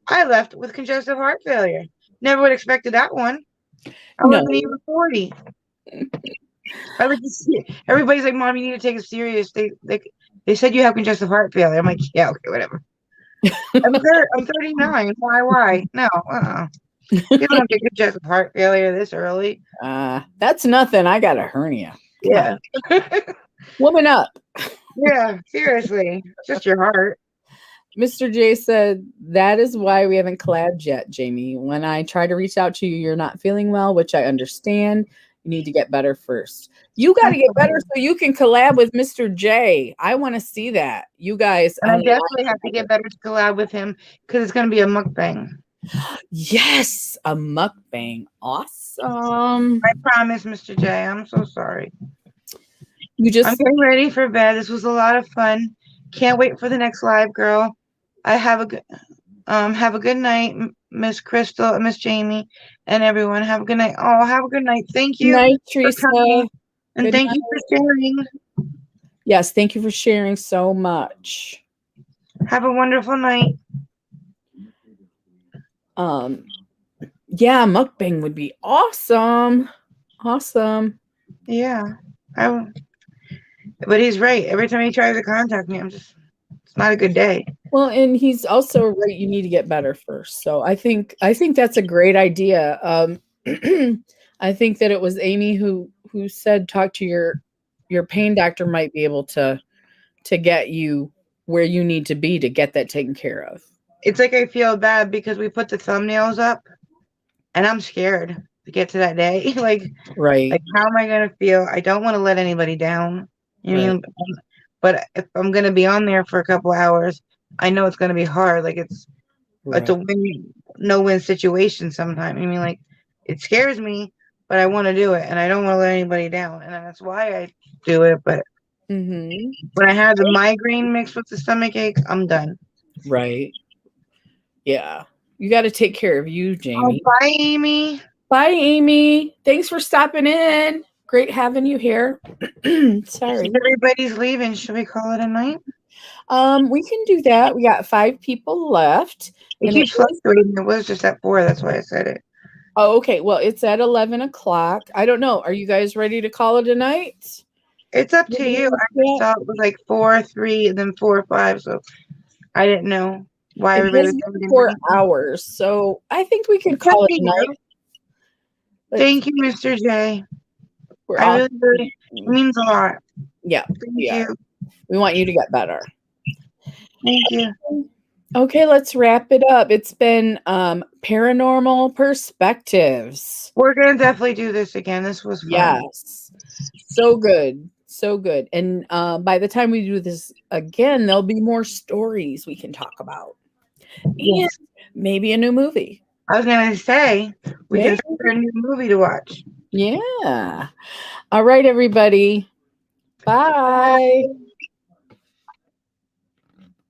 B: I left with congestive heart failure. Never would have expected that one. I wasn't even 40. Everybody's like, "Mom, you need to take it serious." They said you have congestive heart failure. I'm like, yeah, okay, whatever. I'm 39. Why? No, You don't have to congestive heart failure this early.
A: That's nothing. I got a hernia.
B: Yeah.
A: Woman up.
B: Yeah, seriously. It's just your heart.
A: Mr. J said, that is why we haven't collabed yet, Jamie. When I try to reach out to you, you're not feeling well, which I understand. You need to get better first. You got to get better so you can collab with Mr. J. I want to see that. You guys.
B: And I definitely have to get better to collab with him because it's going to be a mukbang.
A: Yes, a mukbang. Awesome.
B: I promise, Mr. J. I'm so sorry.
A: You just
B: I'm getting ready for bed. This was a lot of fun. Can't wait for the next live, girl. I have a good night, Miss Crystal, Miss Jamie, and everyone. Have a good night. Oh, have a good night. Thank you.
A: Good night,
B: for
A: Teresa.
B: coming, and
A: Good
B: thank you for sharing.
A: Yes, thank you for sharing so much.
B: Have a wonderful night.
A: Yeah, mukbang would be awesome. Awesome.
B: Yeah. But he's right. Every time he tries to contact me, it's not a good day.
A: Well, and he's also right. You need to get better first. So I think that's a great idea. I think that it was Amy who said talk to your pain doctor might be able to get you where you need to be to get that taken care of.
B: It's like I feel bad because we put the thumbnails up, and I'm scared to get to that day. like
A: Right.
B: how am I gonna feel? I don't want to let anybody down. You
A: Right.
B: mean, but if I'm gonna be on there for a couple hours, I know it's gonna be hard. Like it's
A: Right.
B: a no-win situation sometimes. I mean, like it scares me, but I want to do it, and I don't want to let anybody down, and that's why I do it. But
A: Mm-hmm.
B: when I have the migraine mixed with the stomach aches, I'm done.
A: Right. Yeah. You got to take care of you, Jamie.
B: Oh, bye, Amy.
A: Bye, Amy. Thanks for stopping in. Great having you here. Sorry.
B: Everybody's leaving. Should we call it a night?
A: We can do that. We got 5 people left.
B: It keeps fluctuating. It was just at 4. That's why I said it.
A: Oh, okay. Well, it's at 11 o'clock. I don't know. Are you guys ready to call it a night?
B: It's up to you. I just thought it was like 4, 3, and then 4, 5. So I didn't know why everybody was
A: been 4 hours. So I think we can call it a night.
B: Thank you, Mr. J.
A: Really,
B: it means a lot.
A: Yeah.
B: Thank you.
A: We want you to get better.
B: Thank you.
A: Okay, let's wrap it up. It's been Paranormal Perspectives.
B: We're going to definitely do this again. This was fun.
A: Yes. So good. So good. And by the time we do this again, there'll be more stories we can talk about. And maybe a new movie.
B: I was going to say, we just got a new movie to watch.
A: Yeah. All right, everybody. Bye.